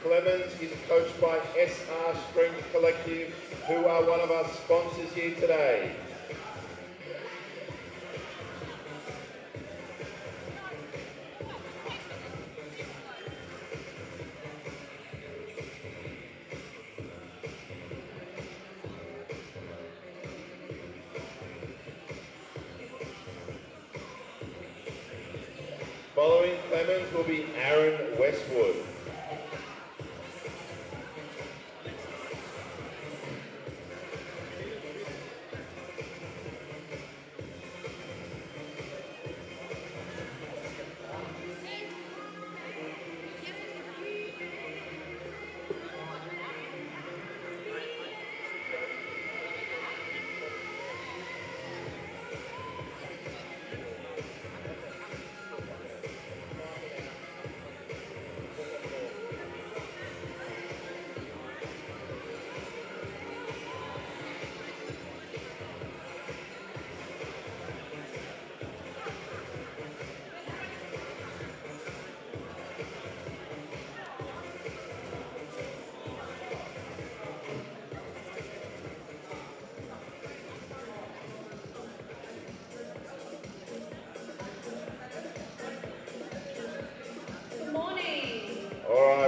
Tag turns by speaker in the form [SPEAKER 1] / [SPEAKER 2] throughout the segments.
[SPEAKER 1] Clemens is coached by SR Strength Collective, who are one of our sponsors here today. Following Clemens will be Aaron Westwood.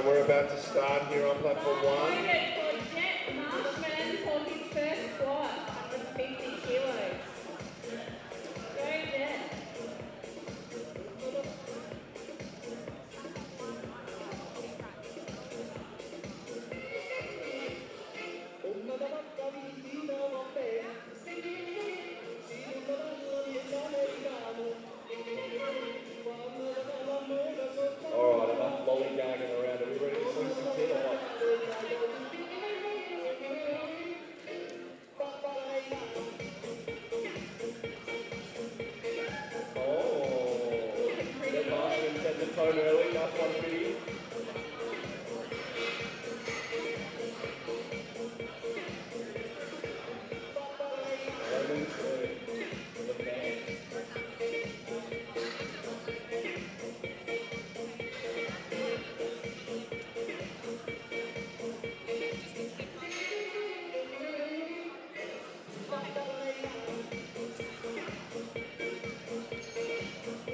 [SPEAKER 1] We're about to start here on platform 1.
[SPEAKER 2] Marshman for his first squat, 150 kilos. Go Jet.
[SPEAKER 1] Alright, enough lollygagging around. Are we ready to see some kid or what? That Marshman set the tone early. Nice one, Biddy.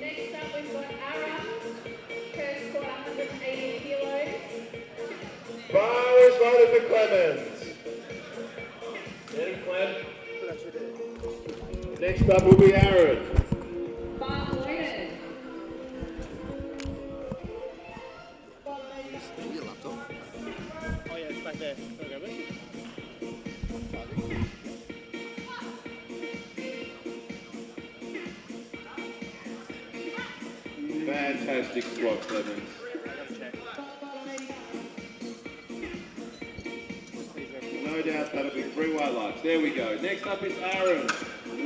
[SPEAKER 2] Next up we've got Ara, first squat 180 kilos.
[SPEAKER 1] Bar is voted for Clemens. Get him, Clem. Next up will be Aaron.
[SPEAKER 2] Bar loaded.
[SPEAKER 3] Your laptop.
[SPEAKER 4] Oh yeah, it's back there. Can I grab it?
[SPEAKER 1] Fantastic squat, Clemens. No doubt that'll be 3 white lights. There we go. Next up is Aaron.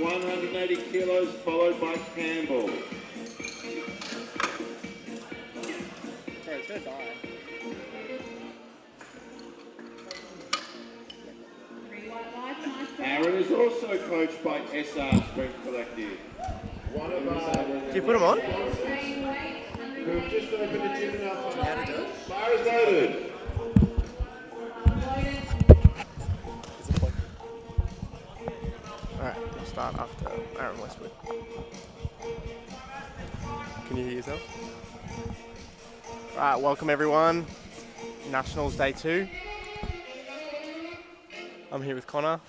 [SPEAKER 1] 180 kilos, followed by Campbell.
[SPEAKER 4] Sorry, it's gonna die.
[SPEAKER 1] Aaron is also coached by SR Strength Collective. One of our...
[SPEAKER 4] Can you put them on?
[SPEAKER 1] Who've just opened a gym in our
[SPEAKER 3] How to do it?
[SPEAKER 1] Bar is loaded.
[SPEAKER 4] Alright, we'll start after Aaron Westwood. Can you hear yourself? Alright, welcome everyone. Nationals Day 2. I'm here with Connor.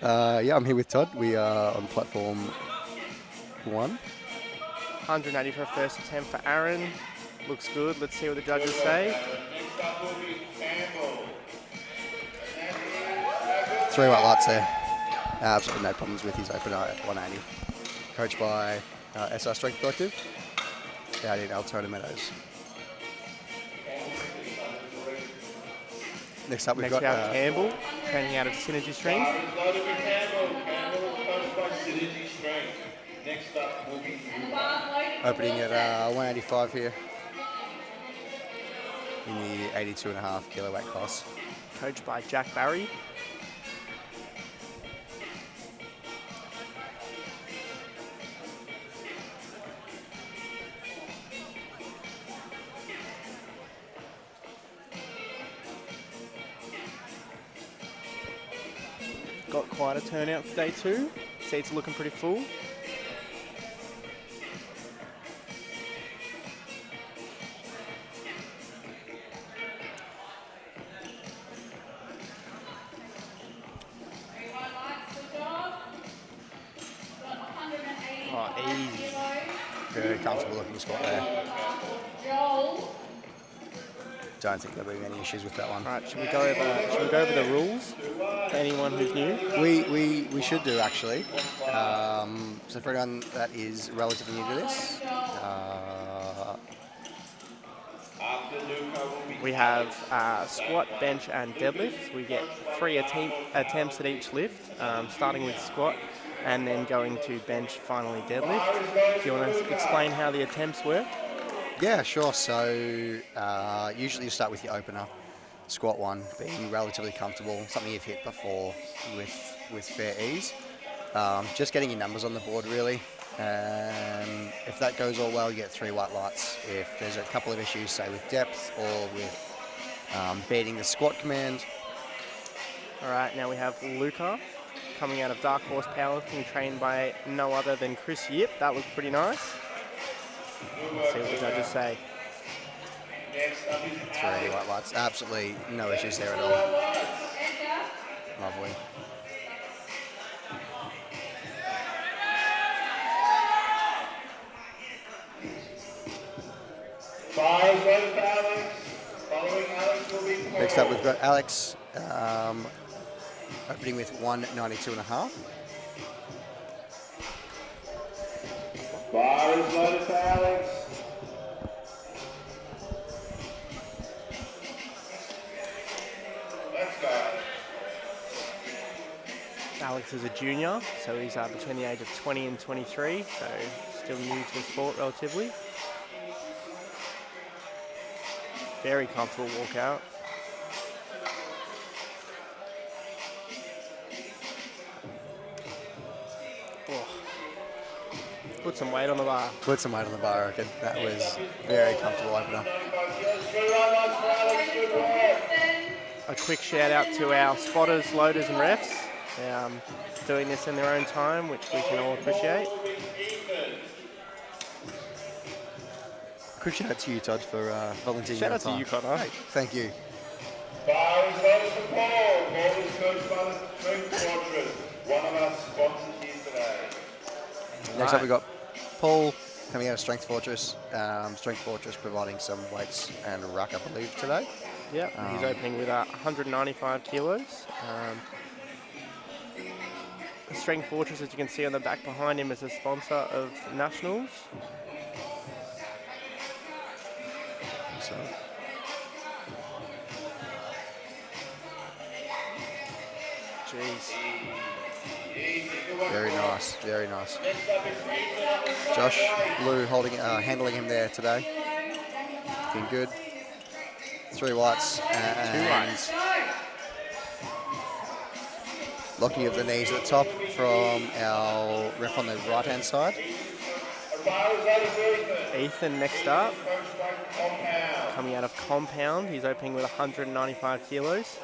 [SPEAKER 3] Yeah, I'm here with Todd. We are on platform 1.
[SPEAKER 4] 180 for a first attempt for Aaron. Looks good. Let's see what the judges say.
[SPEAKER 1] Next up will be Campbell.
[SPEAKER 3] 3 white lights there. Absolutely no problems with his opener at 180. Coached by SR Strength Collective out in Altona Meadows. Next up we've
[SPEAKER 4] Next
[SPEAKER 3] got
[SPEAKER 4] we have Campbell, training out of Synergy Strength.
[SPEAKER 1] Bar is loaded with Campbell. Campbell is coached by Synergy Strength. Next up will be
[SPEAKER 3] opening at 185 here in the 82.5 kilo weight class.
[SPEAKER 4] Coached by Jack Barry. got quite a turnout for day 2. Seats are looking pretty full. Oh, easy.
[SPEAKER 3] Very comfortable looking squat there.
[SPEAKER 2] Joel.
[SPEAKER 3] Don't think there'll be any issues with that one.
[SPEAKER 4] Right, should we go over the rules for anyone who's new?
[SPEAKER 3] We should do actually. So for anyone that is relatively new to this,
[SPEAKER 4] We have squat, bench, and deadlift. We get 3 attempts at each lift, starting with squat and then going to bench, finally deadlift. Do you want to explain how the attempts work?
[SPEAKER 3] yeah, sure. So usually you start with your opener, squat 1, being relatively comfortable, something you've hit before with fair ease. Just getting your numbers on the board really. If that goes all well, you get 3 white lights. If there's a couple of issues, say with depth or with beating the squat command.
[SPEAKER 4] All right, now we have Luca coming out of Dark Horse Powerlifting, trained by no other than Chris Yip. That looks pretty nice. Let's see what the judges say.
[SPEAKER 3] 3 white lights. Absolutely no issues there at all. Lovely. Next up, we've got Alex opening with 192.5.
[SPEAKER 1] Bar is loaded for Alex. Let's go.
[SPEAKER 4] Alex is a junior, so he's between the age of 20 and 23, so still new to the sport relatively. Very comfortable walkout. Oh. Put some weight on the bar.
[SPEAKER 3] Put some weight on the bar, I reckon. That was very comfortable opener.
[SPEAKER 4] A quick shout out to our spotters, loaders and refs. They're doing this in their own time, which we can all appreciate.
[SPEAKER 3] Quick shout out to you, Todd, for volunteering.
[SPEAKER 4] Shout out to you, Connor.
[SPEAKER 3] Hey, thank you.
[SPEAKER 1] Bar is loaded for Paul. Paul is coached by the Strength Fortress, one of our sponsors here today.
[SPEAKER 3] Next up, we've got Paul coming out of Strength Fortress. Strength Fortress providing some weights and ruck, I believe, today.
[SPEAKER 4] Yeah, he's opening with 195 kilos. Strength Fortress, as you can see on the back behind him, is a sponsor of Nationals.
[SPEAKER 3] So,
[SPEAKER 4] Jeez.
[SPEAKER 3] very nice, very nice. Josh, Lou handling him there today. Looking good. 3 whites and
[SPEAKER 4] 2 whites.
[SPEAKER 3] locking of the knees at the top from our ref on the right-hand side.
[SPEAKER 4] Ethan next up, coming out of Compound. He's opening with 195 kilos.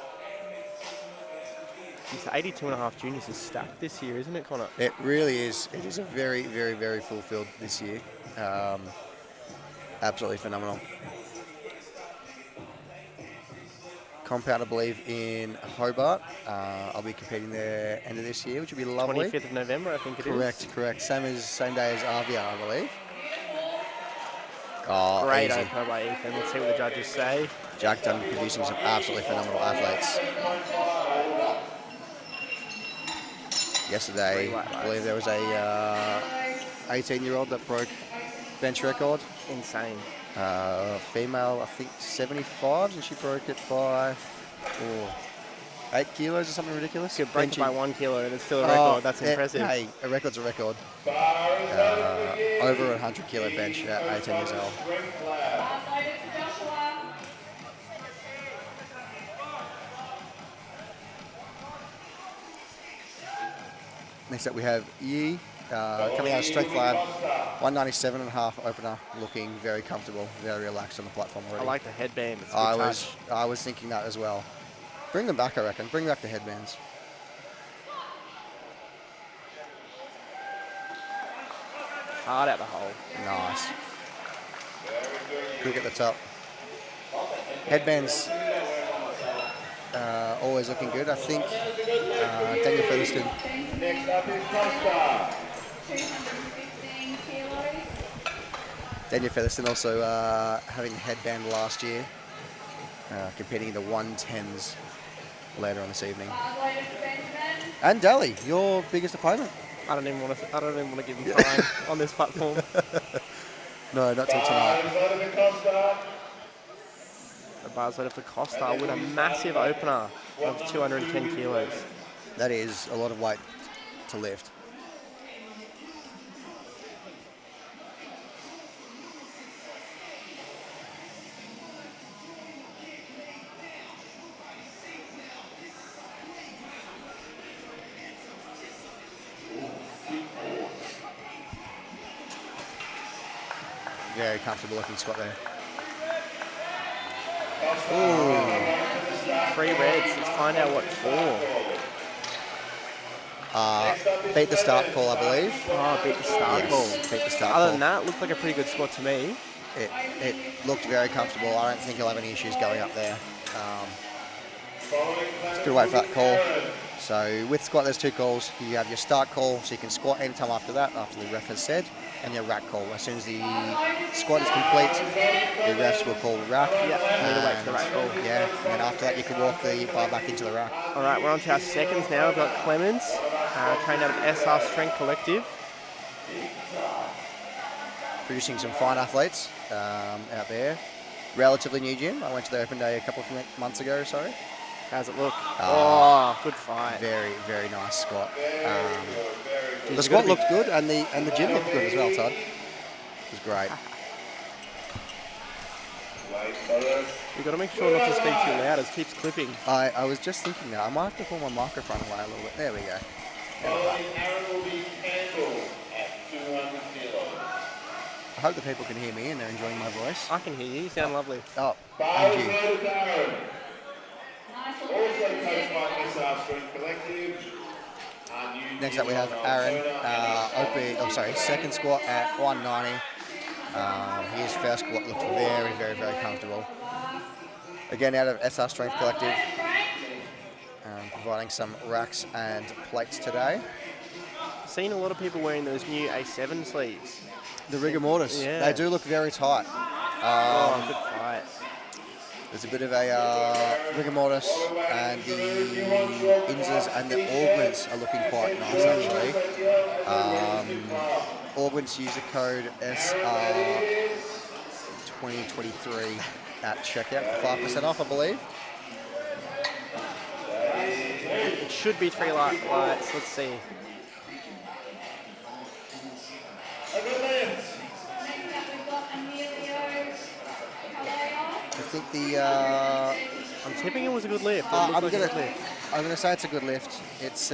[SPEAKER 4] He's 82.5 juniors is stacked this year, isn't it, Connor?
[SPEAKER 3] It really is. It is a very, very, very full field this year. Absolutely phenomenal. Compound, I believe, in Hobart. I'll be competing there end of this year, which will be lovely.
[SPEAKER 4] 25th of November, I think it is.
[SPEAKER 3] Correct. Same day as Avia, I believe. Oh,
[SPEAKER 4] Great
[SPEAKER 3] easy.
[SPEAKER 4] opener by Ethan. Let's see what the judges say.
[SPEAKER 3] Jack done producing some absolutely phenomenal athletes. Yesterday, I believe there was a 18-year-old that broke bench record.
[SPEAKER 4] Insane.
[SPEAKER 3] Female, I think 75s, and she broke it by 8 kilos or something ridiculous.
[SPEAKER 4] Could break it by 1 kilo and it's still a record. That's impressive.
[SPEAKER 3] Hey, a record's a record. Over 100 kilo bench at 18 years old. Next up we have Yi, coming out of Strength Lab, 197.5 opener, looking very comfortable, very relaxed on the platform already.
[SPEAKER 4] I like the headband. It's a good touch.
[SPEAKER 3] I was thinking that as well. Bring them back, I reckon. Bring back the headbands.
[SPEAKER 4] hard out the hole.
[SPEAKER 3] Nice. Quick at the top. Headbands always looking good. I think Daniel Featherston.
[SPEAKER 1] Next up is Costa.
[SPEAKER 2] 215 kilos.
[SPEAKER 3] Daniel Featherston also having a headband last year, competing in the 110s later on this evening. And Daly, your biggest opponent.
[SPEAKER 4] I don't even want to give him time on this platform.
[SPEAKER 3] No, not till tonight.
[SPEAKER 4] A bars leader for Costa with a massive opener of 210 kilos.
[SPEAKER 3] That is a lot of weight to lift. Very comfortable looking squat there.
[SPEAKER 4] Ooh. 3 reds. Let's find out what for.
[SPEAKER 3] Beat the start call, I believe.
[SPEAKER 4] Oh, beat the start call.
[SPEAKER 3] Beat the start
[SPEAKER 4] Other
[SPEAKER 3] call.
[SPEAKER 4] than that, looked like a pretty good squat to me.
[SPEAKER 3] It looked very comfortable. I don't think he'll have any issues going up there. It's a good weight for that call. So with squat, there's 2 calls. You have your start call, so you can squat anytime after that, after the ref has said, and your rack call. As soon as the squat is complete, the refs will call rack.
[SPEAKER 4] Yeah, need to wait for the rack call.
[SPEAKER 3] Yeah, and then after that, you can walk the bar back into the rack.
[SPEAKER 4] All right, we're on to our seconds now. We've got Clemens, trained out of SR Strength Collective.
[SPEAKER 3] Producing some fine athletes out there. Relatively new gym. I went to the open day a couple of months ago, sorry.
[SPEAKER 4] How's it look? Oh, good fight.
[SPEAKER 3] Very, very nice squat. The
[SPEAKER 4] you
[SPEAKER 3] squat
[SPEAKER 4] gotta
[SPEAKER 3] looked good, and the gym looked good as well, Todd. It was great.
[SPEAKER 4] You've got to make sure not to speak too loud, it keeps clipping.
[SPEAKER 3] I was just thinking that I might have to pull my microphone away a little bit. There we go. I hope the people can hear me and they're enjoying my voice.
[SPEAKER 4] I can hear you. You sound lovely.
[SPEAKER 3] Oh, thank you. Next up we have Aaron, second squat at 190. His first squat looked very, very, very comfortable. Again, out of SR Strength Collective, providing some racks and plates today.
[SPEAKER 4] Seen a lot of people wearing those new A7 sleeves.
[SPEAKER 3] The rigor mortis,
[SPEAKER 4] Yeah.
[SPEAKER 3] they do look very tight.
[SPEAKER 4] Good fight.
[SPEAKER 3] There's a bit of a rigor mortis, and the Inzas and the augments are looking quite nice actually. Augments use the code SR2023 at checkout for 5% off, I believe.
[SPEAKER 4] It should be 3 lights. Let's see.
[SPEAKER 3] I think the
[SPEAKER 4] I'm tipping it was a good lift.
[SPEAKER 3] I'm gonna say it's a good lift. It's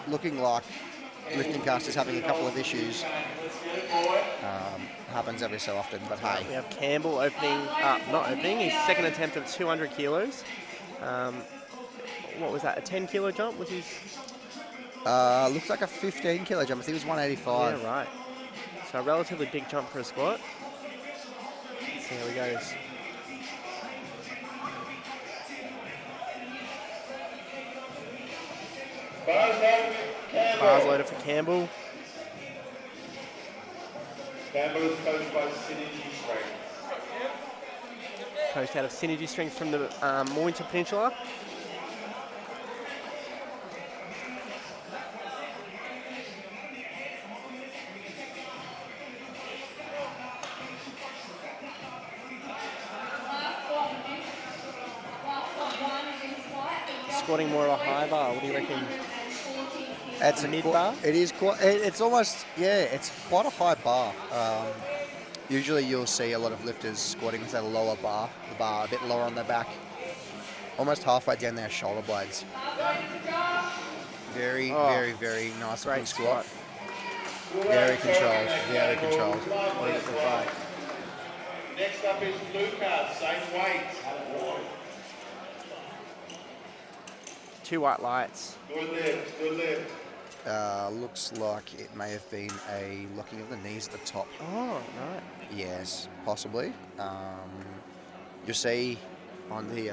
[SPEAKER 3] looking like lifting cast is having a couple of issues. Happens every so often, but hey.
[SPEAKER 4] We have Campbell not opening, his second attempt of 200 kilos. What was that, a 10 kilo jump? Was his?
[SPEAKER 3] Looks like a 15 kilo jump. I think it was 185.
[SPEAKER 4] Yeah, right. So a relatively big jump for a squat. Let's see how he goes. Bars loaded for Campbell.
[SPEAKER 1] Campbell is coached by Synergy Strength.
[SPEAKER 4] Coached out of Synergy Strength from the Mornington Peninsula. Squatting more of a high bar. What do you reckon?
[SPEAKER 3] It's
[SPEAKER 4] a mid bar?
[SPEAKER 3] It is quite. It's almost, yeah. It's quite a high bar. Usually you'll see a lot of lifters squatting with a lower bar, the bar a bit lower on their back, almost halfway down their shoulder blades. Very, very, very nice looking squat. Very controlled. Very controlled.
[SPEAKER 1] Next up is Luca, same weight.
[SPEAKER 4] 2 white lights.
[SPEAKER 1] Good lift, good lift.
[SPEAKER 3] looks like it may have been a locking of the knees at the top.
[SPEAKER 4] Oh, right.
[SPEAKER 3] Yes, possibly. You'll see on the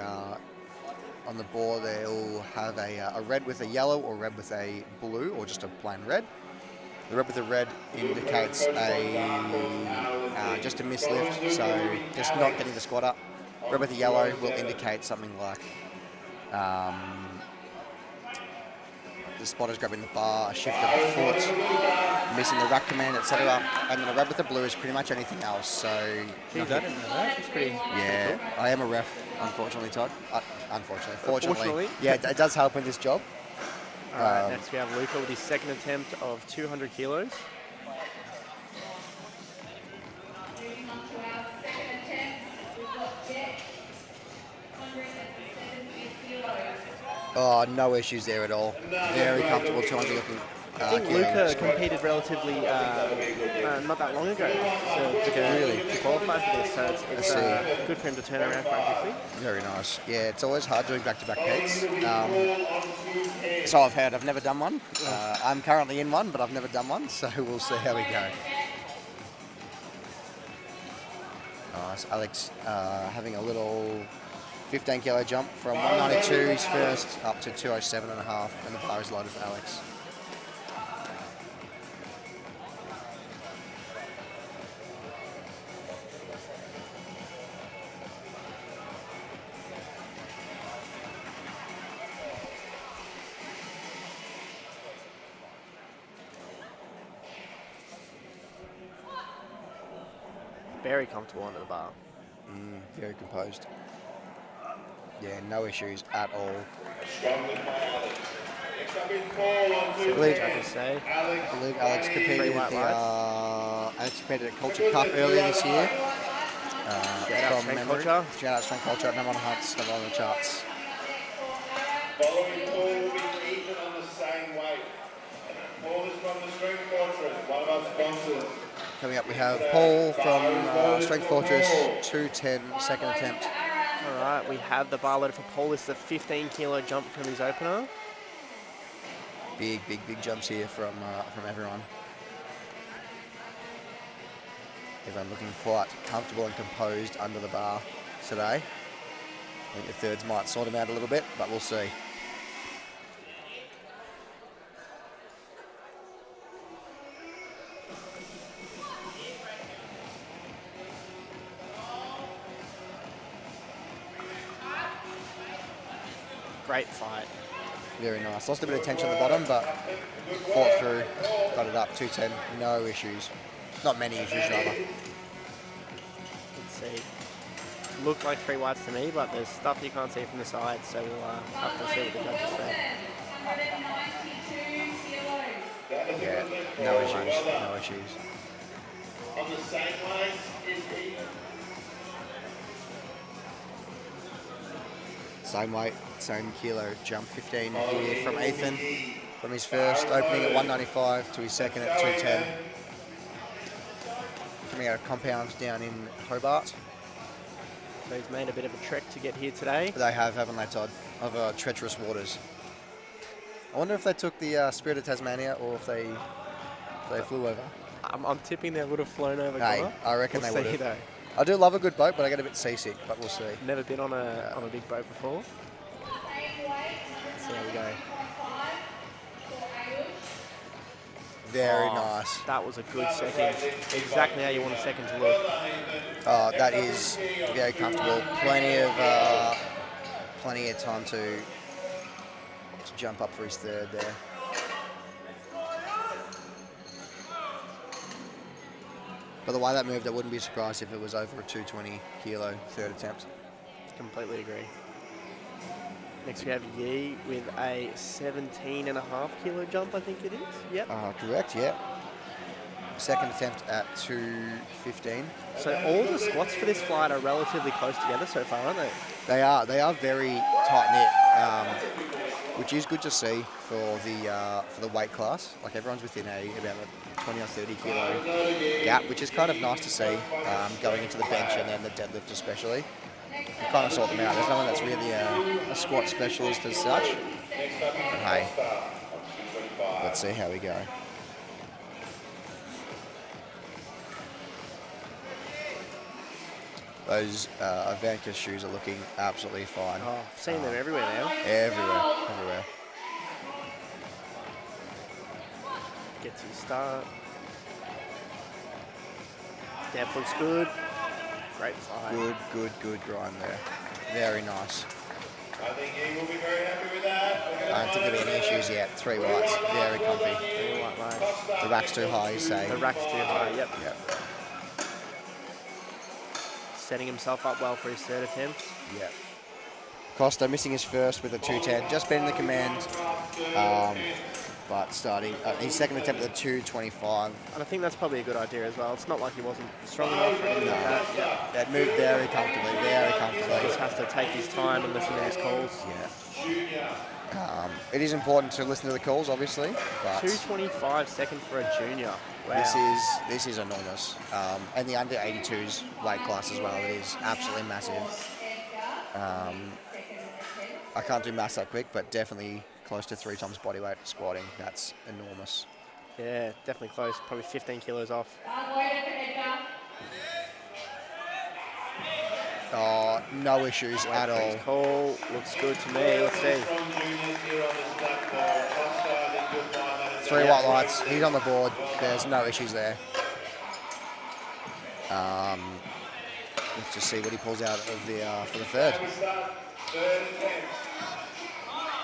[SPEAKER 3] board they'll have a red with a yellow or red with a blue or just a plain red. The red with the red indicates just a mislift, so just not getting the squat up. Red with the yellow will indicate something like the spotter's grabbing the bar, a shift of the foot, missing the rack command, etc. And then the red with the blue is pretty much anything else. So
[SPEAKER 4] Geez, I didn't know that. It's pretty
[SPEAKER 3] yeah,
[SPEAKER 4] cool.
[SPEAKER 3] I am a ref, unfortunately, Todd. Fortunately.
[SPEAKER 4] Unfortunately.
[SPEAKER 3] Yeah, it does help in this job.
[SPEAKER 4] All right, next we have Luca with his second attempt of 200 kilos.
[SPEAKER 2] Moving on to our second attempt, we've got Jet, 170 kilos.
[SPEAKER 3] Oh, no issues there at all. Very comfortable 200 looking.
[SPEAKER 4] I think Luca competed relatively not that long ago to qualify for this, so it's good for him to turn around quite quickly.
[SPEAKER 3] Very nice. Yeah, it's always hard doing back-to-back peaks. So I've heard. I've never done one. I'm currently in one, but I've never done one, so we'll see how we go. Nice. Alex having a little 15 kilo jump from 192 his first up to 207.5, and the bar is loaded for Alex.
[SPEAKER 4] Very comfortable under the bar.
[SPEAKER 3] Very composed. Yeah, no issues at all. I believe Alex competed at Culture Cup earlier this year.
[SPEAKER 4] Shout out Strength Culture.
[SPEAKER 3] Shout out Strength Culture, number one Hunts, number one on the charts.
[SPEAKER 1] Following Paul will be Ethan on the same weight. Paul is from the Strength Fortress, one of our sponsors.
[SPEAKER 3] Coming up, we have Paul from Strength Fortress, 210, second attempt.
[SPEAKER 4] All right, we have the bar loaded for Paul. This is a 15 kilo jump from his opener.
[SPEAKER 3] Big jumps here from everyone. Everyone looking quite comfortable and composed under the bar today. I think the thirds might sort him out a little bit, but we'll see.
[SPEAKER 4] Great fight.
[SPEAKER 3] Very nice. Lost a bit of tension at the bottom, but fought through, got it up, 210, no issues. Not many issues, rather.
[SPEAKER 4] Let's see. Looked like 3 whites to me, but there's stuff you can't see from the side, so we'll have to see what the judges say.
[SPEAKER 2] 192 kilos.
[SPEAKER 3] Yeah, no issues.
[SPEAKER 1] On the same weight is Ethan.
[SPEAKER 3] Same weight, same kilo jump, 15 here from Ethan. From his first opening at 195 to his second at 210. Coming out of compound down in Hobart.
[SPEAKER 4] So he's made a bit of a trek to get here today.
[SPEAKER 3] They have, haven't they, Todd? Over treacherous waters. I wonder if they took the Spirit of Tasmania or if they flew over.
[SPEAKER 4] I'm tipping they would have flown over.
[SPEAKER 3] Hey, I reckon
[SPEAKER 4] we'll
[SPEAKER 3] they would
[SPEAKER 4] see,
[SPEAKER 3] have.
[SPEAKER 4] though.
[SPEAKER 3] I do love a good boat, but I get a bit seasick, but we'll see.
[SPEAKER 4] Never been on a big boat before. Let's see how we go.
[SPEAKER 3] Very nice.
[SPEAKER 4] That was a good second. Exactly how you want a second to look.
[SPEAKER 3] That is very comfortable. Plenty of time to jump up for his third there. By the way that moved, I wouldn't be surprised if it was over a 220 kilo third attempt.
[SPEAKER 4] Completely agree. Next we have Yi with a 17.5 kilo jump, I think it is. Yep.
[SPEAKER 3] Correct, yeah. Second attempt at 215.
[SPEAKER 4] So all the squats for this flight are relatively close together so far, aren't they?
[SPEAKER 3] They are very tight knit, which is good to see for the weight class. Like everyone's within about a 20 or 30 kilo gap, which is kind of nice to see going into the bench and then the deadlift especially. You kind of sort them out. There's no one that's really a squat specialist as such. But hey, Let's see how we go. Those Ivanka shoes are looking absolutely fine.
[SPEAKER 4] Oh, I've seen them everywhere now.
[SPEAKER 3] Everywhere.
[SPEAKER 4] Gets his start. Depth looks good. Great fly.
[SPEAKER 3] Good grind there. Very nice.
[SPEAKER 1] I think he will be very happy with that.
[SPEAKER 3] I don't think there'll be any issues yet. 3 whites, very comfy.
[SPEAKER 4] 3 white lines.
[SPEAKER 3] The rack's too high, you say?
[SPEAKER 4] The rack's too high, yep.
[SPEAKER 3] Yep.
[SPEAKER 4] Setting himself up well for his third attempt.
[SPEAKER 3] Yep. Costa missing his first with a 210, just been in the command, but starting his second attempt at a 225.
[SPEAKER 4] And I think that's probably a good idea as well. It's not like he wasn't strong enough or anything like that. Yeah.
[SPEAKER 3] That moved very comfortably,
[SPEAKER 4] He just has to take his time and listen to his calls.
[SPEAKER 3] Yeah. It is important to listen to the calls, obviously, but
[SPEAKER 4] 225 seconds for a junior. Wow.
[SPEAKER 3] this is enormous. And the under 82s weight class as well. It is absolutely massive. I can't do maths that quick, but definitely close to 3 times body weight squatting. That's enormous.
[SPEAKER 4] Yeah, definitely close. Probably 15 kilos off.
[SPEAKER 3] Oh, no issues at all.
[SPEAKER 4] Call looks good to me. Let's see.
[SPEAKER 3] 3 white lights. He's on the board. There's no issues there. Let's just see what he pulls out of the for the third.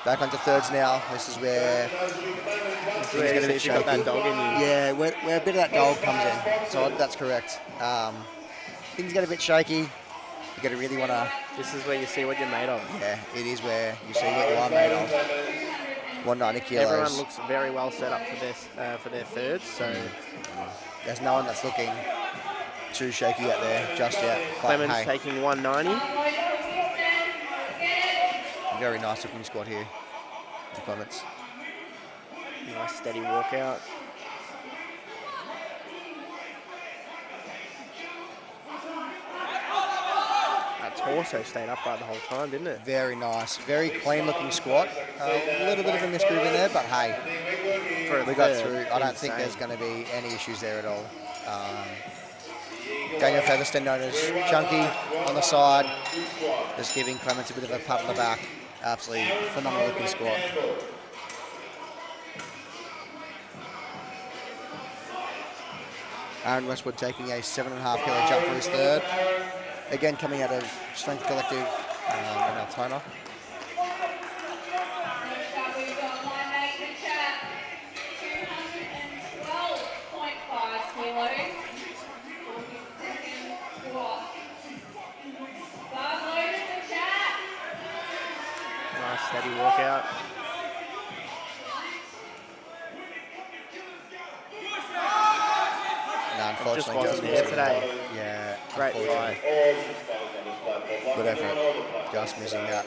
[SPEAKER 3] Back onto thirds now. This is where things get a bit shaky.
[SPEAKER 4] That dog in you.
[SPEAKER 3] Yeah, where a bit of that dog comes in. So that's correct. Things get a bit shaky. You got to really want to.
[SPEAKER 4] This is where you see what you're made of.
[SPEAKER 3] Yeah, it is where you see what you are made of. 190 kilos.
[SPEAKER 4] Everyone looks very well set up for this for their thirds. So
[SPEAKER 3] there's no one that's looking too shaky out there just yet. But
[SPEAKER 4] Clemens
[SPEAKER 3] hey,
[SPEAKER 4] taking 190.
[SPEAKER 3] very nice looking squat here. The Clemens.
[SPEAKER 4] Nice steady walkout. That torso stayed upright the whole time, didn't it?
[SPEAKER 3] Very nice. Very clean looking squat. A little bit of a misgroove in there, but hey, we got through. I don't think there's going to be any issues there at all. Daniel Featherstone, known as Chunky, on the side, just giving Clemens a bit of a pat on the back. Absolutely phenomenal looking squat. Aaron Westwood taking a 7.5 kilo jump for his third. Again, coming out of Strength Collective in Altona.
[SPEAKER 4] Nice steady walkout.
[SPEAKER 3] No, unfortunately,
[SPEAKER 4] Just wasn't there
[SPEAKER 3] missing
[SPEAKER 4] today.
[SPEAKER 3] Yeah,
[SPEAKER 4] Great
[SPEAKER 3] unfortunately.
[SPEAKER 4] fly.
[SPEAKER 3] Good effort. Just missing that.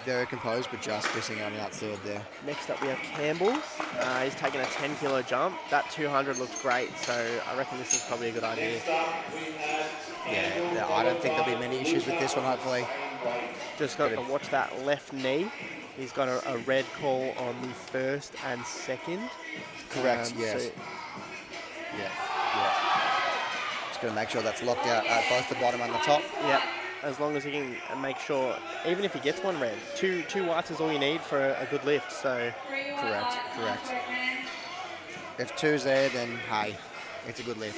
[SPEAKER 3] Very composed, but just missing on that third there.
[SPEAKER 4] Next up we have Campbell. He's taking a 10 kilo jump. That 200 looks great, so I reckon this is probably a good idea.
[SPEAKER 3] Yeah, I don't think there'll be many issues with this one, hopefully.
[SPEAKER 4] Just got to watch that left knee. He's got a red call on the first and second.
[SPEAKER 3] Correct, yes.
[SPEAKER 4] So
[SPEAKER 3] Yeah. Just going to make sure that's locked out at both the bottom and the top.
[SPEAKER 4] yeah, as long as he can make sure, even if he gets one red, two whites is all you need for a good lift. So
[SPEAKER 3] Correct. If 2's there, then hey, it's a good lift.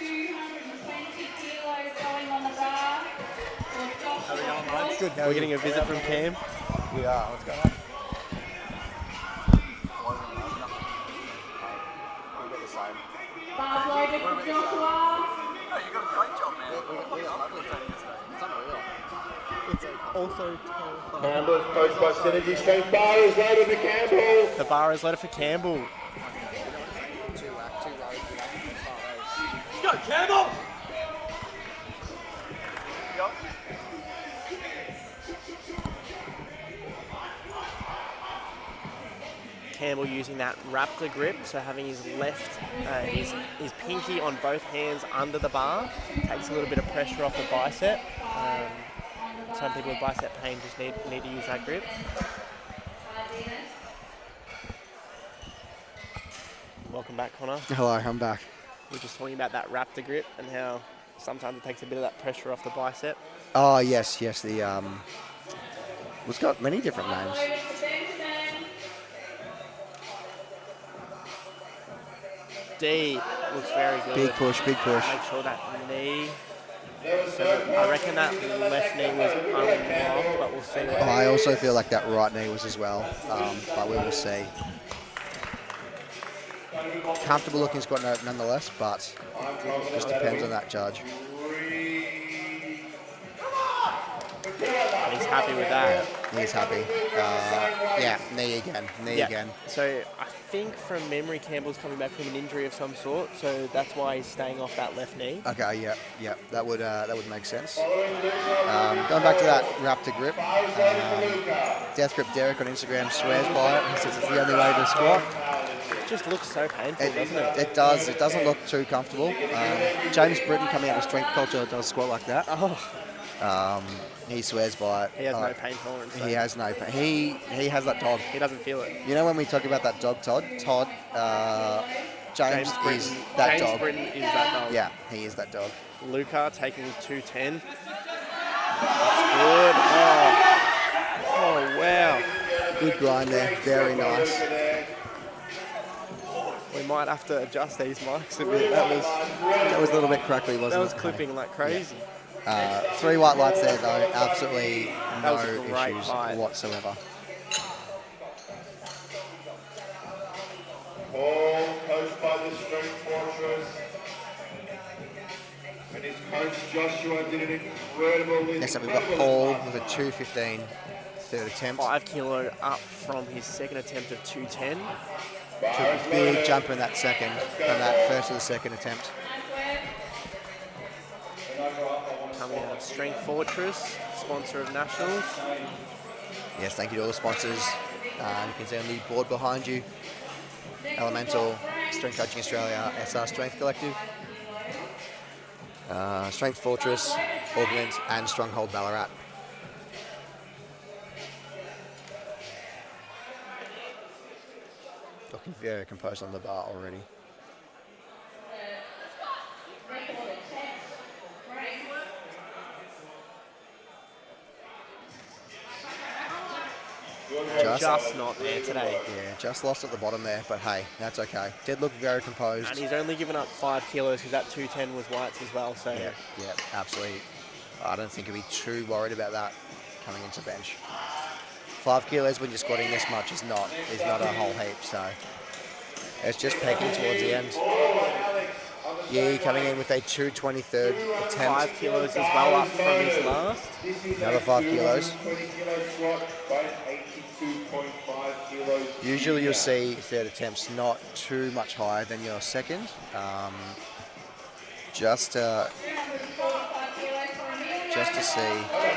[SPEAKER 3] Good.
[SPEAKER 4] we're getting a visit from Cam.
[SPEAKER 3] We are. What's going on? We'll get the same.
[SPEAKER 2] Bars loaded for Joshua.
[SPEAKER 3] You got a great job, man. We are lovely training today. It's unreal.
[SPEAKER 4] It's also
[SPEAKER 1] Campbell, coached by Synergy Strength. Bar is loaded for Campbell.
[SPEAKER 4] the bar is loaded for Campbell.
[SPEAKER 5] Go, Campbell!
[SPEAKER 4] Campbell using that raptor grip, so having his left, his pinky on both hands under the bar, takes a little bit of pressure off the bicep. Some people with bicep pain just need to use that grip. Welcome back, Connor.
[SPEAKER 3] Hello, I'm back.
[SPEAKER 4] We were just talking about that raptor grip and how sometimes it takes a bit of that pressure off the bicep.
[SPEAKER 3] Oh, yes, the, it's got many different names.
[SPEAKER 4] D looks very good.
[SPEAKER 3] Big push, big push.
[SPEAKER 4] Make sure that knee. So I reckon that left knee was unlocked, but we'll see.
[SPEAKER 3] I also feel like that right knee was as well, but we will see. Comfortable looking squat nonetheless, but just depends on that judge.
[SPEAKER 4] He's happy with that.
[SPEAKER 3] He's happy. Yeah, knee again.
[SPEAKER 4] So I think from memory, Campbell's coming back from an injury of some sort, so that's why he's staying off that left knee.
[SPEAKER 3] Okay, yeah, that would make sense. Going back to that raptor grip, Death Grip Derek on Instagram swears by it. He says it's the only way to squat.
[SPEAKER 4] It just looks so painful, doesn't it?
[SPEAKER 3] It does. It doesn't look too comfortable. James Britton, coming out of Strength Culture, does squat like that. He swears by it.
[SPEAKER 4] He has no pain tolerance.
[SPEAKER 3] He has no pain. He has that dog.
[SPEAKER 4] He doesn't feel it.
[SPEAKER 3] You know when we talk about that dog, Todd, James is that dog.
[SPEAKER 4] James Britton is that dog.
[SPEAKER 3] Yeah, he is that dog.
[SPEAKER 4] Luca taking 210. That's good. Oh, wow.
[SPEAKER 3] Good grind there. Very nice.
[SPEAKER 4] We might have to adjust these mics a bit. That
[SPEAKER 3] was a little bit crackly, wasn't it?
[SPEAKER 4] That was clipping like crazy.
[SPEAKER 3] 3 white lights there, though. Absolutely no issues whatsoever.
[SPEAKER 1] Paul, coached by the Strength Fortress. And his coach Joshua did an incredible lift.
[SPEAKER 3] Next up, we've got Paul with a 2:15 third attempt.
[SPEAKER 4] 5 kilo up from his second attempt of 210.
[SPEAKER 3] Took a big jump in that second, from that first to the second attempt.
[SPEAKER 4] Coming out of Strength Fortress, sponsor of Nationals.
[SPEAKER 3] Yes, thank you to all the sponsors. You can see on the board behind you, Elemental, Strength Coaching Australia, SR Strength Collective, Strength Fortress, Augment, and Stronghold Ballarat. Looking very composed on the bar already.
[SPEAKER 4] Just not there today.
[SPEAKER 3] Yeah, just lost at the bottom there, but hey, that's okay. Did look very composed.
[SPEAKER 4] And he's only given up 5 kilos because that 210 was whites as well. So
[SPEAKER 3] yeah, absolutely. I don't think he'll be too worried about that coming into bench. 5 kilos when you're squatting this much is not a whole heap, so it's just pegging towards the end. Yeah, coming in with a 223rd attempt.
[SPEAKER 4] 5 kilos as well up from his last.
[SPEAKER 3] Another 5 kilos. Usually you'll see third attempts not too much higher than your second. Just to see,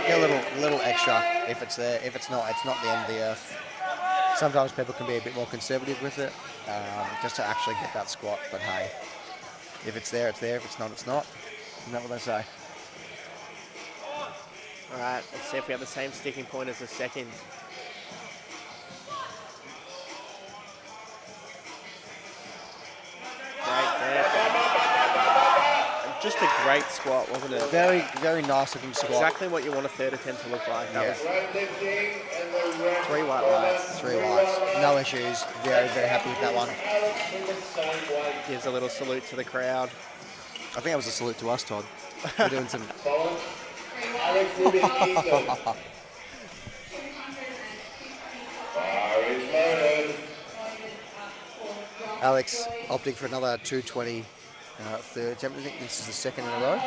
[SPEAKER 3] get a little extra if it's there. If it's not the end of the earth. Sometimes people can be a bit more conservative with it, just to actually get that squat. But hey, if it's there, it's there. If it's not, it's not. Isn't that what they say?
[SPEAKER 4] All right, let's see if we have the same sticking point as the second. Great there. Just a great squat, wasn't it?
[SPEAKER 3] Very, very nice looking squat.
[SPEAKER 4] Exactly what you want a third attempt to look like. That was 3 white lights.
[SPEAKER 3] 3 whites. No issues. Very, very happy with that one.
[SPEAKER 4] Gives a little salute to the crowd.
[SPEAKER 3] I think that was a salute to us, Todd. We're doing some... Alex opting for another 220 third attempt. I think this is the second in a row.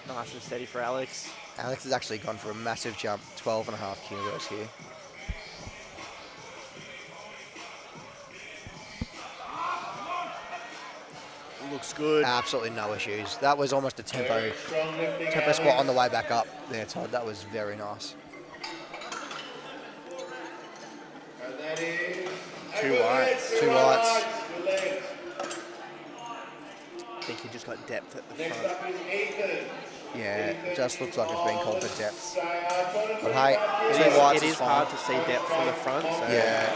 [SPEAKER 4] Nice and steady for Alex.
[SPEAKER 3] Alex has actually gone for a massive jump, 12.5 kilos here.
[SPEAKER 4] Looks good.
[SPEAKER 3] Absolutely no issues. That was almost a tempo squat on the way back up there, Todd. That was very nice.
[SPEAKER 4] 2 whites.
[SPEAKER 3] 2 whites.
[SPEAKER 4] I think he just but depth at the
[SPEAKER 1] Next
[SPEAKER 4] front.
[SPEAKER 1] up is Ethan.
[SPEAKER 3] Yeah, it just looks like it's been called for depth. But hey,
[SPEAKER 4] It is hard to see depth from the front. So
[SPEAKER 3] Yeah,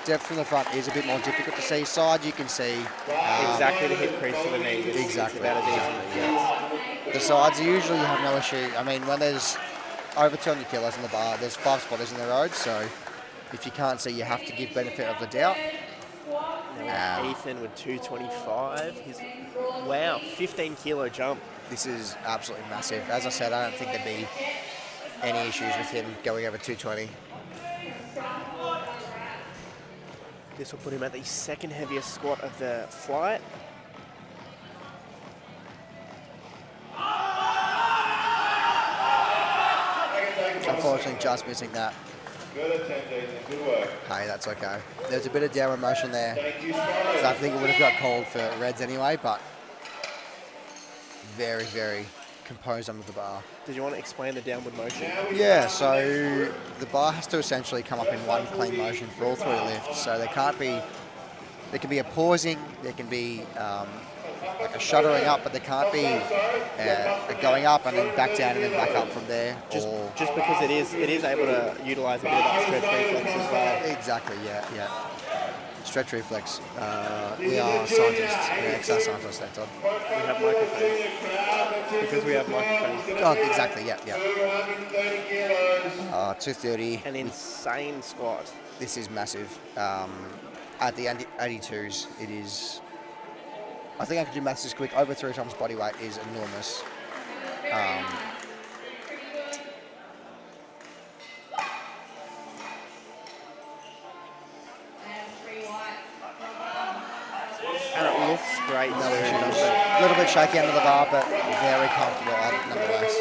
[SPEAKER 3] depth from the front is a bit more difficult to see. Side you can see.
[SPEAKER 4] exactly the hip crease to the knee. It's
[SPEAKER 3] Exactly.
[SPEAKER 4] about as easy as it gets.
[SPEAKER 3] The sides usually you have no issue. I mean, when there's over 200 kilos in the bar, there's 5 spotters in the road, so if you can't see, you have to give benefit of the doubt.
[SPEAKER 4] Now Ethan with 225. Wow, 15 kilo jump.
[SPEAKER 3] This is absolutely massive. As I said, I don't think there'd be any issues with him going over 220.
[SPEAKER 4] This will put him at the second heaviest squat of the flight.
[SPEAKER 3] Unfortunately, just missing that.
[SPEAKER 1] Good attempt, Ethan. Good work.
[SPEAKER 3] Hey, that's okay. There's a bit of downward motion there.
[SPEAKER 1] Thank you, Spotty.
[SPEAKER 3] So I think it would have got called for reds anyway, but very, very composed under the bar.
[SPEAKER 4] Did you want to explain the downward motion?
[SPEAKER 3] Yeah, so the bar has to essentially come up in one clean motion for all 3 lifts. So there can be a pausing, there can be like a shuddering up, but there can't be a going up and then back down and then back up from there.
[SPEAKER 4] Just because it is able to utilise a bit of that stretch reflex as well.
[SPEAKER 3] Exactly, yeah. Stretch reflex. We are scientists. We're exercise scientists, that's Todd.
[SPEAKER 4] We have microphones. Because we have microphones.
[SPEAKER 3] Oh, exactly, yeah.
[SPEAKER 1] 230 kilos.
[SPEAKER 3] 230.
[SPEAKER 4] An insane squat.
[SPEAKER 3] This is massive. At the 82s, it is. I think I can do maths this quick. Over 3 times body weight is enormous.
[SPEAKER 4] And it looks great.
[SPEAKER 3] No issues. A little bit shaky under the bar, but very comfortable nonetheless.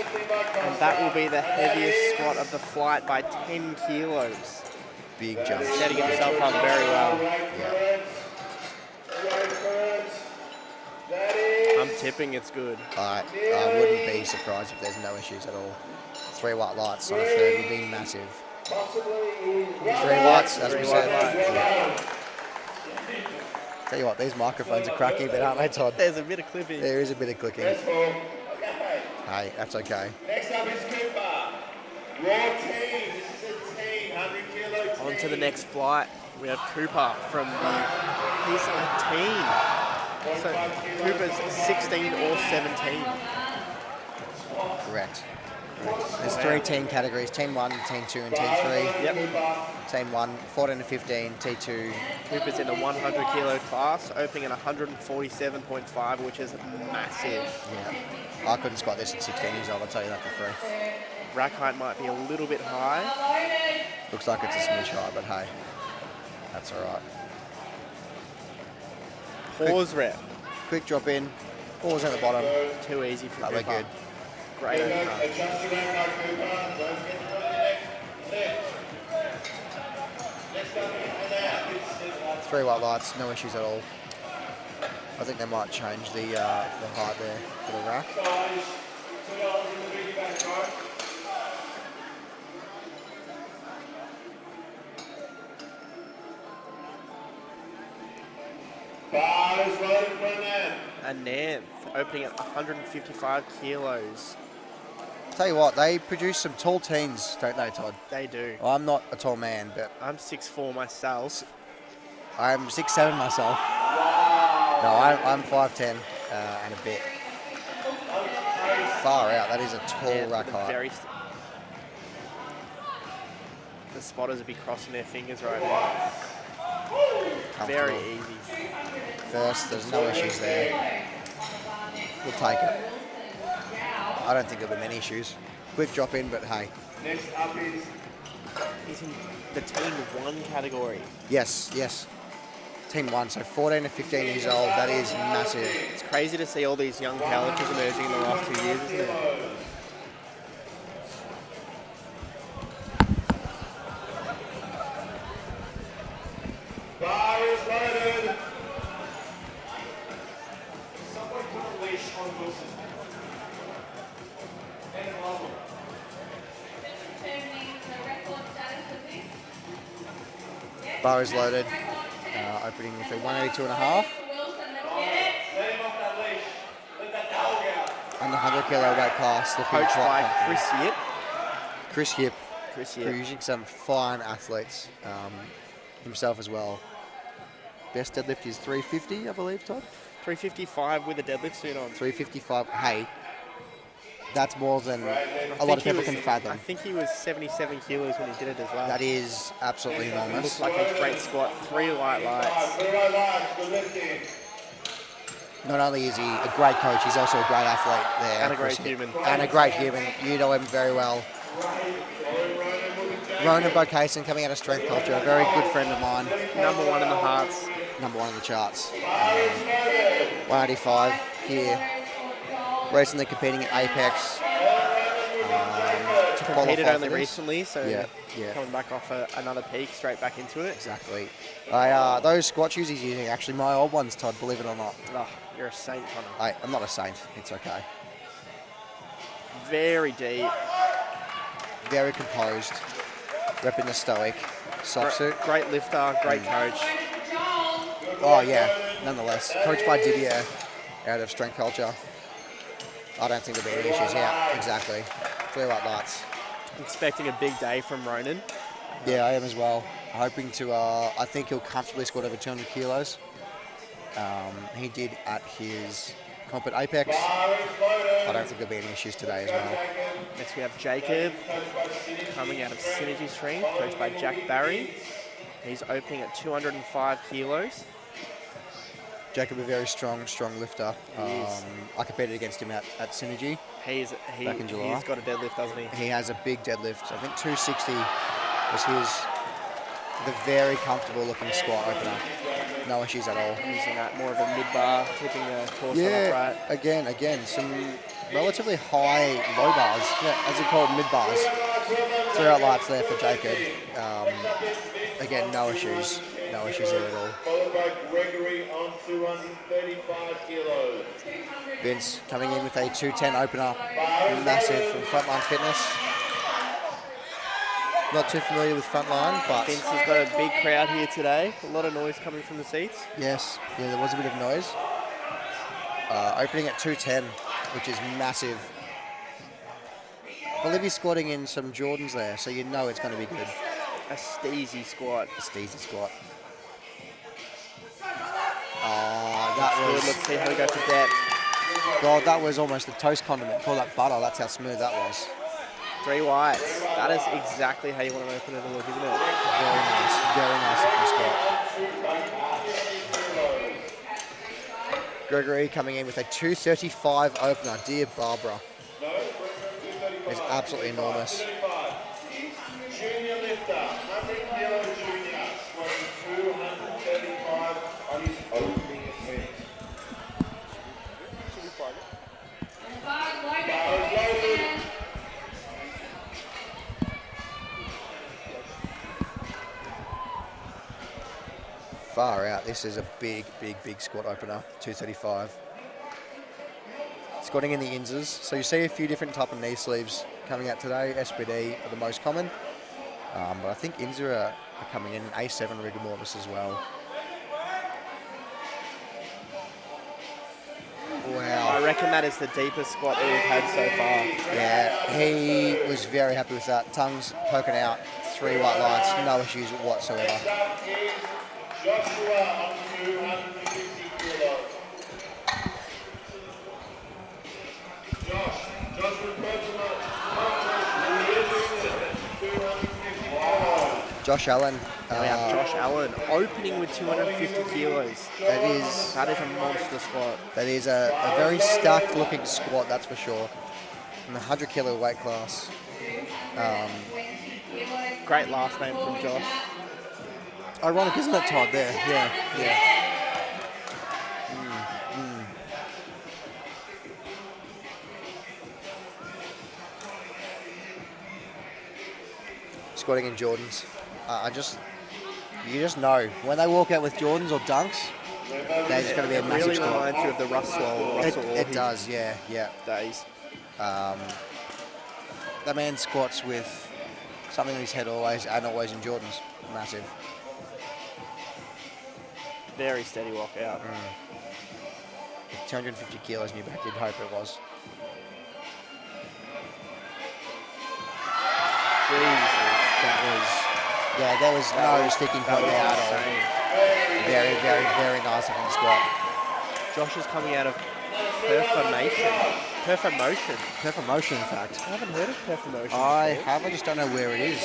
[SPEAKER 4] And that will be the heaviest squat of the flight by 10 kilos.
[SPEAKER 3] Big jump.
[SPEAKER 4] Setting himself up very well.
[SPEAKER 3] Yeah.
[SPEAKER 4] I'm tipping it's good.
[SPEAKER 3] I wouldn't be surprised if there's no issues at all. 3 white lights on a third would be massive. 3 whites, as we said. Yeah. Tell you what, these microphones are cracking a bit, aren't they, Todd?
[SPEAKER 4] There's a bit of clipping.
[SPEAKER 3] There is a bit of clicking. Hey, that's okay.
[SPEAKER 1] Next up is Cooper. Raw team. This is a team, 100 kilo team.
[SPEAKER 4] On to the next flight. We have Cooper from he's a team. So Cooper's 16 or 17.
[SPEAKER 3] Correct. There's 3 team categories, Team 1, Team 2 and Team 3.
[SPEAKER 4] Yep.
[SPEAKER 3] Team 1, 14 to 15, T2.
[SPEAKER 4] Cooper's in the 100 kilo class, opening at 147.5, which is massive.
[SPEAKER 3] Yeah. I couldn't squat this at 16 years old, I'll tell you that for free.
[SPEAKER 4] Rack height might be a little bit high.
[SPEAKER 3] Looks like it's a smidge high, but hey, that's all right.
[SPEAKER 4] Pause rep.
[SPEAKER 3] Quick drop in, pause at the bottom.
[SPEAKER 4] Too easy for
[SPEAKER 3] That we're
[SPEAKER 4] Cooper.
[SPEAKER 3] good.
[SPEAKER 4] Great.
[SPEAKER 1] Adjust your ankle, Cooper. Don't get rid of the next lift. Next up is
[SPEAKER 3] 3 white lights, no issues at all. I think they might change the height there for the rack.
[SPEAKER 1] Bar is loaded for a nap.
[SPEAKER 4] A Nanth opening at 155 kilos.
[SPEAKER 3] Tell you what, they produce some tall teens, don't they, Todd?
[SPEAKER 4] They do.
[SPEAKER 3] Well, I'm not a tall man, but
[SPEAKER 4] I'm 6'4" myself.
[SPEAKER 3] I'm 6'7" myself. No, I'm 5'10" and a bit. Far out, that is a tall
[SPEAKER 4] Yeah,
[SPEAKER 3] rack
[SPEAKER 4] the
[SPEAKER 3] height.
[SPEAKER 4] The spotters would be crossing their fingers right now. Very easy.
[SPEAKER 3] First, there's no issues there. We'll take it. I don't think there'll be many issues. Quick drop in, but hey.
[SPEAKER 1] Next up is
[SPEAKER 4] He's in the Team 1 category.
[SPEAKER 3] Yes. Team 1, so 14 to 15 years old, that is massive.
[SPEAKER 4] It's crazy to see all these young powerlifters emerging in the last 2 years, isn't it?
[SPEAKER 1] bar is loaded.
[SPEAKER 5] Someone put a leash on Wilson. And another one.
[SPEAKER 2] Determining the record status of this. Yes,
[SPEAKER 3] Bar is loaded.
[SPEAKER 2] record.
[SPEAKER 3] Opening for 182 and a half.
[SPEAKER 2] Wilson, let's get it.
[SPEAKER 5] Let him off that leash. Let that
[SPEAKER 3] in the 100 kilo weight class. Looking
[SPEAKER 4] Coached
[SPEAKER 3] quite
[SPEAKER 4] by
[SPEAKER 3] confident.
[SPEAKER 4] Chris Yip.
[SPEAKER 3] Chris Yip, producing some fine athletes himself as well. Best deadlift is 350, I believe, Todd?
[SPEAKER 4] 355 with a deadlift suit on.
[SPEAKER 3] 355. Hey, that's more than a lot of people can fathom.
[SPEAKER 4] I think he was 77 kilos when he did it as well.
[SPEAKER 3] That is absolutely enormous.
[SPEAKER 4] Looked like a great squat. 3 light lights.
[SPEAKER 3] Not only is he a great coach, he's also a great athlete there.
[SPEAKER 4] And a great human.
[SPEAKER 3] And a great human. You know him very well. Ronan Bocason coming out of Strength Culture, a very good friend of mine.
[SPEAKER 4] Number 1 in the hearts.
[SPEAKER 3] Number 1 in the charts. 185 here. Recently competing at Apex.
[SPEAKER 4] Competed only recently, so
[SPEAKER 3] yeah.
[SPEAKER 4] coming back off another peak, straight back into it.
[SPEAKER 3] Exactly. Those squat shoes he's using, actually my old ones, Todd, believe it or not.
[SPEAKER 4] Oh, you're a saint, Connor.
[SPEAKER 3] I'm not a saint. It's okay.
[SPEAKER 4] Very deep.
[SPEAKER 3] Very composed. Repping the stoic. Soft suit.
[SPEAKER 4] Great lifter, great coach.
[SPEAKER 3] Oh, yeah. Nonetheless. Coached by Didier out of Strength Culture. I don't think there'll be any issues. Yeah, exactly. Clear white lights.
[SPEAKER 4] Expecting a big day from Ronan.
[SPEAKER 3] Yeah, I am as well. Hoping to, I think he'll comfortably squat over 200 kilos. He did at his comp at Apex. I don't think there'll be any issues today as well.
[SPEAKER 4] Next we have Jacob coming out of Synergy Strength, coached by Jack Barry. He's opening at 205 kilos.
[SPEAKER 3] Jacob, a very strong lifter. I competed against him at Synergy back in July.
[SPEAKER 4] He's got a deadlift, doesn't he?
[SPEAKER 3] He has a big deadlift. I think 260 was his. The very comfortable looking squat opener. No issues at all.
[SPEAKER 4] Using that more of a mid-bar, keeping the torso upright.
[SPEAKER 3] Again, some relatively high low bars, as you call mid-bars. 3 out lights there for Jacob. Again, no issues there at all.
[SPEAKER 1] Followed by Gregory on 235 kilos.
[SPEAKER 3] Vince coming in with a 210 opener, massive from Frontline Fitness. Not too familiar with Frontline, but
[SPEAKER 4] Vince has got a big crowd here today. A lot of noise coming from the seats.
[SPEAKER 3] Yes, yeah, there was a bit of noise. Opening at 210, which is massive. I believe he's squatting in some Jordans there, so you know it's going to be good.
[SPEAKER 4] A steezy squat.
[SPEAKER 3] That was.
[SPEAKER 4] Let's see how we go for depth.
[SPEAKER 3] God, that was almost a toast condiment. Call that butter. That's how smooth that was.
[SPEAKER 4] 3 whites. That is exactly how you want to open it and look, isn't it?
[SPEAKER 3] Very nice looking squat. Gregory coming in with a 235 opener. Dear Barbara. It's absolutely enormous.
[SPEAKER 1] Junior lifter, 100 kilo junior, squatting 235 on his opening attempt.
[SPEAKER 3] Far out. This is a big squat opener. 235. Squatting in the inses. So you see a few different type of knee sleeves coming out today. SPD are the most common. But I think Inza are coming in, A7 rigor mortis as well. Wow.
[SPEAKER 4] I reckon that is the deepest squat that we've had so far.
[SPEAKER 3] Yeah, he was very happy with that. Tongues poking out, 3 white lights, no issues whatsoever.
[SPEAKER 1] Joshua on 250 kilos.
[SPEAKER 3] Josh Allen.
[SPEAKER 4] We have Josh Allen opening with 250 kilos.
[SPEAKER 3] That is
[SPEAKER 4] a monster squat.
[SPEAKER 3] That is a very stacked looking squat, that's for sure. In the 100 kilo weight class.
[SPEAKER 4] Great last name from Josh.
[SPEAKER 3] Ironic, isn't it, Todd? There, yeah. Squatting in Jordans. You just know when they walk out with Jordans or Dunks, they're just going to be a massive
[SPEAKER 4] really
[SPEAKER 3] squat.
[SPEAKER 4] reminds you of the Russell
[SPEAKER 3] It does, yeah.
[SPEAKER 4] days.
[SPEAKER 3] That man squats with something on his head always in Jordans. Massive.
[SPEAKER 4] Very steady walk out.
[SPEAKER 3] 250 kilos in your back, you'd hope it was. Yeah, there was no sticking point there at all. Very, very, very nice looking squat.
[SPEAKER 4] Josh is coming out of performotion.
[SPEAKER 3] Performotion, in fact.
[SPEAKER 4] I haven't heard of performotion
[SPEAKER 3] I
[SPEAKER 4] before.
[SPEAKER 3] have, I just don't know where it is.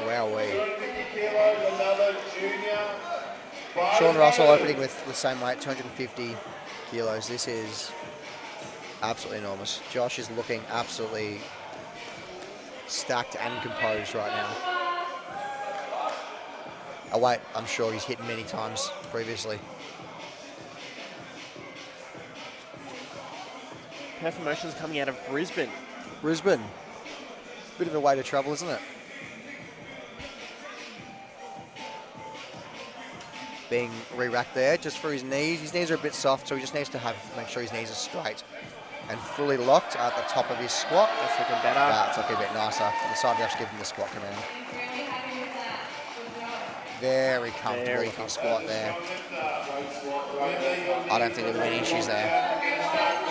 [SPEAKER 3] Wowee. Sean Russell opening with the same weight, 250 kilos. This is absolutely enormous. Josh is looking absolutely stacked and composed right now. A weight I'm sure he's hit many times previously.
[SPEAKER 4] Performotion's coming out of Brisbane.
[SPEAKER 3] Brisbane. Bit of a way to travel, isn't it? Being re-racked there just for his knees. His knees are a bit soft, so he just needs to make sure his knees are straight and fully locked at the top of his squat.
[SPEAKER 4] That's looking better.
[SPEAKER 3] That's looking a bit nicer. The side refs give him the squat command. Very comfortable looking squat there. I don't think there'll be any issues there.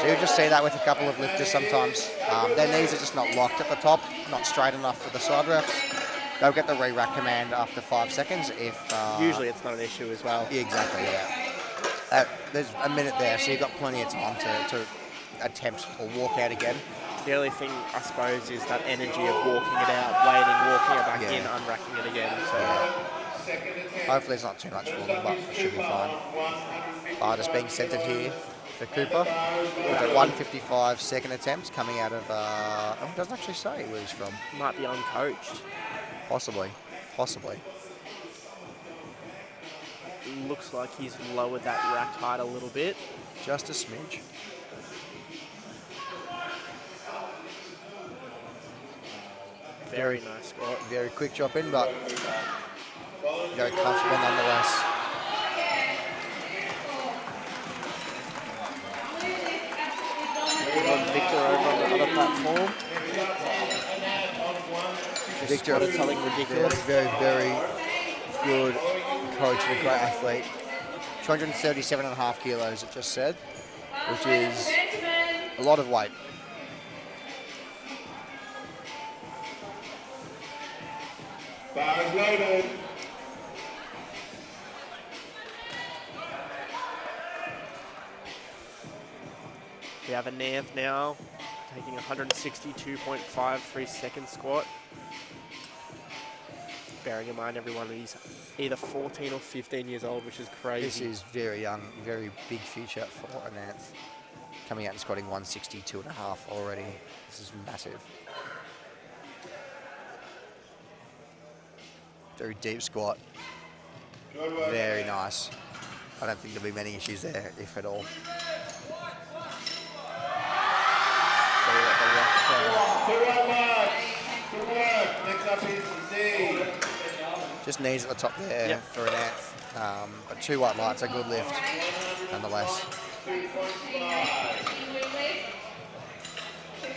[SPEAKER 3] So you'll just see that with a couple of lifters sometimes. Their knees are just not locked at the top, not straight enough for the side refs. They'll get the re-rack command after 5 seconds if...
[SPEAKER 4] Usually it's not an issue as well.
[SPEAKER 3] Yeah, exactly, yeah. There's a minute there, so you've got plenty of time to attempt or walk out again.
[SPEAKER 4] The only thing, I suppose, is that energy of walking it out, waiting, walking it back in, unracking it again. So
[SPEAKER 3] hopefully it's not too much for them, but it should be fine. Just being centered here for Cooper with a 1:55 second attempt coming out of... it doesn't actually say where he's from.
[SPEAKER 4] Might be uncoached.
[SPEAKER 3] Possibly.
[SPEAKER 4] Looks like he's lowered that rack height a little bit.
[SPEAKER 3] Just a smidge.
[SPEAKER 4] Very nice squat.
[SPEAKER 3] Very quick drop in, but very comfortable nonetheless.
[SPEAKER 4] Victor over on the other platform.
[SPEAKER 3] Victor
[SPEAKER 4] Spotted something ridiculous.
[SPEAKER 3] Very, very good coach and a great athlete. 237.5 kilos, it just said, which is a lot of weight.
[SPEAKER 1] Bar is loaded.
[SPEAKER 4] We have a Nanth now, taking 162.53 second squat. Bearing in mind, everyone, he's either 14 or 15 years old, which is crazy.
[SPEAKER 3] This is very young, very big future for Ananth. Coming out and squatting 162.5 already. This is massive. Very deep squat. Very nice. I don't think there'll be many issues there, if at all.
[SPEAKER 1] Next up is Z.
[SPEAKER 3] Just knees at the top there for Ananth. But 2 white lights, a good lift, nonetheless.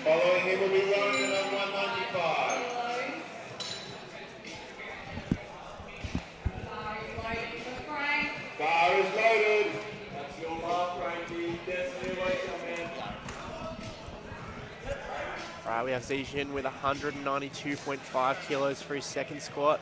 [SPEAKER 1] Following him will be Ronan on 195. Bar is loaded. That's your mark, Frankie. Definitely wait a minute.
[SPEAKER 4] Right, we have Zijin with 192.5 kilos for his second squat.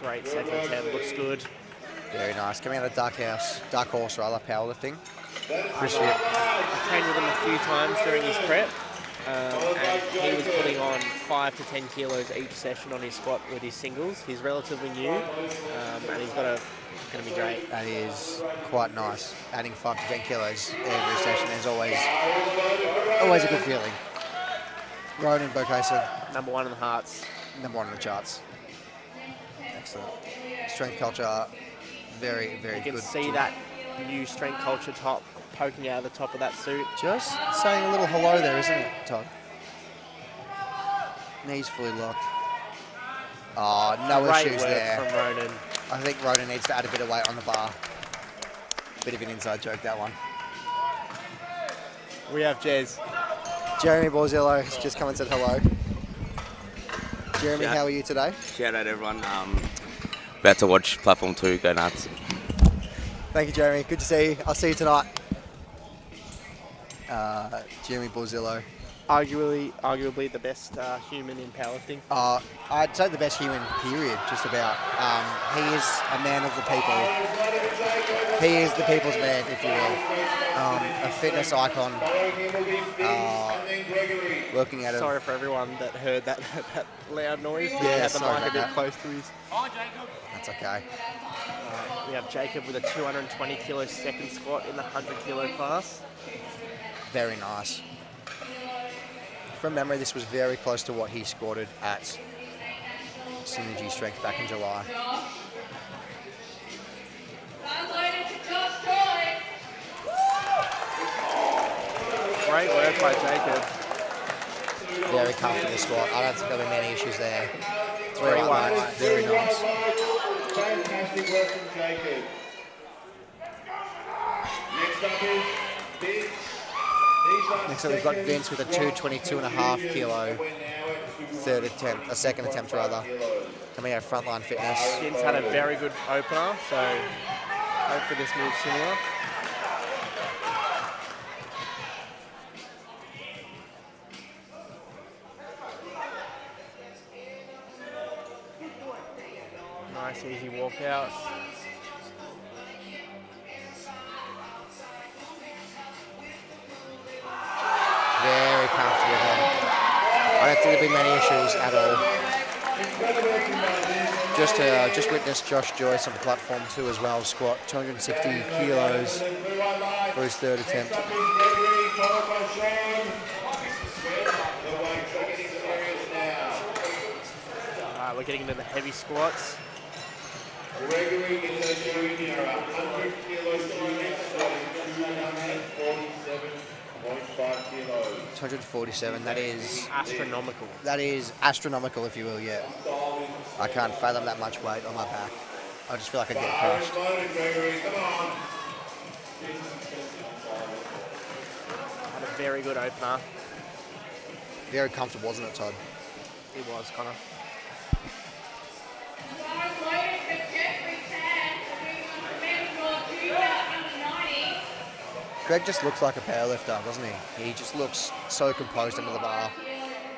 [SPEAKER 4] Great second attempt, looks good.
[SPEAKER 3] Very nice. Coming out of Dark Horse powerlifting. Appreciate it.
[SPEAKER 4] I trained with him a few times during his prep, and he was putting on 5 to 10 kilos each session on his squat with his singles. He's relatively new, and he's going to be great.
[SPEAKER 3] That is quite nice. Adding 5 to 10 kilos every session is always a good feeling. Ronan Bokasa,
[SPEAKER 4] Number 1 in the hearts.
[SPEAKER 3] number 1 on the charts. Excellent. Strength culture, very, very good.
[SPEAKER 4] You can see that new strength culture top poking out of the top of that suit.
[SPEAKER 3] Just saying a little hello there, isn't it, Todd? Knees fully locked. Oh, no
[SPEAKER 4] Great
[SPEAKER 3] issues
[SPEAKER 4] work
[SPEAKER 3] there.
[SPEAKER 4] from Ronan.
[SPEAKER 3] I think Ronan needs to add a bit of weight on the bar. Bit of an inside joke, that one.
[SPEAKER 4] We have Jez.
[SPEAKER 3] Jeremy Borzillo has just come and said hello. Jeremy, how are you today?
[SPEAKER 6] Shout out everyone. About to watch Platform 2 go nuts.
[SPEAKER 3] Thank you, Jeremy. Good to see you. I'll see you tonight. Jeremy Borzillo.
[SPEAKER 4] Arguably the best human in powerlifting.
[SPEAKER 3] I'd say the best human, period, just about. He is a man of the people. He is the people's man, if you will. A fitness icon. Working at
[SPEAKER 4] Sorry for everyone that heard that loud noise.
[SPEAKER 3] Yeah,
[SPEAKER 4] He had the
[SPEAKER 3] sorry
[SPEAKER 4] mic a bit
[SPEAKER 3] about that.
[SPEAKER 4] close to his.
[SPEAKER 3] That's okay.
[SPEAKER 4] We have Jacob with a 220 kilo second squat in the 100 kilo class.
[SPEAKER 3] Very nice. From memory, this was very close to what he squatted at Synergy Strength back in July.
[SPEAKER 4] Great work by Jacob.
[SPEAKER 3] Very comfortable squat. I don't think there'll be many issues there.
[SPEAKER 4] Three
[SPEAKER 3] white
[SPEAKER 4] white
[SPEAKER 3] lights.
[SPEAKER 4] lights.
[SPEAKER 3] Very nice.
[SPEAKER 1] Fantastic work from Jacob. Next up is Vince.
[SPEAKER 3] Next up, we've got Vince with a 222.5 kilo second attempt rather, coming out of Frontline Fitness.
[SPEAKER 4] Vince had a very good opener, so hopefully this moves similar. Nice easy walkout.
[SPEAKER 3] Very comfortable there. I don't think there'll be many issues at all. Just witnessed Josh Joyce on platform 2 as well, squat 260 kilos for his third attempt.
[SPEAKER 4] We're getting into the heavy squats.
[SPEAKER 1] Gregory is a junior, 100 kilos junior, 247.5 kilos.
[SPEAKER 3] 247, that is
[SPEAKER 4] Astronomical.
[SPEAKER 3] astronomical, if you will, yeah. I can't fathom that much weight on my back. I just feel like I'd get crushed.
[SPEAKER 1] Loaded, Gregory, come on.
[SPEAKER 4] Had a very good opener.
[SPEAKER 3] Very comfortable, wasn't it, Todd?
[SPEAKER 4] He was, Connor.
[SPEAKER 3] Greg just looks like a powerlifter, doesn't he? He just looks so composed under the bar.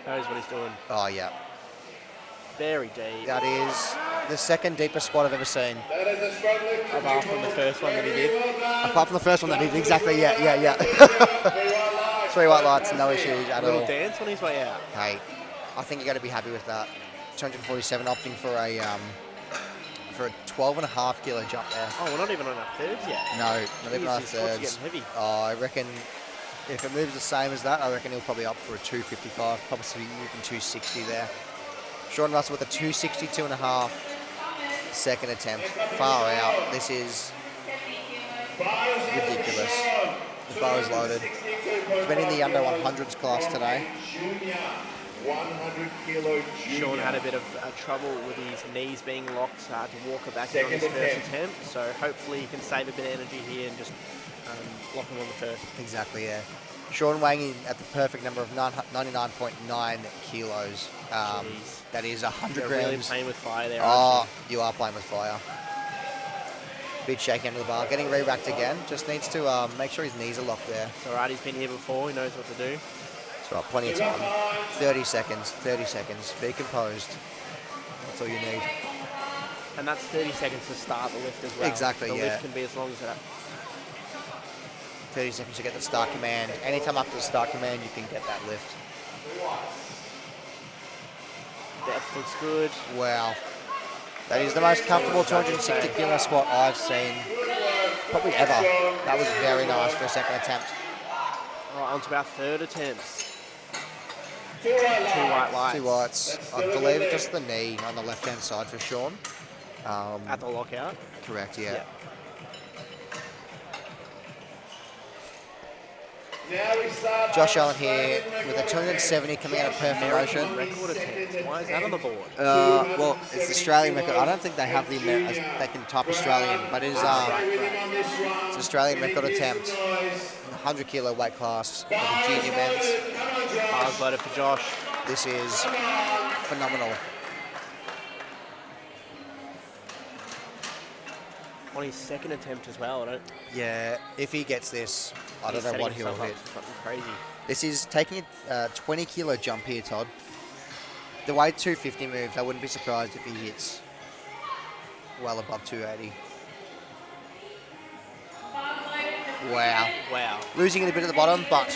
[SPEAKER 4] Knows what he's doing.
[SPEAKER 3] Oh, yeah.
[SPEAKER 4] Very deep.
[SPEAKER 3] That is the second deepest squat I've ever seen.
[SPEAKER 1] That is a strong lift.
[SPEAKER 4] Apart from the first one that he did.
[SPEAKER 3] Apart from the first one that he did, exactly, yeah. 3 white lights, no issues at
[SPEAKER 4] Little
[SPEAKER 3] all.
[SPEAKER 4] dance on his way out.
[SPEAKER 3] Hey, I think you got to be happy with that. 247, opting for a 12.5 kilo jump there.
[SPEAKER 4] Oh, we're not even on our thirds yet.
[SPEAKER 3] No, not even
[SPEAKER 4] Jeez,
[SPEAKER 3] our
[SPEAKER 4] his squats are
[SPEAKER 3] thirds.
[SPEAKER 4] getting heavy.
[SPEAKER 3] Oh, I reckon if it moves the same as that, I reckon he'll probably up for a 255, possibly even 260 there. Sean Russell with a 262.5 second attempt. Far out. This is ridiculous. The bar is loaded. He's been in the under 100s class today.
[SPEAKER 1] Junior, 100 kilo junior.
[SPEAKER 4] Sean had a bit of trouble with his knees being locked to walk her back in on his first attempt. So hopefully he can save a bit of energy here and just lock him on the first.
[SPEAKER 3] Exactly, yeah. Sean weighing in at the perfect number of 99.9 kilos.
[SPEAKER 4] Jeez.
[SPEAKER 3] That is 100
[SPEAKER 4] You're
[SPEAKER 3] grams.
[SPEAKER 4] really playing with fire there,
[SPEAKER 3] Oh,
[SPEAKER 4] aren't
[SPEAKER 3] you are playing with fire. Bit shaky under the bar. Getting re-racked again. Just needs to make sure his knees are locked there.
[SPEAKER 4] you? It's alright, he's been here before, he knows what to do.
[SPEAKER 3] That's right, plenty of time. 30 seconds, 30 seconds. Be composed. That's all you need.
[SPEAKER 4] And that's 30 seconds to start the lift as well.
[SPEAKER 3] Exactly,
[SPEAKER 4] the
[SPEAKER 3] yeah.
[SPEAKER 4] lift can be as long as that.
[SPEAKER 3] 30 seconds to get the start command. Anytime after the start command, you can get that lift.
[SPEAKER 4] Depth looks good.
[SPEAKER 3] Wow. That is the most comfortable 260 kilo squat I've seen probably ever. That was very nice for a second attempt.
[SPEAKER 4] Alright, on to our third attempts. 2 white lights.
[SPEAKER 3] 2 whites. I believe just the knee on the left-hand side for Sean.
[SPEAKER 4] At the lockout.
[SPEAKER 3] Correct, yeah.
[SPEAKER 1] Now we start
[SPEAKER 3] Josh Allen here with a 270 coming out of perforation.
[SPEAKER 4] Record attempt. Why is that on the board?
[SPEAKER 3] Well, it's the Australian record. I don't think they have the they can type Australian, but it is it's an Australian record attempt. 100 kilo weight class for the junior men's.
[SPEAKER 4] Bars loaded for Josh.
[SPEAKER 3] This is phenomenal.
[SPEAKER 4] On his second attempt as well.
[SPEAKER 3] Yeah, if he gets this, I don't know what he'll hit.
[SPEAKER 4] Something crazy.
[SPEAKER 3] This is taking a 20 kilo jump here, Todd. The way 250 moves, I wouldn't be surprised if he hits well above 280. Wow.
[SPEAKER 4] Wow.
[SPEAKER 3] Losing it a bit at the bottom, but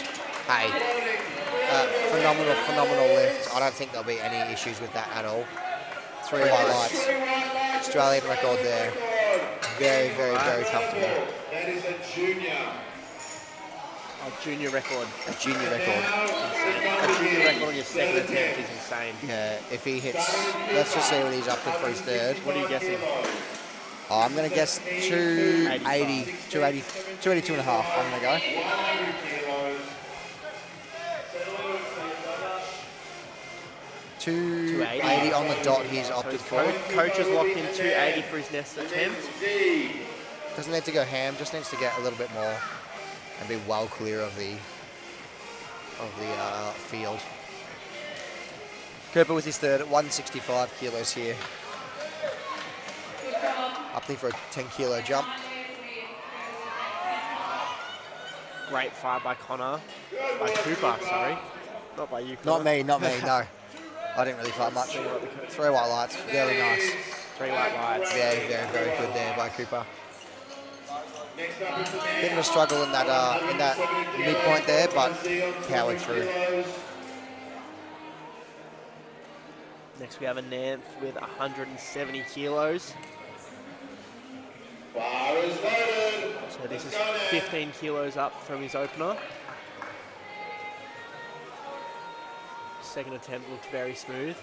[SPEAKER 3] hey, phenomenal lift. I don't think there'll be any issues with that at all. 3 white lights. Australian record there. Very comfortable.
[SPEAKER 1] That is a junior.
[SPEAKER 4] A junior record.
[SPEAKER 3] A junior record.
[SPEAKER 4] A junior record on your second attempt is insane.
[SPEAKER 3] Yeah, if he hits, let's just see what he's up to for his third.
[SPEAKER 4] What are you guessing?
[SPEAKER 3] Oh, I'm going to guess 280, 282 and a half. I'm going to go.
[SPEAKER 1] 100 kilos.
[SPEAKER 3] 280 on the dot he's opted for.
[SPEAKER 4] Coach has locked in 280 for his next attempt.
[SPEAKER 3] Doesn't need to go ham, just needs to get a little bit more and be well clear of the field. Cooper with his third at 165 kilos here. Opting for a 10 kilo jump.
[SPEAKER 4] Great fire by Cooper, sorry. Not by you,
[SPEAKER 3] Not
[SPEAKER 4] Connor.
[SPEAKER 3] me, no. I didn't really fight much. 3 white lights, very nice.
[SPEAKER 4] 3 white lights.
[SPEAKER 3] Very good there by Cooper. Bit of a struggle in that midpoint there, but powered through.
[SPEAKER 4] Next we have a Nanth with 170 kilos.
[SPEAKER 1] Bar is loaded.
[SPEAKER 4] So this is 15 kilos up from his opener. Second attempt looked very smooth.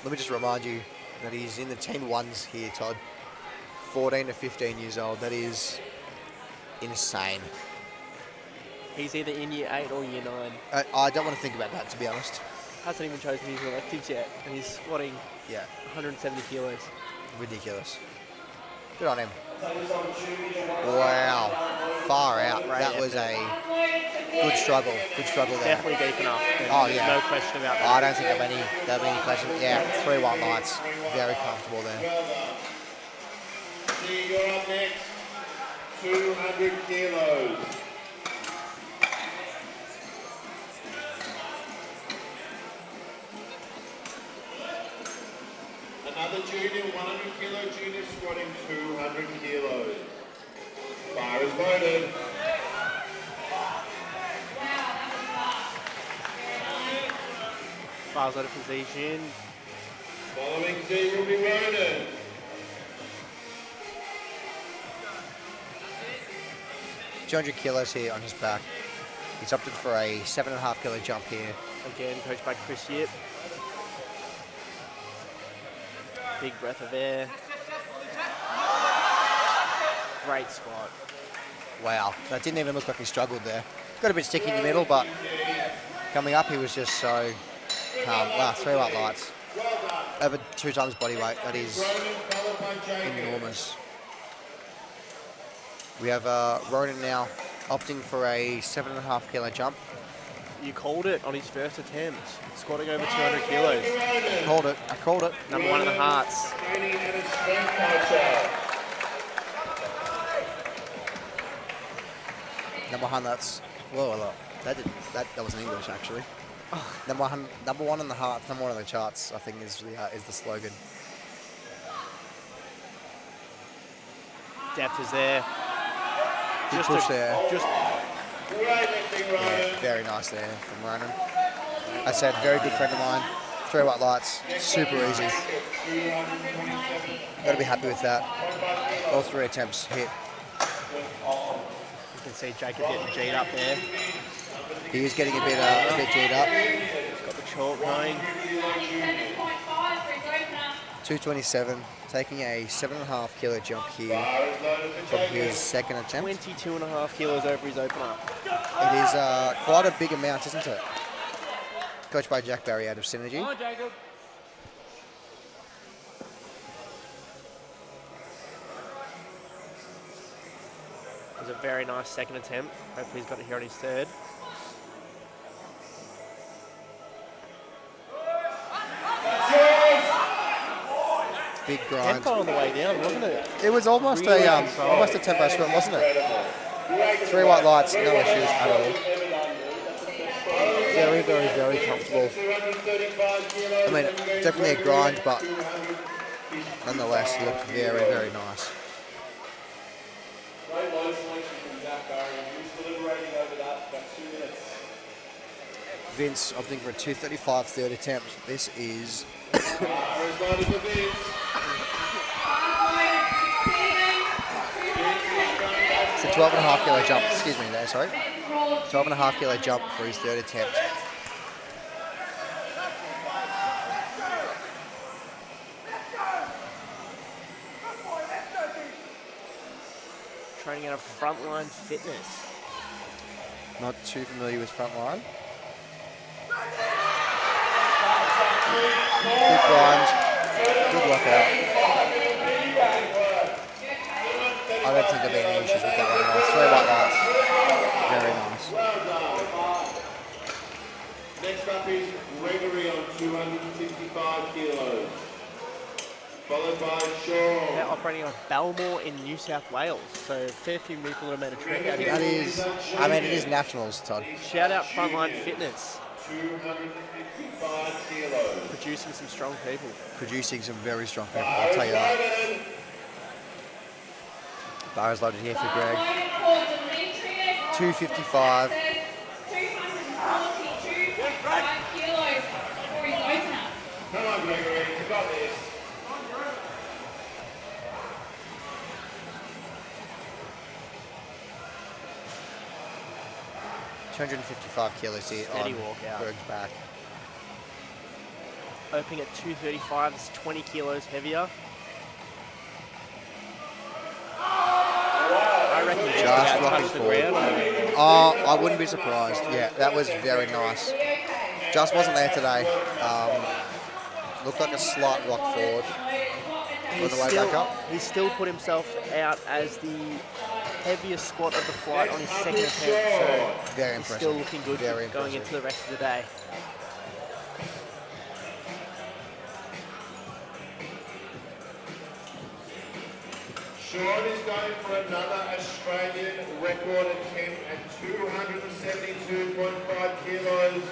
[SPEAKER 3] Let me just remind you that he's in the 10-1s here, Todd. 14 to 15 years old. That is insane.
[SPEAKER 4] He's either in year 8 or year 9.
[SPEAKER 3] I don't want to think about that, to be honest.
[SPEAKER 4] Hasn't even chosen his electives yet, and he's squatting
[SPEAKER 3] Yeah,
[SPEAKER 4] 170 kilos.
[SPEAKER 3] ridiculous. Good on him. Wow, far out. That was a good struggle. Good struggle there.
[SPEAKER 4] Definitely deep enough.
[SPEAKER 3] Oh, yeah.
[SPEAKER 4] No question about that.
[SPEAKER 3] I don't think there'll be any question. Yeah, 3 white lights. Very comfortable there.
[SPEAKER 1] Well done. See, you're up next. 200 kilos. Another junior, 100 kilo junior squatting 200 kilos. Bar is loaded.
[SPEAKER 4] Bars out of position.
[SPEAKER 1] Following Z will be loaded.
[SPEAKER 3] $200 kilos here on his back. He's opted for a 7.5 kilo jump here.
[SPEAKER 4] Again, coached by Chris Yip. Big breath of air. Great squat.
[SPEAKER 3] Wow, that didn't even look like he struggled there. Got a bit sticky in the middle, but coming up he was just so calm. Wow, 3 white lights. Over 2 times body weight. That is enormous. We have Ronan now opting for a 7.5 kilo jump.
[SPEAKER 4] You called it on his first attempt. Squatting over 200 kilos.
[SPEAKER 3] I called it.
[SPEAKER 4] Number 1 in the hearts.
[SPEAKER 1] Training at a strength culture.
[SPEAKER 3] Number 1, that's whoa, that wasn't English actually. Number one in the hearts, number 1 on the charts, I think is the slogan.
[SPEAKER 4] Depth is there.
[SPEAKER 3] Good push there.
[SPEAKER 1] Great lifting, Ronan.
[SPEAKER 3] Yeah, very nice there from Ronan. I said, very good friend of mine. 3 white lights, super easy. Got to be happy with that. All 3 attempts hit.
[SPEAKER 4] You can see Jacob getting G'd up there.
[SPEAKER 3] He is getting a bit G'd up.
[SPEAKER 4] He's got the chalk going.
[SPEAKER 3] 227, taking a 7.5 kilo jump here from his second attempt.
[SPEAKER 4] 22.5 kilos over his opener.
[SPEAKER 3] It is quite a big amount, isn't it? Coached by Jack Barry out of Synergy.
[SPEAKER 4] Come on, Jacob. It was a very nice second attempt. Hopefully he's got it here on his third.
[SPEAKER 3] Big grind.
[SPEAKER 4] Tempo on the way down, wasn't it?
[SPEAKER 3] It was almost
[SPEAKER 4] Really
[SPEAKER 3] a
[SPEAKER 4] controlled.
[SPEAKER 3] almost a tempo sprint, wasn't it? 3 white lights, no issues at all.
[SPEAKER 4] Very, very, very comfortable.
[SPEAKER 3] I mean, definitely a grind, but nonetheless, looked very, very nice.
[SPEAKER 5] Great load selection from Zach Barry. He was deliberating over that for about 2 minutes.
[SPEAKER 3] Vince, I'm thinking for a 2:35 third attempt. This is
[SPEAKER 1] Bar is loaded for Vince.
[SPEAKER 3] it's a 12.5 kilo jump. Excuse me there, sorry. 12.5 kilo jump for his third attempt.
[SPEAKER 4] Training out of Frontline Fitness.
[SPEAKER 3] Not too familiar with frontline. Good grind, good lockout. I don't think there'll be any issues with that one. 3 white lights, very nice.
[SPEAKER 1] Next up is Gregory on 265 kilos. Followed by Shaw.
[SPEAKER 4] They're operating on Belmore in New South Wales, so a fair few people have made a trek out
[SPEAKER 3] That
[SPEAKER 4] here.
[SPEAKER 3] is, I mean, it is nationals, Todd.
[SPEAKER 4] Shout out Frontline Fitness,
[SPEAKER 1] 255 kilos.
[SPEAKER 4] producing some strong people.
[SPEAKER 3] Producing some very strong people, I'll tell you that. Bar is loaded here for Greg. 255.
[SPEAKER 2] 242.5 kilos for his opener.
[SPEAKER 1] Come on, Gregory, you got this.
[SPEAKER 3] 255 kilos here
[SPEAKER 4] Steady
[SPEAKER 3] on
[SPEAKER 4] walkout.
[SPEAKER 3] Greg's back.
[SPEAKER 4] Opening at 235, it's 20 kilos heavier. I reckon he's
[SPEAKER 3] Just
[SPEAKER 4] about to
[SPEAKER 3] rocking
[SPEAKER 4] touch the
[SPEAKER 3] forward.
[SPEAKER 4] ground.
[SPEAKER 3] Oh, I wouldn't be surprised. Yeah, that was very nice. Just wasn't there today. Looked like a slight rock forward on the way back up.
[SPEAKER 4] He's still put himself out as the heaviest squat of the flight on his second attempt, so
[SPEAKER 3] Very
[SPEAKER 4] he's
[SPEAKER 3] impressive.
[SPEAKER 4] still looking good
[SPEAKER 3] Very
[SPEAKER 4] going
[SPEAKER 3] impressive.
[SPEAKER 4] into the rest of the day.
[SPEAKER 1] Sean is going for another Australian record attempt at 272.5 kilos.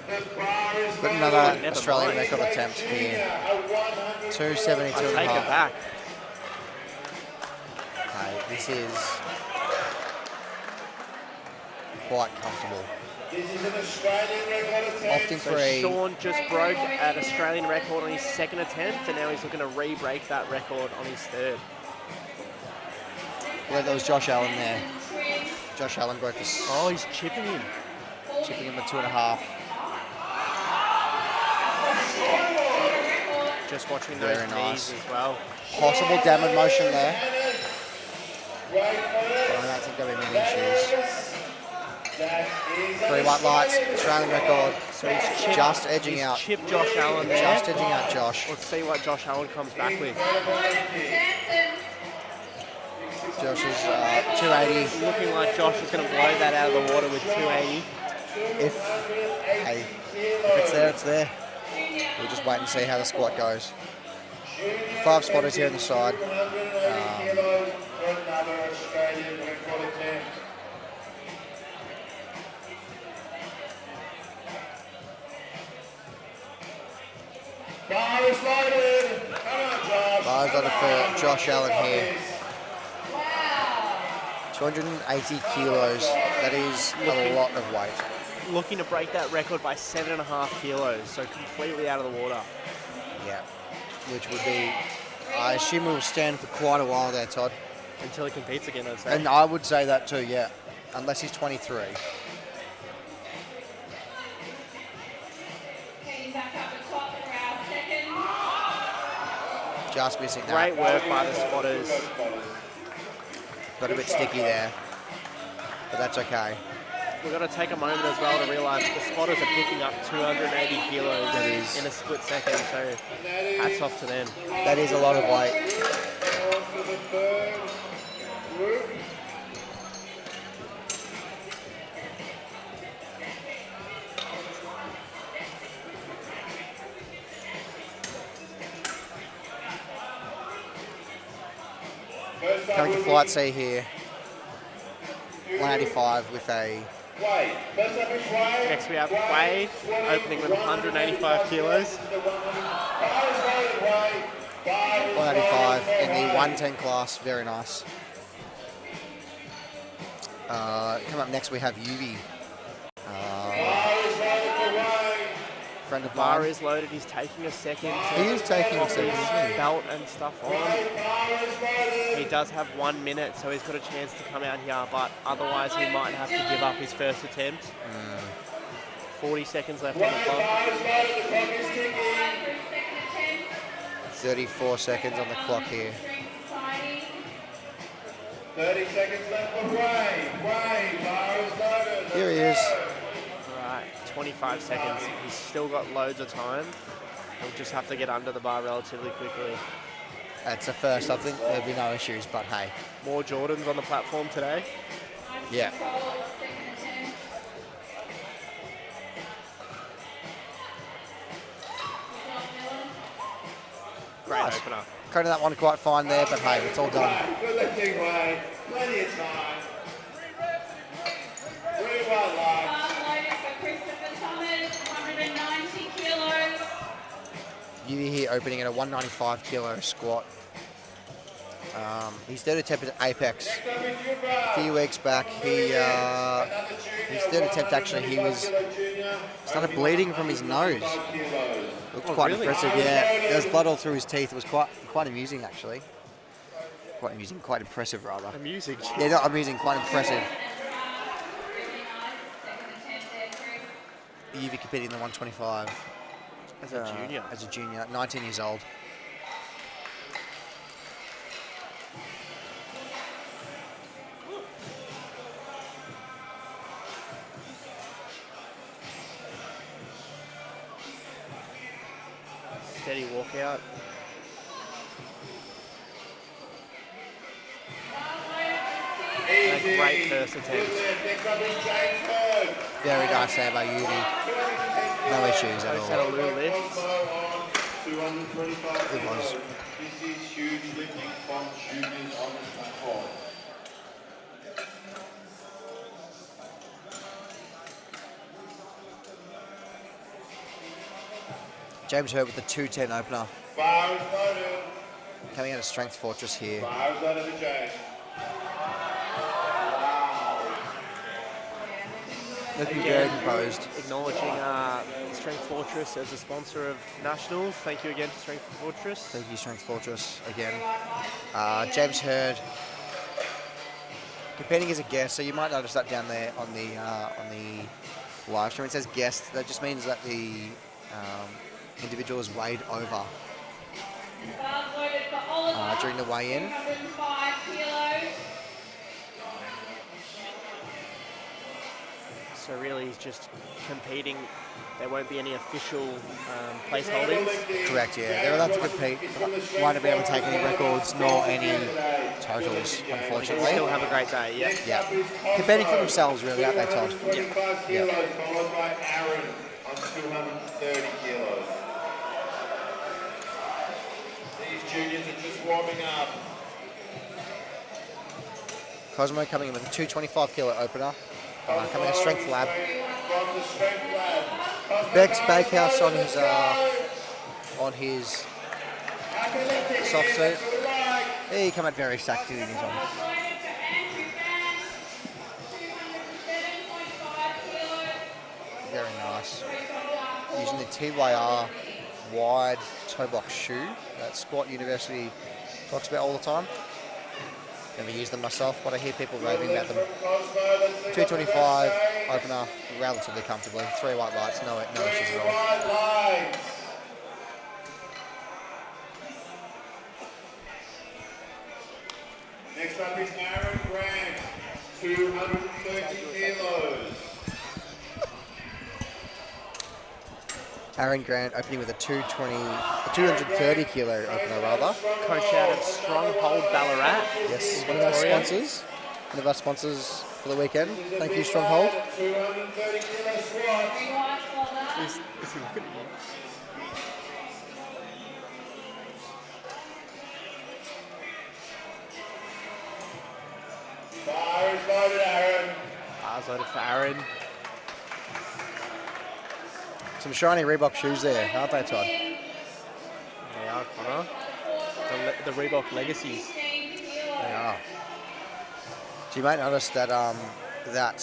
[SPEAKER 1] The bar is
[SPEAKER 3] Got another
[SPEAKER 4] Never
[SPEAKER 3] Australian
[SPEAKER 4] mind.
[SPEAKER 3] record attempt here.
[SPEAKER 1] a 100.
[SPEAKER 3] 272
[SPEAKER 4] I
[SPEAKER 3] and a
[SPEAKER 4] take it
[SPEAKER 3] half.
[SPEAKER 4] back.
[SPEAKER 3] Okay, this is quite comfortable.
[SPEAKER 1] This is an Australian record attempt.
[SPEAKER 3] Opting
[SPEAKER 4] So
[SPEAKER 3] for a
[SPEAKER 4] Sean just broke an Australian record on his second attempt, and now he's looking to re-break that record on his third.
[SPEAKER 3] well, there was Josh Allen there. Josh Allen broke this,
[SPEAKER 4] Oh, he's chipping him.
[SPEAKER 3] chipping him a 2.5.
[SPEAKER 4] Just watching
[SPEAKER 3] Very
[SPEAKER 4] those
[SPEAKER 3] nice.
[SPEAKER 4] knees as well.
[SPEAKER 3] Possible damage motion there. But I don't think there'll be many issues. 3 white lights, Australian record.
[SPEAKER 4] So he's chipped,
[SPEAKER 3] Just edging
[SPEAKER 4] he's
[SPEAKER 3] out.
[SPEAKER 4] chipped Josh Allen there.
[SPEAKER 3] Just edging out Josh.
[SPEAKER 4] Let's see what Josh Allen comes back with.
[SPEAKER 3] Josh is 280.
[SPEAKER 4] Looking like Josh is going to blow that out of the water with 280.
[SPEAKER 3] If it's there, it's there. We'll just wait and see how the squat goes. 5 spotters here on the side.
[SPEAKER 1] Kilos for another Australian record attempt. Bar is loaded. Come on, Josh.
[SPEAKER 3] Bar's loaded for Josh Allen here. 280 kilos. That is a lot of weight.
[SPEAKER 4] Looking to break that record by 7.5 kilos, so completely out of the water.
[SPEAKER 3] Yeah. Which would be, I assume we will stand for quite a while there, Todd.
[SPEAKER 4] Until he competes again, I'd say.
[SPEAKER 3] And I would say that too, yeah. Unless he's 23.
[SPEAKER 2] Heading back up the top for our second.
[SPEAKER 3] Just missing that.
[SPEAKER 4] Great work by the spotters.
[SPEAKER 3] Got a bit sticky there. But that's okay.
[SPEAKER 4] We've got to take a moment as well to realise the spotters are picking up 280 kilos
[SPEAKER 3] That is-
[SPEAKER 4] in a split second, so hats off to them.
[SPEAKER 3] That is a lot of weight.
[SPEAKER 1] On to the third group.
[SPEAKER 3] Coming to flight C here. 185 with a...
[SPEAKER 1] Wade. First up is Wade.
[SPEAKER 4] Next we have Wade, opening with 185 kilos.
[SPEAKER 3] 185 in the 110 class, very nice. Come up next we have Yuvi. Friend of
[SPEAKER 4] Bar
[SPEAKER 3] mine.
[SPEAKER 4] is loaded, he's taking a second.
[SPEAKER 3] He is taking a
[SPEAKER 4] off
[SPEAKER 3] second,
[SPEAKER 4] his
[SPEAKER 3] isn't he?
[SPEAKER 4] belt and stuff on. He does have 1 minute, so he's got a chance to come out here, but otherwise he might have to give up his first attempt. 40 seconds left on the clock.
[SPEAKER 3] 34 seconds on the clock here.
[SPEAKER 1] 30 seconds left for Wade. Wade, bar is loaded.
[SPEAKER 3] Here he is.
[SPEAKER 4] Right, 25 seconds. He's still got loads of time. He'll just have to get under the bar relatively quickly.
[SPEAKER 3] It's a first, I think there'll be no issues, but hey.
[SPEAKER 4] More Jordans on the platform today.
[SPEAKER 3] Yeah.
[SPEAKER 4] Great
[SPEAKER 3] Nice.
[SPEAKER 4] opener.
[SPEAKER 3] Coding that one quite fine there, but hey, it's all done.
[SPEAKER 1] Good lifting, Wade. Plenty of time. 3 wide lights.
[SPEAKER 2] Loaded for Christopher Summers, 190 kilos.
[SPEAKER 3] Yuvi here opening at a 195 kilo squat. His third attempt at Apex. A few weeks back, his third attempt actually, he started bleeding from his nose. Looked quite impressive, yeah. There was blood all through his teeth. It was quite amusing actually. Quite amusing, quite impressive rather.
[SPEAKER 4] Amusing.
[SPEAKER 3] Yeah, not amusing, quite impressive. Yuvi competing in the 125
[SPEAKER 4] As a junior.
[SPEAKER 3] As a junior, 19 years old.
[SPEAKER 4] Steady walkout. And a great first attempt.
[SPEAKER 1] Next up is James Hurd.
[SPEAKER 3] Very nice there by Yuvi. No issues at
[SPEAKER 4] He's had
[SPEAKER 3] all.
[SPEAKER 4] a little lift.
[SPEAKER 1] 225
[SPEAKER 3] It was.
[SPEAKER 1] kilos. This is huge lifting from juniors on the platform.
[SPEAKER 3] James Hurt with the 210 opener.
[SPEAKER 1] Bar is loaded.
[SPEAKER 3] Coming out of Strength Fortress here.
[SPEAKER 1] Bar is loaded for James.
[SPEAKER 3] Looking very composed.
[SPEAKER 4] Acknowledging Strength Fortress as a sponsor of Nationals. Thank you again to Strength Fortress.
[SPEAKER 3] Thank you, Strength Fortress, again. James Hurd competing as a guest, so you might notice that down there on the live stream. It says guest. That just means that the individual is weighed over during the weigh-in.
[SPEAKER 2] 205 kilos.
[SPEAKER 4] So really he's just competing. There won't be any official place holdings.
[SPEAKER 3] Correct, yeah. They're allowed to compete, but won't be able to take any records nor any totals, unfortunately.
[SPEAKER 4] Still have a great day, yeah.
[SPEAKER 3] Yeah. Competing for themselves, really, aren't they, Todd?
[SPEAKER 1] 25 kilos, followed by Aaron on 230 kilos. These juniors are just warming up.
[SPEAKER 3] Cosmo coming in with a 225 kilo opener. Coming to Strength Lab.
[SPEAKER 1] From the Strength Lab.
[SPEAKER 3] Beck's Bakehouse on his soft suit. He come out very stacked in his on.
[SPEAKER 2] Loaded for Andrew Van, 207.5 kilos.
[SPEAKER 3] Very nice. Using the TYR wide toe box shoe that Squat University talks about all the time. Never used them myself, but I hear people raving about them. 225 opener, relatively comfortably. 3 white lights, no issues at all.
[SPEAKER 1] Next up is Aaron Grant, 230 kilos.
[SPEAKER 3] Aaron Grant opening with a 230 kilo opener rather.
[SPEAKER 4] Coach out of Stronghold Ballarat.
[SPEAKER 3] Yes, one of our sponsors. One of our sponsors for the weekend. Thank you, Stronghold.
[SPEAKER 1] 230 kilo squat.
[SPEAKER 4] Is he looking at you?
[SPEAKER 5] Bar is loaded, Aaron.
[SPEAKER 4] Bars loaded for Aaron.
[SPEAKER 3] Some shiny Reebok shoes there, aren't they, Todd?
[SPEAKER 4] They are, Connor. The Reebok Legacies.
[SPEAKER 3] They are. So you might notice that that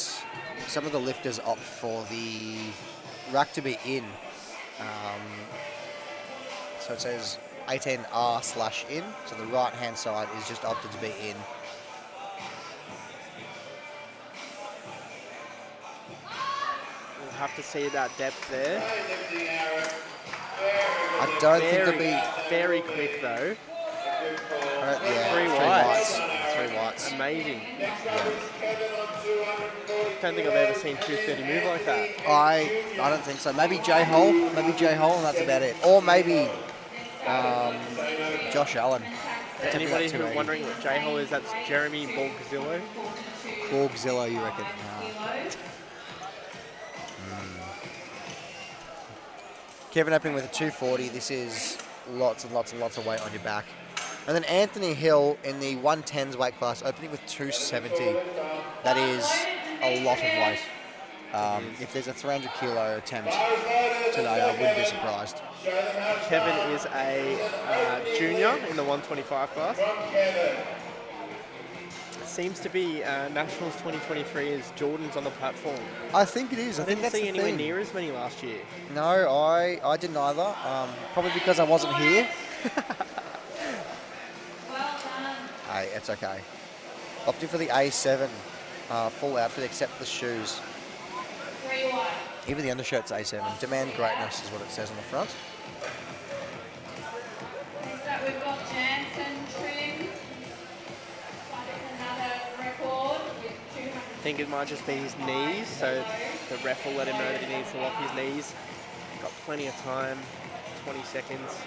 [SPEAKER 3] some of the lifters opt for the rack to be in. So it says 18R/in. So the right hand side is just opted to be in.
[SPEAKER 4] We'll have to see that depth there.
[SPEAKER 3] I don't think there'll be
[SPEAKER 4] Very quick though.
[SPEAKER 3] yeah,
[SPEAKER 4] Three whites.
[SPEAKER 3] Three whites.
[SPEAKER 4] Amazing. Don't think I've ever seen 230 move like that.
[SPEAKER 3] I don't think so. Maybe J-Hole, and that's about it. Or maybe Josh Allen.
[SPEAKER 4] For anybody who's wondering what J-Hole is, that's Jeremy Borgzillo.
[SPEAKER 3] Borgzilla, you reckon? Kevin opening with a 240. This is lots and lots and lots of weight on your back. And then Anthony Hill in the 110s weight class opening with 270. That is a lot of weight. If there's a 300 kilo attempt today, I wouldn't be surprised.
[SPEAKER 4] Kevin is a junior in the 125 class. Seems to be Nationals 2023 as Jordan's on the platform.
[SPEAKER 3] I think it is. I think
[SPEAKER 4] didn't
[SPEAKER 3] that's
[SPEAKER 4] see
[SPEAKER 3] the
[SPEAKER 4] anywhere
[SPEAKER 3] thing.
[SPEAKER 4] near as many last year.
[SPEAKER 3] No, I didn't either. Probably because I wasn't here. Hey, it's okay. Opting for the A7 full outfit except the shoes. Even the undershirt's A7. Demand greatness is what it says on the front.
[SPEAKER 2] Next up, we've got Jansen trim. But it's another record with 200.
[SPEAKER 4] I think it might just be his knees, so the ref will let him know that he needs to lock his knees. Got plenty of time, 20 seconds.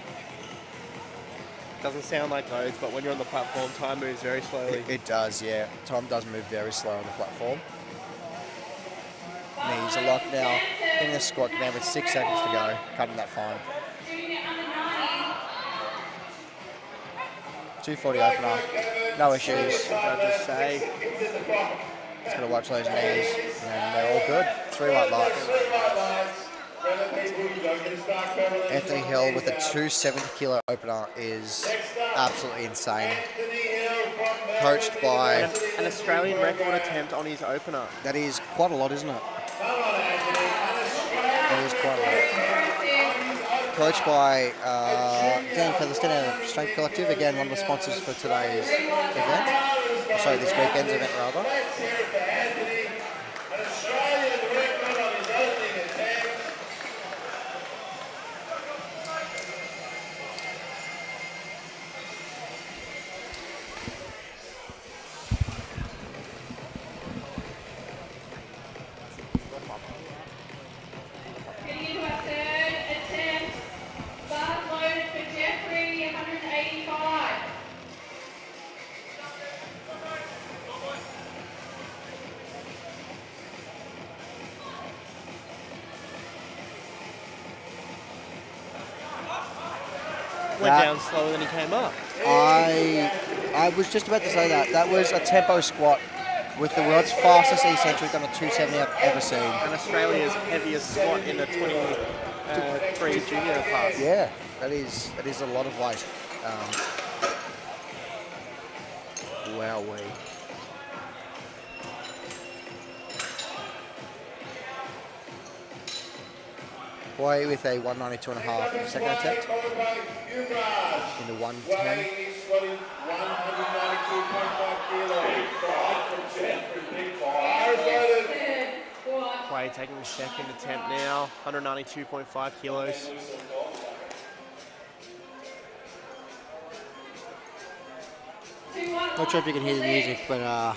[SPEAKER 4] Doesn't sound like loads, but when you're on the platform, time moves very slowly.
[SPEAKER 3] It does, yeah. Time does move very slow on the platform. Knees are locked now. In the squat command with 6 seconds to go. Cutting that fine.
[SPEAKER 2] Junior under 90.
[SPEAKER 3] 240 opener. No issues.
[SPEAKER 4] I'd just say,
[SPEAKER 3] Just got to watch those knees. And they're all good. 3 white lights. Anthony Hill with a 270 kilo opener is absolutely insane. Coached by,
[SPEAKER 4] an Australian record attempt on his opener.
[SPEAKER 3] that is quite a lot, isn't it? That is quite a lot. Coached by Dan Featherstone out of Strength Collective, again one of the sponsors for today's event. Sorry, this weekend's event rather.
[SPEAKER 2] Getting into our third attempt. Bars loaded for Jeffrey, 185.
[SPEAKER 4] Went
[SPEAKER 3] That-
[SPEAKER 4] down slower than he came up.
[SPEAKER 3] I was just about to say that. That was a tempo squat with the world's fastest eccentric on a 270 I've ever seen.
[SPEAKER 4] And Australia's heaviest squat in the 23 junior class.
[SPEAKER 3] Yeah, that is a lot of weight. Wowee. Boy with a 192.5 second attempt in the 110.
[SPEAKER 4] Quay taking the second attempt now, 192.5 kilos.
[SPEAKER 3] Not sure if you can hear the music, but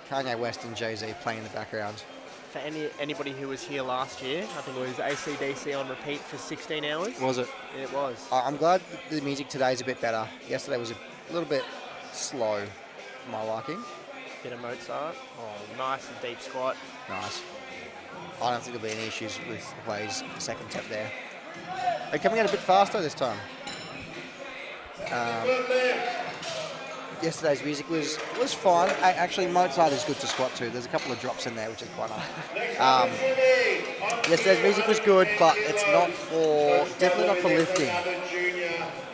[SPEAKER 3] Kanye West and Jay-Z playing in the background.
[SPEAKER 4] For anybody who was here last year, I think it was AC/DC on repeat for 16 hours.
[SPEAKER 3] Was it?
[SPEAKER 4] It was.
[SPEAKER 3] I'm glad the music today is a bit better. Yesterday was a little bit slow for my liking.
[SPEAKER 4] Bit of Mozart. Oh, nice and deep squat.
[SPEAKER 3] Nice. I don't think there'll be any issues with Way's second attempt there. They're coming out a bit faster this time. yesterday's music was fine. Actually, Mozart is good to squat to. There's a couple of drops in there, which is quite nice. Yesterday's music was good, but it's definitely not for lifting.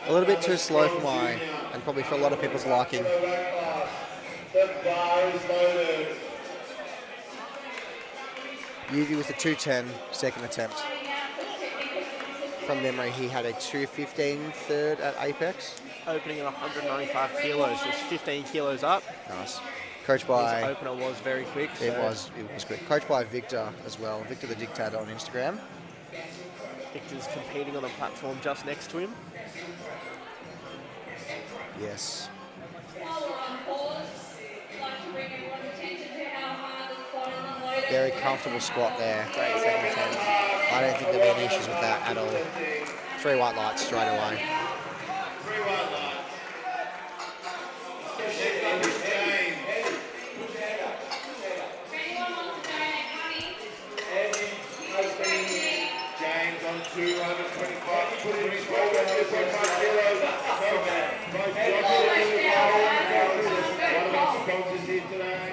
[SPEAKER 3] A little bit too slow for and probably for a lot of people's liking. Yuvi with a 210 second attempt. From memory, he had a 215 third at Apex.
[SPEAKER 4] Opening at 195 kilos, just 15 kilos up.
[SPEAKER 3] Nice. Coached by...
[SPEAKER 4] His opener was very quick.
[SPEAKER 3] It was quick. Coached by Victor as well. Victor the Dictator on Instagram.
[SPEAKER 4] Victor's competing on the platform just next to him.
[SPEAKER 3] Yes. Very comfortable squat there.
[SPEAKER 4] Great second attempt.
[SPEAKER 3] I don't think there'll be any issues with that at all. 3 white lights straight away.
[SPEAKER 1] James on 225, putting his weight on 2.5 kilos. One of our sponsors here today.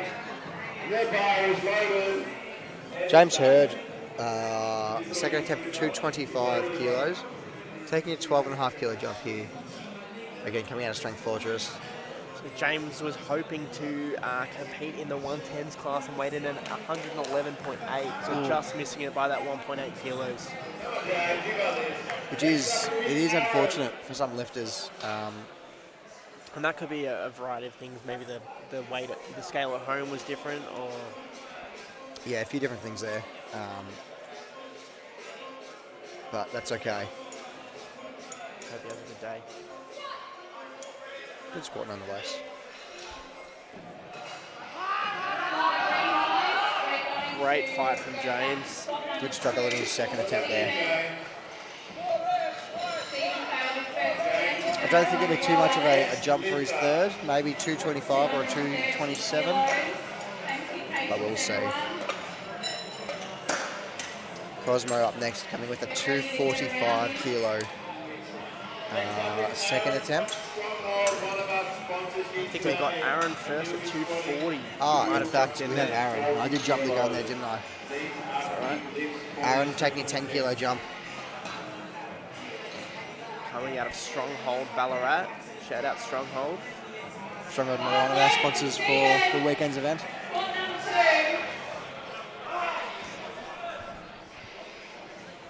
[SPEAKER 1] Their bar is loaded.
[SPEAKER 3] James Hurd, second attempt 225 kilos. Taking a 12.5 kilo jump here. Again, coming out of Strength Fortress.
[SPEAKER 4] So James was hoping to compete in the 110s class and weighed in at 111.8, so just missing it by that 1.8 kilos.
[SPEAKER 3] It is unfortunate for some lifters.
[SPEAKER 4] And that could be a variety of things. Maybe the weight, the scale at home was different, or...
[SPEAKER 3] Yeah, a few different things there. But that's okay.
[SPEAKER 4] Hope he has a good day.
[SPEAKER 3] Good squat nonetheless.
[SPEAKER 4] Great fight from James.
[SPEAKER 3] Good struggle in his second attempt there. I don't think it'll be too much of a jump for his third. Maybe 225 or a 227. But we'll see. Cosmo up next, coming with a 245 kilo second attempt.
[SPEAKER 4] I think we got Aaron first at 240.
[SPEAKER 3] In fact, we had Aaron. I did jump the gun there, didn't I?
[SPEAKER 4] That's all right.
[SPEAKER 3] Aaron taking a 10 kilo jump.
[SPEAKER 4] Coming out of Stronghold Ballarat. Shout out Stronghold.
[SPEAKER 3] Stronghold, one of our sponsors for the weekend's event.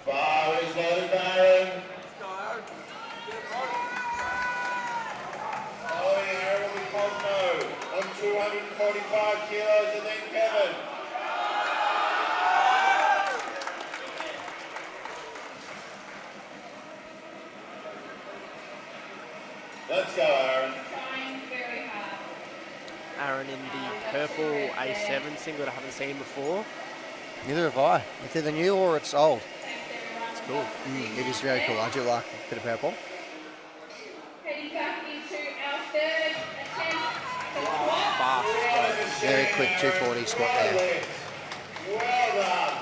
[SPEAKER 1] Bar is loaded, Aaron. Following Aaron will be Cosmo on 245 kilos, and then Kevin. Let's go, Aaron.
[SPEAKER 2] Trying very hard.
[SPEAKER 4] Aaron in the purple A7 singlet I haven't seen before.
[SPEAKER 3] Neither have I. It's either new or it's old.
[SPEAKER 4] It's cool.
[SPEAKER 3] It is very cool. I do like a bit of purple.
[SPEAKER 2] Heading back into our third attempt.
[SPEAKER 4] Fast.
[SPEAKER 3] Very quick 240 squat there.
[SPEAKER 1] Well done.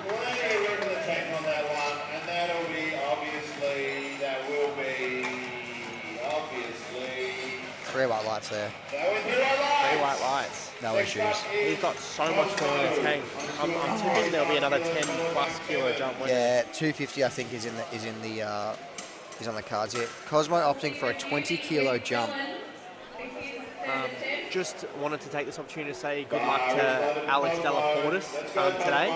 [SPEAKER 1] Plenty of room in the tank on that one, and that'll be obviously.
[SPEAKER 3] 3 white lights there.
[SPEAKER 1] That was 3 white
[SPEAKER 4] Three
[SPEAKER 1] lights.
[SPEAKER 4] white lights.
[SPEAKER 3] No issues.
[SPEAKER 4] He's got so much more in his tank. I'm thinking there'll be another 10 plus kilo jump.
[SPEAKER 3] Yeah, 250 I think is on the cards here. Cosmo opting for a 20 kilo jump.
[SPEAKER 4] Just wanted to take this opportunity to say good luck to Alex Della Portis today.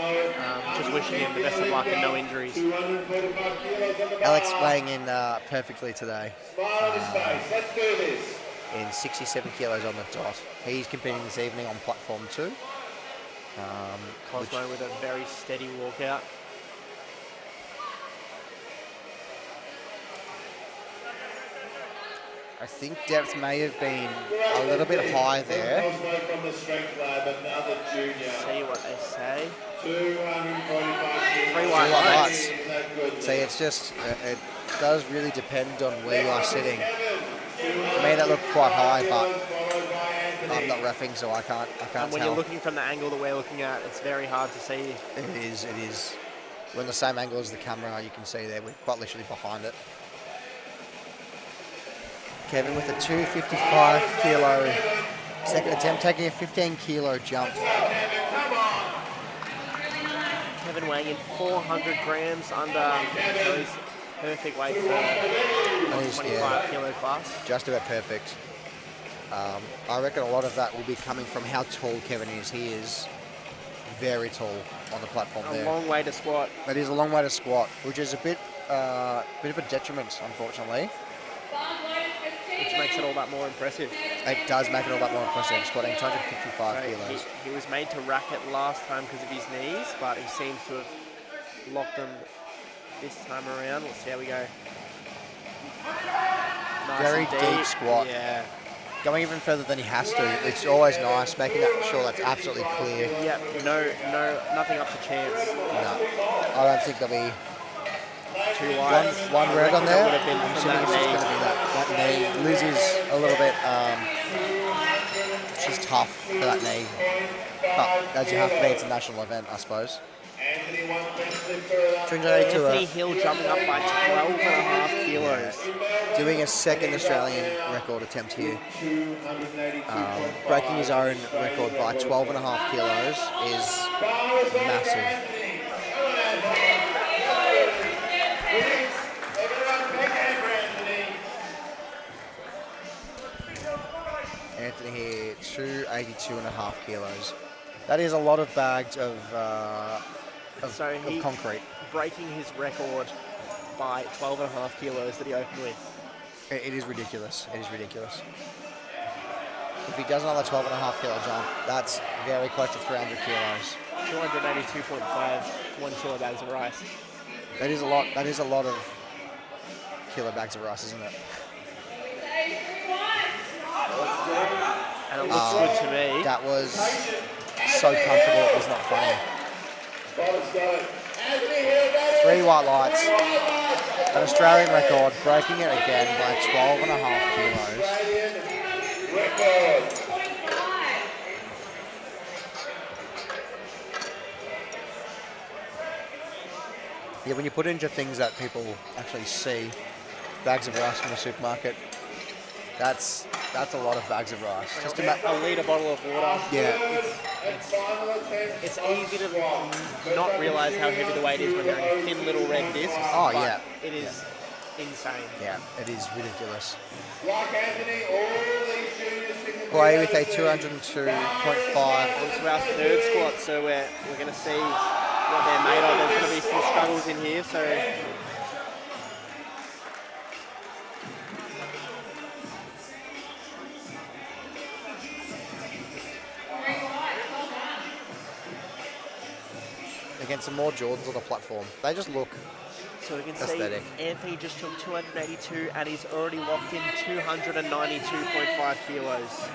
[SPEAKER 4] Just wishing him the best of luck and no injuries.
[SPEAKER 1] 245 kilos on the bar.
[SPEAKER 3] Alex playing in perfectly today.
[SPEAKER 1] Smile on his face. Let's do this.
[SPEAKER 3] In 67 kilos on the dot. He's competing this evening on platform 2.
[SPEAKER 4] Cosmo with a very steady walkout.
[SPEAKER 3] I think depth may have been a little bit high there.
[SPEAKER 1] Cosmo from the strength lab, another junior.
[SPEAKER 4] See what they say.
[SPEAKER 1] 245 kilos.
[SPEAKER 4] 3 white
[SPEAKER 3] White
[SPEAKER 4] lights.
[SPEAKER 1] Isn't that good?
[SPEAKER 3] See, it's just, it does really depend on where you are sitting. For me, that looked quite high, but
[SPEAKER 1] Followed by Anthony.
[SPEAKER 3] I'm not reffing, so I can't
[SPEAKER 4] And when
[SPEAKER 3] tell.
[SPEAKER 4] you're looking from the angle that we're looking at, it's very hard to see.
[SPEAKER 3] It is. We're in the same angle as the camera, you can see there. We're quite literally behind it. Kevin with a 255 kilo second attempt, taking a 15 kilo jump.
[SPEAKER 4] Kevin weighing in 400 grams under his perfect weight for the 25 kilo class.
[SPEAKER 3] Just about perfect. I reckon a lot of that will be coming from how tall Kevin is. He is very tall on the platform there.
[SPEAKER 4] A long way to squat.
[SPEAKER 3] That is a long way to squat, which is a bit of a detriment, unfortunately.
[SPEAKER 4] Which makes it all that more impressive.
[SPEAKER 3] It does make it all that more impressive, squatting 255 kilos.
[SPEAKER 4] He was made to rack it last time because of his knees, but he seems to have locked them this time around. Let's see how we go. Nice
[SPEAKER 3] Very
[SPEAKER 4] and
[SPEAKER 3] deep squat.
[SPEAKER 4] Yeah.
[SPEAKER 3] Going even further than he has to. It's always nice, making sure that's absolutely clear.
[SPEAKER 4] Yep, nothing up to chance.
[SPEAKER 3] No, I don't think there'll be
[SPEAKER 4] too wide.
[SPEAKER 3] One red on there.
[SPEAKER 4] Would have been
[SPEAKER 3] I'm
[SPEAKER 4] from
[SPEAKER 3] assuming
[SPEAKER 4] that
[SPEAKER 3] it's just
[SPEAKER 4] knee.
[SPEAKER 3] going to be that knee. Lizzie's a little bit, she's tough for that knee. But as you have to be, it's a national event, I suppose.
[SPEAKER 4] Anthony Hill jumping up by 12.5 kilos.
[SPEAKER 3] Doing a second Australian record attempt here. Breaking his own record by 12.5 kilos is massive. Anthony here, 282.5 kilos. That is a lot of bags of concrete.
[SPEAKER 4] Breaking his record by 12.5 kilos that he opened with.
[SPEAKER 3] It is ridiculous. It is ridiculous. If he does another 12.5 kilo jump, that's very close to 300 kilos.
[SPEAKER 4] 282.5 1 kilo bags of rice.
[SPEAKER 3] That is a lot. That is a lot of kilo bags of rice, isn't it?
[SPEAKER 4] And it looks good to me.
[SPEAKER 3] That was so comfortable, it was not funny. 3 white lights. An Australian record, breaking it again by 12.5 kilos. Yeah, when you put it into things that people actually see, bags of rice from the supermarket, that's a lot of bags of rice. Just
[SPEAKER 4] A litre bottle of water.
[SPEAKER 3] yeah,
[SPEAKER 4] It's easy to not realise how heavy the weight is when you're in thin little red discs.
[SPEAKER 3] Oh,
[SPEAKER 4] but
[SPEAKER 3] yeah.
[SPEAKER 4] It is insane.
[SPEAKER 3] yeah, it is ridiculous.
[SPEAKER 5] Like Anthony, all these juniors
[SPEAKER 3] Play with a 202.5.
[SPEAKER 4] Onto our third squat, so we're going to see what they're made of. There's going to be some struggles in here, so
[SPEAKER 3] Against some more Jordans on the platform. They just look
[SPEAKER 4] we can
[SPEAKER 3] aesthetic.
[SPEAKER 4] see Anthony just took 282 and he's already locked in 292.5 kilos.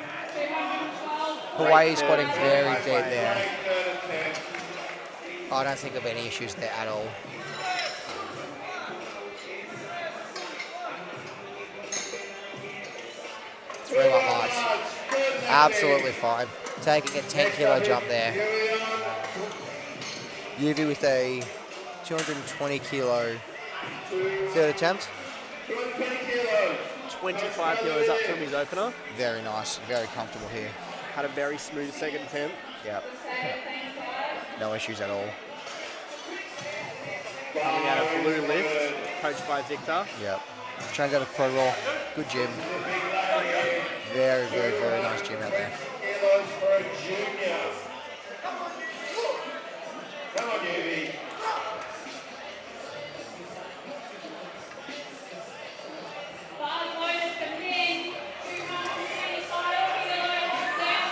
[SPEAKER 3] Hawaii squatting very deep there. I don't think there'll be any issues there at all. Three white lights. Absolutely fine. Taking a 10 kilo jump there. Yuvi with a 220 kilo third attempt.
[SPEAKER 4] 25 kilos up from his opener.
[SPEAKER 3] Very nice, very comfortable here.
[SPEAKER 4] Had a very smooth second attempt.
[SPEAKER 3] Yep. No issues at all.
[SPEAKER 4] Coming out of Blue Lift, coached by Victor.
[SPEAKER 3] Yep. Trains out of Pro Raw. Good gym. Very, very, very nice gym out there.
[SPEAKER 5] Come on, Yuvi.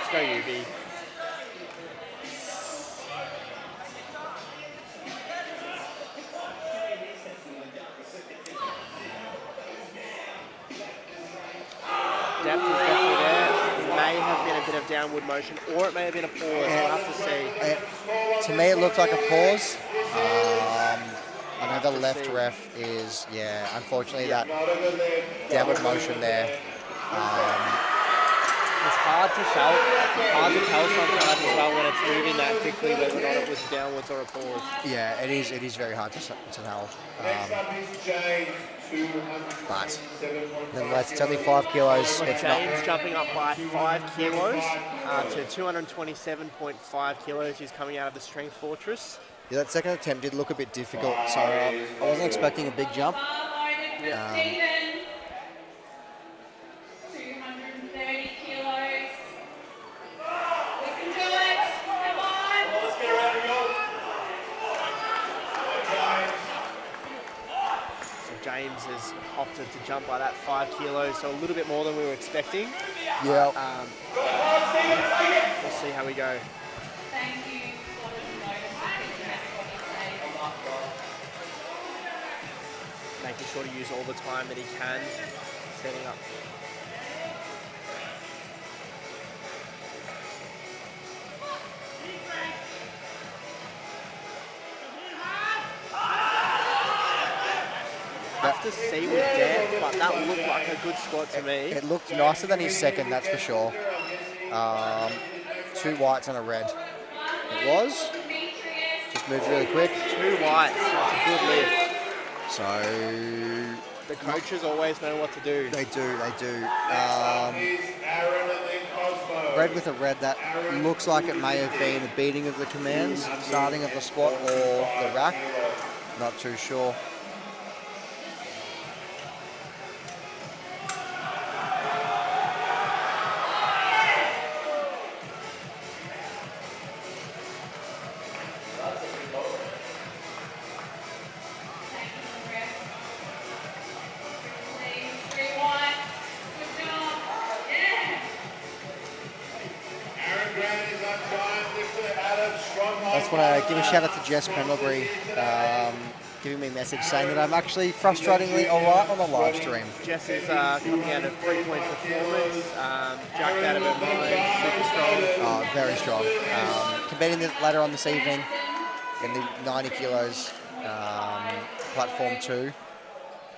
[SPEAKER 4] Let's go, UV. Depth is definitely there. It may have been a bit of downward motion, or it may have been a pause. We'll have to see.
[SPEAKER 3] To me, it looked like a pause. I know the left ref is, unfortunately that downward motion there.
[SPEAKER 4] It's hard to tell sometimes as well when it's moving that quickly whether or not it was downwards or a pause.
[SPEAKER 3] Yeah, it is very hard to tell.
[SPEAKER 5] Next up is James.
[SPEAKER 3] But nonetheless, it's only 5 kilos.
[SPEAKER 4] With
[SPEAKER 3] It's not.
[SPEAKER 4] James jumping up by 5 kilos to 227.5 kilos. He's coming out of the Strength Fortress.
[SPEAKER 3] Yeah, that second attempt did look a bit difficult, so I wasn't expecting a big jump.
[SPEAKER 2] Stephen, 230 kilos. We can do it. Come on.
[SPEAKER 5] Let's get around and go.
[SPEAKER 4] So James has opted to jump by that 5 kilos, so a little bit more than we were expecting.
[SPEAKER 3] Yeah.
[SPEAKER 4] We'll see how we go.
[SPEAKER 2] Thank you. Spotters and notice for keeping everybody safe.
[SPEAKER 4] Making sure to use all the time that he can, setting up. Have to see with depth, but that looked like a good squat to me.
[SPEAKER 3] It looked nicer than his second, that's for sure. 2 whites and a red. It was. Just moved really quick.
[SPEAKER 4] 2 whites, that's a good lift.
[SPEAKER 3] So
[SPEAKER 4] The coaches always know what to do.
[SPEAKER 3] they do.
[SPEAKER 1] Is Aaron and then Cosmo.
[SPEAKER 3] Red with a red, that looks like it may have been a beating of the commands, starting of the squat or the rack. Not too sure.
[SPEAKER 1] Aaron Grant is on time. Nicola Adams, strong
[SPEAKER 3] I just want to give a shout out to Jess Pendlebury, giving me a message saying that I'm actually frustratingly alright on the live stream.
[SPEAKER 4] Jess is coming out of 3-point performance, jacked out of her mind, super strong.
[SPEAKER 3] Oh, very strong. Competing later on this evening in the 90 kilos platform 2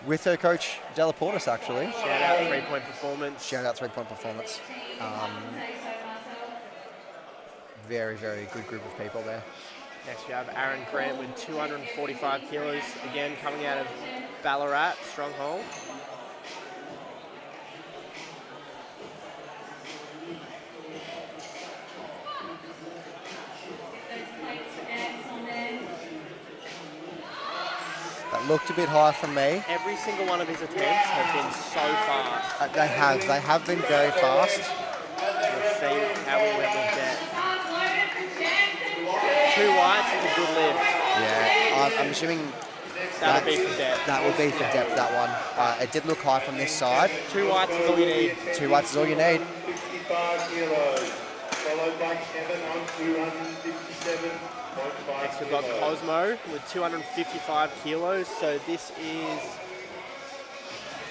[SPEAKER 3] with her coach Della Portis, actually.
[SPEAKER 4] Shout out 3-point performance.
[SPEAKER 3] Shout out 3-point performance. Very, very good group of people there.
[SPEAKER 4] Next we have Aaron Grant with 245 kilos, again coming out of Ballarat, Stronghold.
[SPEAKER 3] That looked a bit high from me.
[SPEAKER 4] Every single one of his attempts have been so fast.
[SPEAKER 3] They have been very fast.
[SPEAKER 4] Let's see how we went with that. 2 whites is a good lift.
[SPEAKER 3] Yeah, I'm assuming
[SPEAKER 4] That would be for depth.
[SPEAKER 3] that would be for depth, that one. It did look high from this side.
[SPEAKER 4] 2 whites is all you need.
[SPEAKER 3] 2 whites is all you need.
[SPEAKER 1] 55 kilos, followed by Kevin on 257.5
[SPEAKER 4] Next we've got
[SPEAKER 1] kilos.
[SPEAKER 4] Cosmo with 255 kilos. So this is, I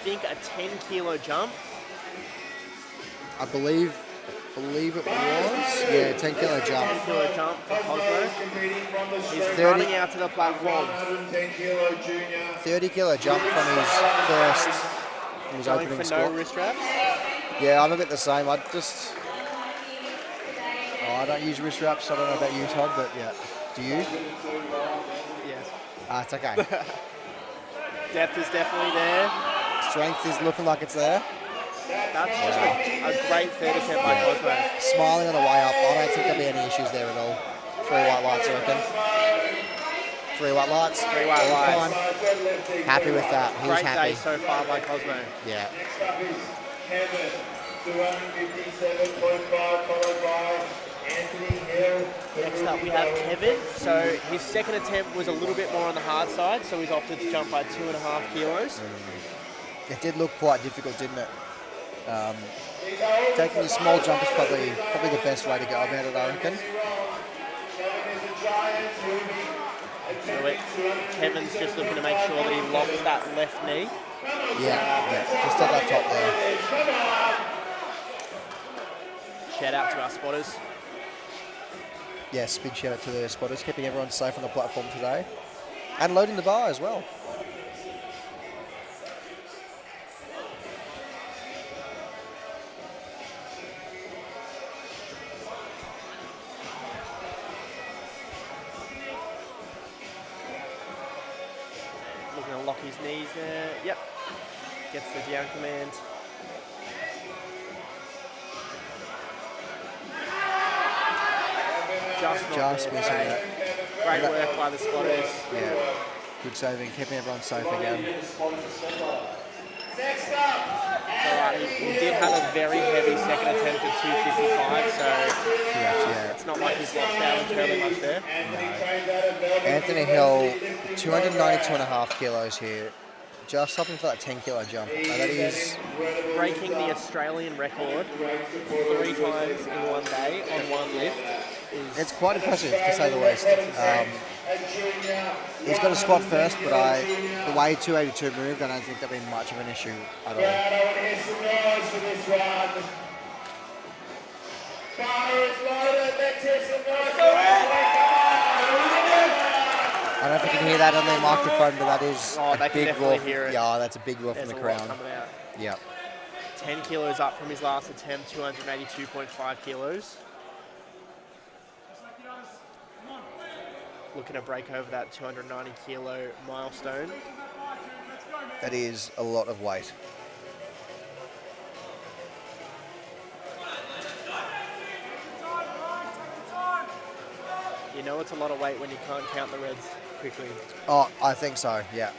[SPEAKER 4] think, a 10 kilo jump.
[SPEAKER 3] I believe it was. Yeah, 10 kilo
[SPEAKER 4] 10
[SPEAKER 3] jump.
[SPEAKER 4] kilo jump for Cosmo.
[SPEAKER 1] Competing from the
[SPEAKER 4] He's
[SPEAKER 3] 30
[SPEAKER 4] running out to the platform.
[SPEAKER 1] 110 kilo junior.
[SPEAKER 3] 30 kilo jump from his first, his
[SPEAKER 4] Going
[SPEAKER 3] opening
[SPEAKER 4] for
[SPEAKER 3] squat.
[SPEAKER 4] no wrist wraps.
[SPEAKER 3] Yeah, I'm a bit the same. I don't use wrist wraps. I don't know about you, Todd, but yeah. Do you?
[SPEAKER 4] Yes.
[SPEAKER 3] It's okay.
[SPEAKER 4] Depth is definitely there.
[SPEAKER 3] Strength is looking like it's there.
[SPEAKER 4] That's just a great third attempt by Cosmo.
[SPEAKER 3] Smiling on the way up. I don't think there'll be any issues there at all. 3 white lights, I reckon. 3 white lights.
[SPEAKER 4] 3 white
[SPEAKER 3] all
[SPEAKER 4] lights.
[SPEAKER 3] fine. Happy with that. He's
[SPEAKER 4] Great
[SPEAKER 3] happy.
[SPEAKER 4] day so far by Cosmo.
[SPEAKER 3] Yeah.
[SPEAKER 1] Next up is Kevin, 257.5, followed by Anthony Hill.
[SPEAKER 4] Next up we have Kevin. So his second attempt was a little bit more on the hard side, so he's opted to jump by 2.5 kilos.
[SPEAKER 3] It did look quite difficult, didn't it? Taking a small jump is probably the best way to go about it, I reckon.
[SPEAKER 4] So Kevin's just looking to make sure that he locks that left knee.
[SPEAKER 3] Yeah, just at that top there.
[SPEAKER 4] Shout out to our spotters.
[SPEAKER 3] Yes, big shout out to the spotters, keeping everyone safe on the platform today. And loading the bar as well.
[SPEAKER 4] Looking to lock his knees there. Yep, Gets the down command. Just
[SPEAKER 3] Just missing that.
[SPEAKER 4] Great work by the squatters.
[SPEAKER 3] Yeah. Good saving, keeping everyone safe again.
[SPEAKER 1] Next up,
[SPEAKER 4] He did have a very heavy second attempt at 255, so
[SPEAKER 3] Yeah.
[SPEAKER 4] it's not like he's lost out entirely much there.
[SPEAKER 3] Anthony Hill, 292.5 kilos here. Just hoping for that 10 kilo jump. That is
[SPEAKER 4] Breaking the Australian record 3 times in one day on one lift.
[SPEAKER 3] it's quite impressive to say the least. He's got to squat first, but the way 282 moved, I don't think that'll be much of an issue at all. I don't know if you can hear that on the microphone, but that is
[SPEAKER 4] they
[SPEAKER 3] a
[SPEAKER 4] can
[SPEAKER 3] big
[SPEAKER 4] definitely
[SPEAKER 3] roar.
[SPEAKER 4] hear it.
[SPEAKER 3] Yeah, that's a big roar from
[SPEAKER 4] There's
[SPEAKER 3] the
[SPEAKER 4] a lot
[SPEAKER 3] crowd.
[SPEAKER 4] coming out.
[SPEAKER 3] Yeah.
[SPEAKER 4] 10 kilos up from his last attempt, 282.5 kilos. Looking to break over that 290 kilo milestone.
[SPEAKER 3] That is a lot of weight.
[SPEAKER 4] You know it's a lot of weight when you can't count the reds quickly.
[SPEAKER 3] Oh, I think so, yeah.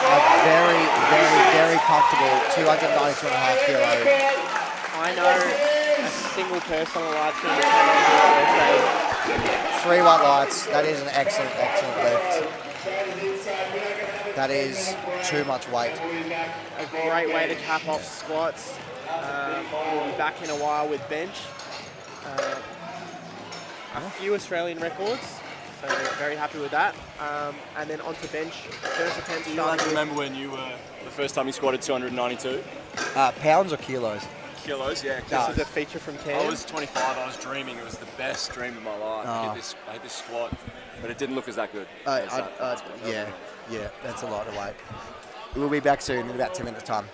[SPEAKER 3] A very, very, very comfortable 292.5 kilo.
[SPEAKER 4] I know a single person on the live stream is coming on
[SPEAKER 3] 3 white lights. That is an excellent, excellent lift. That is too much weight.
[SPEAKER 4] A great way to cap off squats. We'll be back in a while with bench. A few Australian records, so very happy with that. And then onto bench. First attempt.
[SPEAKER 5] Do you remember when you were the first time you squatted 292
[SPEAKER 3] Pounds or kilos?
[SPEAKER 5] kilos? Yeah.
[SPEAKER 4] This is a feature from Cam.
[SPEAKER 5] I was 25. I was dreaming. It was the best dream of my life. I hit this squat, but it didn't look as that good.
[SPEAKER 3] Yeah, that's a lot of weight. We'll be back soon in about 10 minutes' time.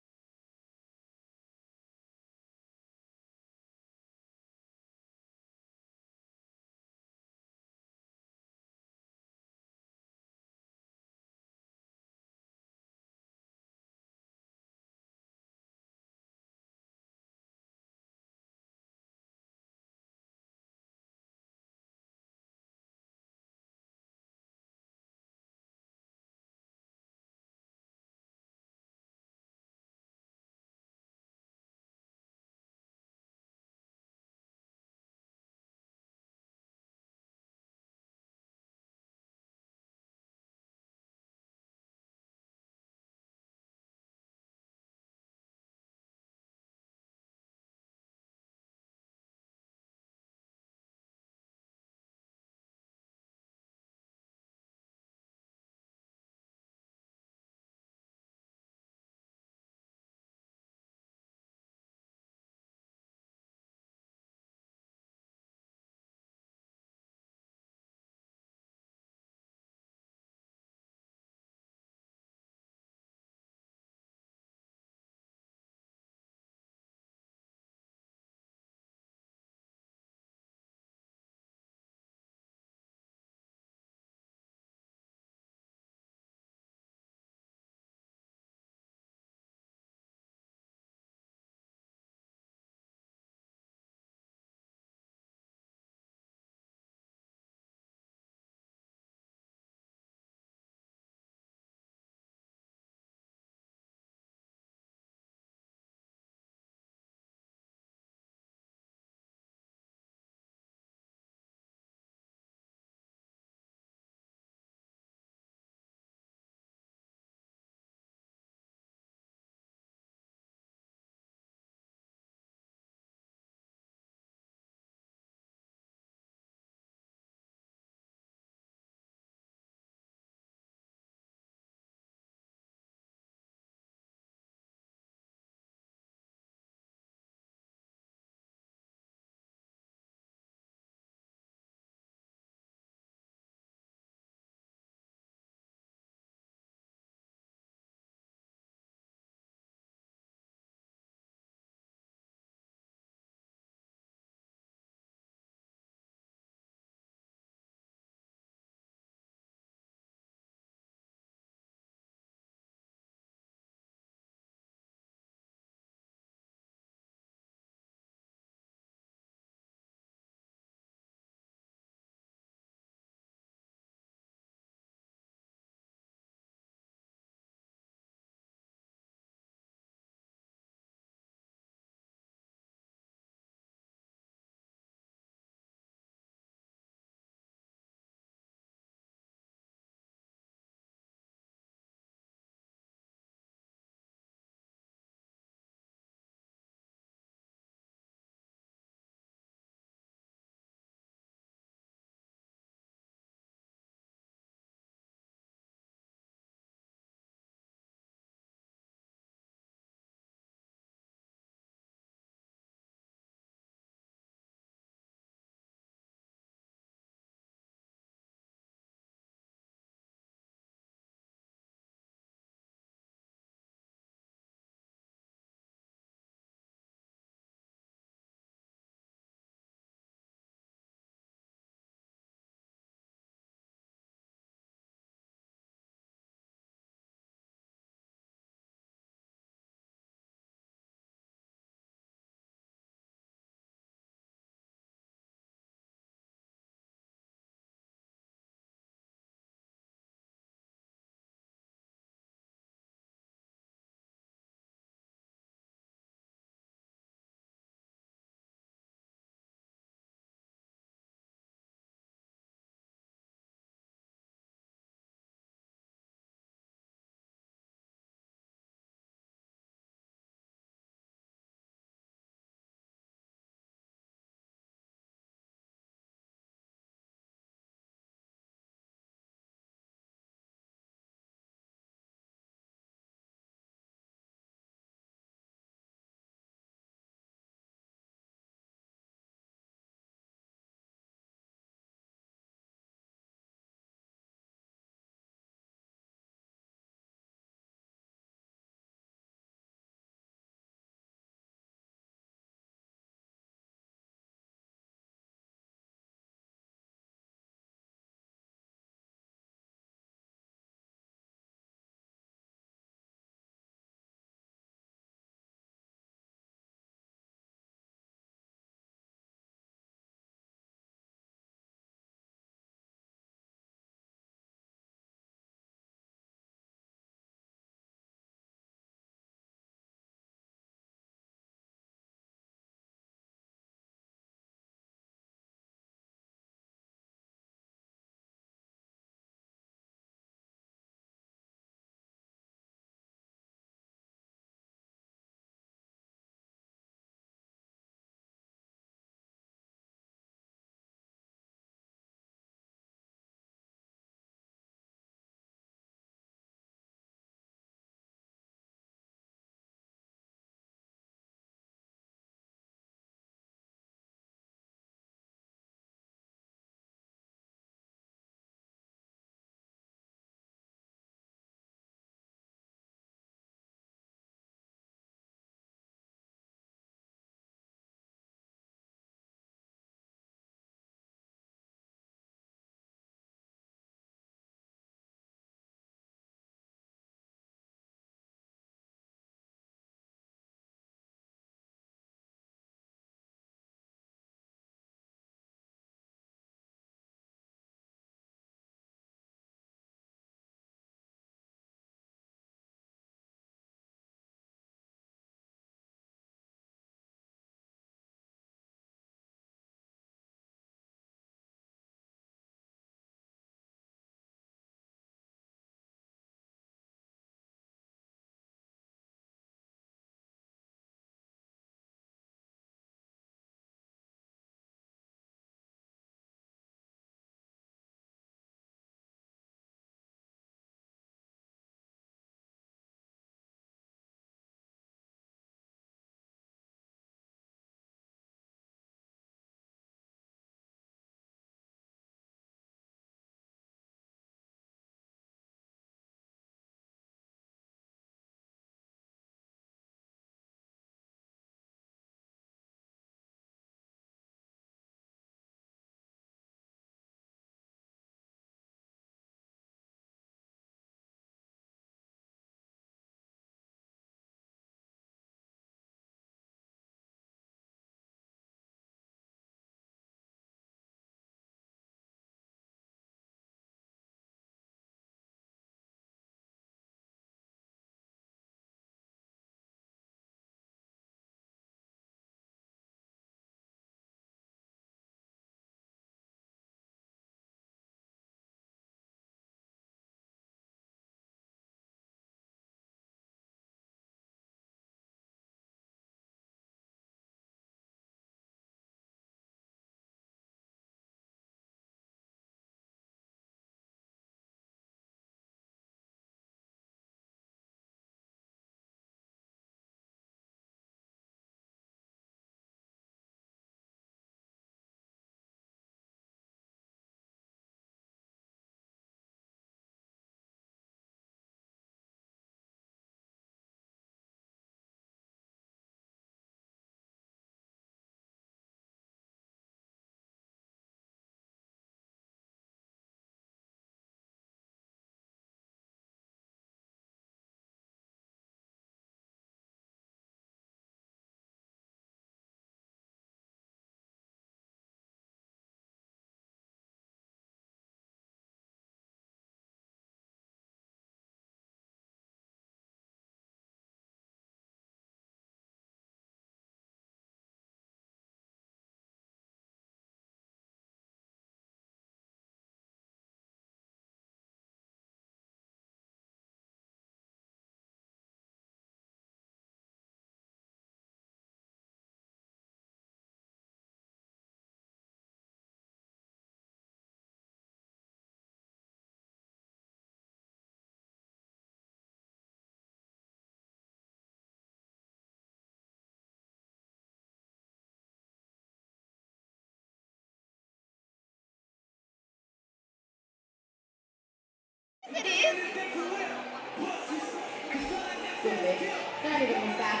[SPEAKER 2] Good lift. Don't even look back.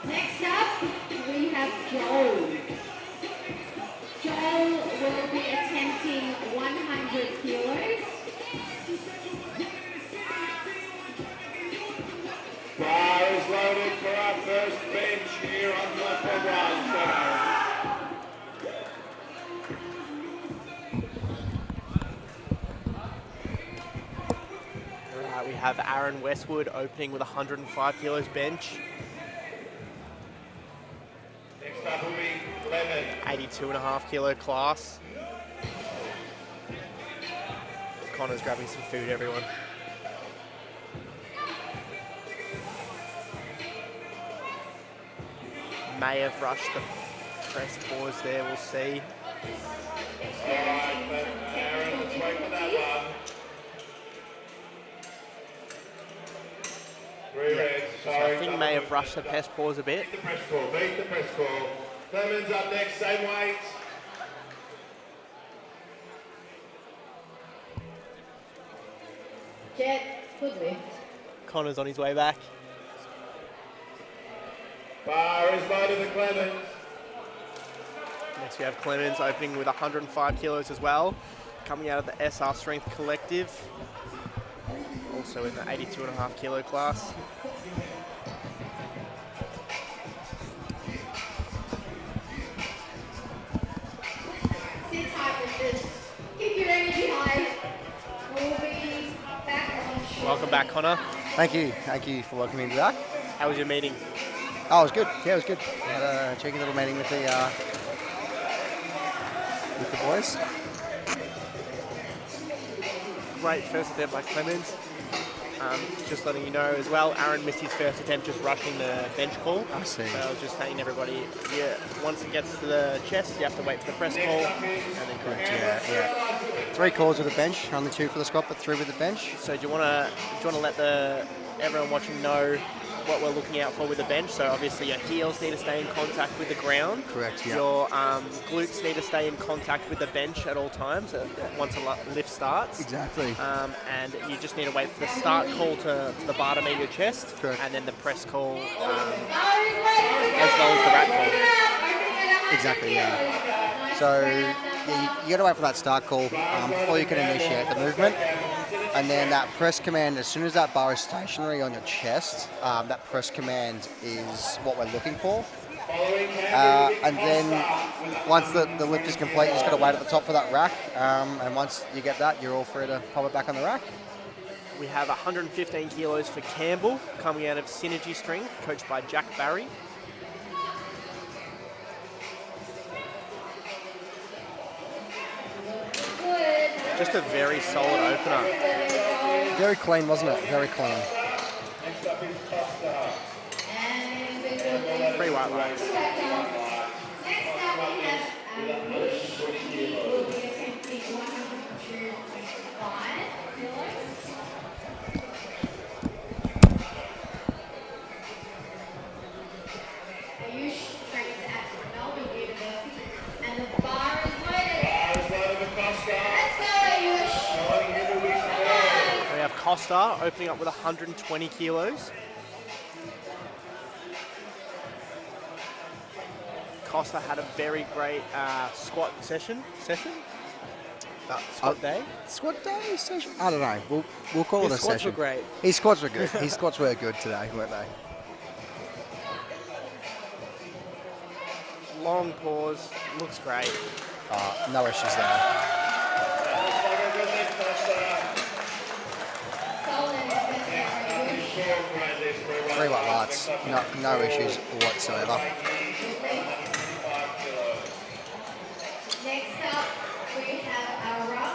[SPEAKER 2] Next up, we have Joel. Joel will be attempting 100 kilos.
[SPEAKER 1] Bar is loaded for our first bench here on the one.
[SPEAKER 4] Alright, we have Aaron Westwood opening with 105 kilos bench.
[SPEAKER 1] Next up will be Lemon.
[SPEAKER 4] 82.5 kilo class. Connor's grabbing some food, everyone. May have rushed the press pause there, we'll see.
[SPEAKER 1] Alright, Aaron, let's wait for that one. Three reds,
[SPEAKER 4] So
[SPEAKER 1] sorry.
[SPEAKER 4] I think May have rushed the press pause a bit.
[SPEAKER 1] Beat the press call, beat the press call. Lemon's up next, same weight.
[SPEAKER 2] Jet, good lift.
[SPEAKER 4] Connor's on his way back.
[SPEAKER 1] Bar is loaded for Clemens.
[SPEAKER 4] Next we have Clemens opening with 105 kilos as well, coming out of the SR Strength Collective, also in the 82.5 kilo class.
[SPEAKER 2] Sit tight with this. Keep your energy high. We'll be back on shortly.
[SPEAKER 4] Welcome back, Connor.
[SPEAKER 3] Thank you for welcoming me back.
[SPEAKER 4] How was your meeting?
[SPEAKER 3] Oh, it was good. Yeah, it was good. Had a cheeky little meeting with the boys.
[SPEAKER 4] Great first attempt by Clemens. Just letting you know as well, Aaron missed his first attempt just rushing the bench call.
[SPEAKER 3] I see.
[SPEAKER 4] So I was just saying to everybody, yeah, once it gets to the chest, you have to wait for the press call and then correct.
[SPEAKER 3] Yeah. 3 calls with the bench, only 2 for the squat, but 3 with the bench.
[SPEAKER 4] So do you want to let everyone watching know what we're looking out for with the bench? So obviously your heels need to stay in contact with the ground.
[SPEAKER 3] Correct, yeah.
[SPEAKER 4] Your glutes need to stay in contact with the bench at all times once a lift starts.
[SPEAKER 3] Exactly.
[SPEAKER 4] And you just need to wait for the start call to the bar to meet your chest,
[SPEAKER 3] Correct.
[SPEAKER 4] and then the press call as well as the rack call.
[SPEAKER 3] Exactly, yeah. So you got to wait for that start call before you can initiate the movement. And then that press command, as soon as that bar is stationary on your chest, that press command is what we're looking for. And then once the lift is complete, you just got to wait at the top for that rack. And once you get that, you're all free to pop it back on the rack.
[SPEAKER 4] We have 115 kilos for Campbell, coming out of Synergy Strength, coached by Jack Barry. Just a very solid opener.
[SPEAKER 3] Very clean, wasn't it? Very clean.
[SPEAKER 4] Three white lights.
[SPEAKER 2] Next up we have Wish. He will be attempting 105 kilos. Ayush trains at Melbourne University, and the bar is loaded. Let's go, Ayush.
[SPEAKER 4] We have Costa opening up with 120 kilos. Costa had a very great squat session? Squat day?
[SPEAKER 3] Squat day session? I don't know. We'll call
[SPEAKER 4] His
[SPEAKER 3] it a
[SPEAKER 4] squats
[SPEAKER 3] session.
[SPEAKER 4] were great.
[SPEAKER 3] His squats were good. His squats were good today, weren't they?
[SPEAKER 4] Long pause, looks great.
[SPEAKER 3] No issues there.
[SPEAKER 2] Solid Ayush.
[SPEAKER 3] 3 white lights. No issues whatsoever.
[SPEAKER 2] Next up, we have Ara.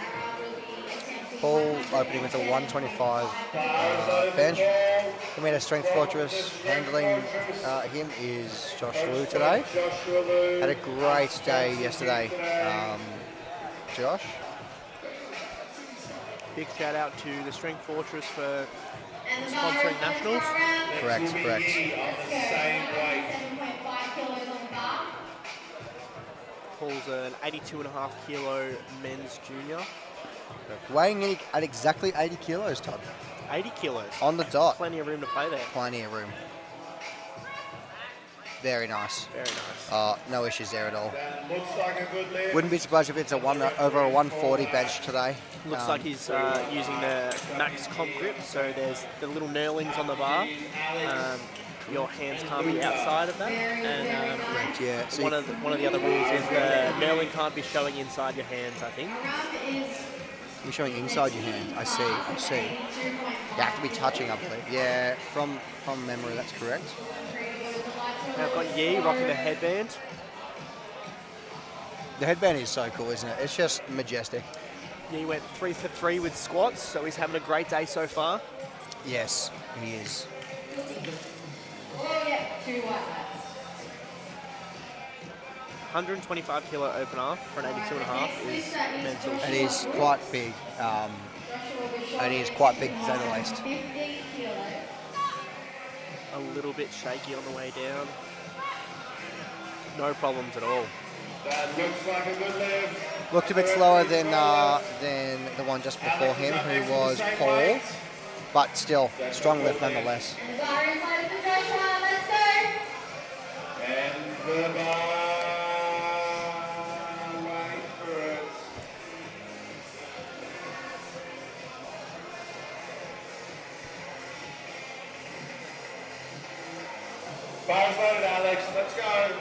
[SPEAKER 2] Ara will be attempting
[SPEAKER 3] Paul opening with a 125 bench. Coming out of Strength Fortress, handling him is Josh Liu today. Had a great day yesterday, Josh.
[SPEAKER 4] Big shout out to the Strength Fortress for
[SPEAKER 2] and the
[SPEAKER 4] sponsoring
[SPEAKER 2] bar is
[SPEAKER 4] nationals.
[SPEAKER 3] Correct.
[SPEAKER 2] Let's go. 7.5 kilos on the bar.
[SPEAKER 4] pulls an 82.5 kilo men's junior.
[SPEAKER 3] Weighing in at exactly 80 kilos, Todd.
[SPEAKER 4] 80 kilos.
[SPEAKER 3] On the dot.
[SPEAKER 4] Plenty of room to play there.
[SPEAKER 3] Plenty of room. Very nice.
[SPEAKER 4] Very nice.
[SPEAKER 3] No issues there at all.
[SPEAKER 1] Looks like a good lift.
[SPEAKER 3] Wouldn't be surprised if it's over a 140 bench today.
[SPEAKER 4] Looks like he's using the max comp grip, so there's the little knurlings on the bar. Your hands can't be outside of that. And
[SPEAKER 3] Correct, yeah. So
[SPEAKER 4] one of the other rules is the knurling can't be showing inside your hands, I think.
[SPEAKER 3] you're showing inside your hand. I see. You have to be touching, I believe. Yeah, from memory, that's correct.
[SPEAKER 4] Now I've got Yi rocking the headband.
[SPEAKER 3] The headband is so cool, isn't it? It's just majestic.
[SPEAKER 4] Yi went 3 for 3 with squats, so he's having a great day so far.
[SPEAKER 3] Yes, he is.
[SPEAKER 2] Oh, yeah, 2 white lights.
[SPEAKER 4] 125 kilo opener for an 82.5 is mental.
[SPEAKER 3] And he's quite big. And he is quite big, to say the least.
[SPEAKER 2] 15 kilos.
[SPEAKER 4] A little bit shaky on the way down. No problems at all.
[SPEAKER 1] That looks like a good lift.
[SPEAKER 3] Looked a bit slower than the one just before him, who was Paul. But still, strong lift nonetheless.
[SPEAKER 2] And the bar is loaded for Joshua. Let's go.
[SPEAKER 1] And the bar. Wait for it. Bar's loaded, Alex. Let's go.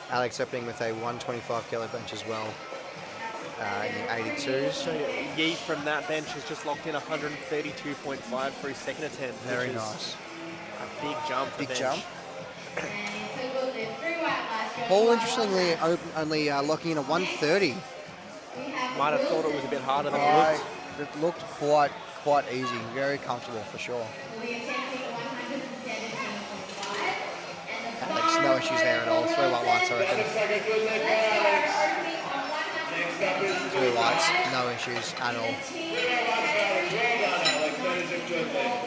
[SPEAKER 3] Alex opening with a 125 kilo bench as well. In the 82s.
[SPEAKER 4] So Yi from that bench has just locked in 132.5 for his second attempt.
[SPEAKER 3] Very
[SPEAKER 4] which is
[SPEAKER 3] nice.
[SPEAKER 4] A big jump for
[SPEAKER 3] Big
[SPEAKER 4] bench.
[SPEAKER 3] jump.
[SPEAKER 2] And it's a good lift. 3 white lights. Joshua.
[SPEAKER 3] Paul, interestingly, only locking in a 130.
[SPEAKER 2] We have
[SPEAKER 4] Might have thought it was a bit harder than it looked.
[SPEAKER 3] It looked quite easy, very comfortable for sure.
[SPEAKER 2] We'll be attempting 117.5. And the
[SPEAKER 3] Alex,
[SPEAKER 2] bar
[SPEAKER 3] no
[SPEAKER 2] is
[SPEAKER 3] issues there at all.
[SPEAKER 2] loaded
[SPEAKER 3] 3 white lights, I reckon.
[SPEAKER 1] Looks like a good lift,
[SPEAKER 2] Let's go.
[SPEAKER 1] Alex.
[SPEAKER 2] Opening on 117.5.
[SPEAKER 3] 3 lights, no issues at all.
[SPEAKER 1] Well done, Alex. That is a good lift.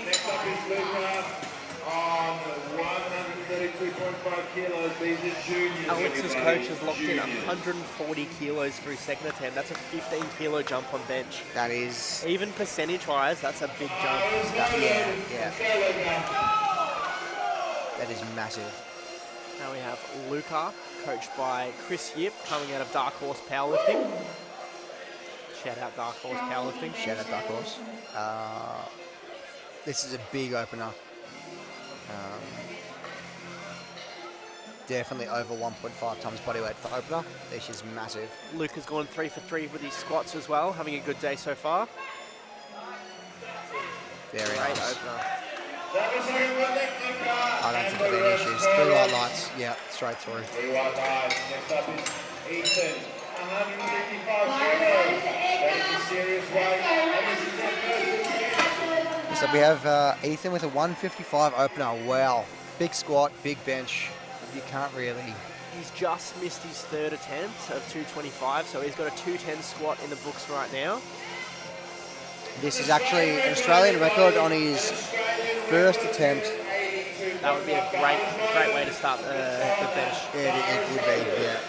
[SPEAKER 1] Next up is Luca on 132.5 kilos. These are juniors.
[SPEAKER 4] Alex's
[SPEAKER 1] everybody.
[SPEAKER 4] coach has locked in
[SPEAKER 1] Juniors.
[SPEAKER 4] 140 kilos for his second attempt. That's a 15 kilo jump on bench.
[SPEAKER 3] That is,
[SPEAKER 4] Even percentage wise, that's a big jump.
[SPEAKER 3] yeah. That is massive.
[SPEAKER 4] Now we have Luca, coached by Chris Yip, coming out of Dark Horse Powerlifting. Shout out Dark Horse Powerlifting.
[SPEAKER 3] Shout out Dark Horse. This is a big opener. Definitely over 1.5 times body weight for opener. This is massive.
[SPEAKER 4] Luke has gone 3 for 3 with his squats as well, having a good day so far.
[SPEAKER 3] Very
[SPEAKER 4] Great
[SPEAKER 3] nice.
[SPEAKER 4] opener.
[SPEAKER 1] That was like a good lift, Luca.
[SPEAKER 3] I don't think there's any issues. 3 white lights, yeah, straight through.
[SPEAKER 1] 3 white lights. Next up is Ethan. 155
[SPEAKER 2] Bar is
[SPEAKER 1] kilos.
[SPEAKER 2] loaded for
[SPEAKER 1] That
[SPEAKER 2] Edgar.
[SPEAKER 1] is a serious weight. And this is their first
[SPEAKER 3] So we have Ethan with a 155 opener. Wow. Big squat, big bench. You can't really.
[SPEAKER 4] He's just missed his third attempt of 225, so he's got a 210 squat in the books right now.
[SPEAKER 3] This is actually an Australian record on his first attempt.
[SPEAKER 4] That would be a great way to start the bench.
[SPEAKER 3] It would be, yeah.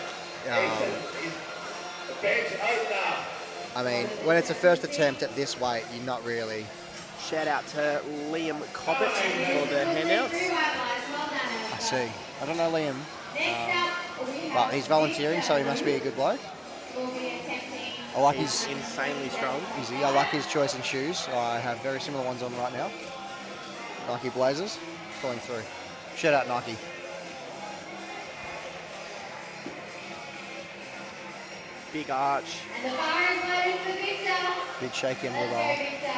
[SPEAKER 1] bench opener.
[SPEAKER 3] I mean, when it's a first attempt at this weight, you're not really.
[SPEAKER 4] Shout out to Liam Cobbett for the handouts.
[SPEAKER 2] 3 white lights. Well done.
[SPEAKER 3] I see. I don't know Liam,
[SPEAKER 2] Next up, we have
[SPEAKER 3] but he's volunteering, so he must be a good bloke.
[SPEAKER 2] We'll be attempting.
[SPEAKER 3] I like
[SPEAKER 4] He's
[SPEAKER 3] his.
[SPEAKER 4] insanely strong.
[SPEAKER 3] I like his choice in shoes. I have very similar ones on right now. Nike Blazers, pulling through. Shout out Nike.
[SPEAKER 4] Big arch.
[SPEAKER 2] And the bar is loaded for Victor.
[SPEAKER 3] Big shake in with
[SPEAKER 2] Let's go, Victor.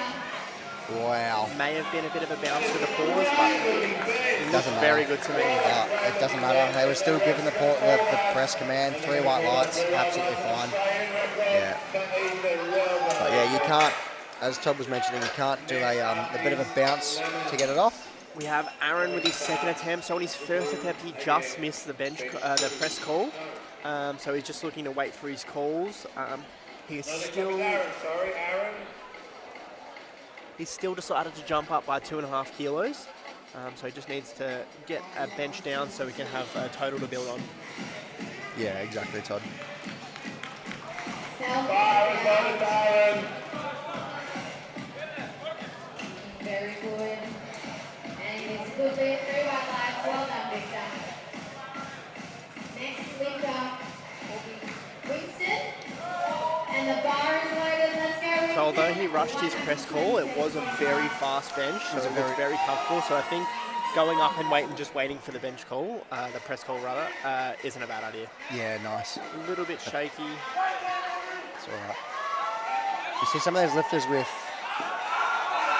[SPEAKER 3] Wow.
[SPEAKER 4] May have been a bit of a bounce with the pause, but it
[SPEAKER 3] Doesn't
[SPEAKER 4] looked very
[SPEAKER 3] matter.
[SPEAKER 4] good to me.
[SPEAKER 3] It doesn't matter. They were still giving the press command. 3 white lights, absolutely fine. Yeah. But yeah, you can't, as Todd was mentioning, you can't do a bit of a bounce to get it off.
[SPEAKER 4] We have Aaron with his second attempt. So on his first attempt, he just missed the the press call. So he's just looking to wait for his calls. He's still
[SPEAKER 1] Aaron, sorry, Aaron.
[SPEAKER 4] He's still decided to jump up by 2.5 kilos. So he just needs to get a bench down so we can have a total to build on.
[SPEAKER 3] Yeah, exactly, Todd.
[SPEAKER 2] Very good. And it's good lift, 3 white lights. Well done, Victor. Next lifter will be Winston. And the bar is loaded. Let's go, Winston.
[SPEAKER 4] So although he rushed his press call, it was a very fast bench, so it was very comfortable. So I think going up and just waiting for the bench call, the press call rather, isn't a bad idea.
[SPEAKER 3] Yeah, nice.
[SPEAKER 4] A little bit shaky.
[SPEAKER 3] It's all right. You see some of those lifters with...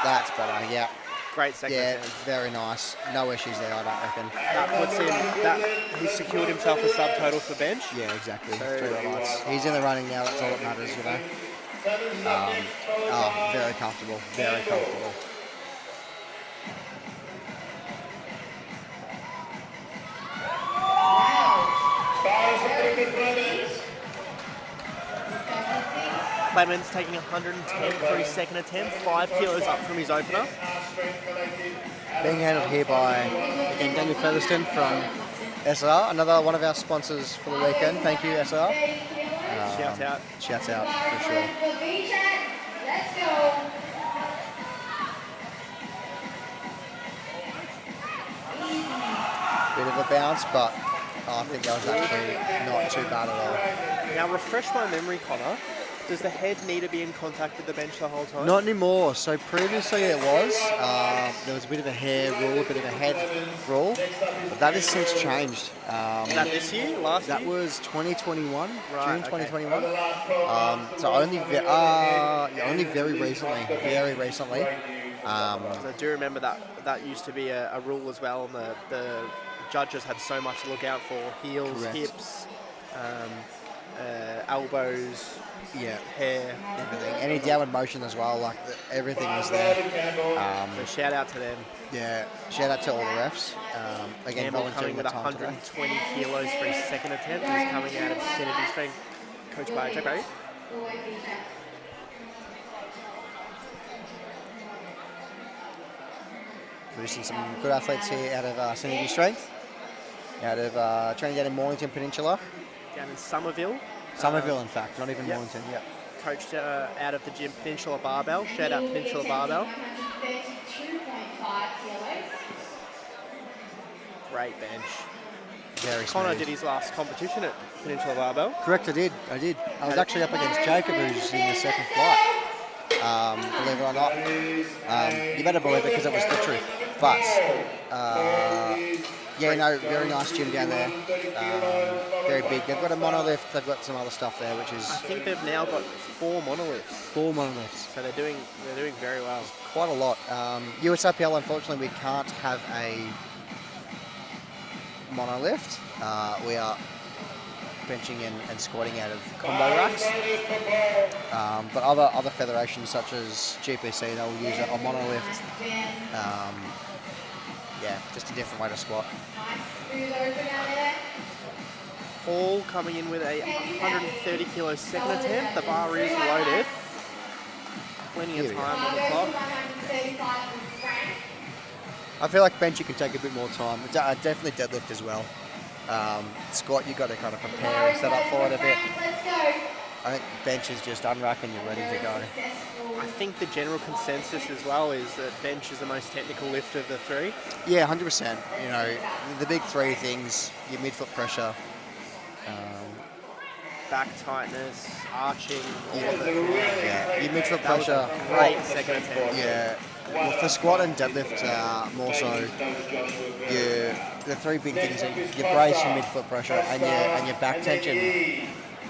[SPEAKER 3] That's better, yeah.
[SPEAKER 4] Great second
[SPEAKER 3] Yeah,
[SPEAKER 4] attempt.
[SPEAKER 3] very nice. No issues there, I don't reckon.
[SPEAKER 4] That puts him, he secured himself a subtotal for bench.
[SPEAKER 3] Yeah, exactly.
[SPEAKER 4] So-
[SPEAKER 3] 3 white lights. He's in the running now, that's all that matters, you know. Very comfortable, very comfortable.
[SPEAKER 4] Clemens taking 110 for his second attempt, 5 kilos up from his opener.
[SPEAKER 3] Being handled here by, again, Daniel Featherston from SR, another one of our sponsors for the weekend. Thank you, SR.
[SPEAKER 4] Shout out.
[SPEAKER 3] Shouts out, for sure.
[SPEAKER 2] Let's go.
[SPEAKER 3] Bit of a bounce, but I think that was actually not too bad at all.
[SPEAKER 4] Now refresh my memory, Connor. Does the head need to be in contact with the bench the whole time?
[SPEAKER 3] Not anymore. So previously it was. There was a bit of a hair rule, a bit of a head rule, but that has since changed.
[SPEAKER 4] Is that this year? Last
[SPEAKER 3] That
[SPEAKER 4] year?
[SPEAKER 3] was 2021,
[SPEAKER 4] Right,
[SPEAKER 3] June 2021. So only very recently,
[SPEAKER 4] So I do remember that used to be a rule as well, and the judges had so much to look out for: heels,
[SPEAKER 3] Correct.
[SPEAKER 4] hips, elbows,
[SPEAKER 3] yeah,
[SPEAKER 4] hair.
[SPEAKER 3] everything. Any downward motion as well, like everything was there.
[SPEAKER 4] So shout out to them.
[SPEAKER 3] Yeah, shout out to all the refs. Again,
[SPEAKER 4] Campbell
[SPEAKER 3] volunteering
[SPEAKER 4] coming
[SPEAKER 3] the
[SPEAKER 4] with
[SPEAKER 3] time today.
[SPEAKER 4] 120 kilos for his second attempt. He's coming out of synergy strength, coached by Jack Barry.
[SPEAKER 3] Producing some good athletes here out of Synergy Strength, out of training down in Mornington Peninsula.
[SPEAKER 4] Down in Somerville.
[SPEAKER 3] Somerville, in fact, not even
[SPEAKER 4] Yep.
[SPEAKER 3] Mornington, yeah.
[SPEAKER 4] Coached out of the gym Peninsula Barbell. Shout out Peninsula Barbell.
[SPEAKER 2] 132.5 kilos.
[SPEAKER 4] Great bench.
[SPEAKER 3] Very
[SPEAKER 4] Connor
[SPEAKER 3] smooth.
[SPEAKER 4] did his last competition at Peninsula Barbell.
[SPEAKER 3] Correct, I did. I was actually up against Jacob, who's in the second flight. Believe it or not. You better believe it because it was the truth. But, yeah, no, very nice gym down there. Very big. They've got a monolift, they've got some other stuff there, which is
[SPEAKER 4] I think they've now got 4 monoliths.
[SPEAKER 3] 4 monoliths.
[SPEAKER 4] So they're doing very well.
[SPEAKER 3] Quite a lot. USRPL, unfortunately, we can't have a monolift. We are benching and squatting out of combo racks. But other federations such as GPC, they'll use a monolift. Yeah, just a different way to squat.
[SPEAKER 4] Paul coming in with a 130 kilo second attempt. The bar is loaded. Plenty of time on the clock.
[SPEAKER 3] I feel like bench you can take a bit more time. Definitely deadlift as well. Squat you got to kind of prepare and set up for it a bit. I think bench is just unrack and you're ready to go.
[SPEAKER 4] I think the general consensus as well is that bench is the most technical lift of the 3.
[SPEAKER 3] Yeah, 100%. You know, the big 3 things: your midfoot pressure,
[SPEAKER 4] Back tightness, arching, all of it.
[SPEAKER 3] yeah, your midfoot
[SPEAKER 4] That was
[SPEAKER 3] pressure.
[SPEAKER 4] a great second attempt.
[SPEAKER 3] Yeah, well, for squat and deadlift, more so, the 3 big things are your brace, your midfoot pressure, and your back tension.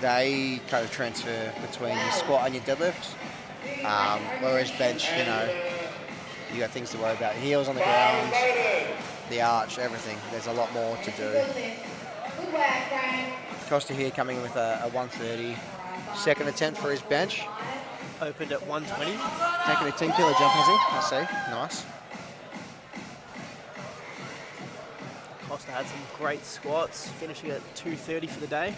[SPEAKER 3] They kind of transfer between your squat and your deadlift. Whereas bench, you know, you got things to worry about. Heels on the ground, the arch, everything. There's a lot more to do.
[SPEAKER 2] Good work, Brian.
[SPEAKER 3] Costa here coming in with a 130 second attempt for his bench.
[SPEAKER 4] Opened at 120.
[SPEAKER 3] Taking a 10 kilo jump, has he? I see. Nice.
[SPEAKER 4] Costa had some great squats, finishing at 230 for the day.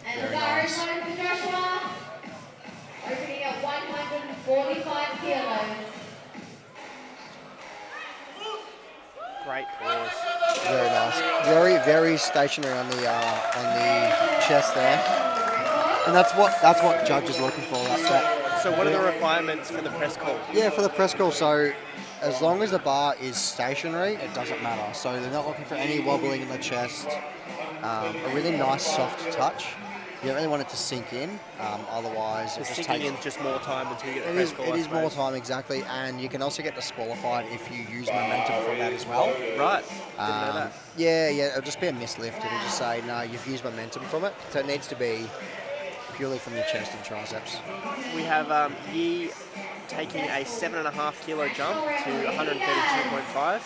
[SPEAKER 2] And
[SPEAKER 3] Very
[SPEAKER 2] the bar is
[SPEAKER 3] nice.
[SPEAKER 2] loaded for Joshua. Opening at 145 kilos.
[SPEAKER 4] Great pause.
[SPEAKER 3] Very nice. Very, very stationary on the chest there. And that's what Judge is looking for. That.
[SPEAKER 4] So what are the requirements for the press call?
[SPEAKER 3] Yeah, for the press call. So as long as the bar is stationary, it doesn't matter. So they're not looking for any wobbling in the chest. A really nice soft touch. You don't really want it to sink in, otherwise
[SPEAKER 4] It's
[SPEAKER 3] it just
[SPEAKER 4] sinking
[SPEAKER 3] takes.
[SPEAKER 4] in just more time until you get the
[SPEAKER 3] It
[SPEAKER 4] press
[SPEAKER 3] is,
[SPEAKER 4] call.
[SPEAKER 3] it
[SPEAKER 4] I
[SPEAKER 3] is more
[SPEAKER 4] suppose.
[SPEAKER 3] time, exactly, and you can also get disqualified if you use momentum from that as well.
[SPEAKER 4] Right. Didn't know that.
[SPEAKER 3] Yeah, it'll just be a mislift. It'll just say, no, you've used momentum from it, so it needs to be purely from your chest and triceps.
[SPEAKER 4] We have Yi taking a 7.5 kilo jump to 132.5.
[SPEAKER 3] Nice.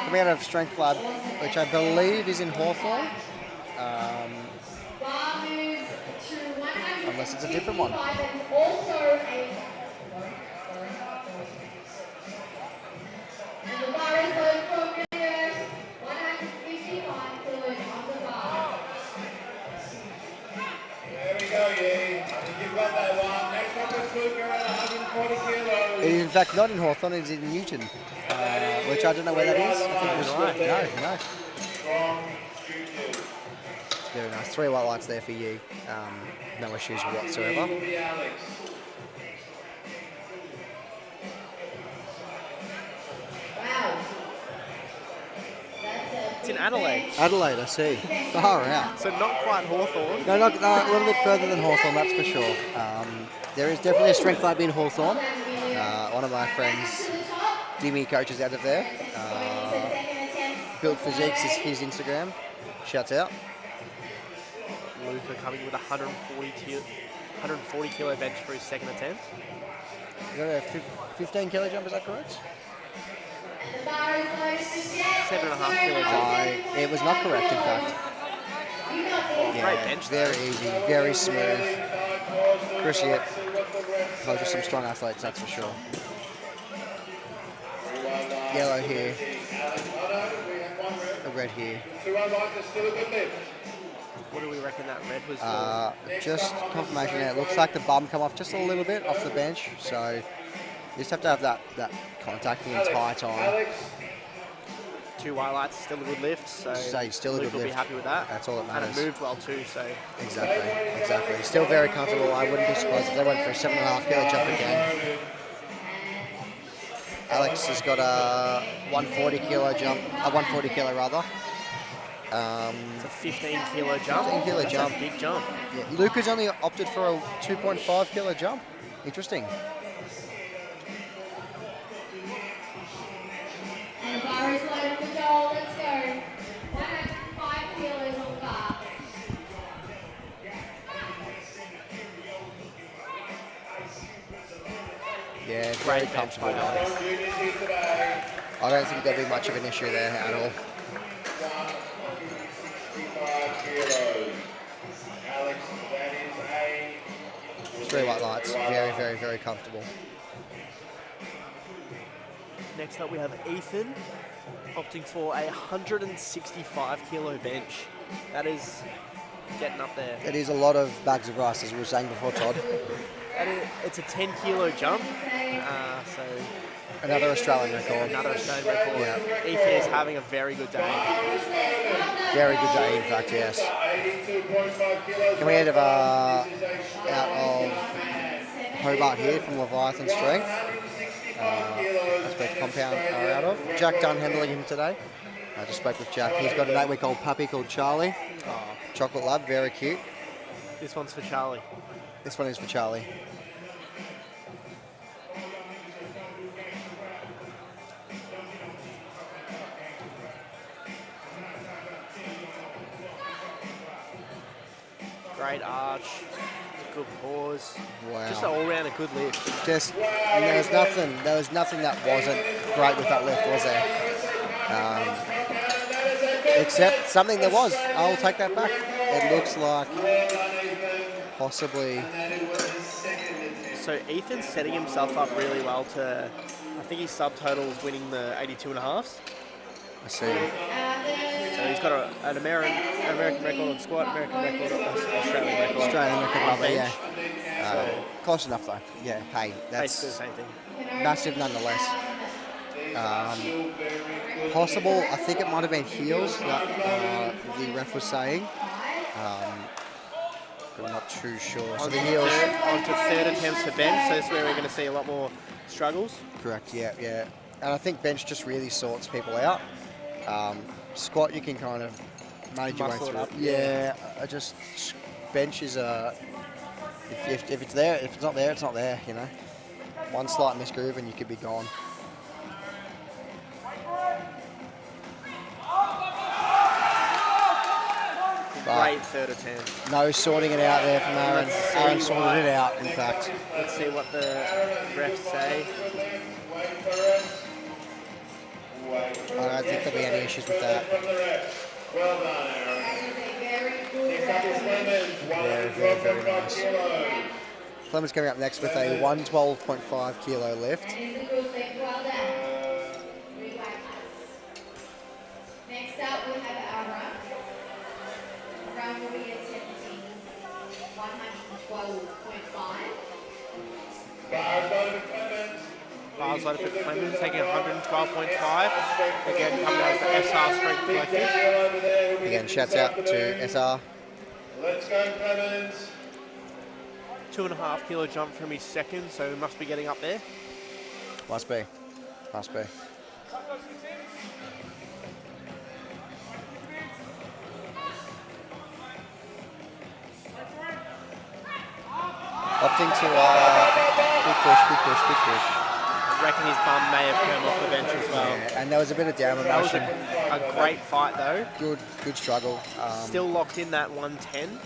[SPEAKER 3] Coming out of Strength Lab, which I believe is in Hawthorne.
[SPEAKER 2] Bar moves to 155
[SPEAKER 3] Unless it's a different one.
[SPEAKER 2] and also and the bar is low from there. 155 kilos on the bar.
[SPEAKER 1] There we go, yeah. I think you've got that one. Next up is Luca at 140 kilos.
[SPEAKER 3] It is in fact not in Hawthorne, it's in Newton, which I don't know where that is. I think it was no.
[SPEAKER 1] Strong juniors.
[SPEAKER 3] Very nice. 3 white lights there for you. No issues whatsoever.
[SPEAKER 1] Will be Alex.
[SPEAKER 2] Wow. That's a
[SPEAKER 4] It's in Adelaide,
[SPEAKER 3] Adelaide, I see. Far out.
[SPEAKER 4] so not quite Hawthorne.
[SPEAKER 3] No, a little bit further than Hawthorne, that's for sure. There is definitely a strength lab in Hawthorne. One of my friends, Dimmy, coaches out of there. Built Physiques is his Instagram. Shouts out.
[SPEAKER 4] Luca coming with 140 kilo bench for his second attempt.
[SPEAKER 3] You got a 15 kilo jump, is that correct?
[SPEAKER 2] the bar is low to
[SPEAKER 4] 7.5 kilo jump.
[SPEAKER 3] It was not correct, in fact.
[SPEAKER 4] Great bench though.
[SPEAKER 3] Very easy, very smooth. Appreciate those are some strong athletes, that's for sure. Yellow here, a red here.
[SPEAKER 1] 215 is still a good lift.
[SPEAKER 4] What do we reckon that red was for?
[SPEAKER 3] Just confirmation there. It looks like the bum come off just a little bit off the bench, so you just have to have that contact the entire time.
[SPEAKER 1] Alex.
[SPEAKER 4] 2 white lights, still a good lift. So
[SPEAKER 3] Still a
[SPEAKER 4] Luke
[SPEAKER 3] good
[SPEAKER 4] will be
[SPEAKER 3] lift.
[SPEAKER 4] happy with that.
[SPEAKER 3] That's all that
[SPEAKER 4] And
[SPEAKER 3] matters.
[SPEAKER 4] it moved well too, so
[SPEAKER 3] Exactly. Still very comfortable. I wouldn't be surprised if they went for a 7.5 kilo jump again. Alex has got a 140 kilo jump, a 140 kilo rather.
[SPEAKER 4] it's a 15 kilo jump.
[SPEAKER 3] 15 kilo
[SPEAKER 4] That's
[SPEAKER 3] jump.
[SPEAKER 4] a big jump.
[SPEAKER 3] Yeah. Luke has only opted for a 2.5 kilo jump. Interesting.
[SPEAKER 2] And the bar is low for Joel. Let's go. 105 kilos on the bar.
[SPEAKER 3] Yeah, very
[SPEAKER 4] Great bench
[SPEAKER 3] comfortable.
[SPEAKER 4] by Alex.
[SPEAKER 1] Juniors here today.
[SPEAKER 3] I don't think there'll be much of an issue there at all.
[SPEAKER 1] 165 kilos. Alex, that is a
[SPEAKER 3] 3 white lights. Very, very comfortable.
[SPEAKER 4] Next up we have Ethan opting for a 165 kilo bench. That is getting up there.
[SPEAKER 3] It is a lot of bags of rice, as we were saying before, Todd.
[SPEAKER 4] It's a 10 kilo jump. So
[SPEAKER 3] Another Australian record.
[SPEAKER 4] another Australian record.
[SPEAKER 3] Yeah.
[SPEAKER 4] Ethan is having a very good day.
[SPEAKER 3] Very good day, in fact, yes.
[SPEAKER 1] 82.5 kilos.
[SPEAKER 3] Coming out of Hobart here from Leviathan Strength. That's where Compound are out of. Jack Dunn handling him today. I just spoke with Jack. He's got an 8-week-old puppy called Charlie. Chocolate Lab, very cute.
[SPEAKER 4] This one's for Charlie.
[SPEAKER 3] This one is for Charlie.
[SPEAKER 4] Great arch, good pause.
[SPEAKER 3] Wow.
[SPEAKER 4] Just all around a good lift.
[SPEAKER 3] Just, there was nothing that wasn't great with that lift, was there? Except something there was. I'll take that back. It looks like possibly.
[SPEAKER 4] So Ethan's setting himself up really well to, I think his subtotal is winning the 82.5s.
[SPEAKER 3] I see.
[SPEAKER 4] So he's got an American record on squat, American record on Australian record.
[SPEAKER 3] Australian record
[SPEAKER 4] on
[SPEAKER 3] rather,
[SPEAKER 4] bench.
[SPEAKER 3] yeah. Close enough though. Yeah, hey,
[SPEAKER 4] Basically the
[SPEAKER 3] that's
[SPEAKER 4] same thing.
[SPEAKER 3] massive nonetheless. Possible, I think it might have been heels that the ref was saying. But I'm not too sure. So the heels.
[SPEAKER 4] On to third attempts for bench, so this is where we're going to see a lot more struggles.
[SPEAKER 3] Correct, yeah. And I think bench just really sorts people out. Squat, you can kind of manage your way
[SPEAKER 4] Muscle it
[SPEAKER 3] through.
[SPEAKER 4] up.
[SPEAKER 3] Yeah, bench is if it's there, if it's not there, it's not there. You know, one slight misgroove and you could be gone.
[SPEAKER 4] Great third attempt.
[SPEAKER 3] No sorting it out there from Aaron. Aaron sorted it out, in fact.
[SPEAKER 4] Let's see what the refs say.
[SPEAKER 3] I don't think there'll be any issues with that.
[SPEAKER 1] Well done, Aaron. Next up is Clemens.
[SPEAKER 3] Very nice. Clemens coming up next with a 112.5 kilo lift.
[SPEAKER 2] Well done. 3 white lights. Next up, we have our run. Run will be attempting 112.5.
[SPEAKER 4] Bars loaded for Clemens, taking 112.5. Again, coming out of the SR Strength Collective.
[SPEAKER 3] Again, shouts out to SR.
[SPEAKER 1] Let's go, Clemens.
[SPEAKER 4] 2.5 kilo jump from his second, so we must be getting up there.
[SPEAKER 3] Must be. Opting to big push.
[SPEAKER 4] I reckon his bum may have come off the bench as well.
[SPEAKER 3] Yeah, and there was a bit of downward
[SPEAKER 4] That was
[SPEAKER 3] motion.
[SPEAKER 4] a great fight though.
[SPEAKER 3] Good struggle.
[SPEAKER 4] Still locked in that 110.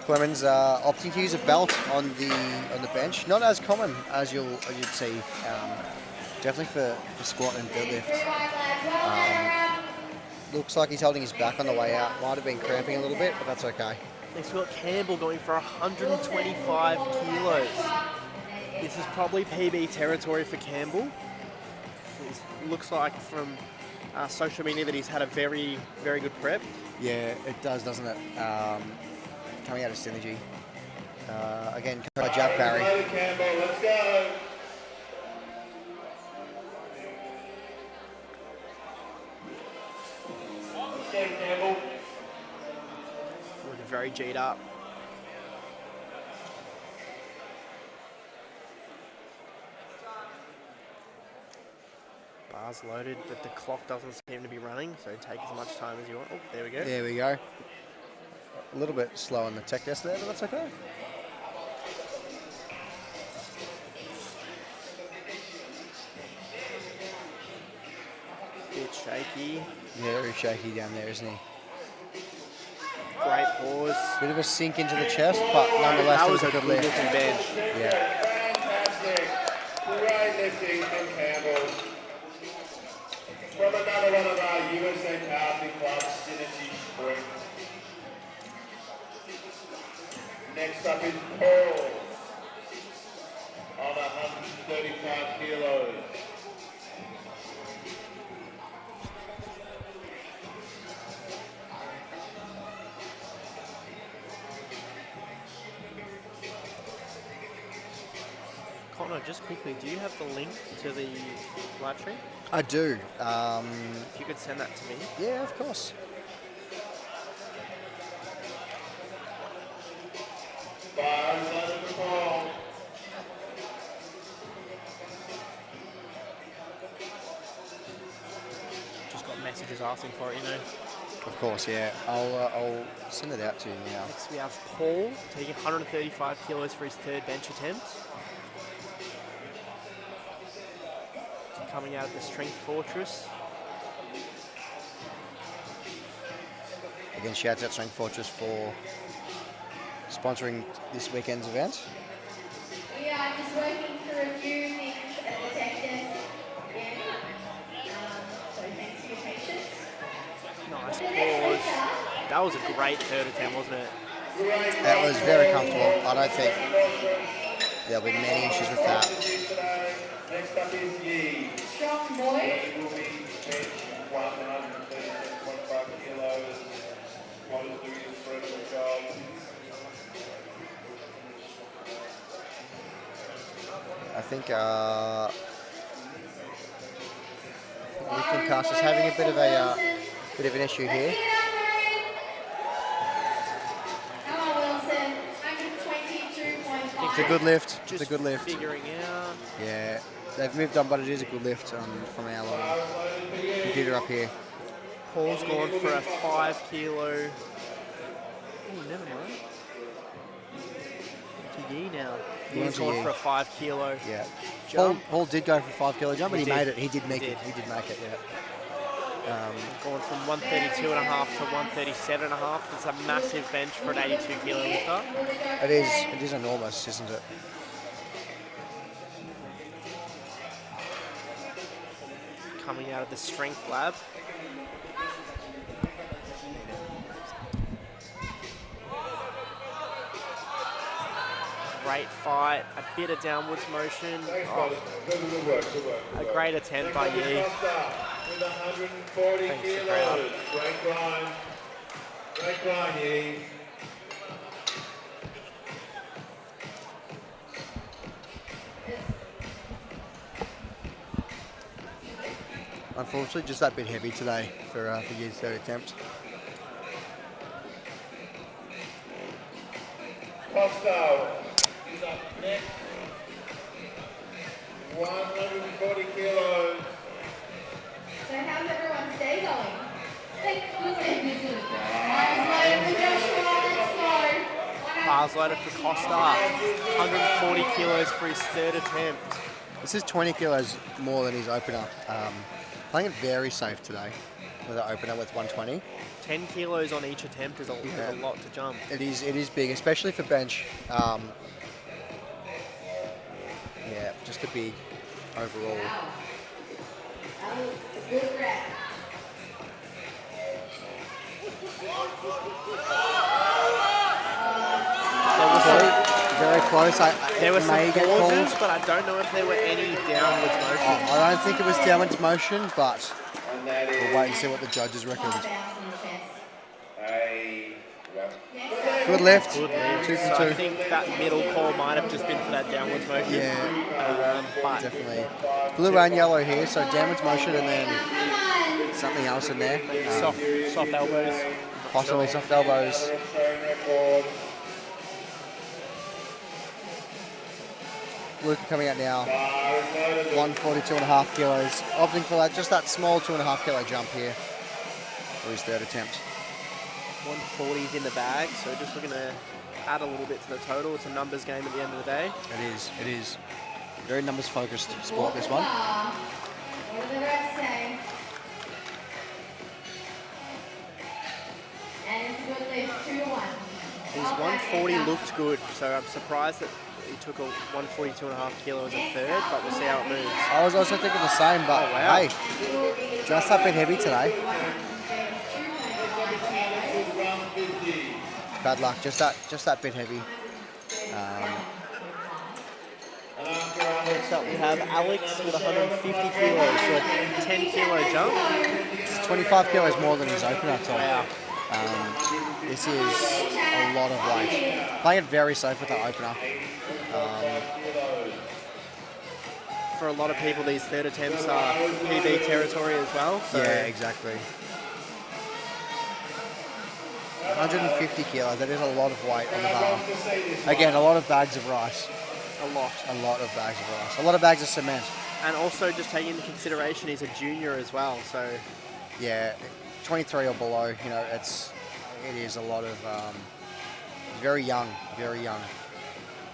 [SPEAKER 3] Clemens opting to use a belt on the bench. Not as common as you'd see. Definitely for squat and deadlift. Looks like he's holding his back on the way out. Might have been cramping a little bit, but that's okay.
[SPEAKER 4] Next we've got Campbell going for 125 kilos. This is probably PB territory for Campbell. It looks like from social media that he's had a very, very good prep.
[SPEAKER 3] Yeah, it does, doesn't it? Coming out of Synergy. Again, covered by Jack Barry.
[SPEAKER 1] Campbell, let's go. Let's go, Campbell.
[SPEAKER 4] Looking very G'd up. Bars loaded, but the clock doesn't seem to be running, so take as much time as you want. Oh, there we go.
[SPEAKER 3] There we go. A little bit slow on the tech test there, but that's okay.
[SPEAKER 4] Bit shaky.
[SPEAKER 3] Very shaky down there, isn't he?
[SPEAKER 4] Great pause.
[SPEAKER 3] Bit of a sink into the chest, but nonetheless,
[SPEAKER 4] That
[SPEAKER 3] it
[SPEAKER 4] was a
[SPEAKER 3] good
[SPEAKER 4] good
[SPEAKER 3] lift.
[SPEAKER 4] looking bench.
[SPEAKER 3] Yeah.
[SPEAKER 1] Fantastic. Great lifting from Campbell. From another one of our USA Powerlifting Club Synergy Strength. Next up is Paul on 135 kilos.
[SPEAKER 4] Connor, just quickly, do you have the link to the live stream?
[SPEAKER 3] I do.
[SPEAKER 4] If you could send that to me.
[SPEAKER 3] Yeah, of course.
[SPEAKER 1] Bars under the ball.
[SPEAKER 4] Just got messages asking for it, you know.
[SPEAKER 3] Of course, yeah. I'll send it out to you now.
[SPEAKER 4] Next we have Paul taking 135 kilos for his third bench attempt. Coming out of the Strength Fortress.
[SPEAKER 3] Again, shouts out Strength Fortress for sponsoring this weekend's event.
[SPEAKER 2] We are just working through a few things at the tech desk again. So thanks for your patience.
[SPEAKER 4] Nice pause. That was a great third attempt, wasn't it?
[SPEAKER 3] That was very comfortable. I don't think there'll be many issues with that.
[SPEAKER 1] Next up is Yee.
[SPEAKER 2] Strong boy.
[SPEAKER 1] He will be bench 137.5 kilos. What is doing an incredible job.
[SPEAKER 3] I think Lifting cast is having a bit of an issue here.
[SPEAKER 2] Come on, Wilson. 122.5.
[SPEAKER 3] It's a good lift. It's a good lift.
[SPEAKER 4] Figuring out.
[SPEAKER 3] Yeah, they've moved on, but it is a good lift from our computer up here.
[SPEAKER 4] Paul's gone for a 5 kilo. Oh, never mind. To Yi now. He's gone for a 5 kilo
[SPEAKER 3] Yeah.
[SPEAKER 4] jump.
[SPEAKER 3] Paul did go for a 5 kilo jump, but he
[SPEAKER 4] did.
[SPEAKER 3] made it. He did make
[SPEAKER 4] He
[SPEAKER 3] it.
[SPEAKER 4] did.
[SPEAKER 3] He did make it. Yeah.
[SPEAKER 4] Gone from 132.5 to 137.5. It's a massive bench for an 82 kilo lifter.
[SPEAKER 3] It is. It is enormous, isn't it?
[SPEAKER 4] Coming out of the strength lab. Great fight, a bit of downwards motion. Oh,
[SPEAKER 1] Good work.
[SPEAKER 4] a great attempt by Yi.
[SPEAKER 1] With 140
[SPEAKER 4] Thanks, the
[SPEAKER 1] kilos.
[SPEAKER 4] crowd.
[SPEAKER 1] Great grind, Yi.
[SPEAKER 3] Unfortunately, just that bit heavy today for Yi's third attempt.
[SPEAKER 1] Costo is up next. 140 kilos.
[SPEAKER 2] So how's everyone's day going? Thank goodness. Bars loaded for Joshua. Let's go.
[SPEAKER 4] Bars loaded for Costa. 140 kilos for his third attempt.
[SPEAKER 3] This is 20 kilos more than his opener. Playing it very safe today with an opener with 120.
[SPEAKER 4] 10 kilos on each attempt is a lot to jump.
[SPEAKER 3] It is big, especially for bench. Yeah, just a big overall.
[SPEAKER 2] That was a good rep.
[SPEAKER 3] Very close.
[SPEAKER 4] There were some
[SPEAKER 3] may get
[SPEAKER 4] pauses,
[SPEAKER 3] called.
[SPEAKER 4] but I don't know if there were any downwards motion.
[SPEAKER 3] I don't think it was downwards motion, but
[SPEAKER 1] And that is
[SPEAKER 3] we'll wait and see what the judges reckon.
[SPEAKER 2] Bounce on the chest.
[SPEAKER 1] a
[SPEAKER 2] Next up,
[SPEAKER 3] Good lift.
[SPEAKER 4] Good lift.
[SPEAKER 3] 2
[SPEAKER 4] So
[SPEAKER 3] from
[SPEAKER 4] I
[SPEAKER 3] 2.
[SPEAKER 4] think that middle call might have just been for that downwards motion.
[SPEAKER 3] Yeah,
[SPEAKER 4] But
[SPEAKER 3] definitely. Blue and yellow here, so downwards motion and then
[SPEAKER 2] come on.
[SPEAKER 3] something else in there.
[SPEAKER 4] soft elbows.
[SPEAKER 3] Possibly soft elbows.
[SPEAKER 1] showing record.
[SPEAKER 3] Luca coming out now.
[SPEAKER 1] Bar is loaded.
[SPEAKER 3] 142.5 kilos. Opting for that, just that small 2.5 kilo jump here for his third attempt.
[SPEAKER 4] 140's in the bag, so just looking to add a little bit to the total. It's a numbers game at the end of the day.
[SPEAKER 3] It is. Very numbers focused sport, this one.
[SPEAKER 2] What do the refs say? And it's a good lift, 2-1.
[SPEAKER 4] His 140 looked good, so I'm surprised that he took a 142.5 kilo as a third, but we'll see how it moves.
[SPEAKER 3] I was also thinking the same, but
[SPEAKER 4] Oh, wow.
[SPEAKER 3] hey, just a bit heavy today. Bad luck, just that bit heavy.
[SPEAKER 4] Next up we have Alex with 150 kilos, so a 10 kilo jump.
[SPEAKER 3] It's 25 kilos more than his opener, Tom.
[SPEAKER 4] Wow.
[SPEAKER 3] This is a lot of weight. Playing it very safe with that opener.
[SPEAKER 4] For a lot of people, these third attempts are PB territory as well. So
[SPEAKER 3] Yeah, exactly. 150 kilos, that is a lot of weight on the bar. Again, a lot of bags of rice.
[SPEAKER 4] a lot.
[SPEAKER 3] A lot of bags of rice. A lot of bags of cement.
[SPEAKER 4] And also just taking into consideration he's a junior as well, so
[SPEAKER 3] Yeah, 23 or below, you know, it is a lot of, he's very young, very young.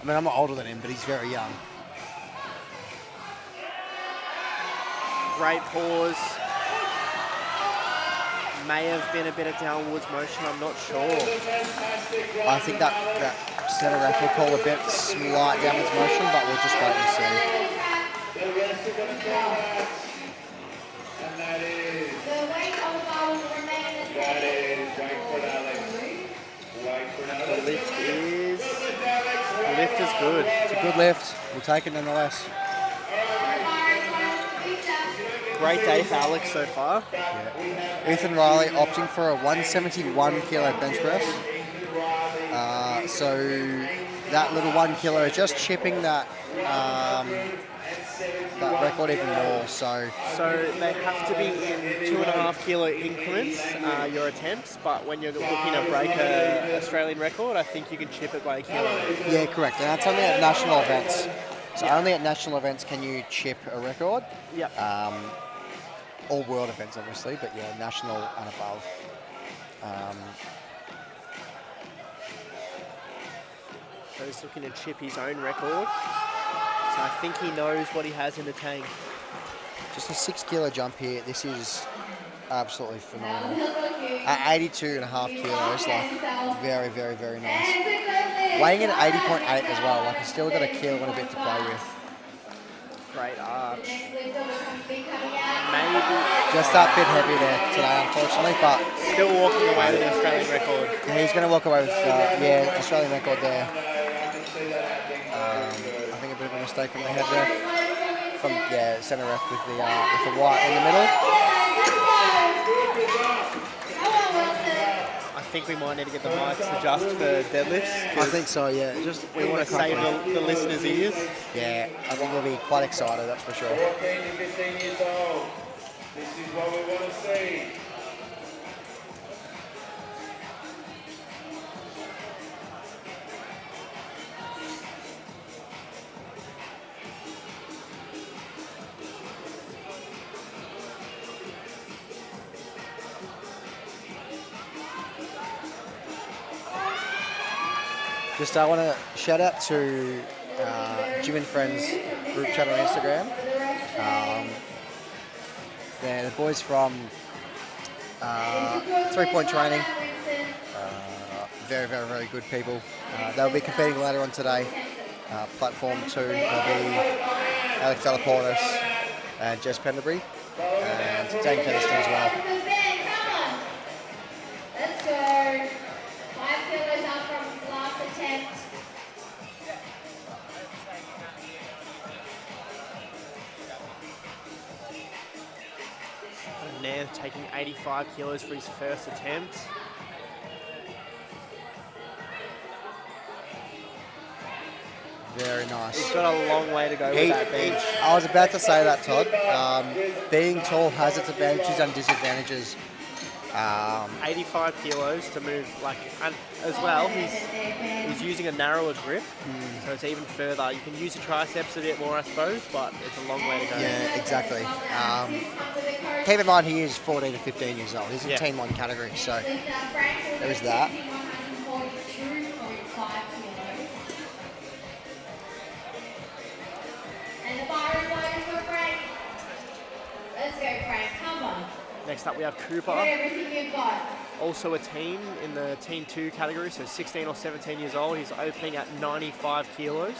[SPEAKER 3] I mean, I'm not older than him, but he's very young.
[SPEAKER 4] great pause. May have been a bit of downwards motion, I'm not sure.
[SPEAKER 3] I think that center ref will call a bit slight downwards motion, but we'll just wait and see.
[SPEAKER 1] The rest are going to come back. And that is
[SPEAKER 2] The weight of the bar will remain the
[SPEAKER 1] That
[SPEAKER 2] same.
[SPEAKER 1] is wait for it, Alex. Wait for it,
[SPEAKER 4] The
[SPEAKER 1] Alex.
[SPEAKER 4] lift is good.
[SPEAKER 3] It's a good lift. We'll take it nonetheless.
[SPEAKER 4] Great day for Alex so far.
[SPEAKER 3] Ethan Riley opting for a 171 kilo bench press. So that little 1 kilo is just chipping that that record even more. So
[SPEAKER 4] they have to be in 2.5 kilo increments, your attempts, but when you're looking to break a Australian record, I think you can chip it by a kilo.
[SPEAKER 3] yeah, correct. And that's only at national events. So only at national events can you chip a record.
[SPEAKER 4] Yep.
[SPEAKER 3] All world events, obviously, but yeah, national and above.
[SPEAKER 4] So he's looking to chip his own record. So I think he knows what he has in the tank.
[SPEAKER 3] Just a 6 kilo jump here. This is absolutely phenomenal. At 82.5 kilos, like very, very, very nice. Weighing in at 80.8 as well. Like he's still got a kilo and a bit to play with.
[SPEAKER 4] Great arch.
[SPEAKER 3] Maybe just that bit heavy there today, unfortunately, but
[SPEAKER 4] still walking away with the Australian record.
[SPEAKER 3] Yeah, he's going to walk away with Australian record there. I think a bit of a mistake from the head ref, from centre ref with the white in the middle.
[SPEAKER 4] I think we might need to get the mics adjusted for deadlifts.
[SPEAKER 3] I think so, yeah. Just
[SPEAKER 4] we want to save the listeners' ears.
[SPEAKER 3] Yeah, I think we'll be quite excited, that's for sure.
[SPEAKER 1] 14 to 15 years old. This is what we want to see.
[SPEAKER 3] Just I want to shout out to Jim and Friends group chat on Instagram. They're the boys from 3 Point Training. Very, very, very good people. They'll be competing later on today. Platform 2 will be Alex Delaportis and Jess Penderbury and Dane Featherston as well.
[SPEAKER 2] Let's go. 5 kilos up from his last attempt.
[SPEAKER 4] Nair taking 85 kilos for his first attempt.
[SPEAKER 3] Very nice.
[SPEAKER 4] He's got a long way to go with that bench.
[SPEAKER 3] I was about to say that, Todd. Being tall has its advantages and disadvantages.
[SPEAKER 4] 85 kilos to move, and as well, he's using a narrower grip, so it's even further. You can use the triceps a bit more, I suppose, but it's a long way to go.
[SPEAKER 3] Yeah, exactly. Keep in mind he is 14 to 15 years old. He's in Team 1 category, so there's that.
[SPEAKER 2] And the bar is loaded for Frank. Let's go, Frank. Come on.
[SPEAKER 4] Next up we have Cooper.
[SPEAKER 2] Get everything you've got.
[SPEAKER 4] Also a teen in the Team 2 category, so 16 or 17 years old. He's opening at 95 kilos.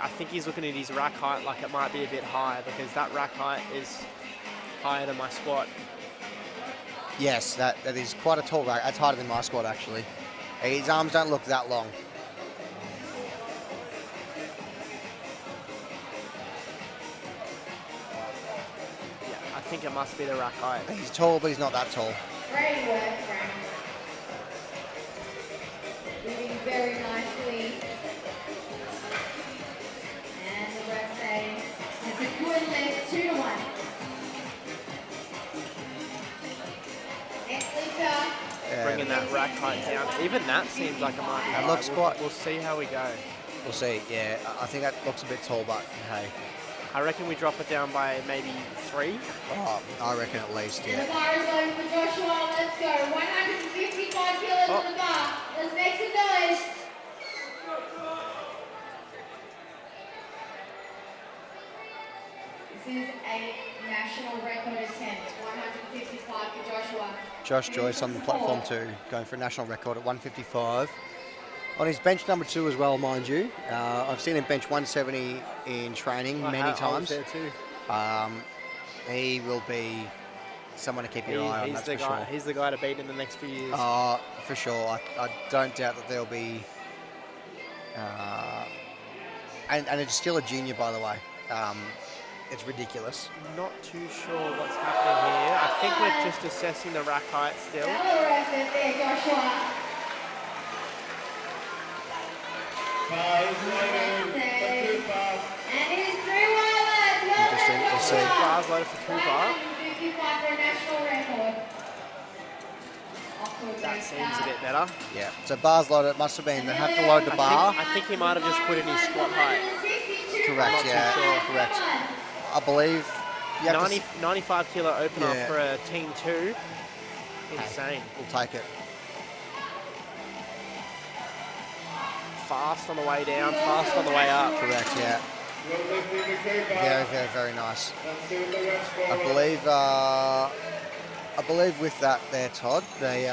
[SPEAKER 4] I think he's looking at his rack height like it might be a bit higher, because that rack height is higher than my squat.
[SPEAKER 3] Yes, that is quite a tall rack. That's higher than my squat, actually. His arms don't look that long.
[SPEAKER 4] I think it must be the rack height.
[SPEAKER 3] He's tall, but he's not that tall.
[SPEAKER 2] Great work, Frank. Moving very nicely. And the ref saying it's a good lift, 2 to 1. Next lifter.
[SPEAKER 4] Bringing that rack height down. Even that seems like it might be high.
[SPEAKER 3] Looks quite.
[SPEAKER 4] We'll see how we go.
[SPEAKER 3] We'll see, yeah. I think that looks a bit tall, but hey.
[SPEAKER 4] I reckon we drop it down by maybe 3.
[SPEAKER 3] Oh, I reckon at least,
[SPEAKER 2] And
[SPEAKER 3] yeah.
[SPEAKER 2] the bar is loaded for Joshua. Let's go. 155 kilos on the bar. Let's make some noise. This is a national record attempt. 155 for Joshua.
[SPEAKER 3] Josh Joyce on the platform 2, going for a national record at 155. On his bench number 2 as well, mind you. I've seen him bench 170 in training many times.
[SPEAKER 4] There too.
[SPEAKER 3] He will be someone to keep your eye on, that's for sure.
[SPEAKER 4] He's the guy to beat in the next few years.
[SPEAKER 3] For sure. I don't doubt that there'll be... and it's still a junior, by the way. It's ridiculous.
[SPEAKER 4] Not too sure what's happening here. I think we're just assessing the rack height still.
[SPEAKER 2] Another effort there, Joshua.
[SPEAKER 1] Bar is loaded for Cooper.
[SPEAKER 2] And he's 3 wireless. Well
[SPEAKER 3] Interesting,
[SPEAKER 2] done,
[SPEAKER 3] we'll see.
[SPEAKER 4] Bars loaded for Cooper.
[SPEAKER 2] 155 for a national record. Off to a
[SPEAKER 4] That
[SPEAKER 2] great
[SPEAKER 4] seems a
[SPEAKER 2] start.
[SPEAKER 4] bit better.
[SPEAKER 3] Yeah. So bars loaded. It must have been. They have to load the bar.
[SPEAKER 4] I think he might have just put in his squat height.
[SPEAKER 2] 162
[SPEAKER 3] Correct.
[SPEAKER 4] not too
[SPEAKER 3] Yeah.
[SPEAKER 4] sure.
[SPEAKER 3] Correct. I believe. You have to
[SPEAKER 4] 95 kilo opener
[SPEAKER 3] Yeah.
[SPEAKER 4] for a team 2. Insane.
[SPEAKER 3] We'll take it.
[SPEAKER 4] Fast on the way down, fast on the way up.
[SPEAKER 3] Correct. Yeah.
[SPEAKER 1] Well lifting to Cooper.
[SPEAKER 3] Very, very, very nice.
[SPEAKER 1] Let's see what the ref score
[SPEAKER 3] I believe with that there, Todd, they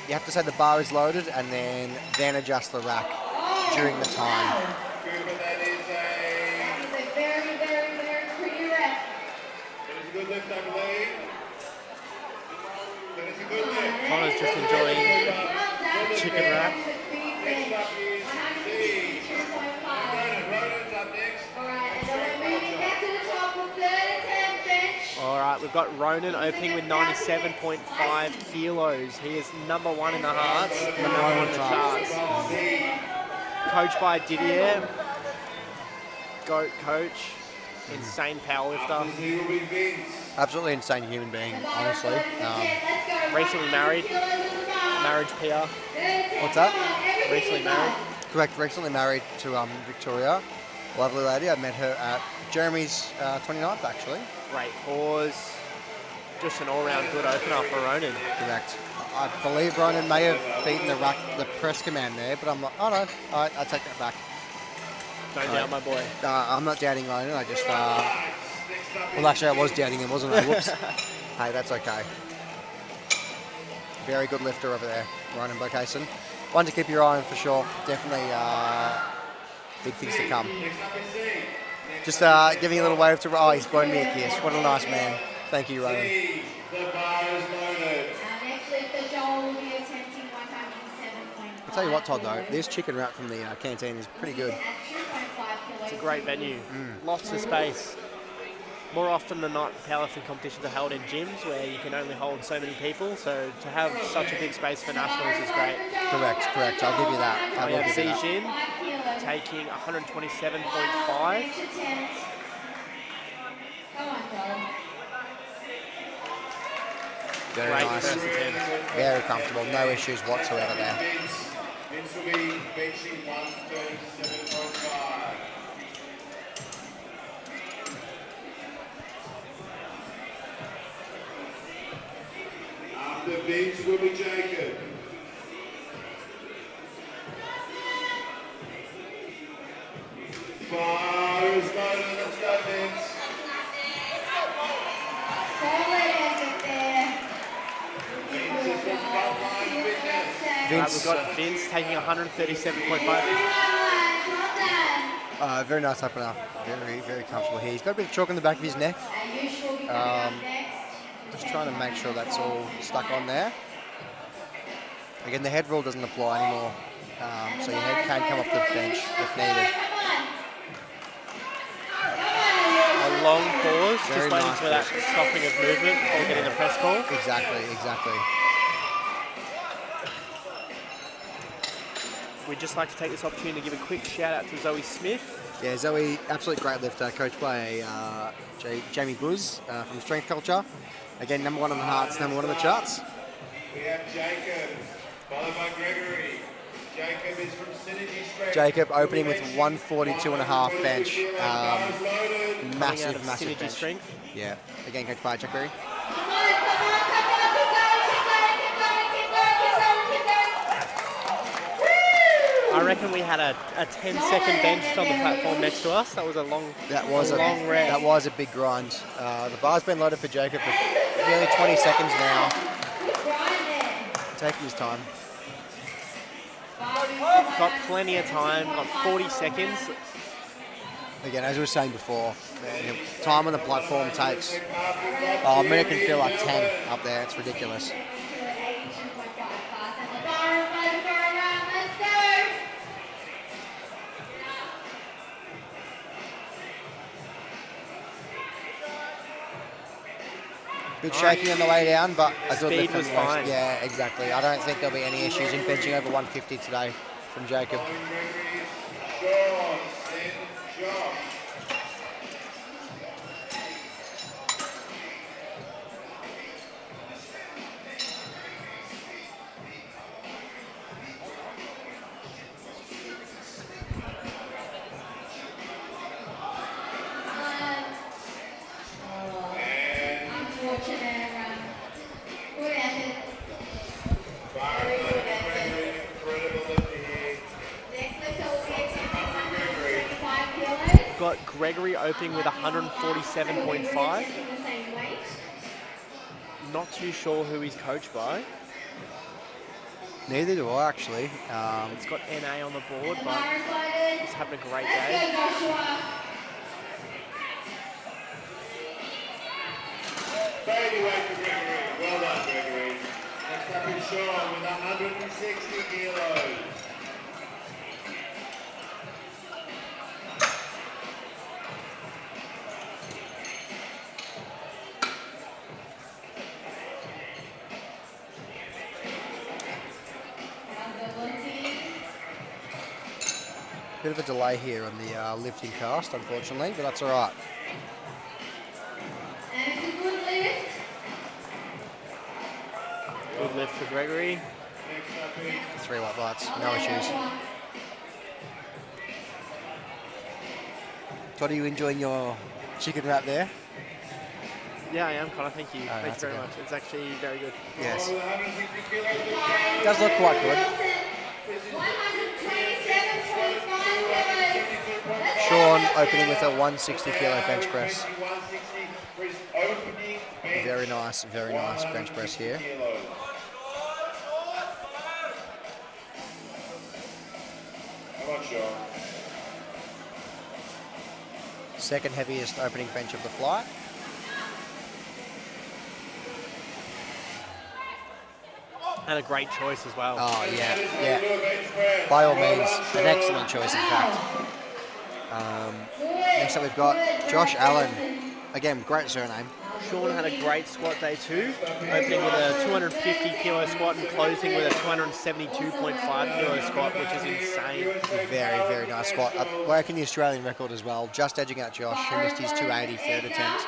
[SPEAKER 3] you have to say the bar is loaded and then adjust the rack during the time.
[SPEAKER 1] Cooper, that is a
[SPEAKER 2] Very, very, very pretty rep.
[SPEAKER 1] good lift, I believe. That is a good lift.
[SPEAKER 4] Connor's just enjoying chicken wrap.
[SPEAKER 1] Next up is D.
[SPEAKER 2] 162.5.
[SPEAKER 1] Ronan's up next.
[SPEAKER 2] Alright, and then we're moving back to the top with 3rd attempt bench.
[SPEAKER 4] All right, we've got Ronan opening with 97.5 kilos. He is number 1 in the hearts, number 1 on the charts. Coached by Didier, GOAT coach, insane powerlifter,
[SPEAKER 1] He will be Vince.
[SPEAKER 3] Absolutely insane human being, honestly.
[SPEAKER 4] recently married, marriage PR,
[SPEAKER 3] What's that?
[SPEAKER 4] recently married.
[SPEAKER 3] Correct. Recently married to Victoria, lovely lady. I met her at Jeremy's 29th actually.
[SPEAKER 4] Great pause, just an all-round good opener for Ronan.
[SPEAKER 3] Correct. I believe Ronan may have beaten the press command there, but I'm like, oh no, I take that back.
[SPEAKER 4] Don't doubt my boy.
[SPEAKER 3] I'm not doubting Ronan. I just well, actually, I was doubting him, wasn't I? Whoops. Hey, that's okay. Very good lifter over there, Ronan Bocason. One to keep your eye on for sure. Definitely big things to come. Just giving a little wave to. Oh, he's blown me a kiss. What a nice man. Thank you, Ronan.
[SPEAKER 1] The bar is loaded.
[SPEAKER 2] Next lifter, Joel will be attempting 107.5.
[SPEAKER 3] I'll tell you what, Todd, though, this chicken wrap from the canteen is pretty good.
[SPEAKER 2] At 2.5 kilos.
[SPEAKER 4] It's a great venue, lots of space. More often than not, powerlifting competitions are held in gyms where you can only hold so many people, so to have such a big space for nationals is great.
[SPEAKER 3] Correct. I'll give you that. I
[SPEAKER 4] We
[SPEAKER 3] will
[SPEAKER 4] have
[SPEAKER 3] give you that.
[SPEAKER 4] Zijin
[SPEAKER 2] 5 kilos.
[SPEAKER 4] taking 127.5.
[SPEAKER 2] Next attempt. Come on, Joel.
[SPEAKER 3] Very
[SPEAKER 4] Great
[SPEAKER 3] nice.
[SPEAKER 4] first attempt.
[SPEAKER 3] Very comfortable. No issues whatsoever there.
[SPEAKER 1] Vince will be benching 137.5. After Vince will be Jacob. Bar is loaded. Let's go, Vince.
[SPEAKER 2] Solid effort there.
[SPEAKER 1] Vince is from Frontline Fitness.
[SPEAKER 4] We've got Vince taking 137.5.
[SPEAKER 2] Well done.
[SPEAKER 3] Very nice opener. Very, very comfortable here. He's got a bit of chalk on the back of his neck.
[SPEAKER 2] Ayush will be coming up next.
[SPEAKER 3] Just trying to make sure that's all stuck on there. Again, the head rule doesn't apply anymore. So your head can come off the bench if needed.
[SPEAKER 2] Come on.
[SPEAKER 4] A long pause,
[SPEAKER 3] Very
[SPEAKER 4] just waiting
[SPEAKER 3] nice
[SPEAKER 4] for that
[SPEAKER 3] pause.
[SPEAKER 4] stopping of movement before getting the press call.
[SPEAKER 3] Exactly.
[SPEAKER 4] We'd just like to take this opportunity to give a quick shout out to Zoe Smith.
[SPEAKER 3] Yeah, Zoe, absolute great lifter, coached by Jamie Buzz from Strength Culture. Again, number 1 on the hearts, number 1 on the charts.
[SPEAKER 1] We have Jacob, followed by Gregory. Jacob is from Synergy Strength.
[SPEAKER 3] Jacob opening with 142.5 bench.
[SPEAKER 4] Coming out
[SPEAKER 3] Massive
[SPEAKER 4] of Synergy
[SPEAKER 3] bench.
[SPEAKER 4] Strength.
[SPEAKER 3] Yeah, again, coached by Jack Berry.
[SPEAKER 2] Come on, keep going.
[SPEAKER 4] I reckon we had a 10-second bench on the platform next to us. That was a long,
[SPEAKER 3] That was a
[SPEAKER 4] long rep.
[SPEAKER 3] That was a big grind. The bar's been loaded for Jacob for nearly 20 seconds now.
[SPEAKER 2] Good grind there.
[SPEAKER 3] Taking his time.
[SPEAKER 4] Got plenty of time, got 40 seconds.
[SPEAKER 3] Again, as we were saying before, time on the platform takes, a minute can feel like 10 up there. It's ridiculous.
[SPEAKER 2] 82.5 fast. And the bar is loaded for a round. Let's go.
[SPEAKER 3] Bit shaky on the way down, but a good
[SPEAKER 4] Speed
[SPEAKER 3] lift
[SPEAKER 4] was
[SPEAKER 3] nonetheless.
[SPEAKER 4] fine.
[SPEAKER 3] Yeah, exactly. I don't think there'll be any issues in benching over 150 today from Jacob.
[SPEAKER 1] Sean, then Josh.
[SPEAKER 2] Unfortunate good effort.
[SPEAKER 1] Byron Gregory, incredible lifter here.
[SPEAKER 2] Next lifter will be attempting 125 kilos.
[SPEAKER 4] Got Gregory opening with 147.5.
[SPEAKER 2] The same weight.
[SPEAKER 4] Not too sure who he's coached by.
[SPEAKER 3] Neither do I actually.
[SPEAKER 4] It's got NA on the board,
[SPEAKER 2] The
[SPEAKER 4] but
[SPEAKER 2] bar is loaded.
[SPEAKER 4] he's having a great
[SPEAKER 2] Let's
[SPEAKER 4] day.
[SPEAKER 2] go, Joshua.
[SPEAKER 1] Baby weight for Gregory. Well done, Gregory. Next up is Sean with 160 kilos.
[SPEAKER 3] Bit of a delay here on the lifting cast, unfortunately, but that's all right.
[SPEAKER 2] And it's a good lift.
[SPEAKER 4] Good lift for Gregory.
[SPEAKER 1] Next up is
[SPEAKER 3] 3 white lights, no issues. Todd, are you enjoying your chicken wrap there?
[SPEAKER 4] Yeah, I am, Connor. Thank you. Thanks
[SPEAKER 3] that's
[SPEAKER 4] very
[SPEAKER 3] okay.
[SPEAKER 4] much. It's actually very good.
[SPEAKER 3] Yes.
[SPEAKER 1] with 160 kilos.
[SPEAKER 3] It does look quite good.
[SPEAKER 2] 127.5 kilos.
[SPEAKER 3] Sean opening with a 160 kilo bench press.
[SPEAKER 1] 160 for his opening bench.
[SPEAKER 3] Very nice bench press here.
[SPEAKER 1] Kilos. Come on, Sean.
[SPEAKER 3] Second heaviest opening bench of the flight.
[SPEAKER 4] And a great choice as well.
[SPEAKER 3] Oh, yeah. By all means, an excellent choice, in fact. Next up, we've got Josh Allen. Again, great surname.
[SPEAKER 4] Sean had a great squat day too, opening with a 250 kilo squat and closing with a 272.5 kilo squat, which is insane.
[SPEAKER 3] Very, very nice squat. Breaking the Australian record as well, just edging out Josh, who missed his 280 third attempt.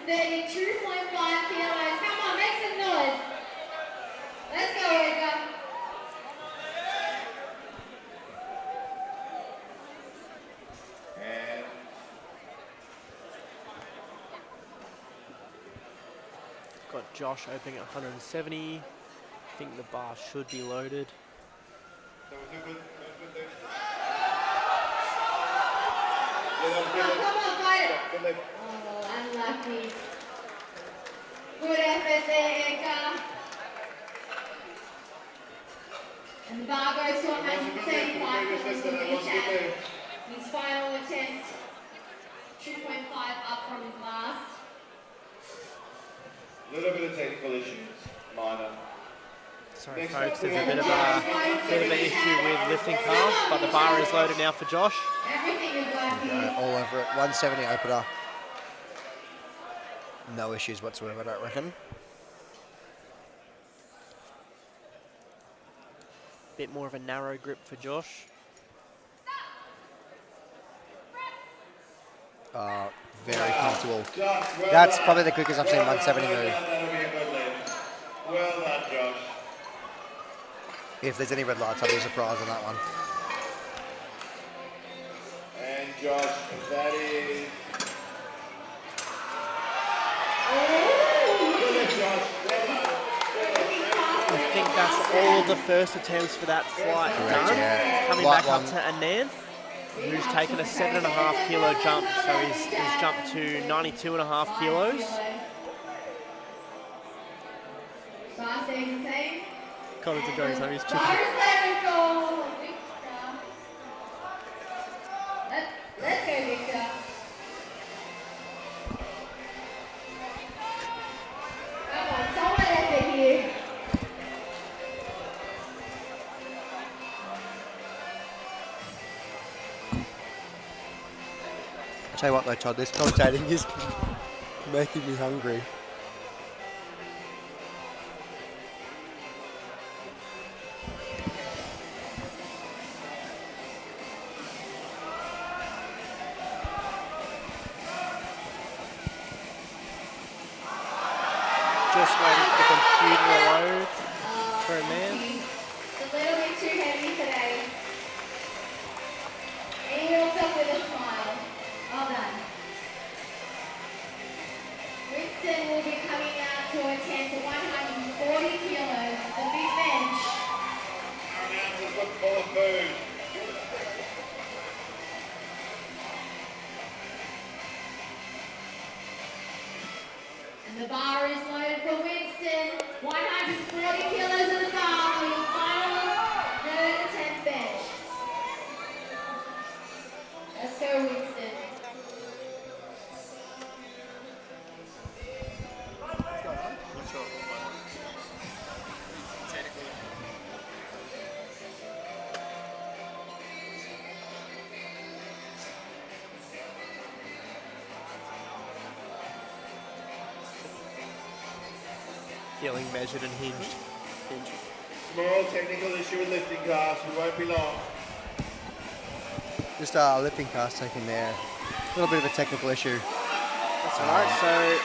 [SPEAKER 2] 132.5 kilos. Come on, make some noise. Let's go, Edgar.
[SPEAKER 1] And
[SPEAKER 4] Got Josh opening at 170. I think the bar should be loaded.
[SPEAKER 1] that was good. That was good there. Yeah, that was good.
[SPEAKER 2] Come on, fight it.
[SPEAKER 1] Good lift.
[SPEAKER 2] Oh, unlucky. Good effort there, Edgar. And the bar goes to 135 kilos from Chad. His final attempt, 2.5 up from his last.
[SPEAKER 1] A little bit of technical issues, minor.
[SPEAKER 4] Sorry
[SPEAKER 1] Next
[SPEAKER 4] folks,
[SPEAKER 1] up, we
[SPEAKER 4] there's a
[SPEAKER 1] have
[SPEAKER 4] bit of an issue with lifting cast, but the bar is loaded now for Josh.
[SPEAKER 2] Everything is working.
[SPEAKER 3] All over it. 170 opener. No issues whatsoever, I don't reckon.
[SPEAKER 4] Bit more of a narrow grip for Josh.
[SPEAKER 3] Very comfortable.
[SPEAKER 1] Josh, well
[SPEAKER 3] That's
[SPEAKER 1] done.
[SPEAKER 3] probably the quickest I've seen
[SPEAKER 1] Well
[SPEAKER 3] 170
[SPEAKER 1] done,
[SPEAKER 3] move.
[SPEAKER 1] That'll be a good lift. Well done, Josh.
[SPEAKER 3] If there's any red lights, I'll be surprised on that one.
[SPEAKER 1] And Josh, that is. Good lift, Josh. Well done.
[SPEAKER 4] I think that's all of the first attempts for that flight
[SPEAKER 3] Correct,
[SPEAKER 4] done.
[SPEAKER 3] yeah.
[SPEAKER 4] Coming
[SPEAKER 3] Light
[SPEAKER 4] back up
[SPEAKER 3] one.
[SPEAKER 4] to Ananth, who's taken a 7.5 kilo jump, so he's jumped to 92.5 kilos.
[SPEAKER 2] Bar stays the same.
[SPEAKER 4] Connor's enjoying some of his
[SPEAKER 2] Bar
[SPEAKER 4] chicken.
[SPEAKER 2] is level for Victor. Let's go, Victor. Come on, solid effort here.
[SPEAKER 3] I'll tell you what though, Todd, this commentating is making me hungry.
[SPEAKER 4] Just waiting for the computer to load for a man.
[SPEAKER 2] It's a little bit too heavy today. And he walks up with a smile. Well done. Winston will be coming out to attempt 140 kilos. It's a big bench.
[SPEAKER 1] Our announcers look full of food.
[SPEAKER 2] And the bar is loaded for Winston. 140 kilos on the bar for your final third attempt bench. Let's go, Winston.
[SPEAKER 4] Feeling measured and hinged.
[SPEAKER 1] Small technical issue with lifting cast. We won't be long.
[SPEAKER 3] Just lifting cast taken there. A little bit of a technical issue.
[SPEAKER 4] That's all right. So,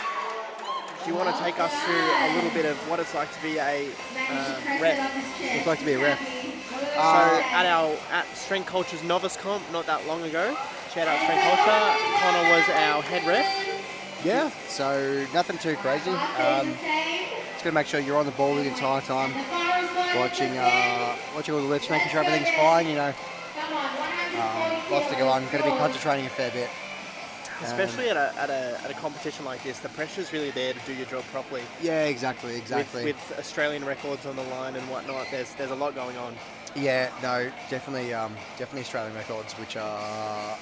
[SPEAKER 4] do you want to take us through a little bit of what it's like to be a ref?
[SPEAKER 3] It's like to be a ref.
[SPEAKER 4] So at Strength Culture's novice comp not that long ago, shout out Strength Culture, Connor was our head ref.
[SPEAKER 3] Yeah, so nothing too crazy. Just gonna make sure you're on the ball the entire time, watching all the lifts, making sure everything's fine. You know, lots to go on. Going to be concentrating a fair bit.
[SPEAKER 4] Especially at a competition like this, the pressure's really there to do your job properly.
[SPEAKER 3] Yeah, exactly.
[SPEAKER 4] With Australian records on the line and whatnot, there's a lot going on.
[SPEAKER 3] Yeah, no, definitely Australian records, which are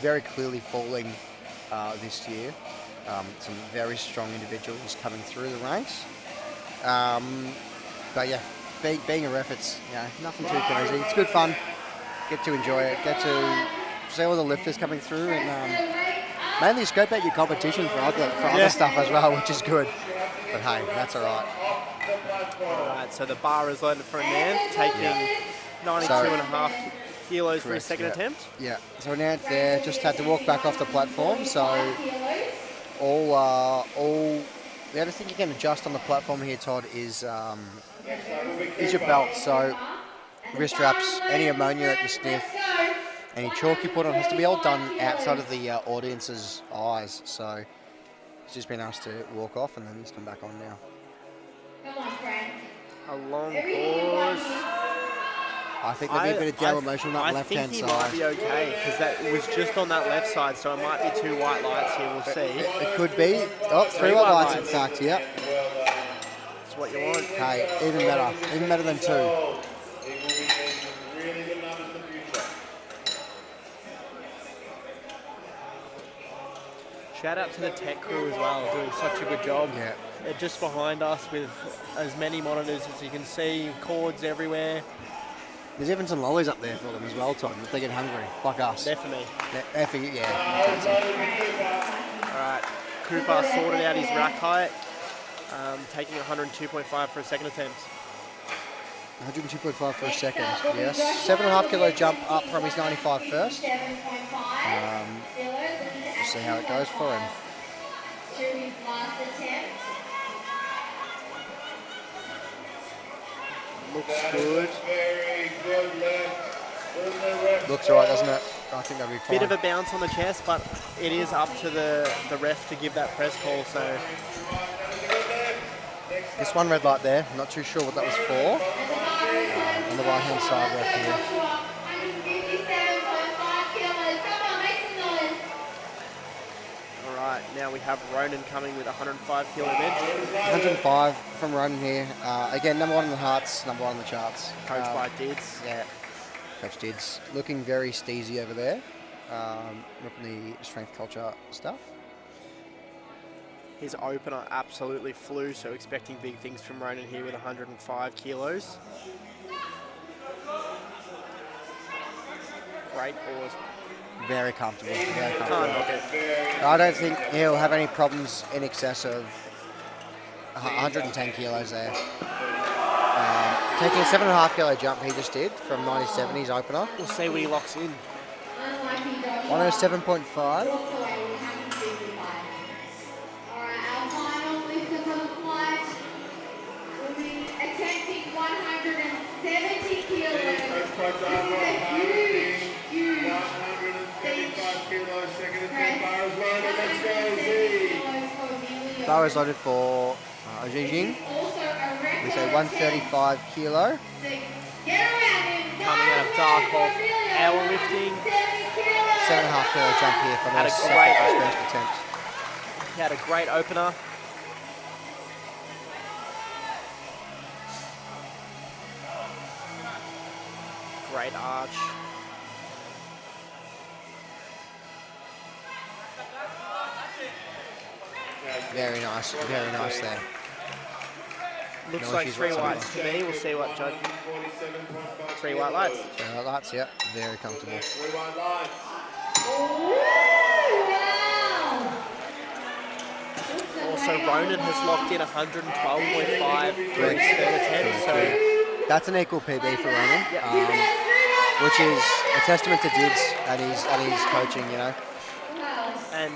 [SPEAKER 3] very clearly falling this year. Some very strong individuals coming through the ranks. But yeah, being a ref, it's nothing too crazy. It's good fun. Get to enjoy it. Get to see all the lifters coming through, and mainly scope out your competition for other stuff as well, which is good. But hey, that's all right.
[SPEAKER 4] Alright, so the bar is loaded for a man, taking 92.5 kilos for his second attempt.
[SPEAKER 3] Yeah, so Nant there just had to walk back off the platform, so all the other thing you can adjust on the platform here, Todd, is your belt. So wrist wraps, any ammonia that you sniff, any chalk you put on has to be all done outside of the audience's eyes. So he's just been asked to walk off, and then he's come back on now.
[SPEAKER 2] Come on, Frank.
[SPEAKER 4] A long pause.
[SPEAKER 3] I think there'll be a bit of downward motion on that left-hand side.
[SPEAKER 4] I think he might be okay, because that was just on that left side, so it might be 2 white lights here, we'll see.
[SPEAKER 3] It could be. Oh, 3 white lights in fact, yep.
[SPEAKER 4] That's what you want.
[SPEAKER 3] Hey, even better than 2.
[SPEAKER 1] It will be really good numbers in the future.
[SPEAKER 4] Shout out to the tech crew as well, doing such a good job.
[SPEAKER 3] Yeah.
[SPEAKER 4] They're just behind us with as many monitors as you can see, cords everywhere.
[SPEAKER 3] There's even some lollies up there for them as well, Todd, if they get hungry, like us.
[SPEAKER 4] Definitely.
[SPEAKER 3] Yeah.
[SPEAKER 4] Alright, Cooper sorted out his rack height, taking 102.5 for a second attempt.
[SPEAKER 3] 102.5 for a second, yes. 7.5 kilo jump up from his 95 first. We'll see how it goes for him.
[SPEAKER 2] To his last attempt.
[SPEAKER 4] Looks good.
[SPEAKER 1] Very good lift.
[SPEAKER 3] Looks right, doesn't it? I think that'll be fine.
[SPEAKER 4] Bit of a bounce on the chest, but it is up to the ref to give that press call, so...
[SPEAKER 3] This one red light there, not too sure what that was for. On the right hand side ref here.
[SPEAKER 2] 157.5 kilos. Come on, make some noise.
[SPEAKER 4] Alright, now we have Ronan coming with 105 kilo bench.
[SPEAKER 3] 105 from Ronan here. Again, number 1 in the hearts, number 1 in the charts.
[SPEAKER 4] Coached by Dids.
[SPEAKER 3] Yeah, Coach Dids. Looking very steezy over there. Ripping the strength culture stuff.
[SPEAKER 4] His opener absolutely flew, so expecting big things from Ronan here with 105 kilos. Great pause.
[SPEAKER 3] Very comfortable. Very
[SPEAKER 4] Can't
[SPEAKER 3] comfortable.
[SPEAKER 4] knock it.
[SPEAKER 3] I don't think he'll have any problems in excess of 110 kilos there. Taking a 7.5 kilo jump he just did from 97, his opener.
[SPEAKER 4] We'll see what he locks in.
[SPEAKER 3] 107.5.
[SPEAKER 2] Alright, our final lift
[SPEAKER 1] squat down for powerlifting. 135 kilos, second attempt, bar is loaded. Let's go, Z.
[SPEAKER 3] Bar is loaded for Jing with a 135 kilo.
[SPEAKER 4] Coming out of dark off hour lifting.
[SPEAKER 3] 7.5 kilo jump here for
[SPEAKER 4] Had
[SPEAKER 3] the
[SPEAKER 4] a
[SPEAKER 3] second
[SPEAKER 4] great
[SPEAKER 3] first attempt.
[SPEAKER 4] He had a great opener. Great arch.
[SPEAKER 3] Very nice there.
[SPEAKER 4] Looks
[SPEAKER 3] No
[SPEAKER 4] like
[SPEAKER 3] issues
[SPEAKER 4] 3
[SPEAKER 3] whatsoever.
[SPEAKER 4] whites to me. We'll see what judge. 3 white lights.
[SPEAKER 3] That's, yeah, very comfortable.
[SPEAKER 4] Also, Ronan has locked in 112.5 for his third attempt. So
[SPEAKER 3] That's an equal PB for Ronan, which is a testament to Dids and his coaching, you know.
[SPEAKER 4] and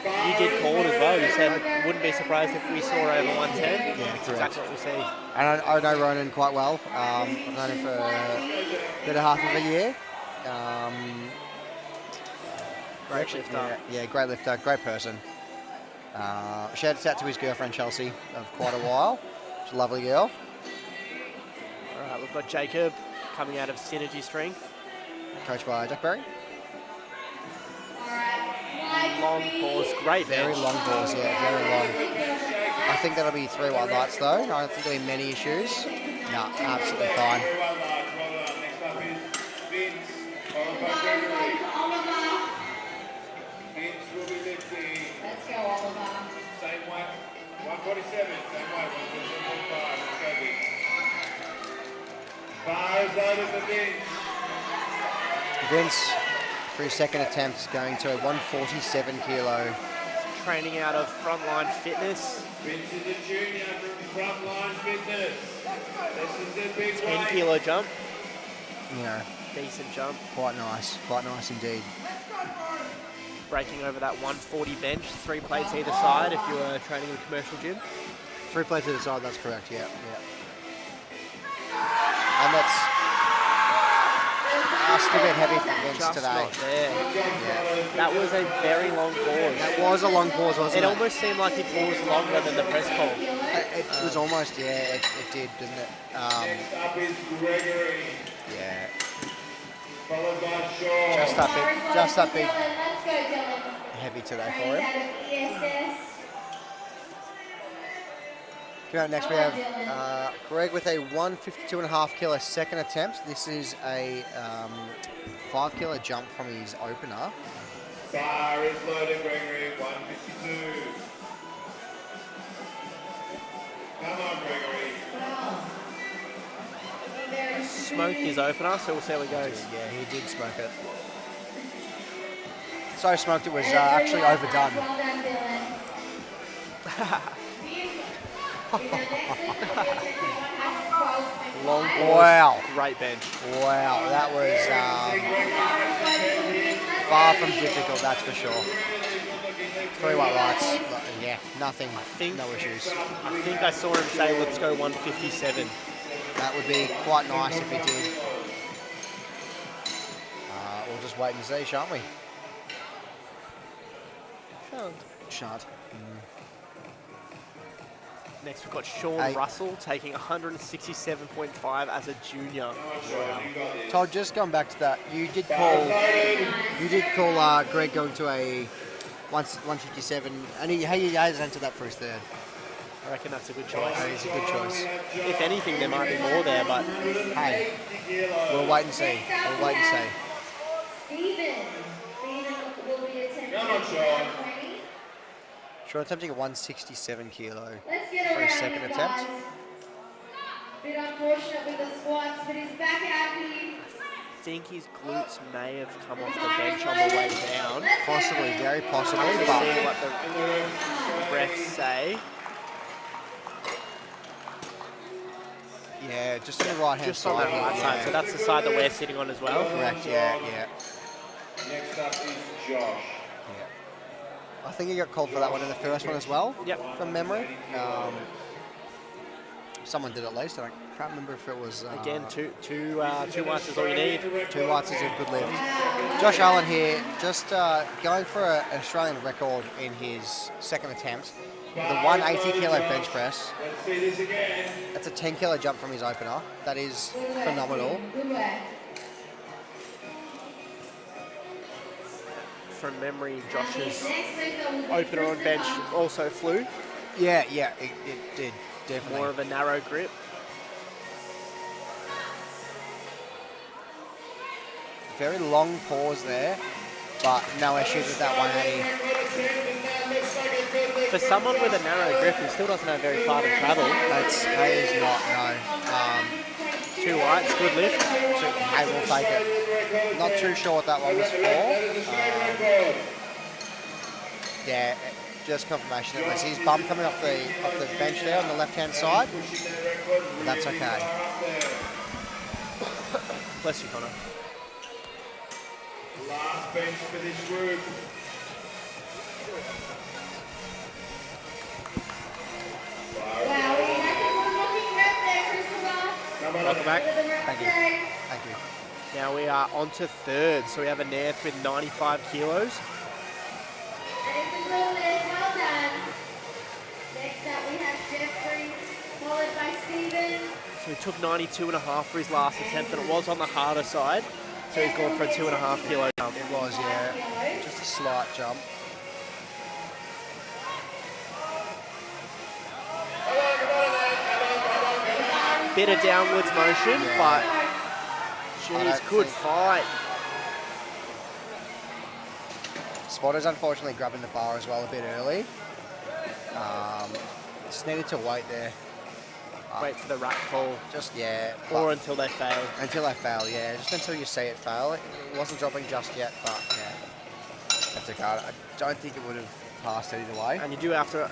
[SPEAKER 4] you did call it as well. You said wouldn't be surprised if we saw over 110.
[SPEAKER 3] Yeah,
[SPEAKER 4] That's
[SPEAKER 3] correct.
[SPEAKER 4] exactly what we see.
[SPEAKER 3] And I know Ronan quite well. I've known him for a bit of half of a year.
[SPEAKER 4] Great lifter.
[SPEAKER 3] Yeah, great lifter, great person. Shout out to his girlfriend Chelsea of quite a while. She's a lovely girl.
[SPEAKER 4] All right, we've got Jacob coming out of Synergy Strength.
[SPEAKER 3] Coached by Jack Berry.
[SPEAKER 4] Long pause, great
[SPEAKER 3] Very
[SPEAKER 4] bench.
[SPEAKER 3] long pause, yeah, very long. I think that'll be 3 white lights though. I don't think there'll be many issues. No, absolutely fine.
[SPEAKER 2] Let's go, Oliver.
[SPEAKER 1] Same weight, 147, same weight, 147.5. Let's go, Vince. Bar is loaded for Vince.
[SPEAKER 3] Vince, for his second attempt, going to a 147 kilo.
[SPEAKER 4] Training out of Frontline Fitness.
[SPEAKER 1] Vince is a junior from Frontline Fitness. This is a big
[SPEAKER 4] 10
[SPEAKER 1] weight.
[SPEAKER 4] kilo jump.
[SPEAKER 3] You know,
[SPEAKER 4] Decent jump.
[SPEAKER 3] quite nice indeed.
[SPEAKER 4] Breaking over that 140 bench. 3 plates either side if you were training in a commercial gym.
[SPEAKER 3] 3 plates to the side, that's correct, yeah. And that's still a bit heavy for Vince
[SPEAKER 4] Just
[SPEAKER 3] today.
[SPEAKER 4] not there.
[SPEAKER 3] Yeah.
[SPEAKER 4] That was a very long pause.
[SPEAKER 3] That was a long pause, wasn't
[SPEAKER 4] It
[SPEAKER 3] it?
[SPEAKER 4] almost seemed like he paused longer than the press call.
[SPEAKER 3] It was almost, yeah, it did, didn't it?
[SPEAKER 1] Next up is Gregory,
[SPEAKER 3] Yeah.
[SPEAKER 1] followed by Shaw.
[SPEAKER 3] Just that bit
[SPEAKER 2] Let's go, Dylan.
[SPEAKER 3] heavy today for
[SPEAKER 2] Trained
[SPEAKER 3] him.
[SPEAKER 2] out of ESS.
[SPEAKER 3] Coming up next, we have Greg with a 152.5 kilo second attempt. This is a 5 kilo jump from his opener.
[SPEAKER 1] Bar is loaded, Gregory, 152. Come on, Gregory.
[SPEAKER 4] Smoked his opener, so we'll see how it goes.
[SPEAKER 3] Yeah, he did smoke it. So smoked it was actually overdone.
[SPEAKER 2] Well done, Dylan.
[SPEAKER 4] Long pause.
[SPEAKER 3] Wow.
[SPEAKER 4] Great bench.
[SPEAKER 3] Wow, that was far from difficult, that's for sure. 3 white lights, but yeah, nothing, no issues.
[SPEAKER 4] I think I saw him say, let's go 157.
[SPEAKER 3] That would be quite nice if he did. We'll just wait and see, shan't we? Shan't.
[SPEAKER 4] Next, we've got Sean
[SPEAKER 3] Hey.
[SPEAKER 4] Russell taking 167.5 as a junior.
[SPEAKER 3] Todd, just going back to that, you did call Greg going to a 157, and he has entered that for his third.
[SPEAKER 4] I reckon that's a good choice.
[SPEAKER 3] It's a good choice.
[SPEAKER 4] If anything, there might be more there, but
[SPEAKER 3] Hey, we'll wait and see. We'll wait and see.
[SPEAKER 2] Stephen will be attending
[SPEAKER 1] Come on, Sean.
[SPEAKER 2] training.
[SPEAKER 3] Sean attempting a 167 kilo
[SPEAKER 2] Let's get
[SPEAKER 3] for
[SPEAKER 2] around
[SPEAKER 3] his second
[SPEAKER 2] it,
[SPEAKER 3] attempt.
[SPEAKER 2] guys. Bit unfortunate with the squats, but he's back happy.
[SPEAKER 4] I think his glutes may have come off the bench on the way down.
[SPEAKER 3] Possibly, very possibly,
[SPEAKER 4] We'll
[SPEAKER 3] but
[SPEAKER 4] see what the refs say.
[SPEAKER 3] yeah, just on the right hand
[SPEAKER 4] Just
[SPEAKER 3] side.
[SPEAKER 4] on that right
[SPEAKER 3] yeah.
[SPEAKER 4] side, so that's the side that we're sitting on as well.
[SPEAKER 3] Correct, yeah.
[SPEAKER 1] Next up is Josh.
[SPEAKER 3] I think he got called for that one in the first one as well.
[SPEAKER 4] Yep.
[SPEAKER 3] From memory. Someone did at least. I can't remember if it was...
[SPEAKER 4] Again, two whites is all you need.
[SPEAKER 3] 2 whites is a good lift. Josh Allen here, just going for an Australian record in his second attempt. The 180 kilo bench press.
[SPEAKER 1] Let's see this again.
[SPEAKER 3] That's a 10 kilo jump from his opener. That is phenomenal.
[SPEAKER 2] Good work.
[SPEAKER 4] From memory, Josh's
[SPEAKER 2] Next lift will be
[SPEAKER 4] opener on bench
[SPEAKER 2] Christopher.
[SPEAKER 4] also flew.
[SPEAKER 3] Yeah, it did, definitely.
[SPEAKER 4] More of a narrow grip.
[SPEAKER 3] Very long pause there, but no issues with that 180.
[SPEAKER 4] For someone with a narrow grip who still doesn't have very far to travel,
[SPEAKER 3] That is not, no.
[SPEAKER 4] 2 whites, good lift.
[SPEAKER 3] I will take it. Not too sure what that one was for. Yeah, just confirmation. It was his bum coming off the bench there on the left-hand side. But that's okay.
[SPEAKER 4] Bless you, Connor.
[SPEAKER 1] Last bench for this group.
[SPEAKER 2] Wow, that's a good looking rep there, Christopher.
[SPEAKER 4] Welcome back.
[SPEAKER 3] Thank you. Thank you.
[SPEAKER 4] Now we are on to third, so we have a Nath with 95 kilos.
[SPEAKER 2] That is a good lift, well done. Next up we have Jeffrey, followed by Stephen.
[SPEAKER 4] So he took 92.5 for his last attempt, and it was on the harder side. So he's gone for a 2.5 kilo jump.
[SPEAKER 3] It was, yeah. Just a slight jump.
[SPEAKER 4] Bit of downwards motion, but geez, good fight.
[SPEAKER 3] Spotter's unfortunately grabbing the bar as well a bit early. Just needed to wait there.
[SPEAKER 4] Wait for the rack call,
[SPEAKER 3] Just, yeah.
[SPEAKER 4] or until they fail.
[SPEAKER 3] Until they fail, yeah. Just until you see it fail. It wasn't dropping just yet, but yeah. That's okay. I don't think it would have passed either way.
[SPEAKER 4] And you do have to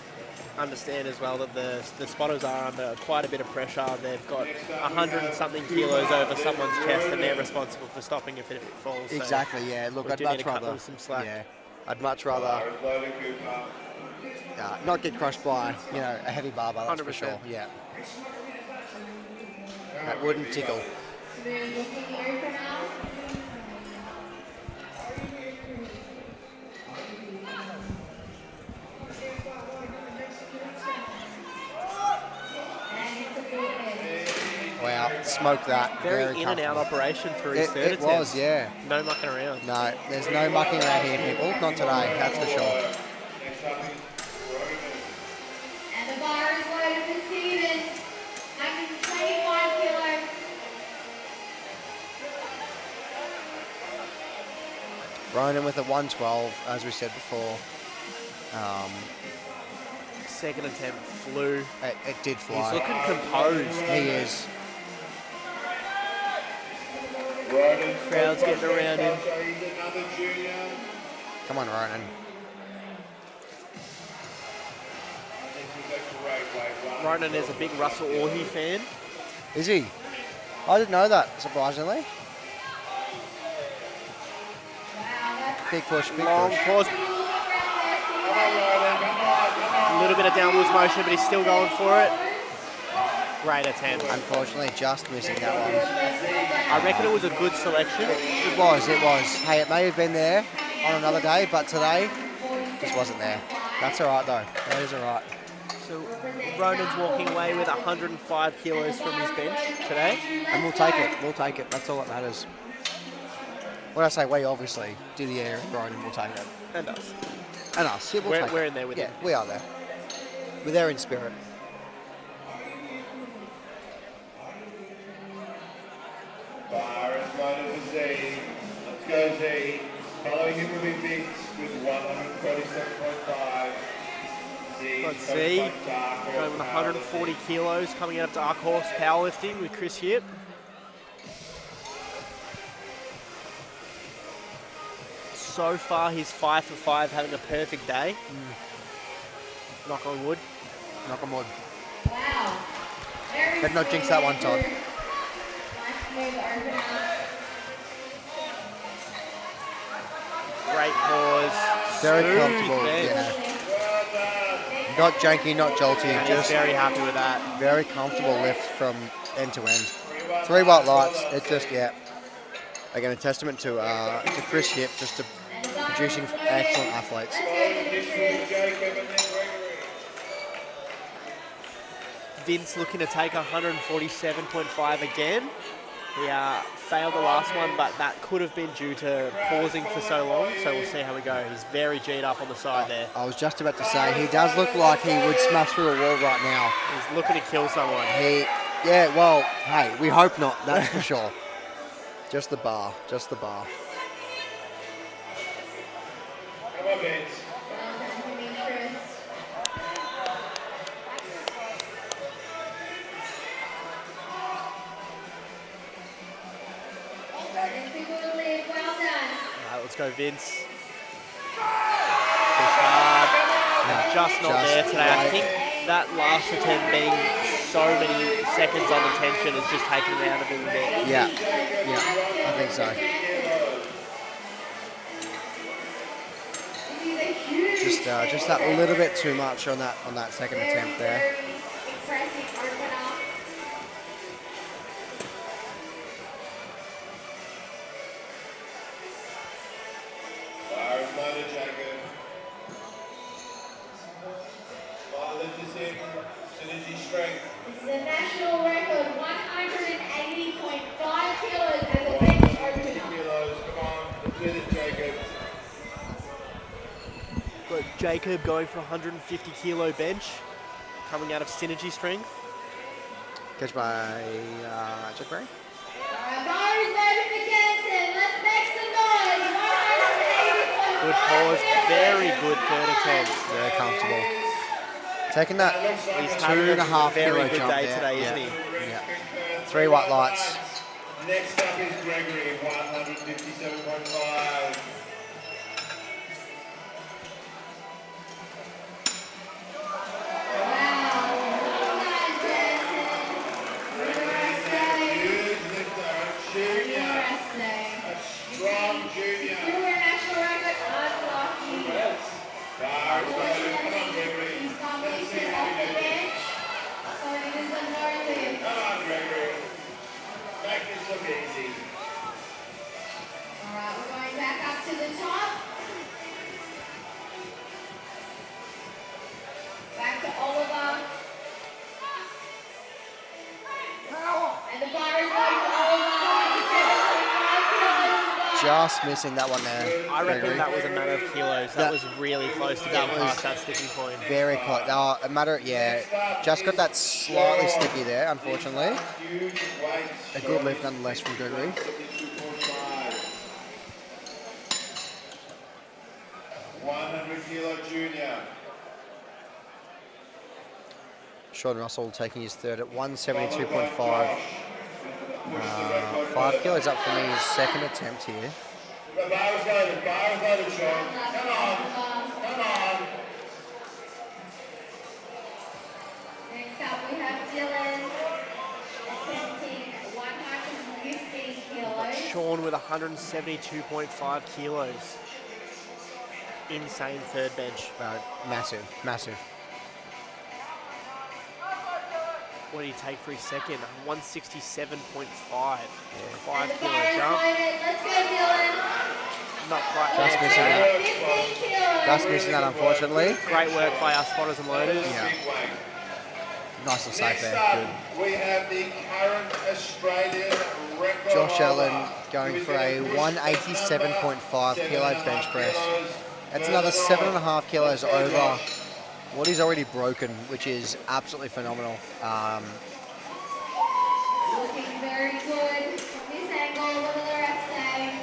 [SPEAKER 4] understand as well that the spotters are under quite a bit of pressure. They've got 100 and something kilos over someone's chest, and they're responsible for stopping if it falls. So
[SPEAKER 3] Exactly, yeah. Look,
[SPEAKER 4] we
[SPEAKER 3] I'd
[SPEAKER 4] do need
[SPEAKER 3] much
[SPEAKER 4] to cut
[SPEAKER 3] rather...
[SPEAKER 4] them some slack.
[SPEAKER 3] Yeah. I'd much rather not get crushed by, you know, a heavy barbell, that's for
[SPEAKER 4] 100%.
[SPEAKER 3] sure. Yeah. That wouldn't tickle.
[SPEAKER 2] Smooth looking opener. And it's a good lift.
[SPEAKER 3] Wow, smoke that.
[SPEAKER 4] Very in and
[SPEAKER 3] comfortable.
[SPEAKER 4] out operation for his third
[SPEAKER 3] It
[SPEAKER 4] attempt.
[SPEAKER 3] was, yeah.
[SPEAKER 4] No mucking around.
[SPEAKER 3] No, there's no mucking around here, people. Not today, that's for sure.
[SPEAKER 2] And the bar is loaded for Stephen. 125 kilos.
[SPEAKER 3] Ronan with a 112, as we said before.
[SPEAKER 4] Second attempt flew.
[SPEAKER 3] It did
[SPEAKER 4] He's
[SPEAKER 3] fly.
[SPEAKER 4] looking composed.
[SPEAKER 3] He is.
[SPEAKER 4] Crowd's getting around him.
[SPEAKER 1] He's another junior.
[SPEAKER 3] Come on, Ronan.
[SPEAKER 1] This is a great weight run.
[SPEAKER 4] Ronan is a big Russell Orhe fan.
[SPEAKER 3] Is he? I didn't know that, surprisingly.
[SPEAKER 2] Wow, that's
[SPEAKER 3] Big push, big
[SPEAKER 4] Long
[SPEAKER 3] push.
[SPEAKER 4] pause. A little bit of downwards motion, but he's still going for it. Great attempt.
[SPEAKER 3] Unfortunately, just missing that one.
[SPEAKER 4] I reckon it was a good selection.
[SPEAKER 3] It was. Hey, it may have been there on another day, but today, just wasn't there. That's all right, though. That is all right.
[SPEAKER 4] So Ronan's walking away with 105 kilos from his bench today.
[SPEAKER 3] And we'll take it. We'll take it. That's all that matters. When I say we, obviously, Didier and Ronan will take it.
[SPEAKER 4] And us.
[SPEAKER 3] And us. Yeah, we'll take
[SPEAKER 4] We're
[SPEAKER 3] it.
[SPEAKER 4] in there with
[SPEAKER 3] Yeah,
[SPEAKER 4] him.
[SPEAKER 3] we are there. We're there in spirit.
[SPEAKER 1] Bar is loaded for Z. Let's go Z. Following him will be Biggs with 137.5.
[SPEAKER 4] Let's see. Going with 140 kilos, coming out of Dark Horse powerlifting with Chris Yip. So far, he's 5 for 5, having a perfect day. Knock on wood.
[SPEAKER 3] Knock on wood.
[SPEAKER 2] wow. Very
[SPEAKER 3] Better not jinx that one, Todd.
[SPEAKER 2] nice smooth opener.
[SPEAKER 4] Great pause.
[SPEAKER 3] Very
[SPEAKER 4] Smooth
[SPEAKER 3] comfortable.
[SPEAKER 4] bench.
[SPEAKER 3] Yeah. Not janky, not jolty,
[SPEAKER 4] And
[SPEAKER 3] just
[SPEAKER 4] he's very happy with that.
[SPEAKER 3] very comfortable lift from end to end. 3 white lights, it just, yeah. Again, a testament to Chris Yip, just to producing excellent athletes.
[SPEAKER 2] Let's go, Demetrius.
[SPEAKER 1] Jacob and then Gregory.
[SPEAKER 4] Vince looking to take 147.5 again. He failed the last one, but that could have been due to pausing for so long, so we'll see how we go. He's very G'd up on the side there.
[SPEAKER 3] I was just about to say, he does look like he would smash through a wall right now.
[SPEAKER 4] He's looking to kill someone.
[SPEAKER 3] Yeah, well, hey, we hope not, that's for sure. Just the bar, just the bar.
[SPEAKER 1] Come on, Vince.
[SPEAKER 2] Well done, Demetrius. Let's see what will live. Well done.
[SPEAKER 4] All right, let's go, Vince. Push hard. And just not there today. I think that last attempt being so many seconds on the tension has just taken him out of it a bit.
[SPEAKER 3] Yeah, I think so. Just that little bit too much on that second attempt there.
[SPEAKER 2] Impressive opener.
[SPEAKER 1] Fire motor, Jacob. Fire lift is in. Synergy strength.
[SPEAKER 2] This is a national record, 180.5 kilos as a bench opener.
[SPEAKER 1] Kilos, come on. Let's do this, Jacob.
[SPEAKER 4] Got Jacob going for 150 kilo bench, coming out of synergy strength.
[SPEAKER 3] Catch by Jack Ray.
[SPEAKER 2] Alright, bar is loaded for Jensen. Let's make some noise. 180.5
[SPEAKER 4] Good pause, very
[SPEAKER 2] kilos.
[SPEAKER 4] good third attempt.
[SPEAKER 3] Very comfortable. Taking that
[SPEAKER 4] He's having a
[SPEAKER 3] 2.5
[SPEAKER 4] very
[SPEAKER 3] kilo
[SPEAKER 4] good
[SPEAKER 3] jump
[SPEAKER 4] day
[SPEAKER 3] there.
[SPEAKER 4] today,
[SPEAKER 3] Yeah.
[SPEAKER 4] isn't he?
[SPEAKER 3] Yeah. 3 white lights.
[SPEAKER 1] Next up is Gregory, 157.5. Huge lifter, junior, a strong junior. Bar is loaded. Come on, Gregory. Let's see how we do this. Come on, Gregory. Make this look easy.
[SPEAKER 2] Back to Oliver. And the bar is loaded for Oliver. 7.5 kilos.
[SPEAKER 3] Just missing that one there.
[SPEAKER 4] I reckon
[SPEAKER 3] Gregory.
[SPEAKER 4] that was a matter of kilos. That was really close to getting
[SPEAKER 3] was-
[SPEAKER 4] past that sticking point.
[SPEAKER 3] Very close. A matter, yeah. Just got that slightly sticky there, unfortunately.
[SPEAKER 1] Huge weights.
[SPEAKER 3] A good lift nonetheless from Gregory.
[SPEAKER 1] 72.5. 100 kilo junior.
[SPEAKER 3] Sean Russell taking his third at 172.5. 5 kilos up from his second attempt here.
[SPEAKER 1] The bar is loaded, Sean. Come on.
[SPEAKER 2] Next up we have Dylan attempting 115 kilos.
[SPEAKER 4] Sean with 172.5 kilos. Insane third bench.
[SPEAKER 3] Massive, massive.
[SPEAKER 4] What did he take for his second? 167.5. 5
[SPEAKER 2] And the
[SPEAKER 4] kilo
[SPEAKER 2] bar is
[SPEAKER 4] jump.
[SPEAKER 2] loaded. Let's go, Dylan.
[SPEAKER 4] Not quite
[SPEAKER 3] Just
[SPEAKER 4] there.
[SPEAKER 3] missing that.
[SPEAKER 2] 15 kilos.
[SPEAKER 3] Just missing that, unfortunately.
[SPEAKER 4] Great work by our spotters and loaders.
[SPEAKER 3] Yeah.
[SPEAKER 1] Big weight.
[SPEAKER 3] Nice and safe
[SPEAKER 1] Next
[SPEAKER 3] there.
[SPEAKER 1] up,
[SPEAKER 3] Good.
[SPEAKER 1] we have the current Australian record
[SPEAKER 3] Josh Allen
[SPEAKER 1] holder.
[SPEAKER 3] going for a 187.5 kilo bench press. That's another 7.5 kilos over what he's already broken, which is absolutely phenomenal.
[SPEAKER 2] Looking very good from this angle. What do the refs say?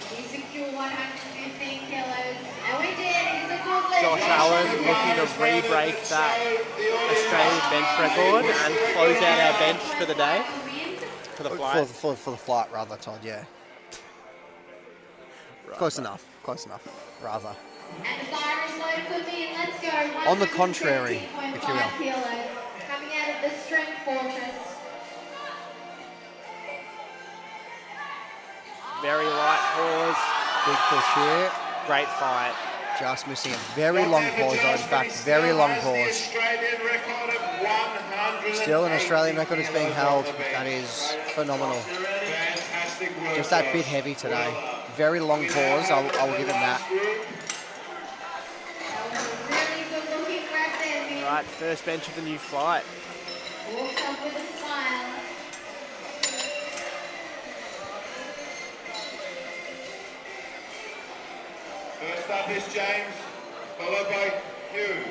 [SPEAKER 2] We secure 115 kilos. And we did. It's a good lift.
[SPEAKER 4] Josh Allen looking to re-break that Australian bench record and close out our bench for the day, for the flight.
[SPEAKER 3] For the flight, rather, Todd, yeah. Close enough, rather.
[SPEAKER 2] And the bar is loaded for me, and let's go.
[SPEAKER 3] On the contrary, if you will.
[SPEAKER 2] 117.5 kilos. Coming out of the strength fortress.
[SPEAKER 4] Very light pause.
[SPEAKER 3] Big push here.
[SPEAKER 4] Great fight.
[SPEAKER 3] just missing it. Very long pause, though, in fact, very long pause. Still an Australian record is being held. That is phenomenal. Just that bit heavy today. Very long pause, I'll give him that.
[SPEAKER 2] Really good looking grab there, Vin.
[SPEAKER 4] Right, first bench of the new flight.
[SPEAKER 2] Walks up with a smile.
[SPEAKER 1] First up is James, followed by Hugh.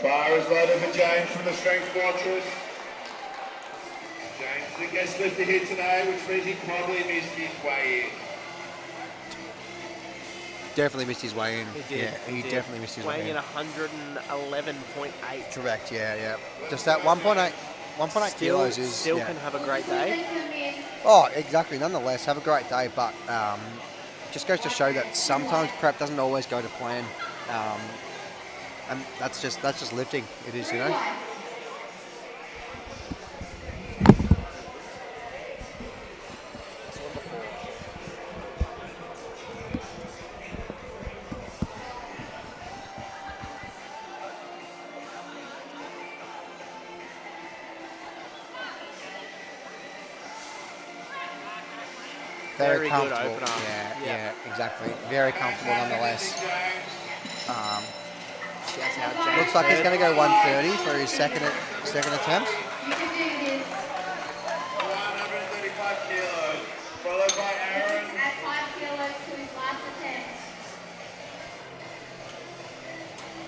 [SPEAKER 1] Bar is loaded for James from the Strength Fortress. James is the guest lifter here today, which means he probably missed his way in.
[SPEAKER 3] Definitely missed his way in.
[SPEAKER 4] He did.
[SPEAKER 3] Yeah, he definitely missed his way
[SPEAKER 4] Weighing
[SPEAKER 3] in.
[SPEAKER 4] in 111.8.
[SPEAKER 3] Correct, yeah. Just that 1.8 kilos is...
[SPEAKER 4] Still
[SPEAKER 3] yeah.
[SPEAKER 4] can have a great day.
[SPEAKER 3] Oh, exactly. Nonetheless, have a great day, but just goes to show that sometimes prep doesn't always go to plan, and that's just lifting. It is, you know.
[SPEAKER 4] Very good
[SPEAKER 3] comfortable.
[SPEAKER 4] opener.
[SPEAKER 3] Yeah, exactly. Very comfortable nonetheless.
[SPEAKER 4] That's how James
[SPEAKER 3] Looks like he's going to go 130 for his second attempt.
[SPEAKER 2] You can do this.
[SPEAKER 1] 135 kilos, followed by Aaron.
[SPEAKER 2] Add 5 kilos to his last attempt.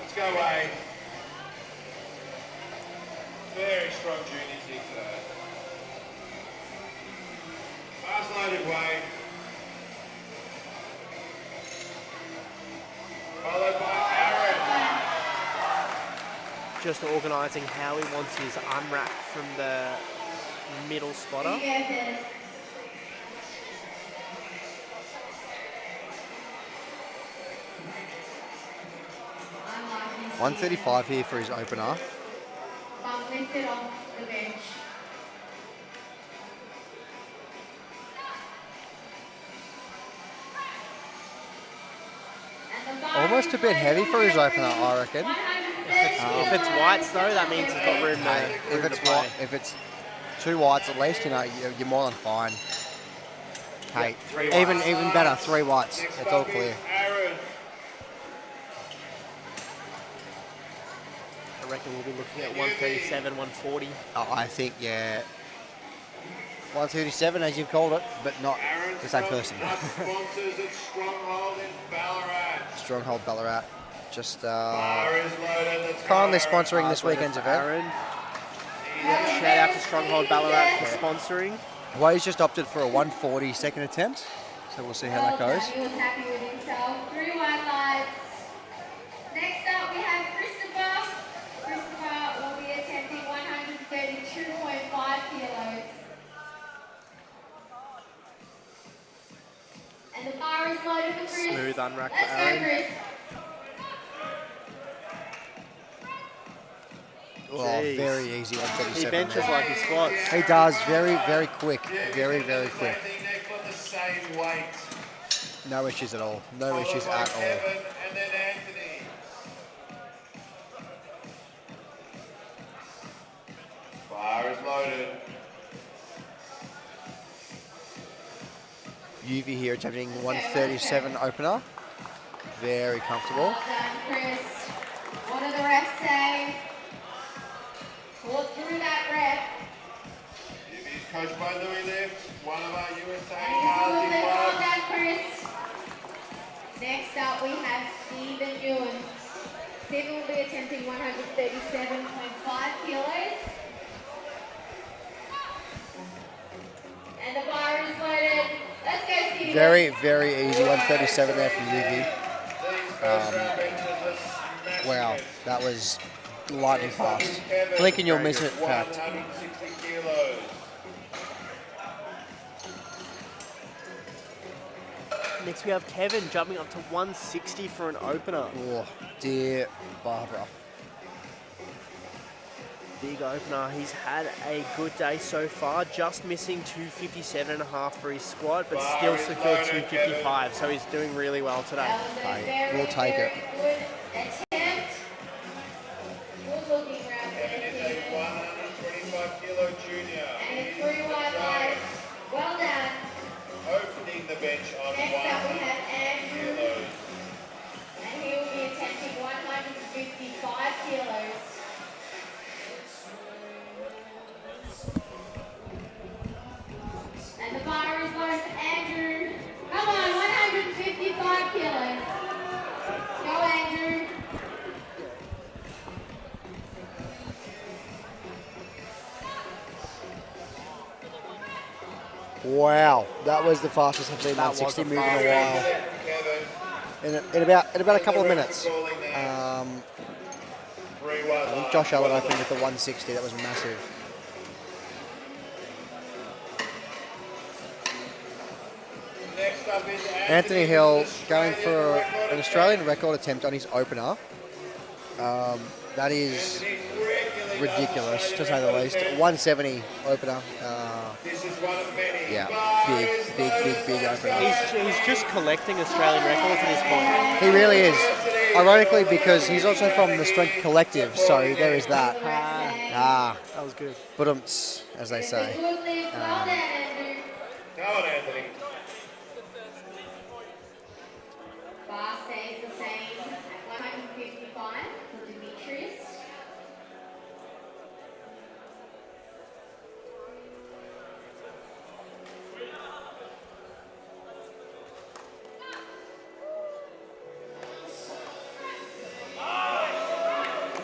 [SPEAKER 1] Let's go away. Very strong juniors here today. Last loaded weight. Followed by Aaron.
[SPEAKER 4] just organising how he wants his unwrap from the middle spotter.
[SPEAKER 2] Yes.
[SPEAKER 3] 135 here for his opener.
[SPEAKER 2] Bump lifted off the bench.
[SPEAKER 3] Almost a bit heavy for his opener, I reckon.
[SPEAKER 4] If it's whites though, that means he's got room
[SPEAKER 3] Hey, if it's 2 whites at least, you know, you're more than fine. Hey, even better, 3 whites. It's all clear.
[SPEAKER 4] I reckon we'll be looking at 137, 140.
[SPEAKER 3] Oh, I think, yeah. 137, as you've called it, but not the same person. Stronghold Ballarat. Just kindly sponsoring this weekend's event.
[SPEAKER 4] Aaron. Yeah, shout out to Stronghold Ballarat for sponsoring.
[SPEAKER 3] Well, he's just opted for a 140 second attempt, so we'll see how that goes.
[SPEAKER 2] He was happy with himself. 3 white lights. Next up, we have Christopher. Christopher will be attempting 132.5 kilos. And the bar is loaded for Chris.
[SPEAKER 4] Smooth unrack for
[SPEAKER 2] Let's go,
[SPEAKER 4] Aaron.
[SPEAKER 2] Chris.
[SPEAKER 3] Oh,
[SPEAKER 4] Jeez.
[SPEAKER 3] very easy
[SPEAKER 4] He
[SPEAKER 3] 137.
[SPEAKER 4] benches
[SPEAKER 3] there.
[SPEAKER 4] like he squats.
[SPEAKER 3] He does, very, very quick. Very, very quick. No issues at all. No issues at all.
[SPEAKER 1] And then Anthony. Bar is loaded.
[SPEAKER 3] UV here attempting 137 opener. Very comfortable.
[SPEAKER 2] Well done, Chris. What do the refs say? Pull through that rep.
[SPEAKER 1] He's coached by Louis Lift, one of our USA
[SPEAKER 2] And he's a little bit well
[SPEAKER 1] clubs.
[SPEAKER 2] done, Chris. Next up, we have Stephen Ewan. Stephen will be attempting 137.5 kilos. And the bar is loaded. Let's go, Stephen.
[SPEAKER 3] Very, very easy 137 there from UV. Wow, that was lightning fast. Blink and you'll miss it, in fact.
[SPEAKER 1] 160 kilos.
[SPEAKER 4] Next we have Kevin jumping up to 160 for an opener.
[SPEAKER 3] Oh, dear Barbara.
[SPEAKER 4] big opener. He's had a good day so far, just missing 257.5 for his squat, but still secured 255, so he's doing really well today.
[SPEAKER 3] Hey, we'll take it.
[SPEAKER 2] Good attempt. Good looking round
[SPEAKER 1] Kevin is
[SPEAKER 2] there.
[SPEAKER 1] a 125 kilo junior.
[SPEAKER 2] And it's 3 wide lights. Well done.
[SPEAKER 1] Opening the bench on
[SPEAKER 2] Next up we
[SPEAKER 1] 100
[SPEAKER 2] have Andrew,
[SPEAKER 1] kilos.
[SPEAKER 2] and he will be attempting 155 kilos. And the bar is low for Andrew. Come on, 155 kilos. Go, Andrew.
[SPEAKER 7] Wow, that was the fastest I've seen
[SPEAKER 4] That was
[SPEAKER 7] 160
[SPEAKER 4] the
[SPEAKER 7] move in a while.
[SPEAKER 1] Kevin,
[SPEAKER 7] In about a couple of minutes.
[SPEAKER 1] calling that. 3 wide
[SPEAKER 7] I think
[SPEAKER 1] lights.
[SPEAKER 7] Josh Allen opened with the 160. That was massive.
[SPEAKER 1] Next up is
[SPEAKER 7] Anthony Hill
[SPEAKER 1] with
[SPEAKER 7] going
[SPEAKER 1] Australian
[SPEAKER 7] for
[SPEAKER 1] record
[SPEAKER 7] an Australian record attempt on his opener. That is
[SPEAKER 1] Anthony regularly
[SPEAKER 7] ridiculous,
[SPEAKER 1] does
[SPEAKER 7] to say the
[SPEAKER 1] Australian
[SPEAKER 7] least.
[SPEAKER 1] record
[SPEAKER 7] 170 opener.
[SPEAKER 1] This is one of many.
[SPEAKER 7] Yeah,
[SPEAKER 1] Bar
[SPEAKER 7] big,
[SPEAKER 1] is
[SPEAKER 7] big,
[SPEAKER 1] loaded.
[SPEAKER 7] big, big
[SPEAKER 1] Let's
[SPEAKER 7] opener.
[SPEAKER 1] go.
[SPEAKER 4] He's just collecting Australian records at this point.
[SPEAKER 7] He really is. Ironically, because he's also from the Strength Collective, so there is that.
[SPEAKER 4] That was good.
[SPEAKER 7] But as they
[SPEAKER 2] It's a
[SPEAKER 7] say.
[SPEAKER 2] good lift. Well done, Andrew.
[SPEAKER 1] Go on, Anthony.
[SPEAKER 2] Bar stays the same at 155 for Demetrius.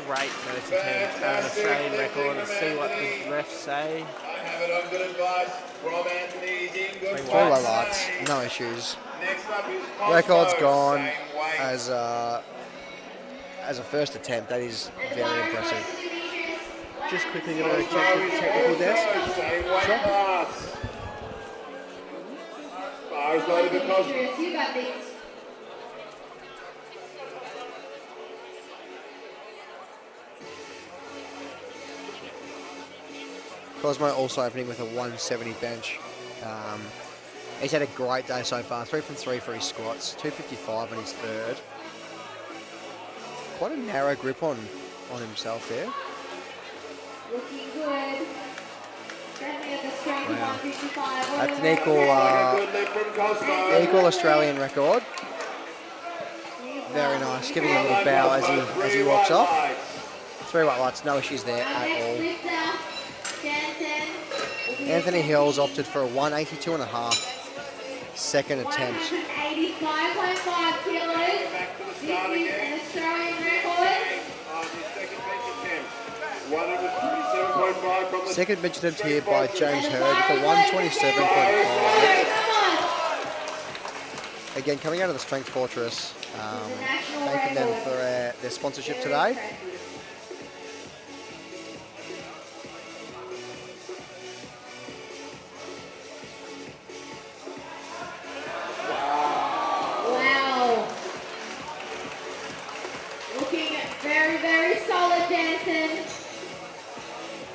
[SPEAKER 4] Great first attempt at an Australian record. Let's see what the refs say.
[SPEAKER 1] I have it on good advice from Anthony. He's in good
[SPEAKER 7] Three
[SPEAKER 1] form.
[SPEAKER 7] white lights, no issues.
[SPEAKER 1] Next up is Cosmo.
[SPEAKER 7] Record's gone
[SPEAKER 1] Same weight.
[SPEAKER 7] as a first attempt. That is
[SPEAKER 2] And the
[SPEAKER 7] very
[SPEAKER 2] bar is low
[SPEAKER 7] impressive.
[SPEAKER 2] for Demetrius.
[SPEAKER 4] Just quickly going to check the technical desk.
[SPEAKER 1] Same weight class. Bar is loaded for Cosmo.
[SPEAKER 2] Demetrius, you got this.
[SPEAKER 7] Cosmo also opening with a 170 bench. He's had a great day so far. 3 from 3 for his squats. 255 on his third. Quite a narrow grip on himself there.
[SPEAKER 2] Looking good. Certainly at the strength of
[SPEAKER 7] Wow.
[SPEAKER 2] 155.
[SPEAKER 7] That's an equal,
[SPEAKER 1] Good lift from Cosmo.
[SPEAKER 7] equal Australian record. Very nice. Giving him a little bow as he walks off. 3 white lights, no issues there
[SPEAKER 2] Our
[SPEAKER 7] at
[SPEAKER 2] next
[SPEAKER 7] all.
[SPEAKER 2] lifter, Jansen. will be
[SPEAKER 7] Anthony
[SPEAKER 2] attempting
[SPEAKER 7] Hill's opted for a 182.5 second attempt.
[SPEAKER 2] 185.5 kilos. This is an Australian record.
[SPEAKER 1] On his second bench attempt. 127.5 from the
[SPEAKER 7] Second bench attempt here by James
[SPEAKER 2] And the
[SPEAKER 7] Hurd with
[SPEAKER 2] bar
[SPEAKER 7] a
[SPEAKER 2] is loaded for
[SPEAKER 7] 127.5.
[SPEAKER 2] Come on.
[SPEAKER 7] Again, coming out of the Strength Fortress,
[SPEAKER 2] This is a national
[SPEAKER 7] thanking them
[SPEAKER 2] record.
[SPEAKER 7] for their sponsorship
[SPEAKER 2] Very
[SPEAKER 7] today.
[SPEAKER 2] impressive. Wow. Looking very, very solid, Jansen.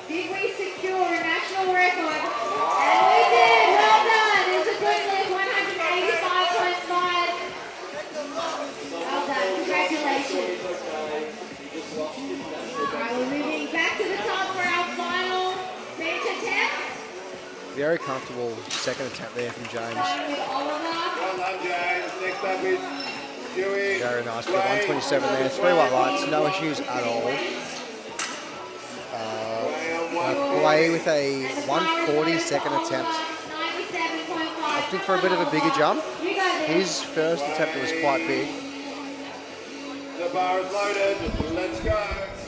[SPEAKER 2] Did we secure a national record? And we did. Well done. It's a good lift, 185.5. Well done. Congratulations. Alright, we're moving back to the top for our final bench attempt.
[SPEAKER 7] Very comfortable second attempt there from James.
[SPEAKER 2] Starting with Oliver.
[SPEAKER 1] Well done, James. Next up is Dewey.
[SPEAKER 7] Very nice. Got 127 there. 3 white lights, no issues at all. Way with a 140 second attempt.
[SPEAKER 2] 97.5.
[SPEAKER 7] Opting for a bit of a bigger jump.
[SPEAKER 2] You got this.
[SPEAKER 7] His first attempt was quite big.
[SPEAKER 1] The bar is loaded. Let's go.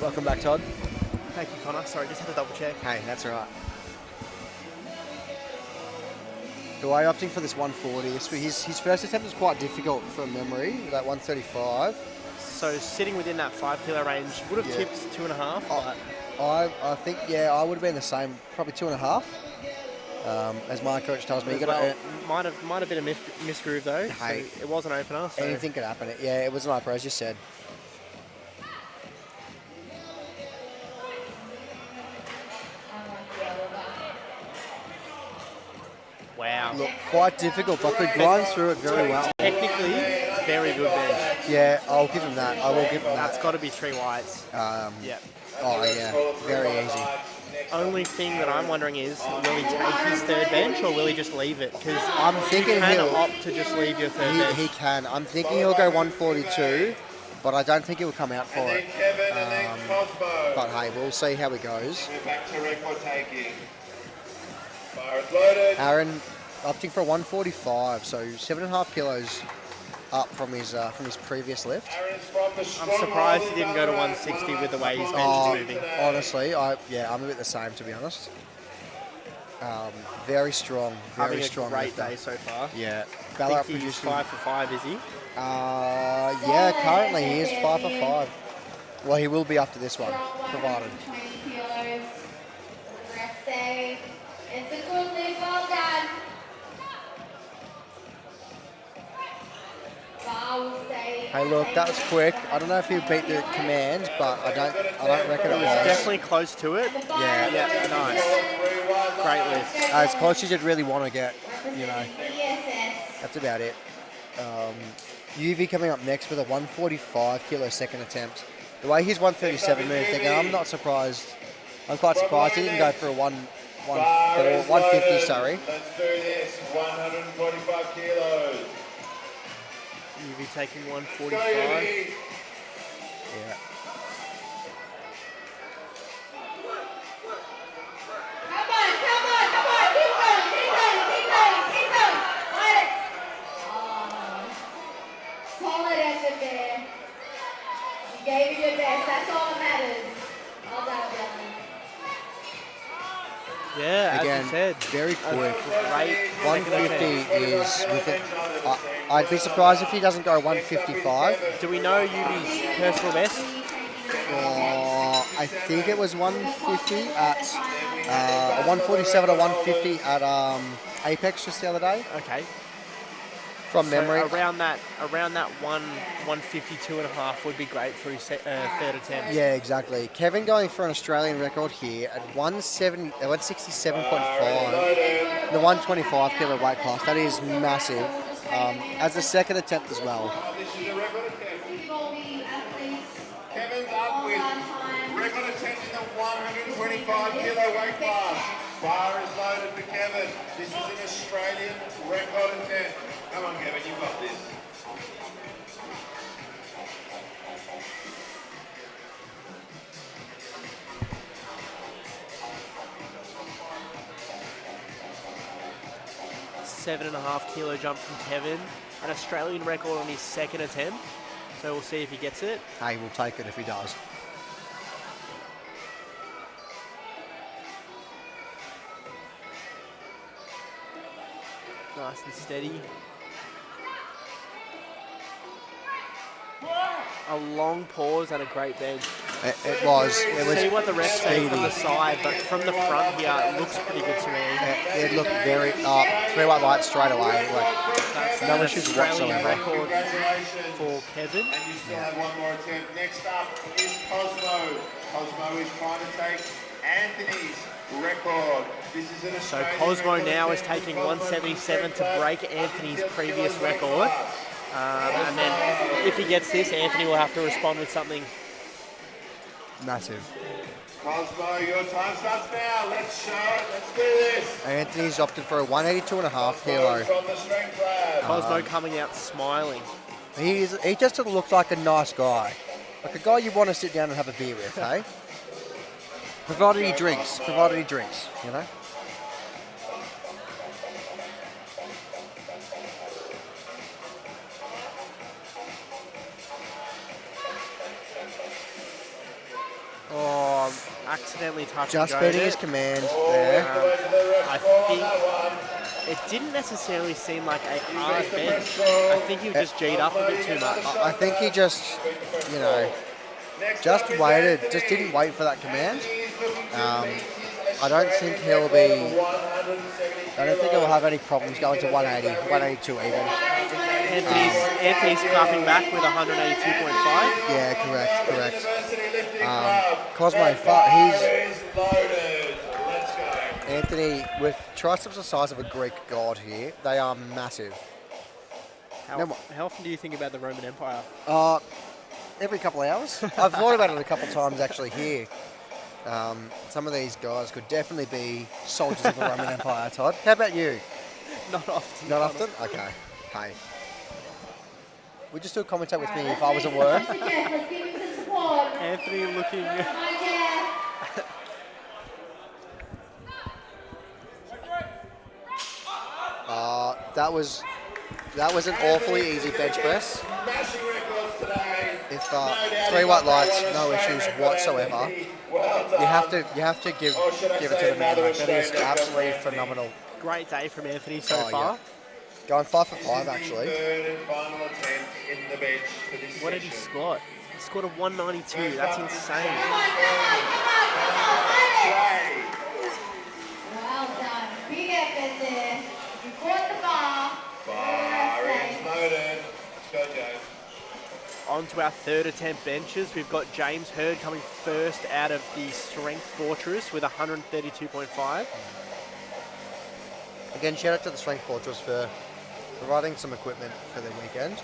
[SPEAKER 7] Welcome back, Todd.
[SPEAKER 4] Thank you, Connor. Sorry, just had to double check.
[SPEAKER 7] Hey, that's all right. The way opting for this 140, his first attempt was quite difficult from memory, with that 135.
[SPEAKER 4] So sitting within that 5 kilo range would have
[SPEAKER 7] Yeah.
[SPEAKER 4] tipped 2.5. But
[SPEAKER 7] I think, yeah, I would have been the same, probably 2.5. As my coach tells me, you got to
[SPEAKER 4] might have been a misgroove though.
[SPEAKER 7] Hey.
[SPEAKER 4] So it was an opener. So
[SPEAKER 7] anything could happen. Yeah, it was an upper, as you said.
[SPEAKER 4] Wow.
[SPEAKER 7] Look, quite difficult, but could grind through it very well.
[SPEAKER 4] Technically, it's very good bench.
[SPEAKER 7] Yeah, I'll give him that. I will give him
[SPEAKER 4] That's
[SPEAKER 7] that.
[SPEAKER 4] got to be 3 whites.
[SPEAKER 7] Yeah.
[SPEAKER 4] Yep.
[SPEAKER 7] Oh, yeah. Very easy.
[SPEAKER 4] Only thing that I'm wondering is, will he take his third bench or will he just leave it? Because
[SPEAKER 7] I'm thinking
[SPEAKER 4] you can
[SPEAKER 7] he'll...
[SPEAKER 4] opt to just leave your third bench.
[SPEAKER 7] He can. I'm thinking he'll go 142, but I don't think he'll come out for it.
[SPEAKER 1] Kevin and then Cosmo.
[SPEAKER 7] But hey, we'll see how he goes.
[SPEAKER 1] We're back to record taking. Fire is loaded.
[SPEAKER 7] Aaron opting for 145, so 7.5 kilos up from his previous lift.
[SPEAKER 1] Aaron's from the
[SPEAKER 4] I'm surprised he didn't go to 160 with the way his bench
[SPEAKER 7] Oh,
[SPEAKER 4] is moving.
[SPEAKER 7] honestly, I'm a bit the same, to be honest. Very strong, very
[SPEAKER 4] Having a
[SPEAKER 7] strong
[SPEAKER 4] great
[SPEAKER 7] lifter.
[SPEAKER 4] day so far.
[SPEAKER 7] Yeah,
[SPEAKER 4] I
[SPEAKER 7] Ballarat
[SPEAKER 4] think he's
[SPEAKER 7] producing.
[SPEAKER 4] 5 for 5, is he?
[SPEAKER 7] Yeah, currently he is 5 for 5. Well, he will be after this one, provided.
[SPEAKER 2] 20 kilos. Rest day. It's a good lift, well done. Bar will stay.
[SPEAKER 7] Hey, look, that was quick. I don't know if he beat the commands, but I don't reckon it was.
[SPEAKER 4] Definitely close to it.
[SPEAKER 7] Yeah,
[SPEAKER 4] Yeah, nice. Great lift.
[SPEAKER 7] as close as you'd really want to get. You know,
[SPEAKER 2] ESS.
[SPEAKER 7] that's about it. UV coming up next with a 145 kilo second attempt. The way his 137 moved, thinking, I'm not surprised. I'm quite surprised he didn't go for a 150. Sorry.
[SPEAKER 1] Let's do this. 145 kilos.
[SPEAKER 4] You'll be taking
[SPEAKER 1] Go,
[SPEAKER 4] 145.
[SPEAKER 1] Evie.
[SPEAKER 7] Yeah.
[SPEAKER 2] Come on. Keep going. Let it. Oh, solid effort there. You gave it your best. That's all that matters. Well done, Dylan.
[SPEAKER 4] Yeah, as
[SPEAKER 7] Again,
[SPEAKER 4] you said.
[SPEAKER 7] very quick.
[SPEAKER 4] Great.
[SPEAKER 7] 150 is with it. I'd be surprised if he doesn't go 155.
[SPEAKER 4] Do we know Yubi's personal best?
[SPEAKER 7] I think it was 150 at 147 or 150 at Apex just the other day,
[SPEAKER 4] Okay.
[SPEAKER 7] from
[SPEAKER 4] So
[SPEAKER 7] memory.
[SPEAKER 4] around that 152 and a half would be great for his third attempt.
[SPEAKER 7] Yeah, exactly. Kevin going for an Australian record here at 167.5, the 125 kilo weight class. That is massive. As a second attempt as well.
[SPEAKER 1] This is a record attempt.
[SPEAKER 2] Give all the athletes
[SPEAKER 1] Kevin's up with record attempt in the 125 kilo weight class. Bar is loaded for Kevin. This is an Australian record attempt. Come on, Kevin, you've got this.
[SPEAKER 4] Seven and a half kilo jump from Kevin. An Australian record on his second attempt. So we'll see if he gets it.
[SPEAKER 7] Hey, we'll take it if he does.
[SPEAKER 4] Nice and steady. A long pause and a great bench.
[SPEAKER 7] It was
[SPEAKER 4] See what the refs say from
[SPEAKER 7] speedy.
[SPEAKER 4] the side, but from the front here, it looks pretty good to me.
[SPEAKER 7] It looked very up. 3 white lights straight away. Like,
[SPEAKER 4] That's
[SPEAKER 7] no
[SPEAKER 4] an
[SPEAKER 7] issues
[SPEAKER 4] Australian
[SPEAKER 7] whatsoever.
[SPEAKER 4] record
[SPEAKER 1] Congratulations.
[SPEAKER 4] for Kevin.
[SPEAKER 1] And you still have one more attempt. Next up is Cosmo. Cosmo is trying to take Anthony's record. This is an
[SPEAKER 4] So
[SPEAKER 1] Australian
[SPEAKER 4] Cosmo
[SPEAKER 1] record
[SPEAKER 4] now is
[SPEAKER 1] attempt.
[SPEAKER 4] taking
[SPEAKER 1] Cosmo
[SPEAKER 4] 177 to
[SPEAKER 1] from
[SPEAKER 4] break Anthony's
[SPEAKER 1] 150
[SPEAKER 4] previous
[SPEAKER 1] kilo weight
[SPEAKER 4] record.
[SPEAKER 1] class.
[SPEAKER 4] And then if he gets this, Anthony will have to respond with something.
[SPEAKER 7] massive.
[SPEAKER 1] Cosmo, your time starts now. Let's show it. Let's do this.
[SPEAKER 7] Anthony's opted for a 182.5 kilo.
[SPEAKER 1] From the strength lab.
[SPEAKER 4] Cosmo coming out smiling.
[SPEAKER 7] He just sort of looks like a nice guy. Like a guy you want to sit down and have a beer with, hey? Provided he drinks, you know?
[SPEAKER 4] Oh, accidentally touched
[SPEAKER 7] Just
[SPEAKER 4] and goes
[SPEAKER 7] beating
[SPEAKER 4] it.
[SPEAKER 7] his commands there.
[SPEAKER 4] I think it didn't necessarily seem like a hard bench. I think he was just G'd up a bit too much.
[SPEAKER 7] I think he just, you know, just waited, just didn't wait for that command. I don't think he'll have any problems going to 180, 182 even.
[SPEAKER 4] Anthony's clapping back with 182.5.
[SPEAKER 7] Yeah, correct. Cosmo, Anthony, with triceps the size of a Greek god here, they are massive.
[SPEAKER 4] How often do you think about the Roman Empire?
[SPEAKER 7] Every couple of hours. I've thought about it a couple of times actually here. Some of these guys could definitely be soldiers of the Roman Empire, Todd. How about you?
[SPEAKER 4] Not often.
[SPEAKER 7] Not often? Okay. Hey. Would you still commentate with me if I was at work?
[SPEAKER 2] Let's give him some support.
[SPEAKER 4] Anthony looking.
[SPEAKER 2] Hi, Jeff.
[SPEAKER 7] That was an awfully easy bench press.
[SPEAKER 1] Smashing records today.
[SPEAKER 7] If 3 white lights, no issues whatsoever. You have to give it to the man. Like, that is absolutely phenomenal.
[SPEAKER 4] Great day from Anthony so
[SPEAKER 7] Oh,
[SPEAKER 4] far.
[SPEAKER 7] yeah. Going 5 for 5 actually.
[SPEAKER 1] Third and final attempt in the bench for this
[SPEAKER 4] What did he
[SPEAKER 1] session.
[SPEAKER 4] squat? He scored a 192. That's insane.
[SPEAKER 2] Come on,
[SPEAKER 1] Play.
[SPEAKER 2] well done. Big effort there. You caught the bar.
[SPEAKER 1] Bar is loaded. Let's go, Joe.
[SPEAKER 4] On to our third attempt benches. We've got James Hurd coming first out of the Strength Fortress with 132.5.
[SPEAKER 7] Again, shout out to the Strength Fortress for providing some equipment for the weekend.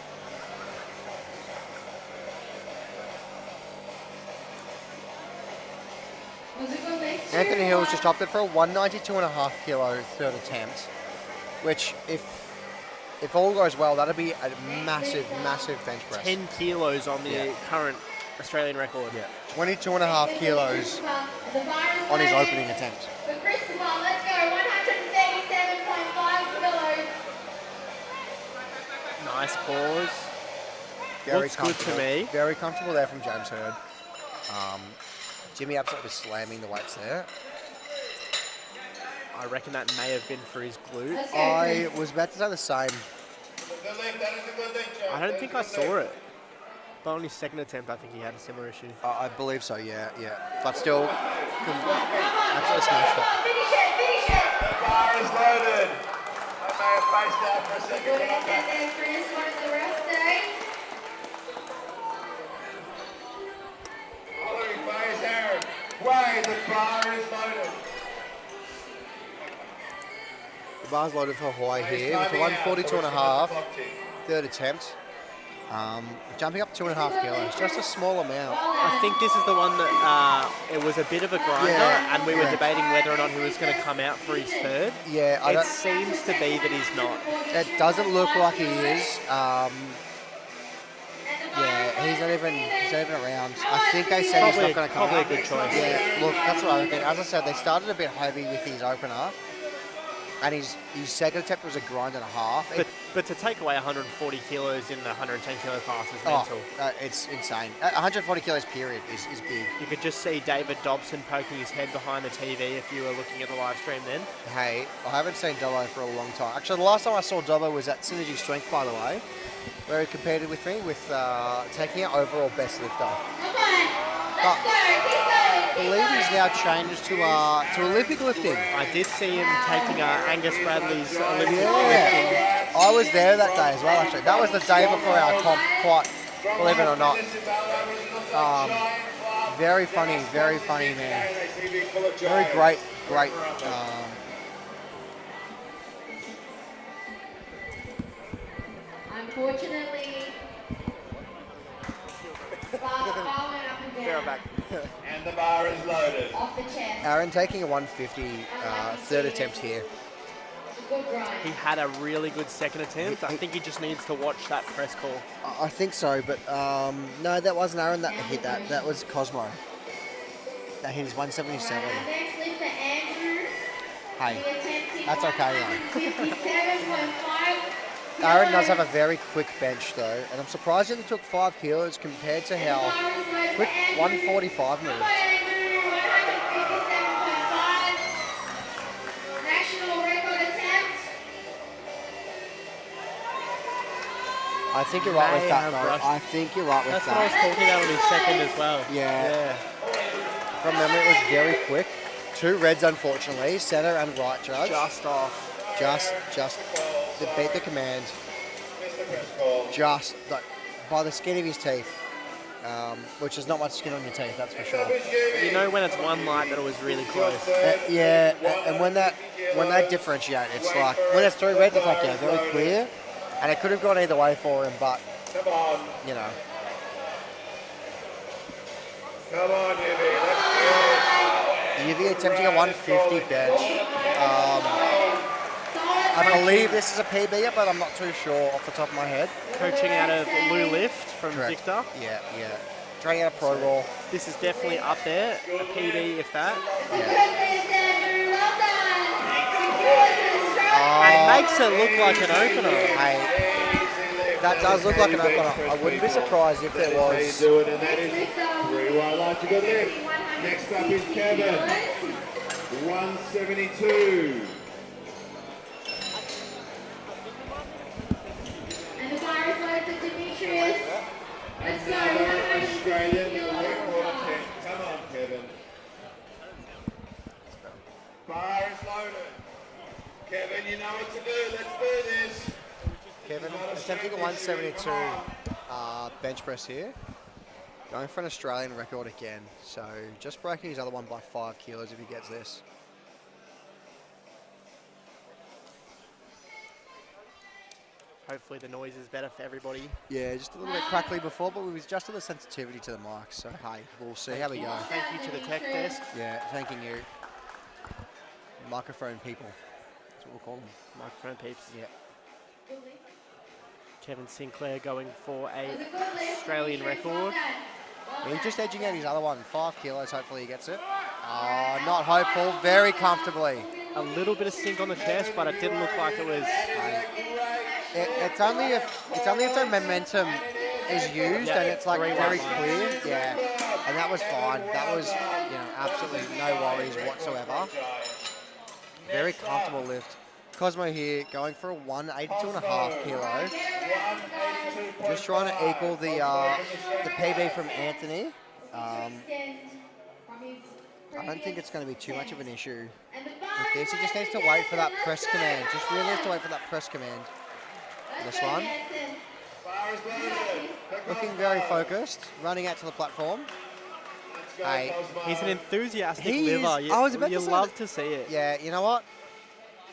[SPEAKER 2] Was it good lift?
[SPEAKER 7] Anthony Hill's just opted for a 192.5 kilo third attempt, which if all goes well, that'll be a massive bench press.
[SPEAKER 4] 10 kilos on the
[SPEAKER 7] Yeah.
[SPEAKER 4] current Australian record.
[SPEAKER 7] Yeah, 22.5 kilos on his opening attempt.
[SPEAKER 2] For Christopher, let's go. 137.5 kilos.
[SPEAKER 4] Nice pause.
[SPEAKER 7] Very
[SPEAKER 4] Looks good to
[SPEAKER 7] comfortable.
[SPEAKER 4] me.
[SPEAKER 7] Very comfortable there from James Hurd. Jimmy absolutely slamming the weights there.
[SPEAKER 4] I reckon that may have been for his glute.
[SPEAKER 2] Let's go,
[SPEAKER 7] I
[SPEAKER 2] Chris.
[SPEAKER 7] was about to say the same.
[SPEAKER 1] Good lift. That is a good lift, Joe.
[SPEAKER 4] I don't think I saw it. But on his second attempt, I think he had a similar issue.
[SPEAKER 7] I believe so, yeah. But still,
[SPEAKER 2] Come
[SPEAKER 7] absolutely smashed it.
[SPEAKER 2] Finish it.
[SPEAKER 1] The bar is loaded. I may have faced out for a second,
[SPEAKER 2] Good
[SPEAKER 1] but I'm
[SPEAKER 2] effort
[SPEAKER 1] back.
[SPEAKER 2] there, Chris. What did the rest say?
[SPEAKER 1] Following plays Aaron. Way, the bar is loaded.
[SPEAKER 7] The bar's loaded for Hawaii here with a 142.5 third attempt. Jumping up 2.5 kilos, just a small amount.
[SPEAKER 4] I think this is the one that it was a bit of a grinder,
[SPEAKER 7] Yeah,
[SPEAKER 4] and we were
[SPEAKER 7] yeah.
[SPEAKER 4] debating whether or not he was going to come out for his third.
[SPEAKER 7] Yeah,
[SPEAKER 4] It seems to be that he's not.
[SPEAKER 7] it doesn't look like he is. Yeah, he's not even around. I think they said he's not going to come
[SPEAKER 4] Probably a
[SPEAKER 7] out.
[SPEAKER 4] good choice.
[SPEAKER 7] Yeah, look, that's what I reckon. As I said, they started a bit heavy with his opener, and his second attempt was a grind and a half.
[SPEAKER 4] But to take away 140 kilos in the 110 kilo class is
[SPEAKER 7] Oh,
[SPEAKER 4] mental.
[SPEAKER 7] it's insane. 140 kilos period is big.
[SPEAKER 4] You could just see David Dobson poking his head behind the TV if you were looking at the live stream then.
[SPEAKER 7] Hey, I haven't seen Dobbo for a long time. Actually, the last time I saw Dobbo was at Synergy Strength, by the way, where he competed with me with taking out overall best lifter.
[SPEAKER 2] Come on.
[SPEAKER 7] But
[SPEAKER 2] Let's go. Keep going.
[SPEAKER 7] I believe he's now changed to Olympic lifting.
[SPEAKER 4] I did see him taking Angus Bradley's Olympic lifting.
[SPEAKER 7] Yeah, I was there that day as well. Actually, that was the day before our comp. Quite, believe it or not. Very funny man. Very great.
[SPEAKER 2] Unfortunately, bar went up and down.
[SPEAKER 1] And the bar is loaded.
[SPEAKER 2] Off the chest.
[SPEAKER 7] Aaron taking a 150 third attempt here.
[SPEAKER 2] Good grind.
[SPEAKER 4] He had a really good second attempt. I think he just needs to watch that press call.
[SPEAKER 7] I think so, but no, that wasn't Aaron that hit that. That was Cosmo. That hit his 177.
[SPEAKER 2] Next lifter, Andrew.
[SPEAKER 7] Hey, that's okay though.
[SPEAKER 2] 57.5.
[SPEAKER 7] Aaron does have a very quick bench though, and I'm surprised he only took 5 kilos compared to how quick 145 moved.
[SPEAKER 2] National record attempt.
[SPEAKER 7] I think you're right with
[SPEAKER 4] May
[SPEAKER 7] that
[SPEAKER 4] have
[SPEAKER 7] though.
[SPEAKER 4] rushed.
[SPEAKER 7] I think you're right with
[SPEAKER 4] That's what I was
[SPEAKER 7] that.
[SPEAKER 4] talking about on his second as well.
[SPEAKER 7] Yeah. From memory, it was very quick. 2 reds, unfortunately. Center and right judge.
[SPEAKER 4] Just off.
[SPEAKER 7] Just beat the command. Just like by the skin of his teeth. which is not much skin on your teeth, that's for sure.
[SPEAKER 4] You know when it's one light that it was really close.
[SPEAKER 7] Yeah, and when that differentiate, it's like when it's 3 reds, it's like very clear, and it could have gone either way for him, but you know.
[SPEAKER 1] Come on, Yuvi, let's
[SPEAKER 7] Yuvi attempting a 150 bench. I believe this is a PB, but I'm not too sure off the top of my head.
[SPEAKER 4] Coaching out of Lou Lift from
[SPEAKER 7] Correct.
[SPEAKER 4] Victor.
[SPEAKER 7] Yeah. Training out a pro roll.
[SPEAKER 4] This is definitely up there, a PB if that. And it makes it look like an opener.
[SPEAKER 7] Hey, that does look like an opener. I wouldn't be surprised if there was.
[SPEAKER 1] do it, and that is 3 wide lights to go left. Next up is Kevin. 172.
[SPEAKER 2] And the bar is loaded for Demetrius. Let's go.
[SPEAKER 1] Another Australian record attempt. Come on, Kevin. Bar is loaded. Kevin, you know what to do. Let's do this.
[SPEAKER 7] Kevin attempting a 172 bench press here. Going for an Australian record again. So just breaking his other one by 5 kilos if he gets this.
[SPEAKER 4] Hopefully the noise is better for everybody.
[SPEAKER 7] Yeah, just a little bit crackly before, but we adjusted the sensitivity to the mic. So hey, we'll see how we go.
[SPEAKER 4] Thank you to the tech desk.
[SPEAKER 7] Yeah, thanking you. Microphone people. That's what we'll call them.
[SPEAKER 4] Microphone peeps.
[SPEAKER 7] Yeah.
[SPEAKER 4] Kevin Sinclair going for a Australian record.
[SPEAKER 7] He's just edging out his other one. 5 kilos, hopefully he gets it. Oh, not hopeful. Very comfortably.
[SPEAKER 4] A little bit of sink on the chest, but it didn't look like it was.
[SPEAKER 7] It's only if the momentum is used and it's like very clear. Yeah, and that was fine. That was absolutely no worries whatsoever. Very comfortable lift. Cosmo here going for a 182.5 kilo. Just trying to equal the PB from Anthony. I don't think it's going to be too much of an issue with this. He just needs to wait for that press command. Just really needs to wait for that press command. This one. Looking very focused. Running out to the platform. Hey,
[SPEAKER 4] He's an enthusiastic
[SPEAKER 7] He is.
[SPEAKER 4] liver.
[SPEAKER 7] I was about
[SPEAKER 4] You
[SPEAKER 7] to say
[SPEAKER 4] love
[SPEAKER 7] that-
[SPEAKER 4] to see it.
[SPEAKER 7] yeah, you know what?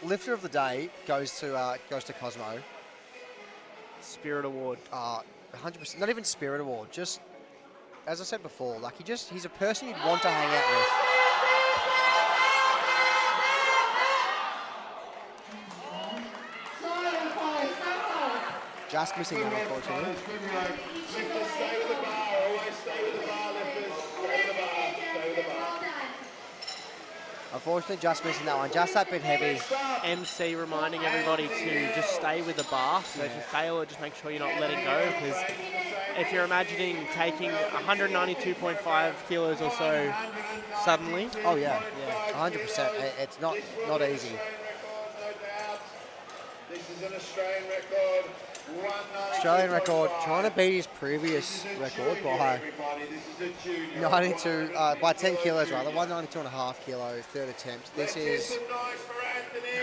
[SPEAKER 7] Lifter of the day goes to Cosmo.
[SPEAKER 4] Spirit Award.
[SPEAKER 7] 100%. Not even Spirit Award. Just as I said before, like he's a person you'd want to hang out with. Just missing that, unfortunately.
[SPEAKER 1] Lifters, stay with the bar. Always stay with the bar, lifters. Stay with the bar. Stay with the bar.
[SPEAKER 7] Unfortunately, just missing that one. Just that bit heavy.
[SPEAKER 4] MC reminding everybody to just stay with the bar. So if you fail it, just make sure you're not letting go. Because if you're imagining taking 192.5 kilos or so suddenly.
[SPEAKER 7] Oh yeah, 100%. It's not easy.
[SPEAKER 1] This is an Australian record.
[SPEAKER 7] Australian record, trying to beat his previous record by 92, by 10 kilos rather, 192.5 kilos, third attempt. This is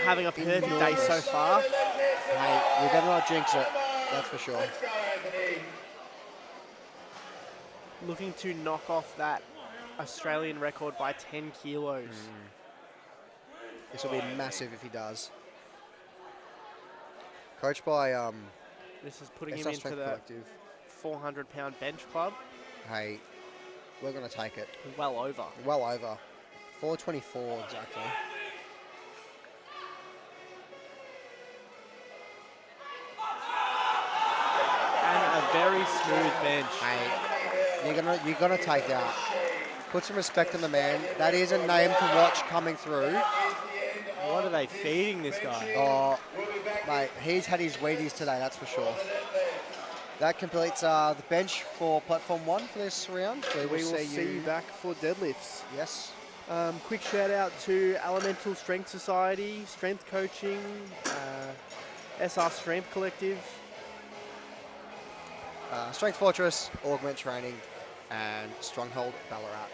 [SPEAKER 4] Having a perfect day so far.
[SPEAKER 7] Hey, we better not jinx it, that's for sure.
[SPEAKER 4] Looking to knock off that Australian record by 10 kilos.
[SPEAKER 7] This will be massive if he does. Coached by
[SPEAKER 4] This is putting him
[SPEAKER 7] SR
[SPEAKER 4] into
[SPEAKER 7] Strength
[SPEAKER 4] the
[SPEAKER 7] Collective.
[SPEAKER 4] 400-pound bench club.
[SPEAKER 7] Hey, we're going to take it.
[SPEAKER 4] Well over.
[SPEAKER 7] Well over. 424 exactly.
[SPEAKER 4] And a very smooth bench.
[SPEAKER 7] Hey, you're gonna take that. Put some respect on the man. That is a name to watch coming through.
[SPEAKER 4] What are they feeding this guy?
[SPEAKER 7] Oh, mate, he's had his Wheaties today, that's for sure. That completes the bench for platform 1 for this round.
[SPEAKER 4] We will see you back for deadlifts.
[SPEAKER 7] Yes.
[SPEAKER 4] Quick shout out to Elemental Strength Society, Strength Coaching, SR Strength Collective.
[SPEAKER 7] Strength Fortress, Augment Training, and Stronghold Ballarat.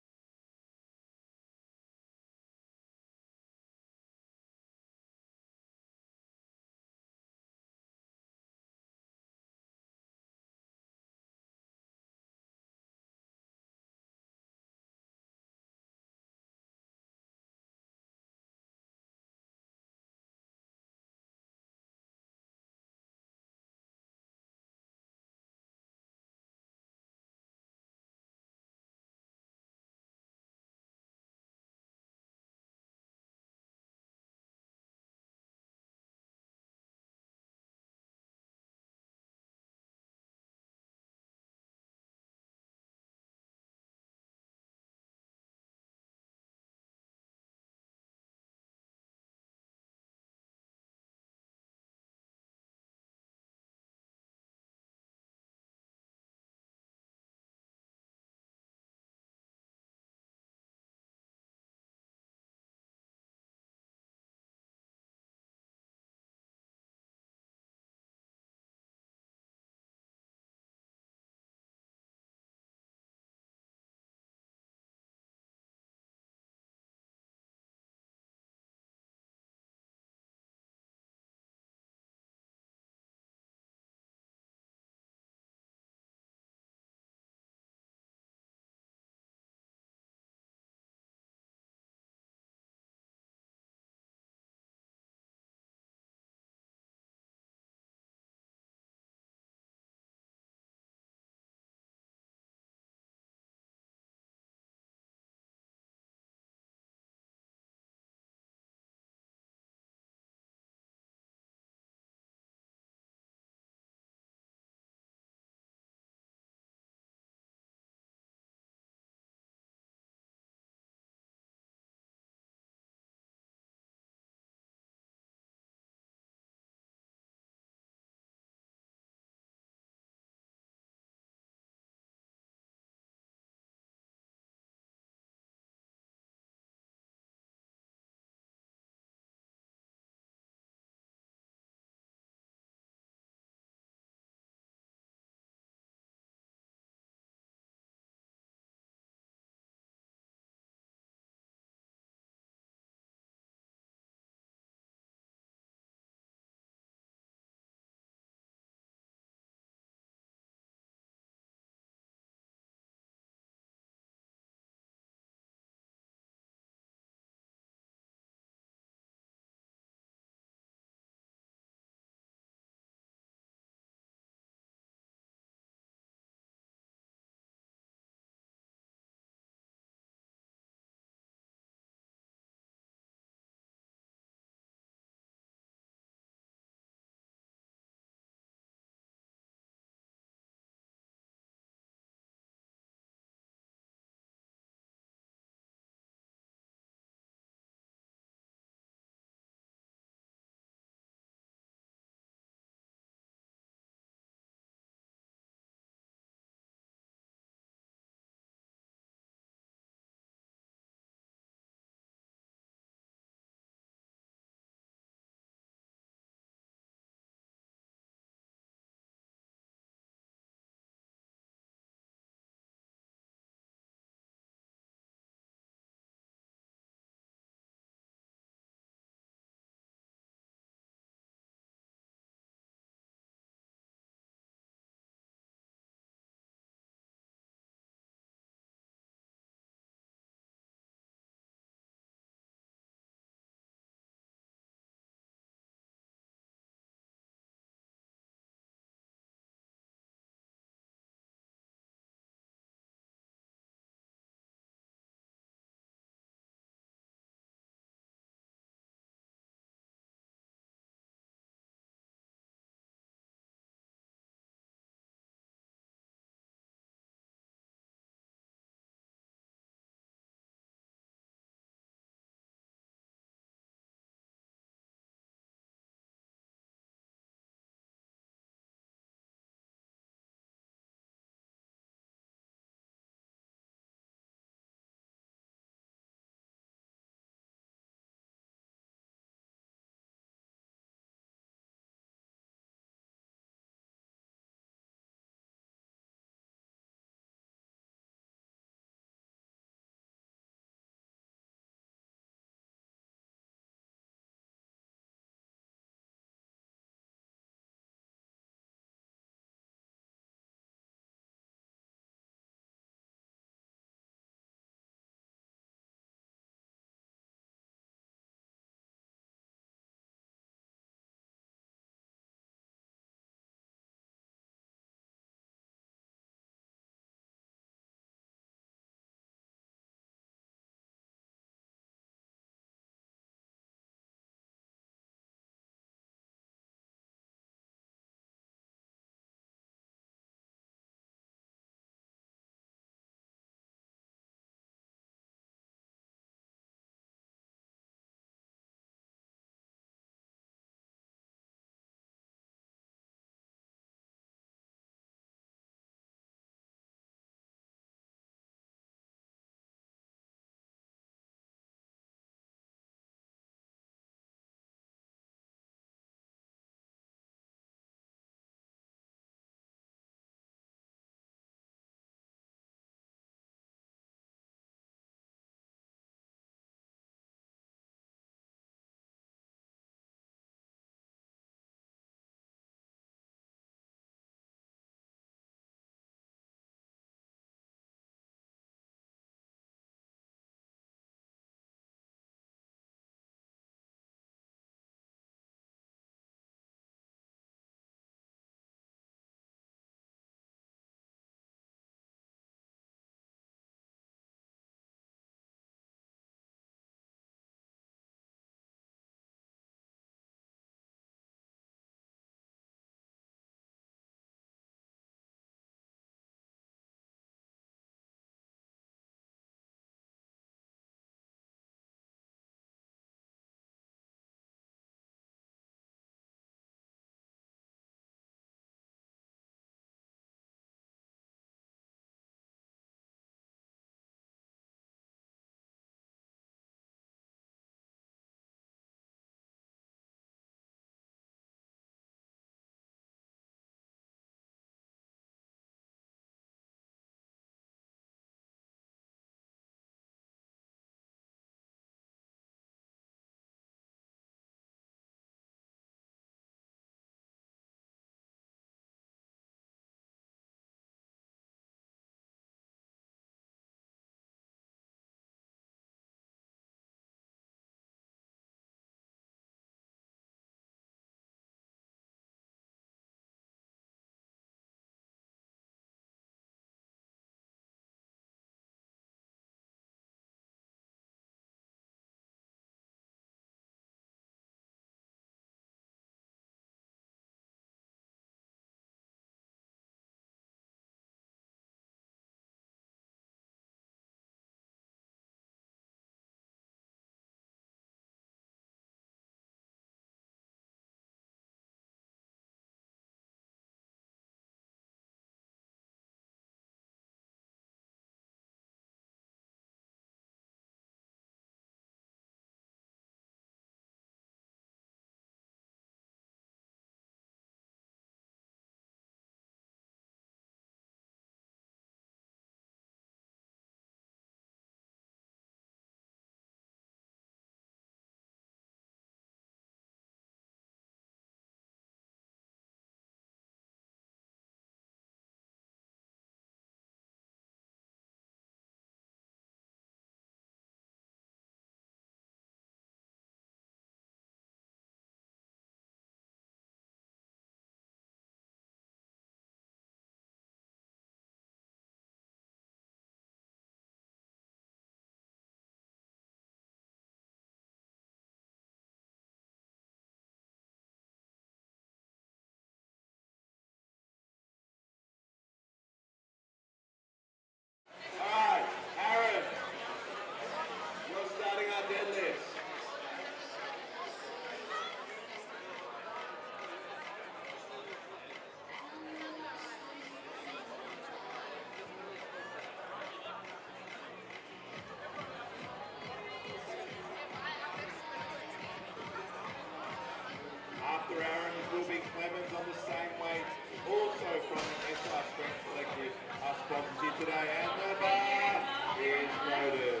[SPEAKER 1] will be Clemens on the same weight, also from the SR Strength Collective, our sponsors here today, and the bar is loaded.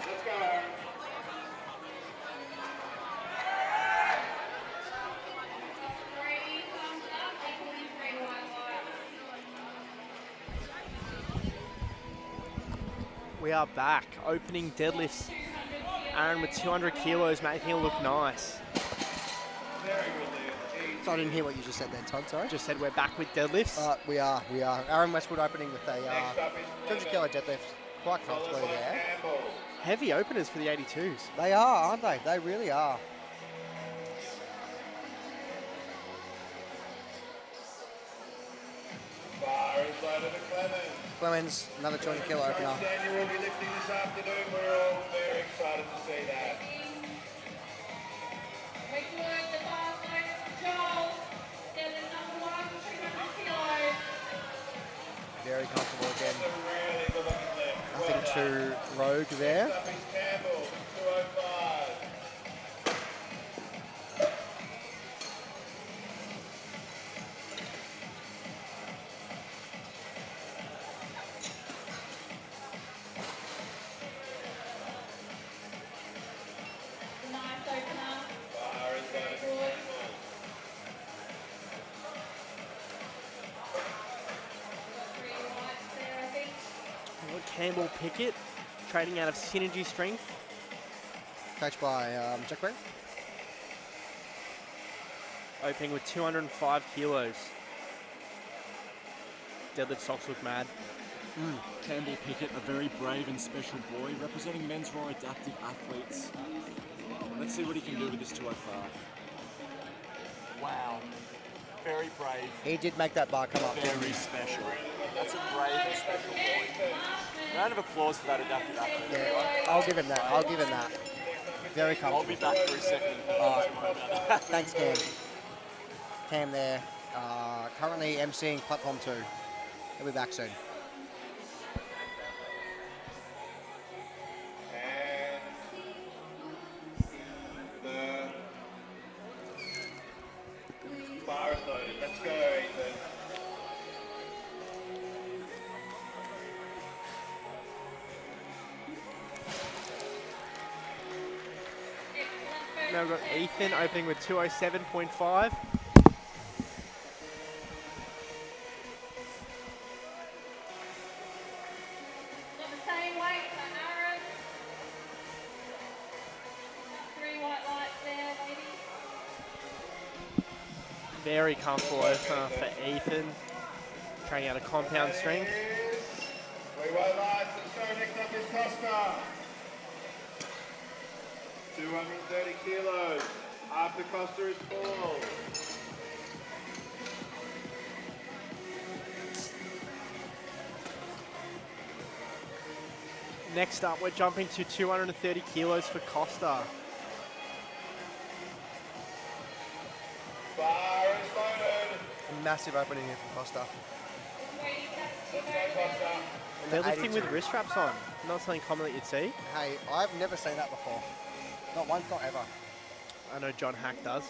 [SPEAKER 1] Let's go, Aaron.
[SPEAKER 4] We are back, opening deadlifts. Aaron with 200 kilos, making it look nice.
[SPEAKER 1] Very good,
[SPEAKER 7] So I didn't hear what you just said then, Todd, sorry.
[SPEAKER 4] Just said we're back with deadlifts.
[SPEAKER 7] We are. Aaron Westwood opening with a
[SPEAKER 1] Next up is
[SPEAKER 7] 200 kilo deadlift. Quite
[SPEAKER 1] followed
[SPEAKER 7] comfortably
[SPEAKER 1] by
[SPEAKER 7] there.
[SPEAKER 1] Campbell.
[SPEAKER 4] Heavy openers for the 82s.
[SPEAKER 7] They are, aren't they? They really are.
[SPEAKER 1] Bar is loaded to Clemens.
[SPEAKER 7] Clemens, another 200 kilo opener.
[SPEAKER 1] Daniel will be lifting this afternoon. We're all very excited to see that.
[SPEAKER 7] Very comfortable again.
[SPEAKER 1] A really good looking lift.
[SPEAKER 7] Nothing too rogue there.
[SPEAKER 1] Next up is Campbell, 205. Bar is loaded to Campbell.
[SPEAKER 4] We've got Campbell Pickett, trading out of Synergy Strength.
[SPEAKER 7] Coached by Jack Brent.
[SPEAKER 4] Opening with 205 kilos. Deadlift socks look mad.
[SPEAKER 5] Campbell Pickett, a very brave and special boy, representing men's raw adaptive athletes. Let's see what he can do with this 205. Wow. Very brave.
[SPEAKER 7] He did make that bar come up.
[SPEAKER 5] Very special. That's a brave and special boy. Round of applause for that adaptive athlete.
[SPEAKER 7] Yeah, I'll give him that. I'll give him that. Very
[SPEAKER 5] I'll be
[SPEAKER 7] comfortable.
[SPEAKER 5] back for a second.
[SPEAKER 7] Thanks, Cam. Cam there. Currently emceeing platform 2. He'll be back soon.
[SPEAKER 1] And the bar is loaded. Let's go, Ethan.
[SPEAKER 4] Now we've got Ethan opening with 207.5. Very comfortable opener for Ethan. Training out of compound strength.
[SPEAKER 1] We won't lie. Let's go. Next up is Costa. 230 kilos. After Costa is full.
[SPEAKER 4] Next up, we're jumping to 230 kilos for Costa.
[SPEAKER 1] Bar is loaded.
[SPEAKER 7] Massive opening here from Costa.
[SPEAKER 1] Let's go, Costa.
[SPEAKER 4] They're lifting
[SPEAKER 7] 82.
[SPEAKER 4] with wrist wraps on. Not something common that you'd see.
[SPEAKER 7] Hey, I've never seen that before. Not once, not ever.
[SPEAKER 4] I know John Hack does.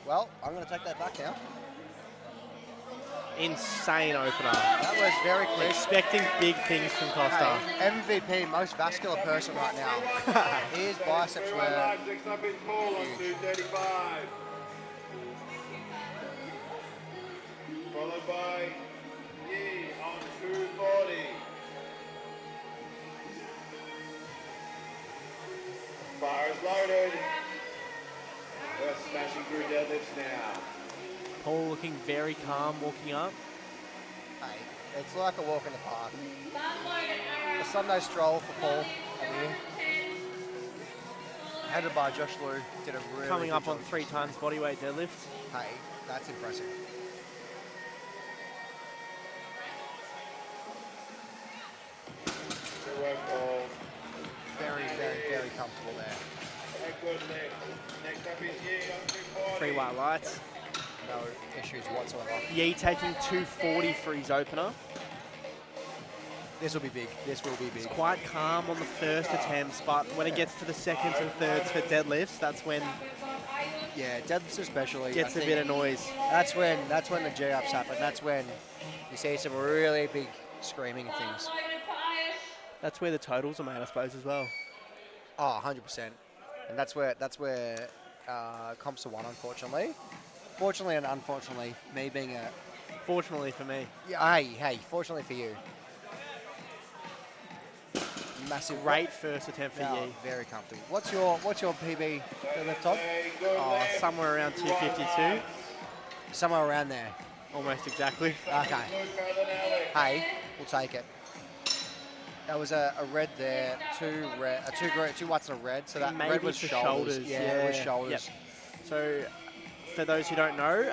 [SPEAKER 7] Well, I'm going to take that back now.
[SPEAKER 4] Insane opener.
[SPEAKER 7] That was very quick.
[SPEAKER 4] Expecting big things from Costa.
[SPEAKER 7] Hey, MVP, most vascular person right now. His biceps
[SPEAKER 1] We won't
[SPEAKER 7] were...
[SPEAKER 1] lie. Next up is Paul on 235. Followed by Yi on 240. Bar is loaded. We're smashing through deadlifts now.
[SPEAKER 4] Paul looking very calm, walking up.
[SPEAKER 7] Hey, it's like a walk in the park. A Sunday stroll for Paul over here. Headed by Josh Liu. Did a really
[SPEAKER 4] Coming
[SPEAKER 7] good
[SPEAKER 4] up on
[SPEAKER 7] job.
[SPEAKER 4] 3 times bodyweight deadlift.
[SPEAKER 7] Hey, that's impressive.
[SPEAKER 1] Good work, Paul.
[SPEAKER 7] Very, very, very comfortable there.
[SPEAKER 1] Good lift. Next up is Yi on 240.
[SPEAKER 4] 3 white lights.
[SPEAKER 7] No issues whatsoever.
[SPEAKER 4] Yi taking 240 for his opener.
[SPEAKER 7] This will be big. This will be big.
[SPEAKER 4] Quite calm on the first attempts, but when it gets to the seconds and thirds for deadlifts, that's when
[SPEAKER 7] Yeah, deadlifts especially.
[SPEAKER 4] Gets
[SPEAKER 7] I
[SPEAKER 4] a
[SPEAKER 7] think
[SPEAKER 4] bit of noise.
[SPEAKER 7] That's when the G-ups happen. That's when you see some really big screaming things.
[SPEAKER 4] That's where the totals are made, I suppose, as well.
[SPEAKER 7] Oh, 100%. And that's where comps are won, unfortunately. Fortunately and unfortunately, me being a...
[SPEAKER 4] Fortunately for me.
[SPEAKER 7] Yeah, hey, fortunately for you. Massive.
[SPEAKER 4] Great first attempt for Yi.
[SPEAKER 7] Very comfortable. What's your PB deadlift, Todd?
[SPEAKER 4] Oh, somewhere around 252.
[SPEAKER 7] Somewhere around there.
[SPEAKER 4] Almost exactly.
[SPEAKER 7] Okay. Hey, we'll take it. That was a red there, two whites and a red. So that
[SPEAKER 4] Maybe
[SPEAKER 7] red was
[SPEAKER 4] for
[SPEAKER 7] shoulders. Yeah, it was shoulders.
[SPEAKER 4] Yep. So, for those who don't know,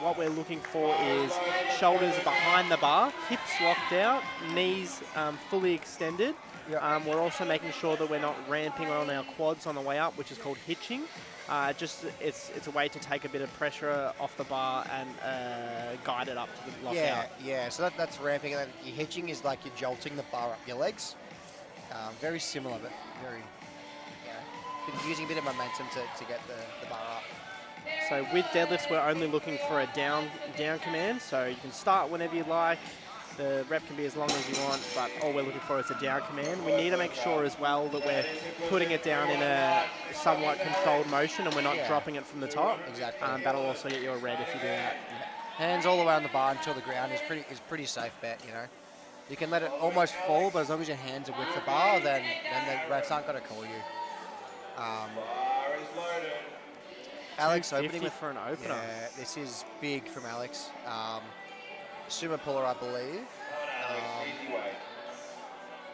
[SPEAKER 4] what we're looking for is shoulders behind the bar, hips locked out, knees fully extended.
[SPEAKER 7] Yep.
[SPEAKER 4] We're also making sure that we're not ramping on our quads on the way up, which is called hitching. It's a way to take a bit of pressure off the bar and guide it up to the lockout.
[SPEAKER 7] Yeah. So that's ramping, and then your hitching is like you're jolting the bar up your legs. Very similar, but very, using a bit of momentum to get the bar up.
[SPEAKER 4] So with deadlifts, we're only looking for a down command. So you can start whenever you like. The rep can be as long as you want, but all we're looking for is a down command. We need to make sure as well that we're putting it down in a somewhat controlled motion and we're not dropping it from the top.
[SPEAKER 7] Exactly.
[SPEAKER 4] That'll also get you a red if you do that.
[SPEAKER 7] Yeah. Hands all around the bar until the ground is pretty safe bet, you know. You can let it almost fall, but as long as your hands are with the bar, then the refs aren't going to call you. Alex opening with
[SPEAKER 4] for an opener.
[SPEAKER 7] Yeah, this is big from Alex. Sumo puller, I believe.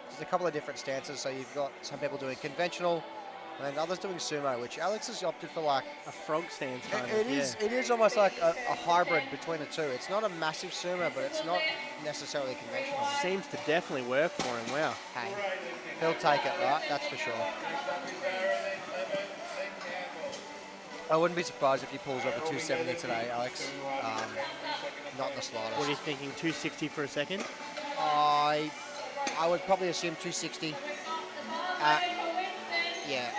[SPEAKER 7] There's a couple of different stances. So you've got some people doing conventional, and others doing sumo, which Alex has opted for like
[SPEAKER 4] a frog stance.
[SPEAKER 7] It is almost like a hybrid between the two. It's not a massive sumo, but it's not necessarily conventional.
[SPEAKER 4] Seems to definitely work for him. Wow.
[SPEAKER 7] Hey, he'll take it, right? That's for sure. I wouldn't be surprised if he pulls over 270 today, Alex. Not in the slightest.
[SPEAKER 4] What are you thinking, 260 for a second?
[SPEAKER 7] I would probably assume 260. Yeah.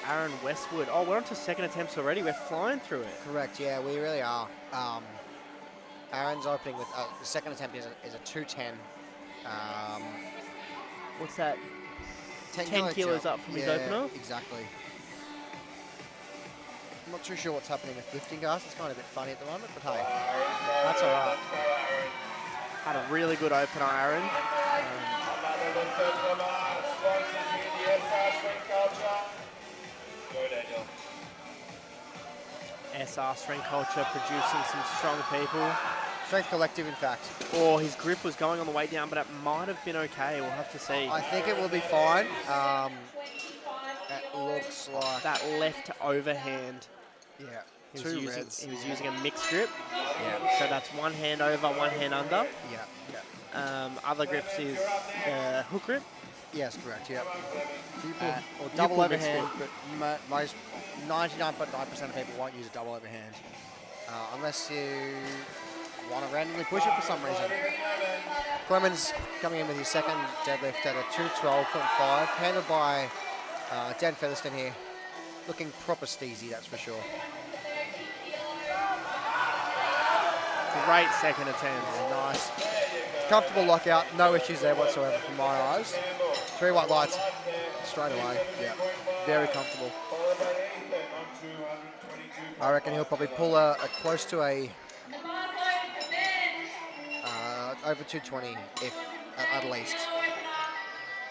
[SPEAKER 4] Aaron Westwood. Oh, we're on to second attempts already. We're flying through it.
[SPEAKER 7] Correct, yeah, we really are. Aaron's opening with the second attempt is a 210.
[SPEAKER 4] What's that? 10 kilos up from his opener?
[SPEAKER 7] Exactly. I'm not too sure what's happening with lifting, guys. It's kind of a bit funny at the moment, but hey, that's all right.
[SPEAKER 4] Had a really good opener, Aaron. SR Strength Culture producing some strong people.
[SPEAKER 7] Strength Collective, in fact.
[SPEAKER 4] Oh, his grip was going on the way down, but it might have been okay. We'll have to see.
[SPEAKER 7] I think it will be fine. It looks like...
[SPEAKER 4] That left overhand.
[SPEAKER 7] Yeah,
[SPEAKER 4] He
[SPEAKER 7] two
[SPEAKER 4] was
[SPEAKER 7] reds.
[SPEAKER 4] using a mixed grip.
[SPEAKER 7] Yeah.
[SPEAKER 4] So that's one hand over, one hand under.
[SPEAKER 7] Yeah.
[SPEAKER 4] Other grips is hook grip.
[SPEAKER 7] Yes, correct, yeah. Or
[SPEAKER 4] you
[SPEAKER 7] double
[SPEAKER 4] pull
[SPEAKER 7] overhand, but most 99.9% of people won't use a double overhand. Unless you want to randomly push it for some reason. Clemens coming in with his second deadlift at a 212.5, handled by Dan Featherstone here. Looking proper steezy, that's for sure.
[SPEAKER 4] Great second attempt.
[SPEAKER 7] Yeah, nice. Comfortable lockout, no issues there whatsoever from my eyes. 3 white lights straight away. Yeah, very comfortable. I reckon he'll probably pull a close to a over 220 if at least.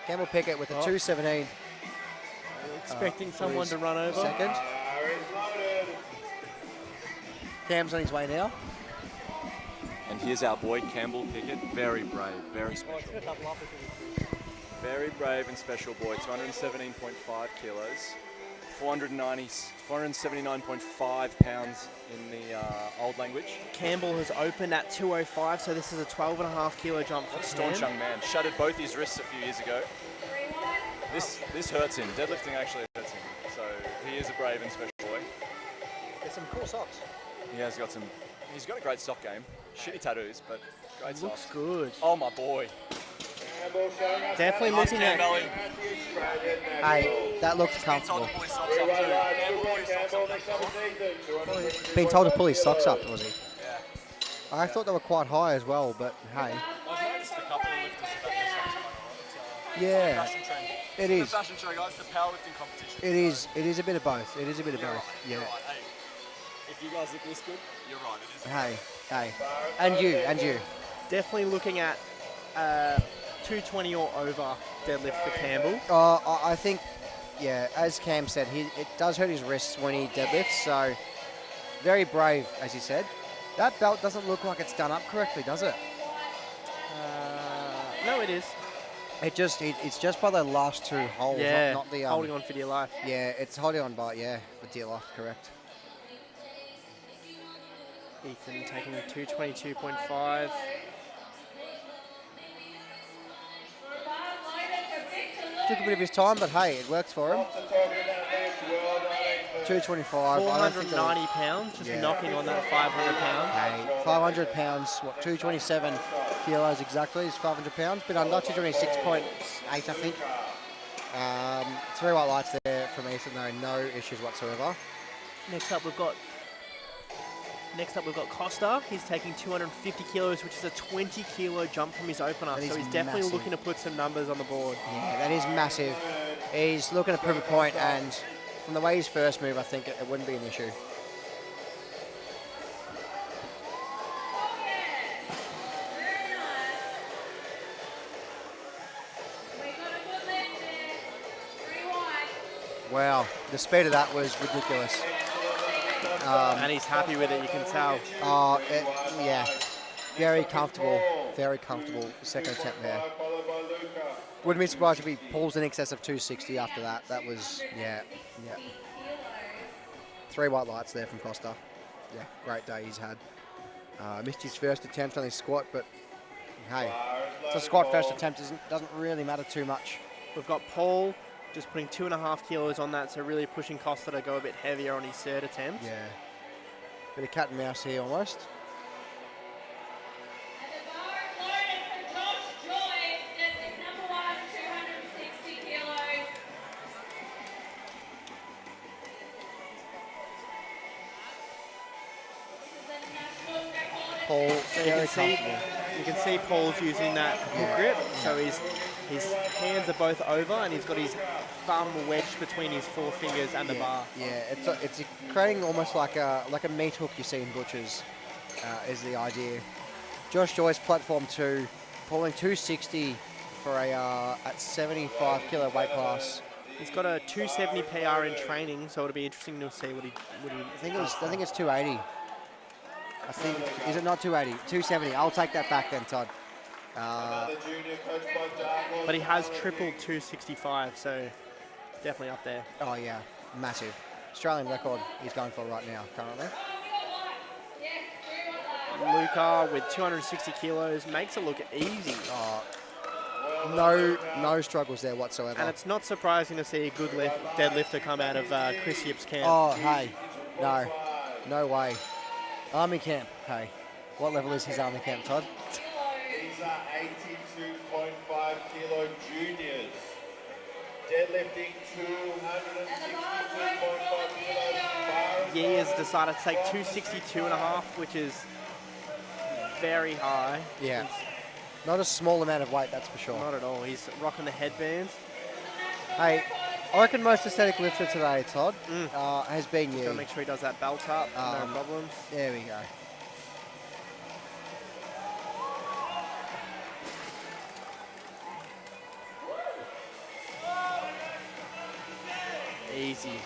[SPEAKER 7] Campbell Pickett with a 217.
[SPEAKER 4] Expecting someone to run over.
[SPEAKER 7] Second. Cam's on his way now.
[SPEAKER 5] And here's our boy Campbell Pickett, very brave, very special. Very brave and special boy, 217.5 kilos, 479.5 pounds in the old language.
[SPEAKER 4] Campbell has opened at 205, so this is a 12.5 kilo jump for
[SPEAKER 5] What a staunch young man. Shattered both his wrists a few years ago. This hurts him. Deadlifting actually hurts him. So he is a brave and special boy.
[SPEAKER 7] There's some cool socks.
[SPEAKER 5] He's got a great sock game. Shitty tattoos, but great socks.
[SPEAKER 4] Looks good.
[SPEAKER 5] Oh my boy.
[SPEAKER 4] Definitely looking at.
[SPEAKER 7] Hey, that looks comfortable.
[SPEAKER 5] Told to pull his socks up too. Campbell pulled his socks up next time.
[SPEAKER 7] Being told to pull his socks up, was he? I thought they were quite high as well, but hey.
[SPEAKER 5] I've noticed a couple of lifters about their socks quite a lot.
[SPEAKER 7] Yeah,
[SPEAKER 5] Fashion trend.
[SPEAKER 7] it
[SPEAKER 5] The
[SPEAKER 7] is.
[SPEAKER 5] fashion show, guys. The powerlifting competition.
[SPEAKER 7] It is. It is a bit of both. It is a bit of
[SPEAKER 5] You're
[SPEAKER 7] both.
[SPEAKER 5] right.
[SPEAKER 7] Yeah.
[SPEAKER 5] You're right. Hey, if you guys look this good, you're right. It is.
[SPEAKER 7] Hey, hey, and you.
[SPEAKER 4] Definitely looking at 220 or over deadlift for Campbell.
[SPEAKER 7] I think, yeah, as Cam said, it does hurt his wrists when he deadlifts. So very brave, as he said. That belt doesn't look like it's done up correctly, does it?
[SPEAKER 4] No, it is.
[SPEAKER 7] It's just by the last two holes,
[SPEAKER 4] Yeah,
[SPEAKER 7] not the
[SPEAKER 4] holding on for dear life.
[SPEAKER 7] Yeah, it's holding on by for dear life, correct.
[SPEAKER 4] Ethan taking 222.5.
[SPEAKER 7] Took a bit of his time, but hey, it works for him. 225.
[SPEAKER 4] 490 pounds, just knocking on that 500 pounds.
[SPEAKER 7] Hey, 500 pounds, what, 227 kilos exactly is 500 pounds, bit under, 226.8 I think. 3 white lights there from Ethan though, no issues whatsoever.
[SPEAKER 4] Next up we've got Costa. He's taking 250 kilos, which is a 20 kilo jump from his opener.
[SPEAKER 7] That
[SPEAKER 4] So
[SPEAKER 7] is
[SPEAKER 4] he's definitely
[SPEAKER 7] massive.
[SPEAKER 4] looking to put some numbers on the board.
[SPEAKER 7] Yeah, that is massive. He's looking to prove a point, and from the way his first move, I think it wouldn't be an issue. Wow, the speed of that was ridiculous.
[SPEAKER 4] And he's happy with it, you can tell.
[SPEAKER 7] Yeah, very comfortable second attempt there. Wouldn't be surprised if he pulls in excess of 260 after that. That was, yeah. 3 white lights there from Costa. Yeah, great day he's had. Missed his first attempt on his squat, but hey, it's a squat first attempt, doesn't really matter too much.
[SPEAKER 4] We've got Paul just putting 2.5 kilos on that, so really pushing Costa to go a bit heavier on his third attempt.
[SPEAKER 7] Yeah, bit of cat and mouse here almost. Paul,
[SPEAKER 4] So
[SPEAKER 7] very comfortable.
[SPEAKER 4] you can see Paul's using that hook grip, so his hands are both over and he's got his thumb wedged between his 4 fingers and the bar.
[SPEAKER 7] Yeah, it's creating almost like a meat hook you see in butchers, is the idea. Josh Joyce, platform 2, pulling 260 for a at 75 kilo weight class.
[SPEAKER 4] He's got a 270 PR in training, so it'll be interesting to see what he
[SPEAKER 7] I think it's 280. Is it not 280? 270. I'll take that back then, Todd.
[SPEAKER 4] But he has tripled 265, so definitely up there.
[SPEAKER 7] Oh yeah, massive. Australian record he's going for right now, currently.
[SPEAKER 4] Luca with 260 kilos makes it look easy.
[SPEAKER 7] No struggles there whatsoever.
[SPEAKER 4] And it's not surprising to see a good deadlifter come out of Chris Yip's camp.
[SPEAKER 7] Oh, hey, no way. Army camp, hey. What level is his army camp, Todd?
[SPEAKER 1] These are 82.5 kilo juniors. Deadlifting 262.5 kilos.
[SPEAKER 4] He has decided to take 262.5, which is very high.
[SPEAKER 7] Yeah. Not a small amount of weight, that's for sure.
[SPEAKER 4] Not at all. He's rocking the headbands.
[SPEAKER 7] Hey, I reckon most aesthetic lifter today, Todd, has been you.
[SPEAKER 4] Gotta make sure he does that belt up, no problems.
[SPEAKER 7] There we go.
[SPEAKER 4] Easy.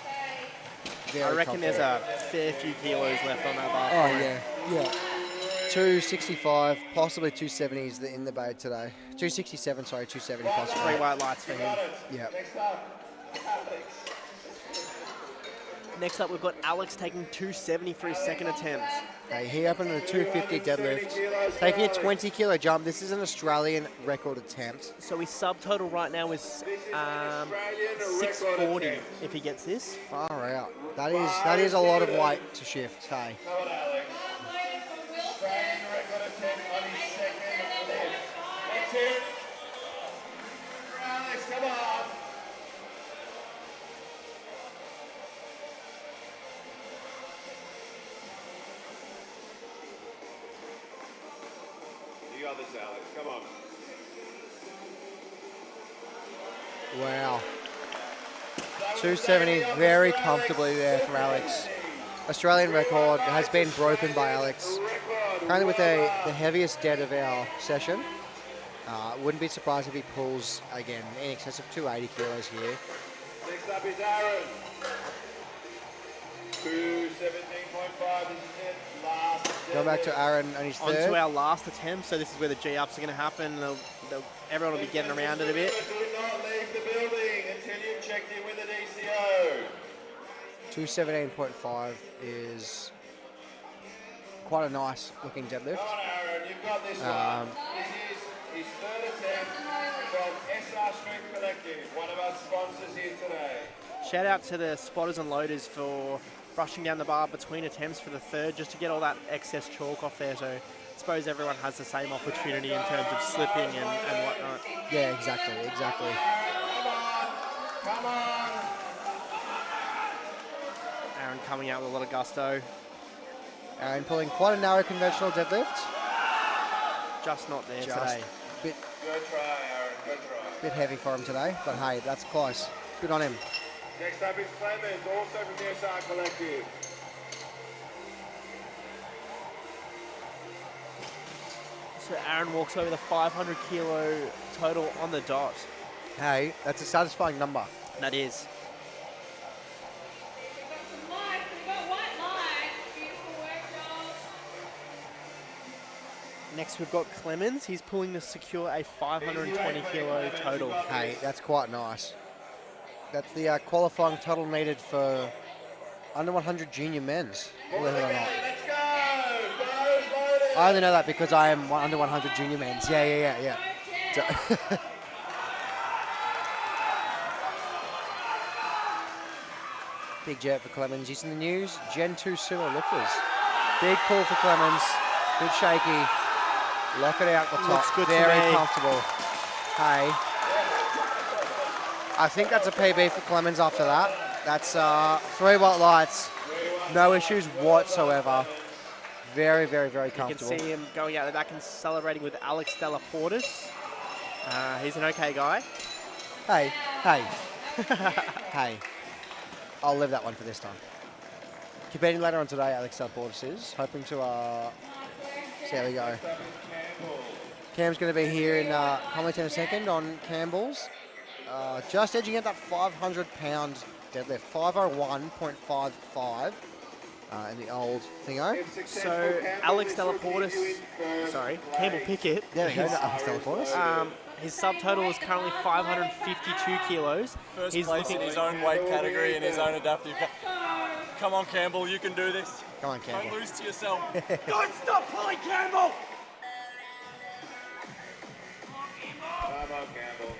[SPEAKER 7] Very
[SPEAKER 4] I reckon there's
[SPEAKER 7] comfortable.
[SPEAKER 4] a fair few kilos left on that bar.
[SPEAKER 7] Oh, yeah. 265, possibly 270s in the bag today. 267, sorry, 270 possibly.
[SPEAKER 4] 3 white lights for him.
[SPEAKER 7] Yeah.
[SPEAKER 4] Next up, we've got Alex taking 270 for his second attempt.
[SPEAKER 7] Hey, he opened a 250 deadlift, taking a 20 kilo jump. This is an Australian record attempt.
[SPEAKER 4] So his subtotal right now is 640 if he gets this.
[SPEAKER 7] Far out. That is a lot of weight to shift. Hey.
[SPEAKER 1] us, Alex. Come on.
[SPEAKER 7] Wow. 270 very comfortably there for Alex. Australian record has been broken by Alex. Currently with the heaviest dead of our session. Wouldn't be surprised if he pulls again in excess of 280 kilos here.
[SPEAKER 1] Next up is Aaron. 217.5. This is it. Last.
[SPEAKER 7] Go back to Aaron and his
[SPEAKER 4] On
[SPEAKER 7] third.
[SPEAKER 4] to our last attempt, so this is where the G-ups are going to happen. Everyone will be getting around it a bit.
[SPEAKER 1] Do not leave the building until you've checked in with the DCO.
[SPEAKER 7] 217.5 is quite a nice looking deadlift.
[SPEAKER 1] Come on, Aaron. You've got this one. This is his third attempt from SR Strength Collective, one of our sponsors here today.
[SPEAKER 4] Shout out to the spotters and loaders for brushing down the bar between attempts for the third, just to get all that excess chalk off there. So I suppose everyone has the same opportunity in terms of slipping and whatnot.
[SPEAKER 7] Yeah, exactly.
[SPEAKER 1] Come on.
[SPEAKER 4] Aaron coming out with a lot of gusto.
[SPEAKER 7] Aaron pulling quite a narrow conventional deadlift.
[SPEAKER 4] Just not there
[SPEAKER 7] Just
[SPEAKER 4] today.
[SPEAKER 7] bit
[SPEAKER 1] Good try, Aaron. Good try.
[SPEAKER 7] bit heavy for him today, but hey, that's close. Good on him.
[SPEAKER 1] Next up is Clemens, also from the SR Collective.
[SPEAKER 4] So Aaron walks over the 500 kilo total on the dot.
[SPEAKER 7] Hey, that's a satisfying number.
[SPEAKER 4] That is. Next we've got Clemens. He's pulling to secure a 520 kilo total.
[SPEAKER 7] Hey, that's quite nice. That's the qualifying total needed for under 100 junior men's, believe it or not.
[SPEAKER 1] Let's go! Bows loaded!
[SPEAKER 7] I only know that because I am under 100 junior men's. Yeah. So big jet for Clemens. He's in the news. Gen 2 sumo lifters. Big pull for Clemens. Good shaky. Lock it out the top.
[SPEAKER 4] Looks good to
[SPEAKER 7] Very
[SPEAKER 4] me.
[SPEAKER 7] comfortable. Hey. I think that's a PB for Clemens after that. That's 3 white lights. No issues whatsoever. Very
[SPEAKER 4] You can
[SPEAKER 7] comfortable.
[SPEAKER 4] see him going out the back and celebrating with Alex Della Portis. He's an okay guy.
[SPEAKER 7] Hey. Hey. I'll leave that one for this time. Competing later on today, Alex Portis is hoping to see how we go. Cam's going to be here in comment in a second on Campbell's. Just edging out that 500-pound deadlift, 501.55 in the old thingo.
[SPEAKER 4] So Alex Della Portis, Campbell Pickett.
[SPEAKER 7] There we go, Alex Portis.
[SPEAKER 4] His subtotal is currently 552 kilos.
[SPEAKER 5] First
[SPEAKER 4] He's
[SPEAKER 5] place
[SPEAKER 4] looking
[SPEAKER 5] in his own weight category in his own adaptive. Come on, Campbell, you can do this.
[SPEAKER 7] Come on, Campbell.
[SPEAKER 5] Don't lose to yourself. Don't stop pulling, Campbell!
[SPEAKER 1] Come on, Campbell.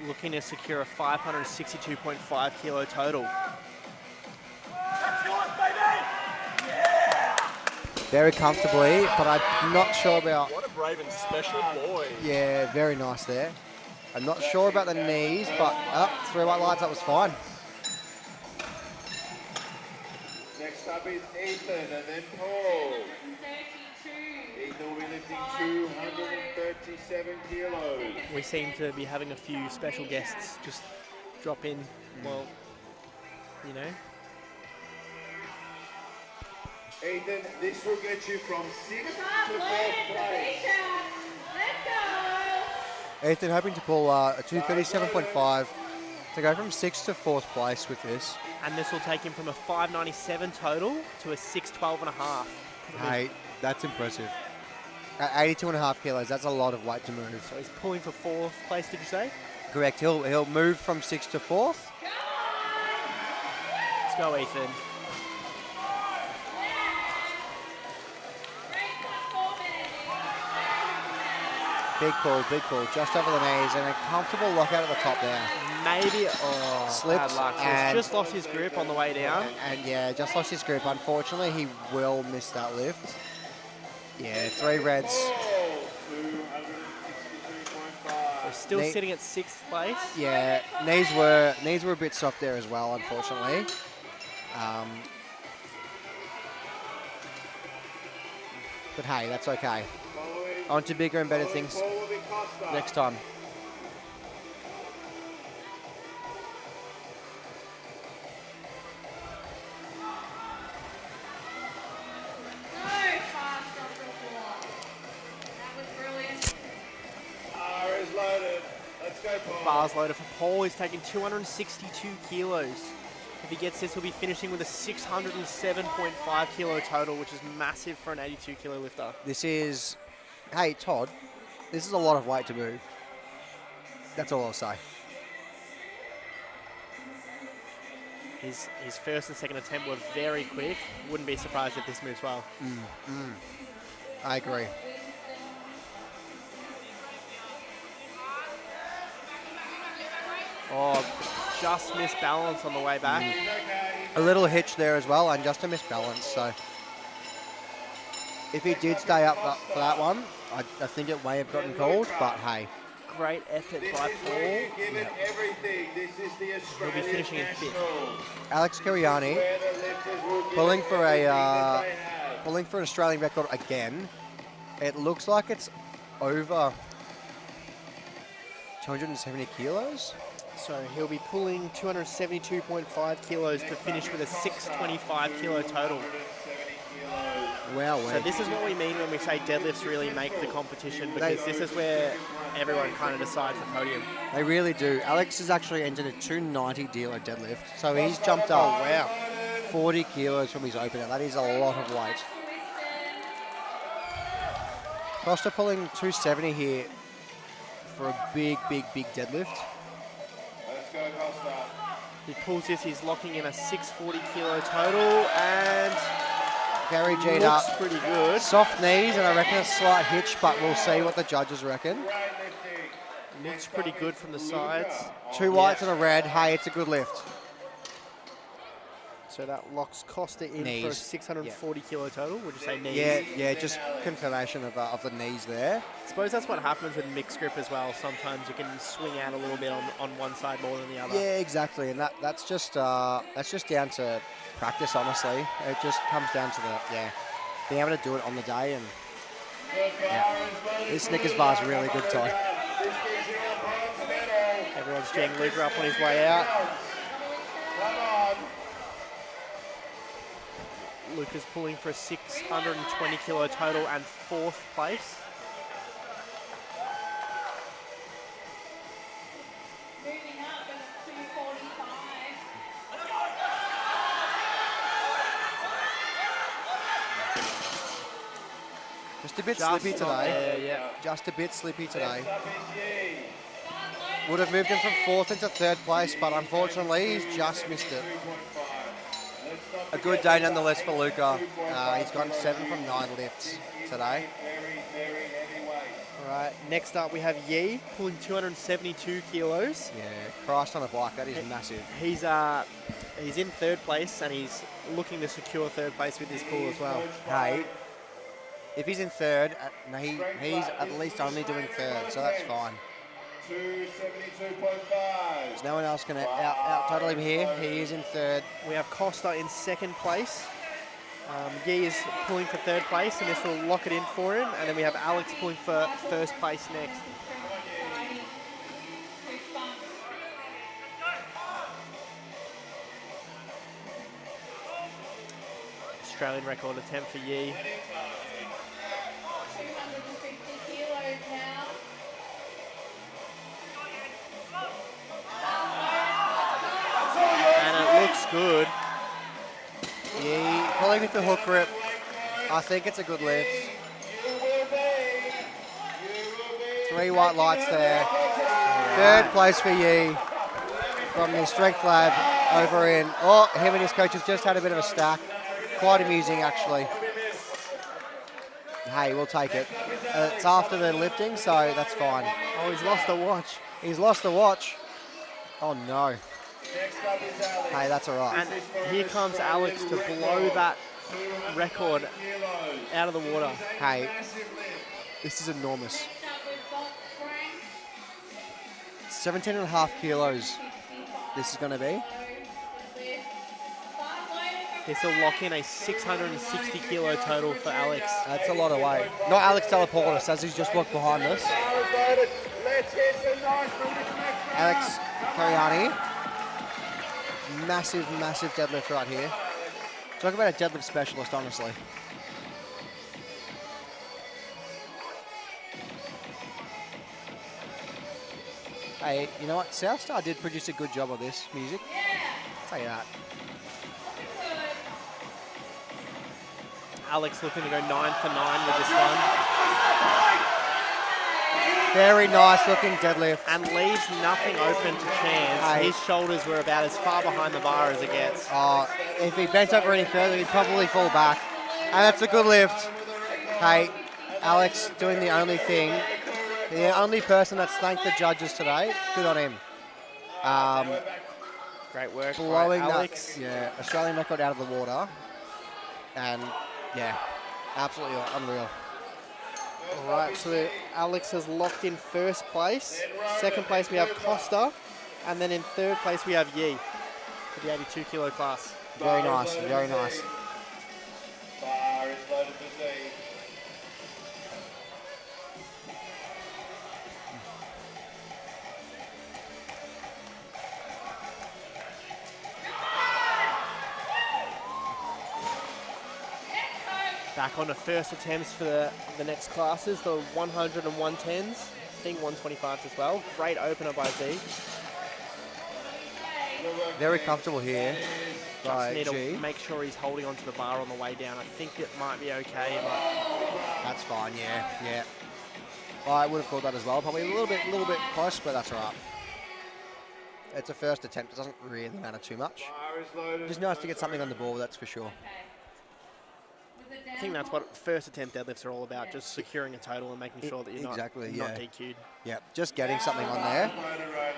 [SPEAKER 4] looking to secure a 562.5 kilo total.
[SPEAKER 5] That's yours, baby!
[SPEAKER 7] Very comfortably, but I'm not sure about...
[SPEAKER 5] What a brave and special boy.
[SPEAKER 7] Yeah, very nice there. I'm not sure about the knees, but up 3 white lights, that was fine.
[SPEAKER 1] Next up is Ethan and then Paul. Ethan will be lifting 237 kilos.
[SPEAKER 4] We seem to be having a few special guests just drop in, well, you know.
[SPEAKER 1] Ethan, this will get you from 6th to 4th place.
[SPEAKER 7] Ethan hoping to pull a 237.5 to go from 6th to 4th place with this.
[SPEAKER 4] And this will take him from a 597 total to a 612.5.
[SPEAKER 7] Hey, that's impressive. At 82.5 kilos, that's a lot of weight to move.
[SPEAKER 4] So he's pulling for 4th place, did you say?
[SPEAKER 7] Correct, he'll move from 6th to 4th.
[SPEAKER 4] Let's go, Ethan.
[SPEAKER 7] Big pull, just over the knees, and a comfortable lockout at the top there.
[SPEAKER 4] Maybe,
[SPEAKER 7] Slipped
[SPEAKER 4] bad luck. So
[SPEAKER 7] and-
[SPEAKER 4] he's just lost his grip on the way down.
[SPEAKER 7] And yeah, just lost his grip. Unfortunately, he will miss that lift. Yeah, 3 reds.
[SPEAKER 4] We're still
[SPEAKER 7] Knee-
[SPEAKER 4] sitting at 6th place.
[SPEAKER 7] Yeah, knees were a bit soft there as well, unfortunately. But hey, that's okay.
[SPEAKER 1] Following
[SPEAKER 7] On to bigger and better things next time.
[SPEAKER 2] No fast off the floor. That was brilliant.
[SPEAKER 1] Bar is loaded. Let's go, Paul.
[SPEAKER 4] Bars loaded for Paul. He's taking 262 kilos. If he gets this, he'll be finishing with a 607.5 kilo total, which is massive for an 82 kilo lifter.
[SPEAKER 7] This is, hey Todd, this is a lot of weight to move. That's all I'll say.
[SPEAKER 4] His first and second attempt were very quick. Wouldn't be surprised if this moves well.
[SPEAKER 7] I agree.
[SPEAKER 4] Oh, just missed balance on the way back.
[SPEAKER 7] A little hitch there as well, and just a misbalance. So if he did stay up for that one, I think it may have gotten called. But hey,
[SPEAKER 4] Great effort
[SPEAKER 1] This
[SPEAKER 4] by
[SPEAKER 1] is where you
[SPEAKER 4] Paul.
[SPEAKER 1] give it everything. This is the
[SPEAKER 4] He'll
[SPEAKER 1] Australian
[SPEAKER 4] be finishing in fifth.
[SPEAKER 1] Nationals,
[SPEAKER 7] Alex Kiriani
[SPEAKER 1] where the lifters will give
[SPEAKER 7] pulling
[SPEAKER 1] it
[SPEAKER 7] for
[SPEAKER 1] everything
[SPEAKER 7] a
[SPEAKER 1] that they have.
[SPEAKER 7] pulling for an Australian record again. It looks like it's over 270 kilos.
[SPEAKER 4] So he'll be pulling 272.5 kilos to finish with a 625 kilo total.
[SPEAKER 7] Wow,
[SPEAKER 4] So this is what we mean when we say deadlifts really make the competition, because this is where everyone kind of decides the podium.
[SPEAKER 7] they really do. Alex has actually entered a 290 dealer deadlift, so he's jumped up 40 kilos from his opener. That is a lot of weight. Costa pulling 270 here for a big deadlift.
[SPEAKER 1] Let's go, Costa.
[SPEAKER 4] He pulls this, he's locking in a 640 kilo total, and
[SPEAKER 7] Very G'd up.
[SPEAKER 4] looks pretty good.
[SPEAKER 7] Soft knees, and I reckon a slight hitch, but we'll see what the judges reckon.
[SPEAKER 1] Great lifting.
[SPEAKER 4] Looks pretty good from the sides.
[SPEAKER 7] 2 whites and a red. Hey, it's a good lift.
[SPEAKER 4] So that locks Costa in for a
[SPEAKER 7] Knees.
[SPEAKER 4] 640 kilo total. Would you say knees?
[SPEAKER 7] Yeah, just confirmation of the knees there.
[SPEAKER 4] I suppose that's what happens with mixed grip as well. Sometimes you can swing out a little bit on one side more than the other.
[SPEAKER 7] Yeah, exactly, and that's just down to practice. Honestly, it just comes down to being able to do it on the day. And this Snickers bar is really good, Todd.
[SPEAKER 1] This gives you a bronze medal.
[SPEAKER 4] Everyone's getting Luca up on his way out.
[SPEAKER 1] Come on.
[SPEAKER 4] Luca's pulling for a 620 kilo total and 4th place.
[SPEAKER 2] Moving up at 245.
[SPEAKER 7] Just a bit
[SPEAKER 4] Just
[SPEAKER 7] slippy
[SPEAKER 4] not
[SPEAKER 7] today.
[SPEAKER 4] there, yeah.
[SPEAKER 7] Just a bit slippy today.
[SPEAKER 1] Up is Yee.
[SPEAKER 7] Would have moved him from 4th into 3rd place, but unfortunately he's just missed it. A good day nonetheless for Luca. He's gone 7 from 9 lifts today.
[SPEAKER 1] Very heavy weight.
[SPEAKER 4] All right, next up we have Yi pulling 272 kilos.
[SPEAKER 7] Yeah, Christ on a bike, that is massive.
[SPEAKER 4] He's in 3rd place and he's looking to secure 3rd place with this pull as well.
[SPEAKER 7] Hey, if he's in 3rd, he's at least only doing 3rd, so that's fine.
[SPEAKER 1] 272.5.
[SPEAKER 7] There's no one else going to out total him here. He is in 3rd.
[SPEAKER 4] We have Costa in 2nd place. Yi is pulling for 3rd place, and this will lock it in for him. And then we have Alex pulling for 1st place next. Australian record attempt for Yi.
[SPEAKER 2] 250 kilos now.
[SPEAKER 4] And it looks good.
[SPEAKER 7] Yeah, pulling with the hook grip. I think it's a good lift. 3 white lights there. 3rd place for Yi from the strength lab over in. Oh, him and his coaches just had a bit of a stack. Quite amusing, actually. Hey, we'll take it. It's after the lifting, so that's fine.
[SPEAKER 4] Oh, he's lost a watch.
[SPEAKER 7] He's lost the watch. Oh no.
[SPEAKER 1] Next up is Alex.
[SPEAKER 7] Hey, that's all right.
[SPEAKER 4] And here comes Alex to blow that record out of the water.
[SPEAKER 7] Hey, this is enormous.
[SPEAKER 2] Next up we've got Frank.
[SPEAKER 7] 17.5 kilos this is going to be.
[SPEAKER 2] Fast loaded for
[SPEAKER 4] This will lock in a 660 kilo total for Alex.
[SPEAKER 7] That's a lot of weight. Not Alex Teleportis, as he's just walked behind us. Alex Cariani. Massive, massive deadlift right here. Talk about a deadlift specialist, honestly. Hey, you know what? Southstar did produce a good job of this music. I'll tell you that.
[SPEAKER 4] Alex looking to go 9 for 9 with this one.
[SPEAKER 7] Very nice looking deadlift.
[SPEAKER 4] And leaves nothing open to chance.
[SPEAKER 7] Hey.
[SPEAKER 4] His shoulders were about as far behind the bar as it gets.
[SPEAKER 7] If he bent over any further, he'd probably fall back. And that's a good lift. Hey, Alex doing the only thing. The only person that's thanked the judges today. Good on him.
[SPEAKER 4] Great work
[SPEAKER 7] Blowing
[SPEAKER 4] by Alex.
[SPEAKER 7] that, yeah, Australian record out of the water. And yeah, absolutely unreal.
[SPEAKER 4] All right, so Alex has locked in first place. Second place we have Costa. And then in third place we have Yi for the 82 kilo class.
[SPEAKER 7] Very nice, very nice.
[SPEAKER 1] Bar is loaded for Z.
[SPEAKER 4] Back on to first attempts for the next classes, the 100 and 110s. I think 125s as well. Great opener by Z.
[SPEAKER 7] Very comfortable here
[SPEAKER 4] Just
[SPEAKER 7] by
[SPEAKER 4] need
[SPEAKER 7] G.
[SPEAKER 4] to make sure he's holding onto the bar on the way down. I think it might be okay, but
[SPEAKER 7] That's fine, yeah. I would have called that as well. Probably a little bit close, but that's all right. It's a first attempt. It doesn't really matter too much.
[SPEAKER 1] Bar is loaded.
[SPEAKER 7] Just nice to get something on the ball, that's for sure.
[SPEAKER 4] I think that's what first attempt deadlifts are all about, just securing a total and making sure that you're not DQ'd.
[SPEAKER 7] Yeah, just getting something on there.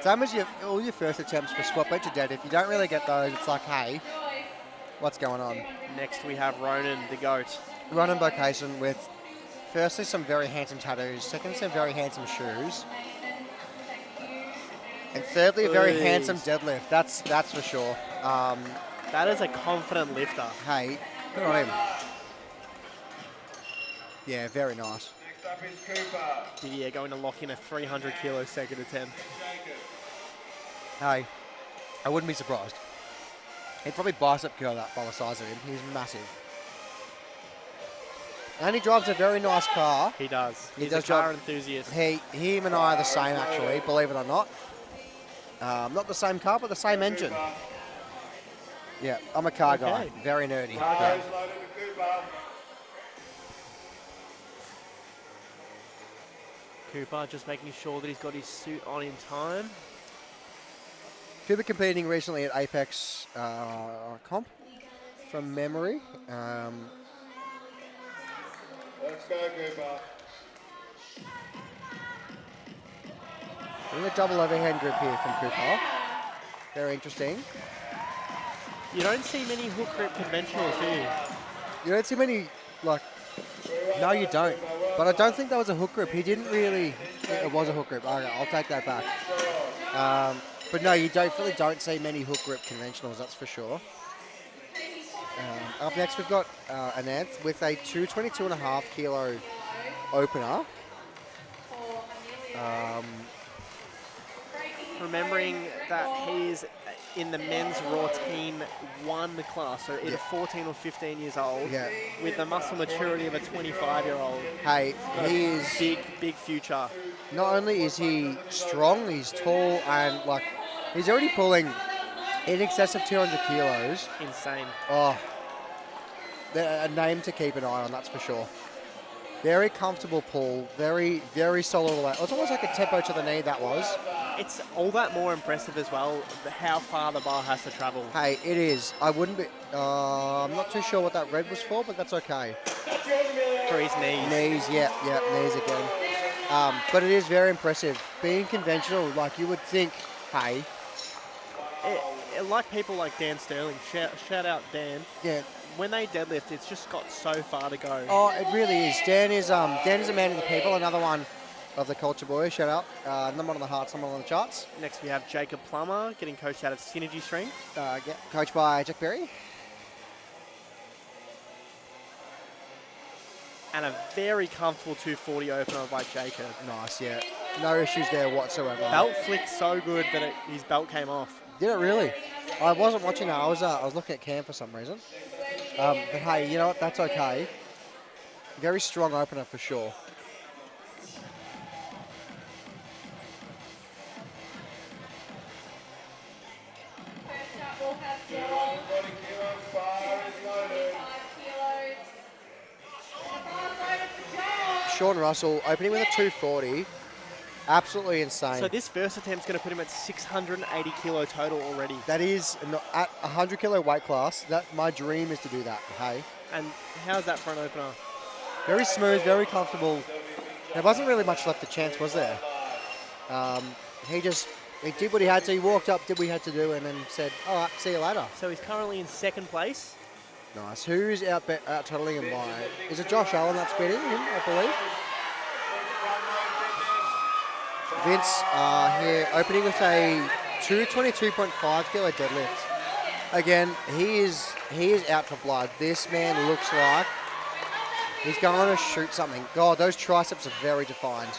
[SPEAKER 7] Same as all your first attempts for squat, bench, and dead. If you don't really get those, it's like, hey, what's going on?
[SPEAKER 4] Next we have Ronan, the GOAT.
[SPEAKER 7] Ronan Bocason with, firstly, some very handsome tattoos. Secondly, some very handsome shoes. And thirdly, a very handsome deadlift. That's for sure.
[SPEAKER 4] That is a confident lifter.
[SPEAKER 7] Hey, good on him. Yeah, very nice.
[SPEAKER 1] Next up is Cooper.
[SPEAKER 4] Didier going to lock in a 300 kilo second attempt.
[SPEAKER 7] Hey, I wouldn't be surprised. He'd probably bicep curl that by the size of him. He's massive. And he drives a very nice car.
[SPEAKER 4] He does.
[SPEAKER 7] He
[SPEAKER 4] He's
[SPEAKER 7] does
[SPEAKER 4] a car
[SPEAKER 7] drive-
[SPEAKER 4] enthusiast.
[SPEAKER 7] Him and I are the same, actually, believe it or not. Not the same car, but the same engine. Yeah, I'm a car guy.
[SPEAKER 4] Okay.
[SPEAKER 7] Very nerdy.
[SPEAKER 1] Bar
[SPEAKER 7] Yeah.
[SPEAKER 1] is loaded for Cooper.
[SPEAKER 4] Cooper just making sure that he's got his suit on in time.
[SPEAKER 7] Cooper competing recently at Apex Comp, from memory.
[SPEAKER 1] Let's go, Cooper.
[SPEAKER 7] Doing a double overhand grip here from Cooper. Very interesting.
[SPEAKER 4] You don't see many hook grip conventionals, do you?
[SPEAKER 7] You don't see many, like, no, you don't. But I don't think that was a hook grip. He didn't really, it was a hook grip. Okay, I'll take that back. But no, you definitely don't see many hook grip conventionals, that's for sure. Up next, we've got Ananth with a 222.5 kilo opener.
[SPEAKER 4] Remembering that he's in the men's raw team 1 class, so either 14 or 15 years old,
[SPEAKER 7] Yeah.
[SPEAKER 4] with the muscle maturity of a 25-year-old.
[SPEAKER 7] Hey, he is,
[SPEAKER 4] Big future.
[SPEAKER 7] not only is he strong, he's tall, and like, he's already pulling in excess of 200 kilos.
[SPEAKER 4] Insane.
[SPEAKER 7] Oh, a name to keep an eye on, that's for sure. Very comfortable pull, very, very solid. It was almost like a tempo to the knee, that was.
[SPEAKER 4] It's all that more impressive as well, how far the bar has to travel.
[SPEAKER 7] Hey, it is. I wouldn't be, I'm not too sure what that red was for, but that's okay.
[SPEAKER 4] For his knees.
[SPEAKER 7] Knees, yeah, knees again. But it is very impressive. Being conventional, like you would think, hey.
[SPEAKER 4] Like people like Dan Sterling, shout out Dan.
[SPEAKER 7] Yeah.
[SPEAKER 4] When they deadlift, it's just got so far to go.
[SPEAKER 7] Oh, it really is. Dan is a man of the people. Another one of the culture boys. Shout out. Number 1 on the hearts, number 1 on the charts.
[SPEAKER 4] Next we have Jacob Plummer getting coached out of Synergy Strength.
[SPEAKER 7] Coached by Jack Berry.
[SPEAKER 4] and a very comfortable 240 opener by Jacob.
[SPEAKER 7] Nice, yeah. No issues there whatsoever.
[SPEAKER 4] Belt flicked so good that his belt came off.
[SPEAKER 7] Did it really? I wasn't watching that. I was looking at Cam for some reason. But hey, you know what? That's okay. Very strong opener for sure.
[SPEAKER 2] First up, we'll have Joel.
[SPEAKER 1] 40 kilo bar is loaded.
[SPEAKER 2] 5 kilos. And the bar's loaded for Joel.
[SPEAKER 7] Sean Russell opening with a 240. Absolutely insane.
[SPEAKER 4] So this first attempt's going to put him at 680 kilo total already.
[SPEAKER 7] That is at 100 kilo weight class. That my dream is to do that. Hey,
[SPEAKER 4] And how's that for an opener?
[SPEAKER 7] very smooth, very comfortable. There wasn't really much left to chance, was there? He did what he had to. He walked up, did what he had to do, and then said, "All right, see you later."
[SPEAKER 4] So he's currently in second place.
[SPEAKER 7] Nice. Who's out totaling him by? Is it Josh Allen that's beating him? I believe. Vince here opening with a 222.5 kilo deadlift. Again, he is out for blood. This man looks like he's going to shoot something. God, those triceps are very defined.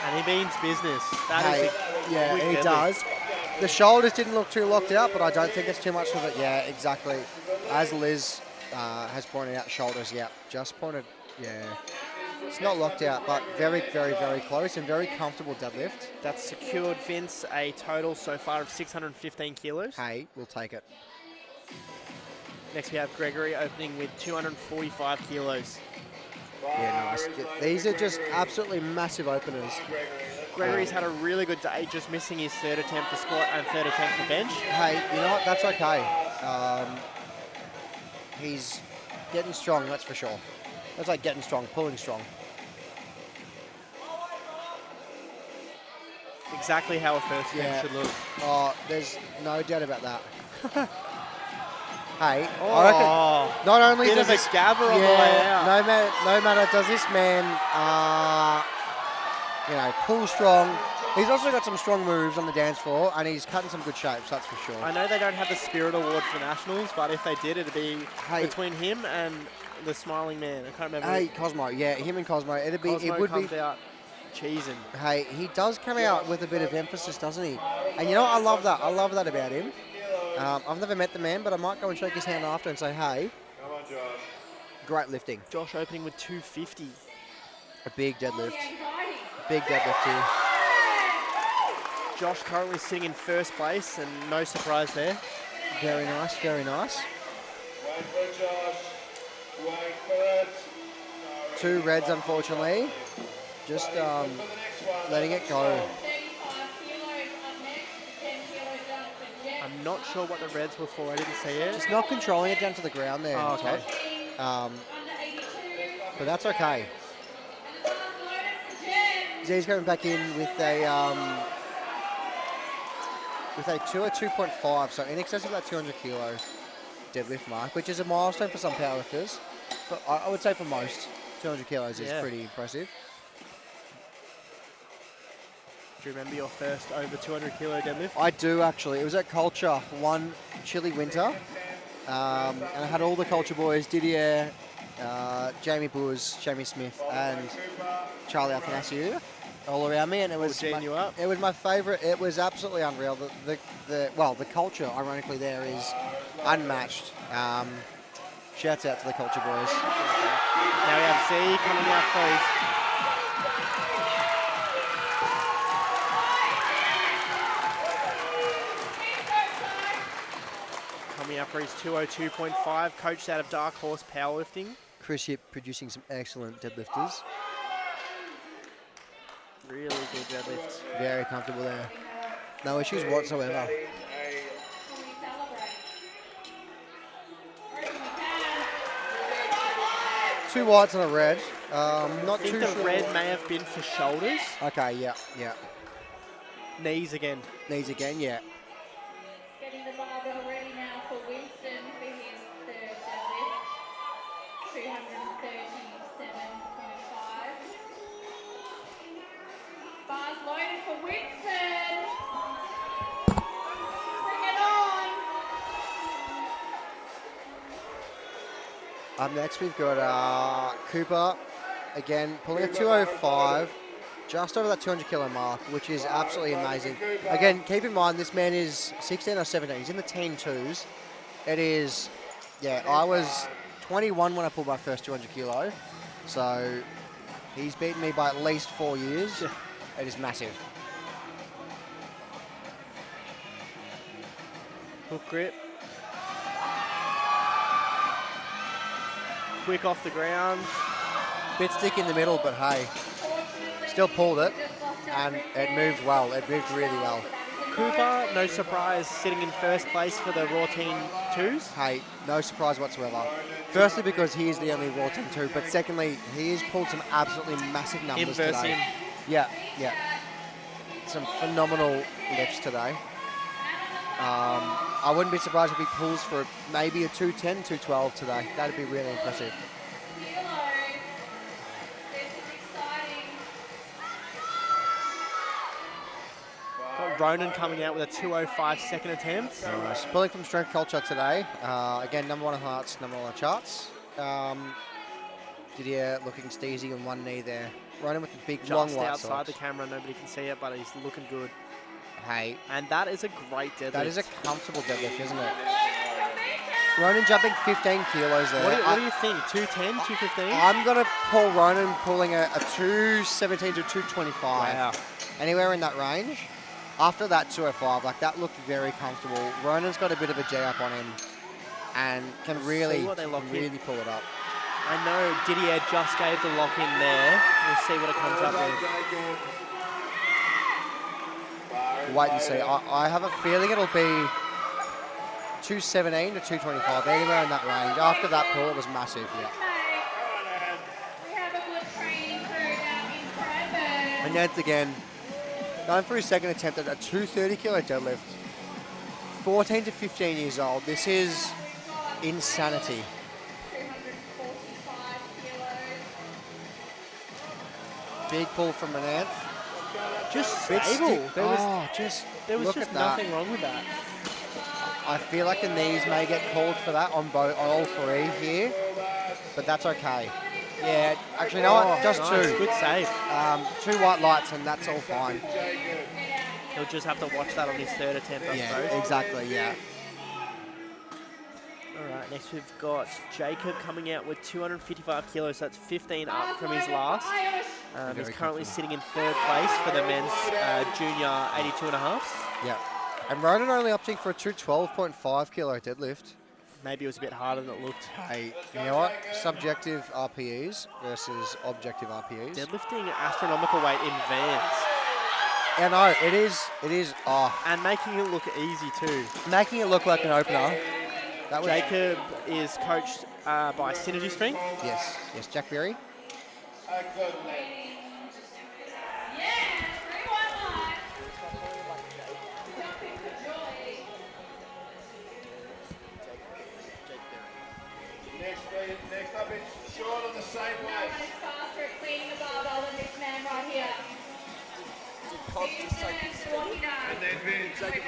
[SPEAKER 4] And he means business. That
[SPEAKER 7] Hey,
[SPEAKER 4] is a
[SPEAKER 7] yeah,
[SPEAKER 4] quick
[SPEAKER 7] he
[SPEAKER 4] deadlift.
[SPEAKER 7] does. The shoulders didn't look too locked out, but I don't think it's too much of it. Yeah, exactly. As Liz has pointed out, shoulders, yeah, just pointed, yeah. It's not locked out, but very, very, very close and very comfortable deadlift.
[SPEAKER 4] That's secured Vince a total so far of 615 kilos.
[SPEAKER 7] Hey, we'll take it.
[SPEAKER 4] Next we have Gregory opening with 245 kilos.
[SPEAKER 7] Yeah, nice. These are just absolutely massive openers.
[SPEAKER 4] Gregory's had a really good day, just missing his third attempt for squat and third attempt for bench.
[SPEAKER 7] Hey, you know what? That's okay. He's getting strong, that's for sure. That's like getting strong, pulling strong.
[SPEAKER 4] Exactly how a first attempt
[SPEAKER 7] Yeah.
[SPEAKER 4] should look.
[SPEAKER 7] Oh, there's no doubt about that. Hey, I reckon not only
[SPEAKER 4] bit
[SPEAKER 7] does
[SPEAKER 4] of a
[SPEAKER 7] this,
[SPEAKER 4] gabber on the way out.
[SPEAKER 7] no matter does this man, pull strong. He's also got some strong moves on the dance floor, and he's cutting some good shapes. That's for sure.
[SPEAKER 4] I know they don't have the Spirit Award for Nationals, but if they did, it'd be
[SPEAKER 7] Hey.
[SPEAKER 4] between him and the smiling man. I can't remember.
[SPEAKER 7] Hey, Cosmo, yeah, him and Cosmo.
[SPEAKER 4] Cosmo
[SPEAKER 7] It would
[SPEAKER 4] comes
[SPEAKER 7] be.
[SPEAKER 4] out cheesing.
[SPEAKER 7] Hey, he does come out with a bit of emphasis, doesn't he? And you know, I love that. I love that about him. I've never met the man, but I might go and shake his hand after and say, hey,
[SPEAKER 1] Come on, Josh.
[SPEAKER 7] great lifting.
[SPEAKER 4] Josh opening with 250.
[SPEAKER 7] A big deadlift. Big deadlift here.
[SPEAKER 4] Josh currently sitting in first place, and no surprise there.
[SPEAKER 7] Very nice, very nice.
[SPEAKER 1] Wait for it, Josh. Wait for it.
[SPEAKER 7] 2 reds, unfortunately. Just letting it go.
[SPEAKER 2] 35 kilos up next. 10 kilos down for Jen.
[SPEAKER 4] I'm not sure what the reds were for. I didn't see it.
[SPEAKER 7] Just not controlling it down to the ground there,
[SPEAKER 4] Oh, okay.
[SPEAKER 7] Todd.
[SPEAKER 2] Under 82.
[SPEAKER 7] But that's okay.
[SPEAKER 2] And the bar's loaded for Jen.
[SPEAKER 7] Z's coming back in with a 202.5, so in excess of that 200 kilo deadlift mark, which is a milestone for some powerlifters. But I would say for most, 200 kilos is
[SPEAKER 4] Yeah.
[SPEAKER 7] pretty impressive.
[SPEAKER 4] Do you remember your first over 200 kilo deadlift?
[SPEAKER 7] I do actually. It was at Culture one chilly winter, and I had all the Culture boys: Didier, Jamie Boers, Jamie Smith, and Charlie Athanasiou all around me, and it was
[SPEAKER 4] Gene you up.
[SPEAKER 7] it was my favourite. It was absolutely unreal. The culture, ironically, there is unmatched. Shouts out to the Culture boys.
[SPEAKER 4] Now we have C coming out first. Coming up for his 202.5, coached out of Dark Horse Powerlifting.
[SPEAKER 7] Chris Hip producing some excellent deadlifters.
[SPEAKER 4] Really good deadlifts.
[SPEAKER 7] Very comfortable there. No issues whatsoever.
[SPEAKER 2] Can we celebrate? Or can we can?
[SPEAKER 7] 2 whites and a red. Not
[SPEAKER 4] I think
[SPEAKER 7] too
[SPEAKER 4] the
[SPEAKER 7] sure.
[SPEAKER 4] red may have been for shoulders.
[SPEAKER 7] Okay, yeah.
[SPEAKER 4] Knees again.
[SPEAKER 7] Knees again, yeah.
[SPEAKER 2] Getting the barbell ready now for Winston for his third deadlift. 237.5. Bars loaded for Winston. Bring it on.
[SPEAKER 7] Up next, we've got Cooper, again, pulling a 205, just over that 200 kilo mark, which is absolutely amazing. Again, keep in mind, this man is 16 or 17. He's in the teen twos. It is, yeah, I was 21 when I pulled my first 200 kilo. So he's beaten me by at least 4 years. It is massive.
[SPEAKER 4] Hook grip. Quick off the ground.
[SPEAKER 7] Bit stick in the middle, but hey, still pulled it, and it moved well. It moved really well.
[SPEAKER 4] Cooper, no surprise, sitting in first place for the Raw Teen 2s.
[SPEAKER 7] Hey, no surprise whatsoever. Firstly, because he is the only Raw Teen 2, but secondly, he has pulled some absolutely massive numbers today. Yeah. Some phenomenal lifts today. I wouldn't be surprised if he pulls for maybe a 210, 212 today. That'd be really impressive.
[SPEAKER 4] Got Ronan coming out with a 205 second attempt.
[SPEAKER 7] Nice. Pulling from Strength Culture today. Again, number 1 on hearts, number 1 on charts. Didier looking steezy on one knee there. Ronan with the big long
[SPEAKER 4] Just
[SPEAKER 7] white
[SPEAKER 4] outside
[SPEAKER 7] socks.
[SPEAKER 4] the camera, nobody can see it, but he's looking good.
[SPEAKER 7] Hey,
[SPEAKER 4] And that is a great deadlift.
[SPEAKER 7] that is a comfortable deadlift, isn't it? Ronan jumping 15 kilos there.
[SPEAKER 4] What do you think? 210, 215?
[SPEAKER 7] I'm going to pull Ronan pulling a 217 to 225.
[SPEAKER 4] Wow.
[SPEAKER 7] Anywhere in that range. After that 205, like that looked very comfortable. Ronan's got a bit of a J up on him and can really pull it up.
[SPEAKER 4] I know Didier just gave the lock in there. We'll see what it comes up with.
[SPEAKER 7] Wait and see. I have a feeling it'll be 217 to 225, anywhere in that range. After that pull, it was massive, yeah.
[SPEAKER 2] We have a good training crew down in Cranbourne.
[SPEAKER 7] And Neds again, going for his second attempt at a 230 kilo deadlift. 14 to 15 years old. This is insanity.
[SPEAKER 2] 245 kilos.
[SPEAKER 7] Big pull from Manant.
[SPEAKER 4] Just
[SPEAKER 7] Bit
[SPEAKER 4] stable.
[SPEAKER 7] stick-
[SPEAKER 4] There was
[SPEAKER 7] look
[SPEAKER 4] just
[SPEAKER 7] at that.
[SPEAKER 4] nothing wrong with that.
[SPEAKER 7] I feel like the knees may get called for that on all three here, but that's okay. Yeah, actually, you know what? Just
[SPEAKER 4] nice.
[SPEAKER 7] two.
[SPEAKER 4] Good save.
[SPEAKER 7] 2 white lights, and that's all fine.
[SPEAKER 4] He'll just have to watch that on his third attempt, I suppose.
[SPEAKER 7] Yeah, exactly, yeah.
[SPEAKER 4] All right, next we've got Jacob coming out with 255 kilos. So that's 15 up from his last. He's currently sitting in third place for the men's junior 82.5s.
[SPEAKER 7] Yeah. And Ronan only opting for a 212.5 kilo deadlift.
[SPEAKER 4] Maybe it was a bit harder than it looked.
[SPEAKER 7] Hey, you know what? Subjective RPEs versus objective RPEs.
[SPEAKER 4] Deadlifting astronomical weight in vans.
[SPEAKER 7] Yeah, no, it is,
[SPEAKER 4] And making it look easy too.
[SPEAKER 7] making it look like an opener. That was,
[SPEAKER 4] Jacob is coached by Synergy Strength.
[SPEAKER 7] yes, Jack Berry.
[SPEAKER 1] Next up is Sean on the same
[SPEAKER 2] No
[SPEAKER 1] way.
[SPEAKER 2] one is faster at cleaning the barbell than this man right here. He's doing it for what he knows.
[SPEAKER 1] And then Vince.
[SPEAKER 2] Great.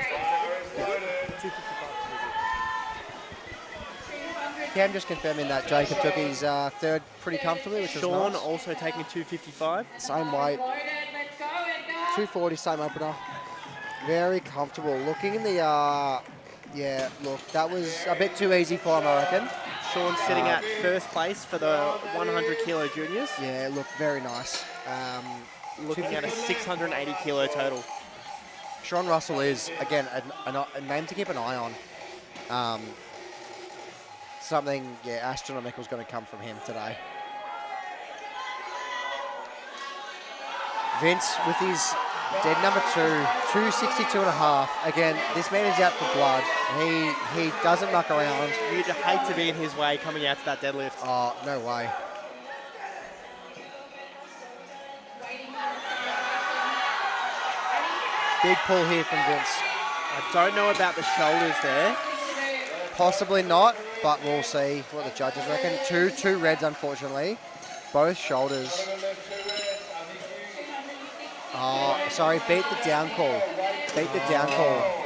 [SPEAKER 1] Loaded.
[SPEAKER 2] 200.
[SPEAKER 7] Cam just confirming that Jacob took his third pretty comfortably, which
[SPEAKER 4] Sean
[SPEAKER 7] was nice.
[SPEAKER 4] also taking 255.
[SPEAKER 7] Same weight,
[SPEAKER 2] Loaded. Let's go. And go.
[SPEAKER 7] 240, same opener. Very comfortable. Looking in the, yeah, look, that was a bit too easy for him, I reckon.
[SPEAKER 4] Sean sitting at first place for the 100 kilo juniors.
[SPEAKER 7] Yeah, look, very nice.
[SPEAKER 4] Looking at a 680 kilo total.
[SPEAKER 7] Sean Russell is, again, a name to keep an eye on. Something, yeah, astronomical is going to come from him today. Vince with his dead number 262.5. Again, this man is out for blood. He doesn't muck around.
[SPEAKER 4] You'd hate to be in his way coming out to that deadlift.
[SPEAKER 7] Oh, no way. Big pull here from Vince.
[SPEAKER 4] I don't know about the shoulders there.
[SPEAKER 7] Possibly not, but we'll see what the judges reckon. Two reds, unfortunately. Both shoulders. Oh, sorry, beat the down call. Beat the down call.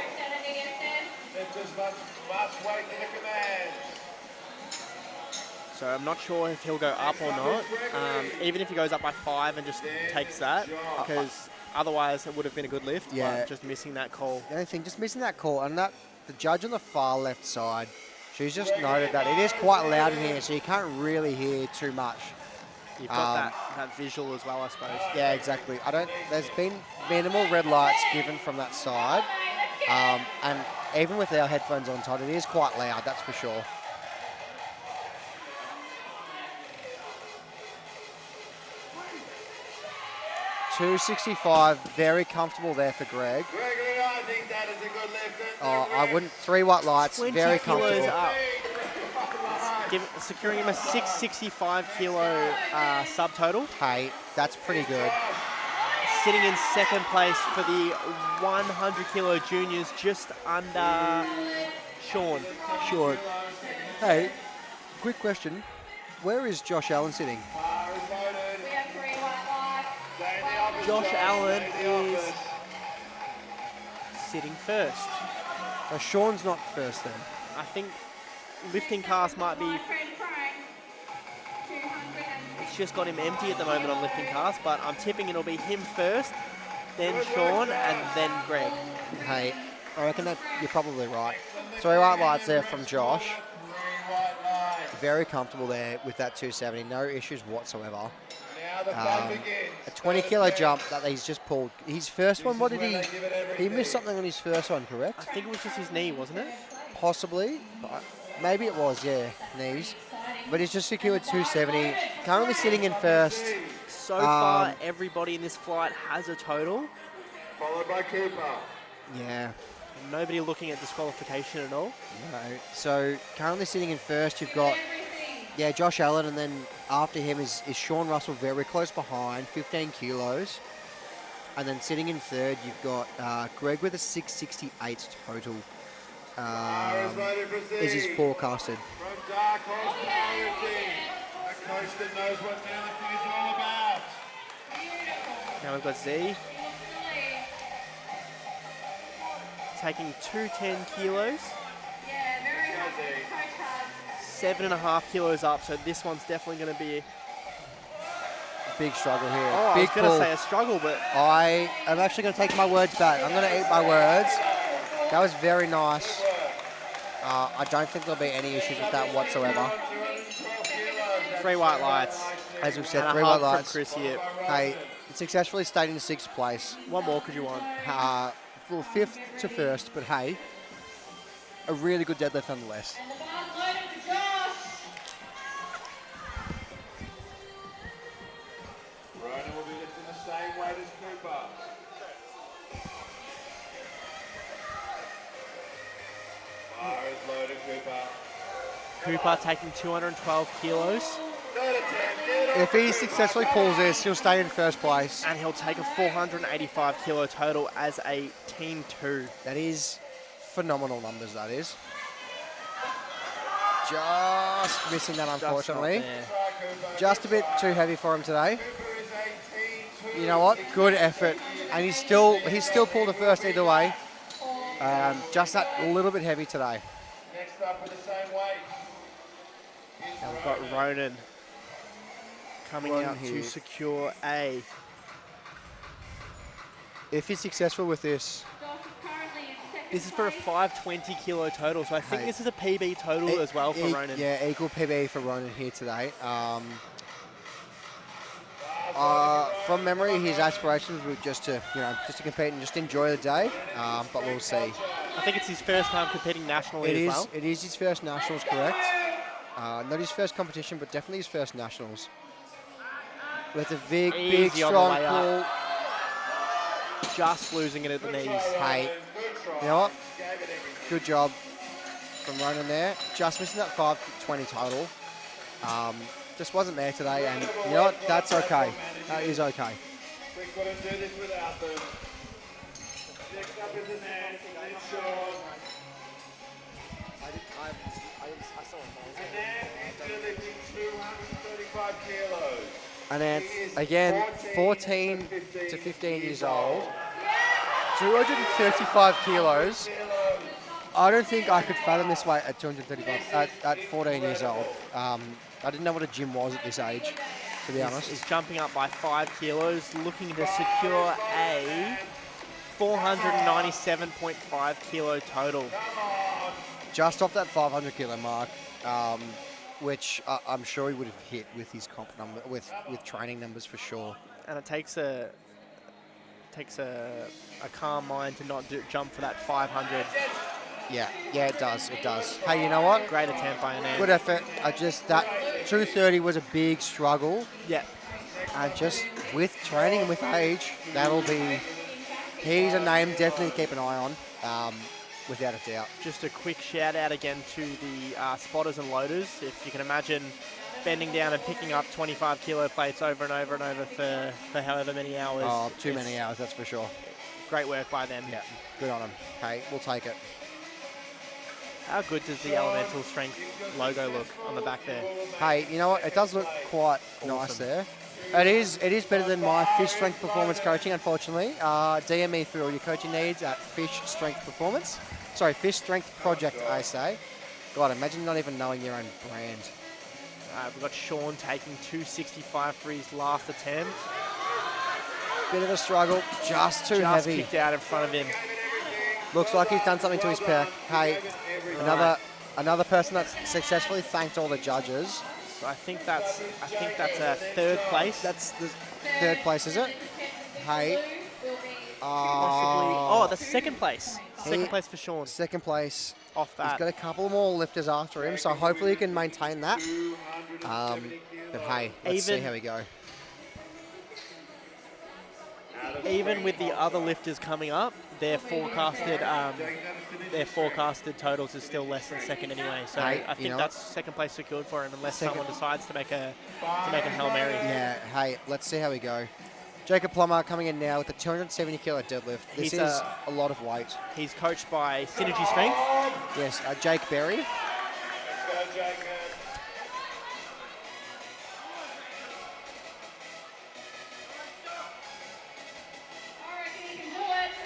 [SPEAKER 4] So I'm not sure if he'll go up or not. Even if he goes up by 5 and just takes that, because otherwise it would have been a good lift.
[SPEAKER 7] Yeah.
[SPEAKER 4] But just missing that call.
[SPEAKER 7] The only thing, just missing that call, and that the judge on the far left side, she's just noted that it is quite loud in here, so you can't really hear too much.
[SPEAKER 4] You've got that visual as well, I suppose.
[SPEAKER 7] Yeah, exactly. There's been minimal red lights given from that side, and even with our headphones on Todd, it is quite loud, that's for sure. $265, very comfortable there for Greg.
[SPEAKER 1] Gregory, I think that is a good lift.
[SPEAKER 7] Oh, I wouldn't. 3 white lights,
[SPEAKER 4] 20
[SPEAKER 7] very
[SPEAKER 4] kilos
[SPEAKER 7] comfortable.
[SPEAKER 4] up. Securing him a 665 kilo subtotal.
[SPEAKER 7] Hey, that's pretty good.
[SPEAKER 4] Sitting in second place for the 100 kilo juniors, just under Sean.
[SPEAKER 7] Sure. Hey, quick question. Where is Josh Allen sitting?
[SPEAKER 2] We have 3 white lights.
[SPEAKER 4] Josh Allen is sitting first.
[SPEAKER 7] Sean's not first then.
[SPEAKER 4] I think lifting cast might be, it's just got him empty at the moment on lifting cast, but I'm tipping it'll be him first, then Sean, and then Greg.
[SPEAKER 7] Hey, I reckon that you're probably right. 3 white lights there from Josh. Very comfortable there with that 270, no issues whatsoever. A 20 kilo jump that he's just pulled. His first one, what did he missed something on his first one, correct?
[SPEAKER 4] I think it was just his knee, wasn't it?
[SPEAKER 7] Possibly. Maybe it was, yeah, knees. But he's just secured 270. Currently sitting in first.
[SPEAKER 4] So far, everybody in this flight has a total.
[SPEAKER 1] Followed by Cooper.
[SPEAKER 7] Yeah.
[SPEAKER 4] Nobody looking at disqualification at all.
[SPEAKER 7] No. So currently sitting in first, you've got, yeah, Josh Allen, and then after him is Sean Russell very close behind, 15 kilos. And then sitting in third, you've got Greg with a 668 total. Is his forecasted.
[SPEAKER 1] From Dark Horse Powerlifting, a coach that knows what deadlifting is all about.
[SPEAKER 4] Now we've got Z. Taking 210 kilos. 7.5 kilos up, so this one's definitely going to be
[SPEAKER 7] Big struggle here.
[SPEAKER 4] Oh,
[SPEAKER 7] Big
[SPEAKER 4] I was going to
[SPEAKER 7] pull.
[SPEAKER 4] say a struggle, but
[SPEAKER 7] I am actually going to take my words back. I'm going to eat my words. That was very nice. I don't think there'll be any issues with that whatsoever.
[SPEAKER 4] 3 white lights.
[SPEAKER 7] As we've said,
[SPEAKER 4] And a
[SPEAKER 7] 3
[SPEAKER 4] hug
[SPEAKER 7] white
[SPEAKER 4] from
[SPEAKER 7] lights.
[SPEAKER 4] Chris here.
[SPEAKER 7] Hey, it successfully stayed in 6th place.
[SPEAKER 4] What more could you want?
[SPEAKER 7] Well, 5th to 1st, but hey, a really good deadlift nonetheless.
[SPEAKER 1] Ronan will be lifting the same weight as Cooper. Bar is loaded, Cooper.
[SPEAKER 4] Cooper taking 212 kilos,
[SPEAKER 7] If he successfully pulls this, he'll stay in 1st place.
[SPEAKER 4] and he'll take a 485 kilo total as a Team 2.
[SPEAKER 7] That is phenomenal numbers, that is. Just missing that, unfortunately. Just a bit too heavy for him today. You know what? Good effort. And he's still pulled the first either way. Just that little bit heavy today.
[SPEAKER 1] Next up with the same weight.
[SPEAKER 4] And we've got Ronan coming
[SPEAKER 7] Ronan
[SPEAKER 4] out
[SPEAKER 7] here.
[SPEAKER 4] to secure a.
[SPEAKER 7] If he's successful with this,
[SPEAKER 4] This is for a 520 kilo total, so I think
[SPEAKER 7] Hey.
[SPEAKER 4] this is a PB total as well for Ronan.
[SPEAKER 7] Yeah, equal PB for Ronan here today. From memory, his aspirations were just to compete and just enjoy the day. But we'll see.
[SPEAKER 4] I think it's his first time competing nationally as well.
[SPEAKER 7] It is his first nationals, correct? Not his first competition, but definitely his first nationals. With a big,
[SPEAKER 4] Easy on the
[SPEAKER 7] strong
[SPEAKER 4] way
[SPEAKER 7] pull.
[SPEAKER 4] up. Just losing it at the knees.
[SPEAKER 7] Hey, you know what? Good job from Ronan there. Just missing that 520 total. Just wasn't there today, and you know what? That's okay. That is okay.
[SPEAKER 1] We couldn't do this without them. Next up is the man, Sean. And then he's lifting 235 kilos.
[SPEAKER 7] And then again, 14 to 15 years old, 235 kilos. I don't think I could fathom this weight at 235, at 14 years old. I didn't know what a gym was at this age, to be honest.
[SPEAKER 4] He's jumping up by 5 kilos, looking to secure a 497.5 kilo total.
[SPEAKER 7] Just off that 500 kilo mark, which I'm sure he would have hit with his comp number, with training numbers for sure.
[SPEAKER 4] And it takes a calm mind to not jump for that 500.
[SPEAKER 7] Yeah, it does. Hey, you know what?
[SPEAKER 4] Great attempt by Anand.
[SPEAKER 7] Good effort. That 230 was a big struggle.
[SPEAKER 4] Yeah.
[SPEAKER 7] And just with training, with age, he's a name definitely to keep an eye on, without a doubt.
[SPEAKER 4] Just a quick shout out again to the spotters and loaders. If you can imagine bending down and picking up 25 kilo plates over and over and over for however many hours.
[SPEAKER 7] Oh, too many hours, that's for sure.
[SPEAKER 4] Great work by them.
[SPEAKER 7] Yeah, good on them. Hey, we'll take it.
[SPEAKER 4] How good does the Elemental Strength logo look on the back there?
[SPEAKER 7] Hey, you know what? It does look quite nice there. It is better than my Fish Strength Performance coaching, unfortunately. DM me through all your coaching needs at Fish Strength Performance. Sorry, Fish Strength Project, I say. God, imagine not even knowing your own brand.
[SPEAKER 4] We've got Sean taking 265 for his last attempt.
[SPEAKER 7] Bit of a struggle, just too heavy.
[SPEAKER 4] Just kicked out in front of him.
[SPEAKER 7] Looks like he's done something to his pec. Hey, another person that's successfully thanked all the judges.
[SPEAKER 4] So I think that's a third place.
[SPEAKER 7] That's the third place, is it? Hey.
[SPEAKER 4] Possibly. That's second place. Second place for Sean.
[SPEAKER 7] Second place.
[SPEAKER 4] Off that.
[SPEAKER 7] He's got a couple more lifters after him, so hopefully he can maintain that. But hey, let's see how we go.
[SPEAKER 4] Even with the other lifters coming up, their forecasted totals is still less than second anyway. So
[SPEAKER 7] Hey,
[SPEAKER 4] I think that's second place secured for him, unless someone decides to make a Hail Mary.
[SPEAKER 7] Yeah. Hey, let's see how we go. Jacob Plummer coming in now with a 270 kilo deadlift. This is a lot of weight.
[SPEAKER 4] He's coached by Synergy Strength.
[SPEAKER 7] Yes, Jake Berry.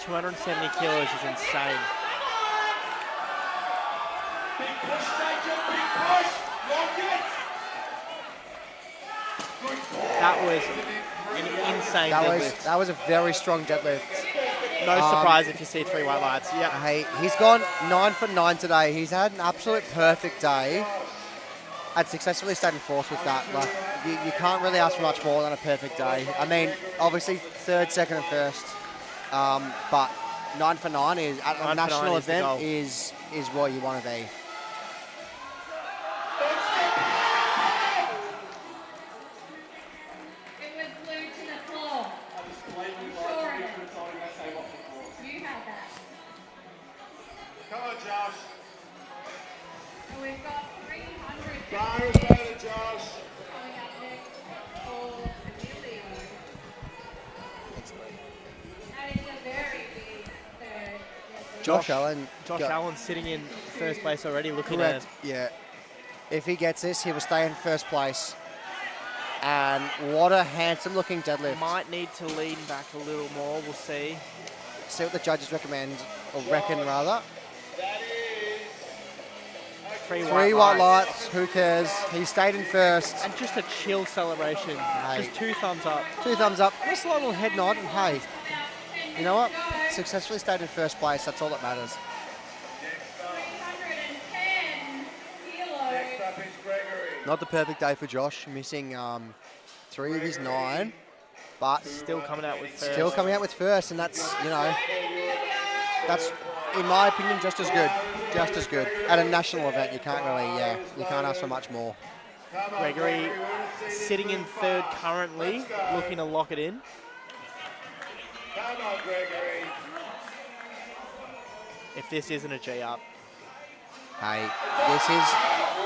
[SPEAKER 4] 270 kilos is insane. That was an insane deadlift.
[SPEAKER 7] That was a very strong deadlift.
[SPEAKER 4] No surprise if you see 3 white lights. Yeah.
[SPEAKER 7] Hey, he's gone 9 for 9 today. He's had an absolute perfect day. I'd successfully stayed in fourth with that. Like, you can't really ask for much more than a perfect day. I mean, obviously third, second, and first. But 9 for 9 is at a national event is what you want to be.
[SPEAKER 2] It was glued to the floor. Sure it is. You had that.
[SPEAKER 1] Come on, Josh.
[SPEAKER 2] And we've got 300
[SPEAKER 1] Bar is loaded, Josh.
[SPEAKER 2] coming up next for Emilio. That is a very big third.
[SPEAKER 7] Josh Allen.
[SPEAKER 4] Josh Allen sitting in first place already, looking
[SPEAKER 7] Correct.
[SPEAKER 4] at.
[SPEAKER 7] Yeah. If he gets this, he will stay in first place. And what a handsome looking deadlift.
[SPEAKER 4] Might need to lean back a little more. We'll see.
[SPEAKER 7] See what the judges recommend, or reckon rather.
[SPEAKER 4] 3
[SPEAKER 7] white lights. Who cares? He stayed in first.
[SPEAKER 4] And just a chill celebration.
[SPEAKER 7] Hey.
[SPEAKER 4] Just 2 thumbs up.
[SPEAKER 7] 2 thumbs up. Just a little head nod, and hey, you know what? Successfully stayed in first place. That's all that matters.
[SPEAKER 2] 310 kilos.
[SPEAKER 1] Next up is Gregory.
[SPEAKER 7] Not the perfect day for Josh, missing 3 of his 9, but
[SPEAKER 4] Still coming out with first.
[SPEAKER 7] still coming out with first, and that's, you know, that's, in my opinion, just as good. Just as good. At a national event, you can't really, you can't ask for much more.
[SPEAKER 4] Gregory sitting in third currently, looking to lock it in.
[SPEAKER 1] Come on, Gregory.
[SPEAKER 4] If this isn't a G up.
[SPEAKER 7] Hey,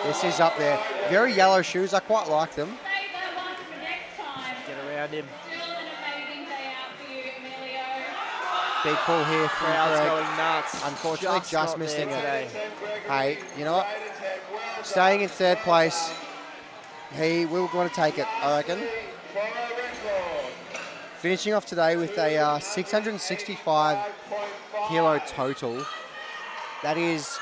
[SPEAKER 7] this is up there. Very yellow shoes. I quite like them.
[SPEAKER 2] Save that one for next time.
[SPEAKER 4] Get around him.
[SPEAKER 2] Still an amazing day out for you, Emilio.
[SPEAKER 7] Big pull here from
[SPEAKER 4] Crowd's
[SPEAKER 7] Greg.
[SPEAKER 4] going nuts.
[SPEAKER 7] Unfortunately, just
[SPEAKER 4] not
[SPEAKER 7] missing
[SPEAKER 4] there
[SPEAKER 7] it.
[SPEAKER 4] today.
[SPEAKER 7] Hey, you know what? Staying in third place, he will want to take it, I reckon. Finishing off today with a 665 kilo total. That is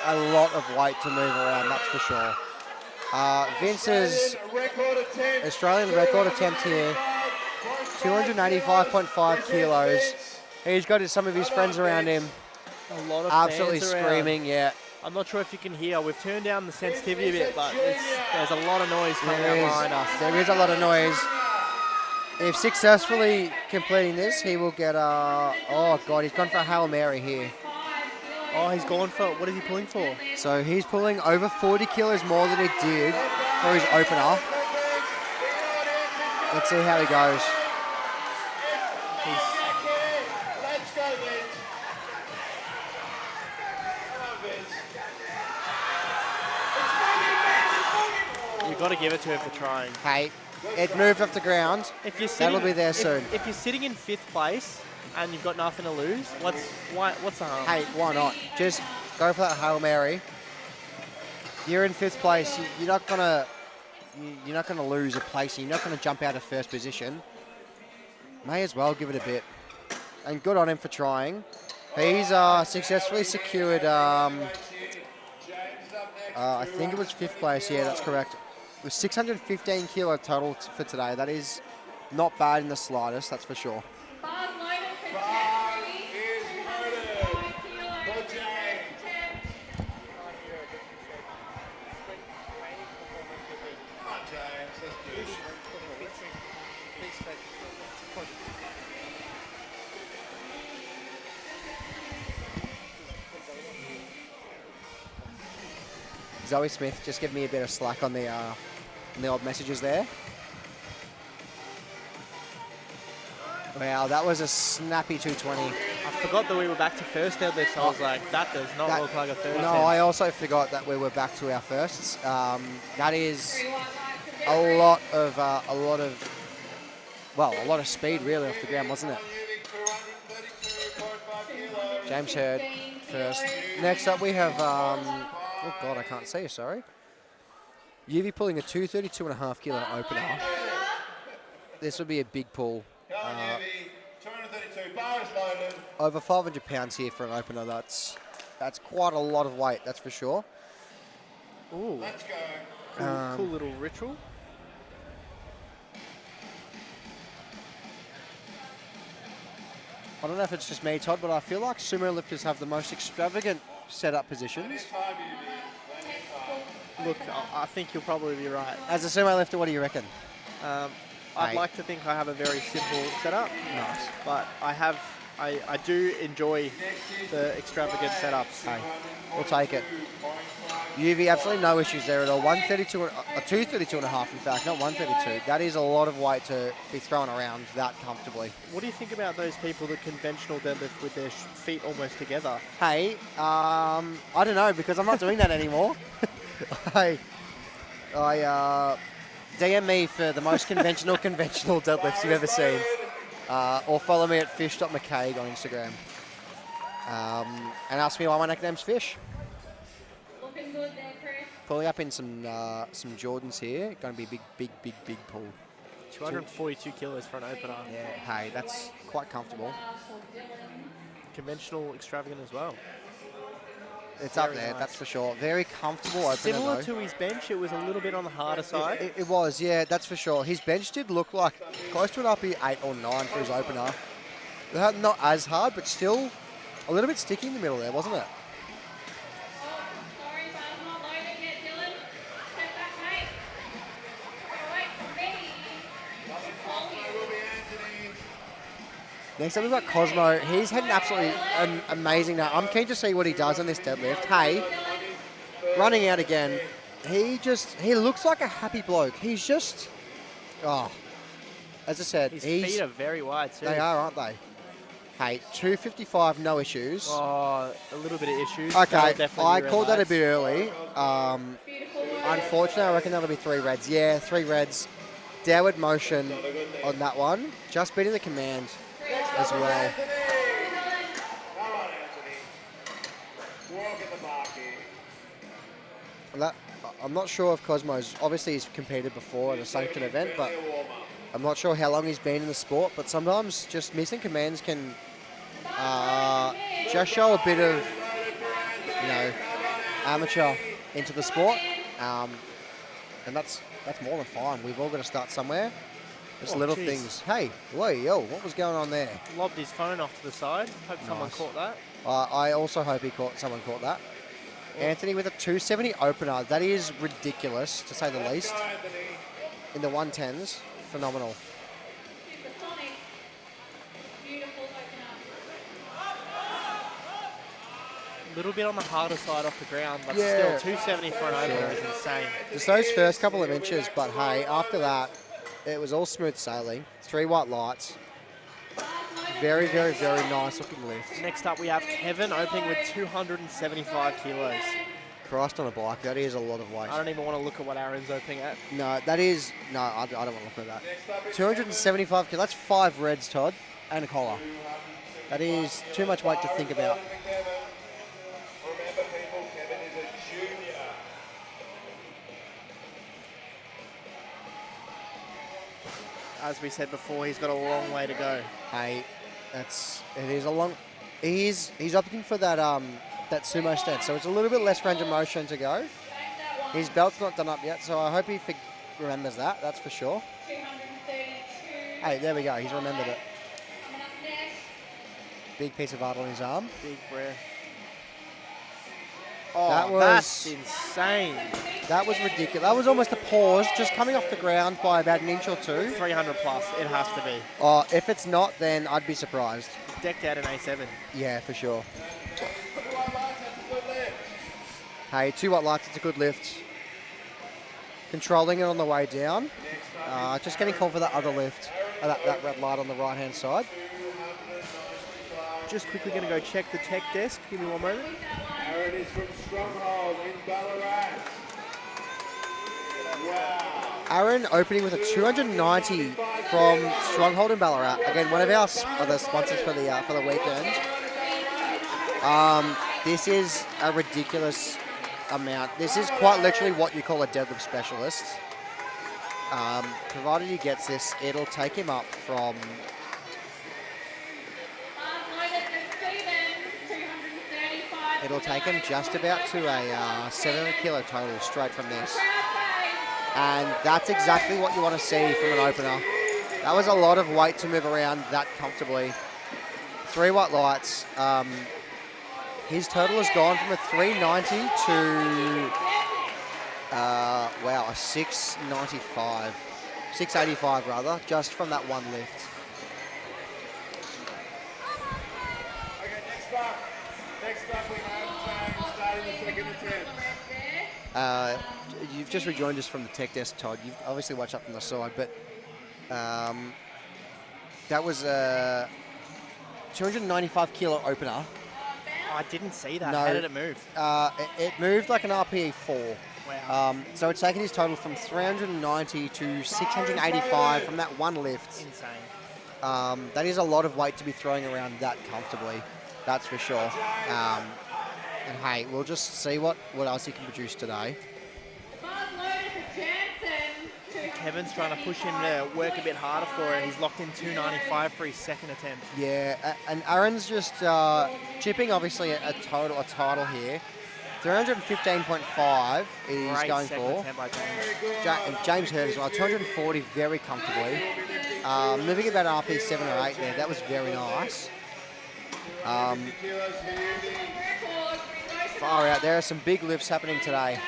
[SPEAKER 7] a lot of weight to move around, that's for sure. Vince's Australian record attempt here, 285.5 kilos. He's got some of his friends around him.
[SPEAKER 4] A lot of
[SPEAKER 7] Absolutely
[SPEAKER 4] fans around.
[SPEAKER 7] screaming, yeah.
[SPEAKER 4] I'm not sure if you can hear. We've turned down the sensitivity a bit, but there's a lot of noise coming out behind us.
[SPEAKER 7] There is a lot of noise. If successfully completing this, he will get oh God, he's gone for a Hail Mary here.
[SPEAKER 4] Oh, he's gone for, what is he pulling for?
[SPEAKER 7] So he's pulling over 40 kilos more than he did for his opener. Let's see how he goes.
[SPEAKER 1] Let's go, Vince.
[SPEAKER 4] You've got to give it to him for trying.
[SPEAKER 7] Hey, it moved off the ground.
[SPEAKER 4] If you're sitting,
[SPEAKER 7] That'll be there soon.
[SPEAKER 4] If you're sitting in 5th place and you've got nothing to lose, what's the harm?
[SPEAKER 7] Hey, why not? Just go for that Hail Mary. You're in 5th place. You're not gonna lose a place. You're not gonna jump out of first position. May as well give it a bit. And good on him for trying. He's successfully secured. I think it was 5th place. Yeah, that's correct. It was 615 kilo total for today. That is not bad in the slightest. That's for sure.
[SPEAKER 2] Bars loaded for
[SPEAKER 1] Bar
[SPEAKER 2] Jeffrey,
[SPEAKER 1] is
[SPEAKER 2] 205 kilos.
[SPEAKER 1] For Jay. Come on, James. Let's do it.
[SPEAKER 7] Zoe Smith, just give me a bit of slack on the old messages there. Wow, that was a snappy 220.
[SPEAKER 4] I forgot that we were back to first deadlift, so I was like, that does not look like a first.
[SPEAKER 7] No, I also forgot that we were back to our firsts. That is a lot of speed really off the ground, wasn't it? James Hurd first. Next up we have, oh God, I can't see you, sorry. UV pulling a 232.5 kilo opener. This would be a big pull.
[SPEAKER 1] 232 bars loaded.
[SPEAKER 7] Over 500 pounds here for an opener. That's quite a lot of weight, that's for sure.
[SPEAKER 4] Ooh,
[SPEAKER 1] Let's go.
[SPEAKER 4] cool little ritual.
[SPEAKER 7] I don't know if it's just me, Todd, but I feel like sumo lifters have the most extravagant setup positions.
[SPEAKER 4] Look, I think you'll probably be right.
[SPEAKER 7] As a sumo lifter, what do you reckon?
[SPEAKER 4] I'd like to think I have a very simple setup.
[SPEAKER 7] Nice.
[SPEAKER 4] But I do enjoy the extravagant setups.
[SPEAKER 7] Hey, we'll take it. UV, absolutely no issues there at all. 232.5 in fact, not 132. That is a lot of weight to be thrown around that comfortably.
[SPEAKER 4] What do you think about those people that conventional deadlift with their feet almost together?
[SPEAKER 7] Hey, I don't know, because I'm not doing that anymore. I DM me for the most conventional deadlifts you've ever seen. Or follow me at fish.mccaig on Instagram. And ask me why my nickname's Fish.
[SPEAKER 2] Looking good there, Chris.
[SPEAKER 7] Pulling up in some Jordans here. Going to be a big pull.
[SPEAKER 4] 242 kilos for an opener.
[SPEAKER 7] Yeah, hey, that's quite comfortable.
[SPEAKER 4] Conventional extravagant as well.
[SPEAKER 7] It's up
[SPEAKER 4] Very
[SPEAKER 7] there,
[SPEAKER 4] nice.
[SPEAKER 7] that's for sure. Very comfortable opener
[SPEAKER 4] Similar
[SPEAKER 7] though.
[SPEAKER 4] to his bench, it was a little bit on the harder side.
[SPEAKER 7] It was, yeah, that's for sure. His bench did look like close to an RP 8 or 9 for his opener. Not as hard, but still a little bit sticky in the middle there, wasn't it?
[SPEAKER 2] Oh, sorry, bars not loaded yet, Dylan. Step back, mate. All right, ready.
[SPEAKER 7] Next up we've got Cosmo. He's had an absolutely amazing night. I'm keen to see what he does on this deadlift. Hey, running out again. He looks like a happy bloke. He's just, as I said,
[SPEAKER 4] His feet are very wide too.
[SPEAKER 7] They are, aren't they? Hey, 255, no issues.
[SPEAKER 4] Oh, a little bit of issues.
[SPEAKER 7] Okay,
[SPEAKER 4] That'll definitely
[SPEAKER 7] I
[SPEAKER 4] be
[SPEAKER 7] called that a
[SPEAKER 4] red
[SPEAKER 7] bit early.
[SPEAKER 2] Beautiful work.
[SPEAKER 7] Unfortunately, I reckon that'll be 3 reds. Yeah, 3 reds. Downward motion on that one. Just beating the command as well.
[SPEAKER 1] Come on, Anthony. Walk in the market.
[SPEAKER 7] That, I'm not sure if Cosmo's, obviously he's competed before at a sanctioned event, but I'm not sure how long he's been in the sport, but sometimes just missing commands can just show a bit of amateur into the sport, and that's more than fine. We've all got to start somewhere. Just little
[SPEAKER 4] jeez.
[SPEAKER 7] things. Hey, whoa, yo, what was going on there?
[SPEAKER 4] Lobbed his phone off to the side. Hope someone caught that.
[SPEAKER 7] I also hope someone caught that. Anthony with a 270 opener. That is ridiculous, to say the least. In the 110s, phenomenal.
[SPEAKER 4] A little bit on the harder side off the ground, but
[SPEAKER 7] Yeah.
[SPEAKER 4] still 270 for an opener is insane.
[SPEAKER 7] Just those first couple of inches, but hey, after that, it was all smooth sailing. 3 white lights. Very, very, very nice looking lift.
[SPEAKER 4] Next up, we have Kevin opening with 275 kilos.
[SPEAKER 7] Christ on a bike, that is a lot of weight.
[SPEAKER 4] I don't even want to look at what Aaron's opening at.
[SPEAKER 7] No, that is, no, I don't want to look at that. 275 kilos, that's 5 reds, Todd, and a collar. That is too much weight to think about.
[SPEAKER 1] Remember, people, Kevin is a junior.
[SPEAKER 4] As we said before, he's got a long way to go.
[SPEAKER 7] Hey, it is a long, he's opting for that that sumo stance, so it's a little bit less range of motion to go. His belt's not done up yet, so I hope he remembers that, that's for sure. Hey, there we go, he's remembered it. Big piece of art on his arm.
[SPEAKER 4] Big breath.
[SPEAKER 7] That
[SPEAKER 4] Oh,
[SPEAKER 7] was-
[SPEAKER 4] that's insane.
[SPEAKER 7] That was ridiculous. That was almost a pause, just coming off the ground by about an inch or two.
[SPEAKER 4] 300 plus, it has to be.
[SPEAKER 7] If it's not, then I'd be surprised.
[SPEAKER 4] Decked out in A7.
[SPEAKER 7] Yeah, for sure. Hey, 2 white lights, it's a good lift. Controlling it on the way down. Just getting called for that other lift. That red light on the right-hand side.
[SPEAKER 4] Just quickly going to go check the tech desk. Give me one moment.
[SPEAKER 1] Aaron is from Stronghold in Ballarat. Wow.
[SPEAKER 7] Aaron opening with a 290 from Stronghold in Ballarat. Again, one of our other sponsors for the weekend. This is a ridiculous amount. This is quite literally what you call a deadlift specialist. Provided he gets this, it'll take him up from... It'll take him just about to a 700 kilo total straight from this. And that's exactly what you want to see from an opener. That was a lot of weight to move around that comfortably. 3 white lights. His total has gone from a 390 to, wow, a 695. 685 rather, just from that one lift.
[SPEAKER 1] Okay, next up we have James starting the second attempt.
[SPEAKER 7] You've just rejoined us from the tech desk, Todd. You've obviously watched up from the side, but that was a 295 kilo opener.
[SPEAKER 4] I didn't see that.
[SPEAKER 7] No.
[SPEAKER 4] How did it move?
[SPEAKER 7] It moved like an RPE 4.
[SPEAKER 4] Wow.
[SPEAKER 7] So it's taken his total from 390 to 685 from that one lift.
[SPEAKER 4] Insane.
[SPEAKER 7] That is a lot of weight to be throwing around that comfortably. That's for sure. And hey, we'll just see what else he can produce today.
[SPEAKER 4] Kevin's trying to push him to work a bit harder for it. He's locked in 295 for his second attempt.
[SPEAKER 7] Yeah, and Aaron's just chipping obviously a title here. 315.5 is
[SPEAKER 4] Great
[SPEAKER 7] going
[SPEAKER 4] second
[SPEAKER 7] for.
[SPEAKER 4] attempt by James.
[SPEAKER 7] And James Hurd as well, 240 very comfortably. Moving about RP 7 or 8 there, that was very nice. Far out, there are some big lifts happening today.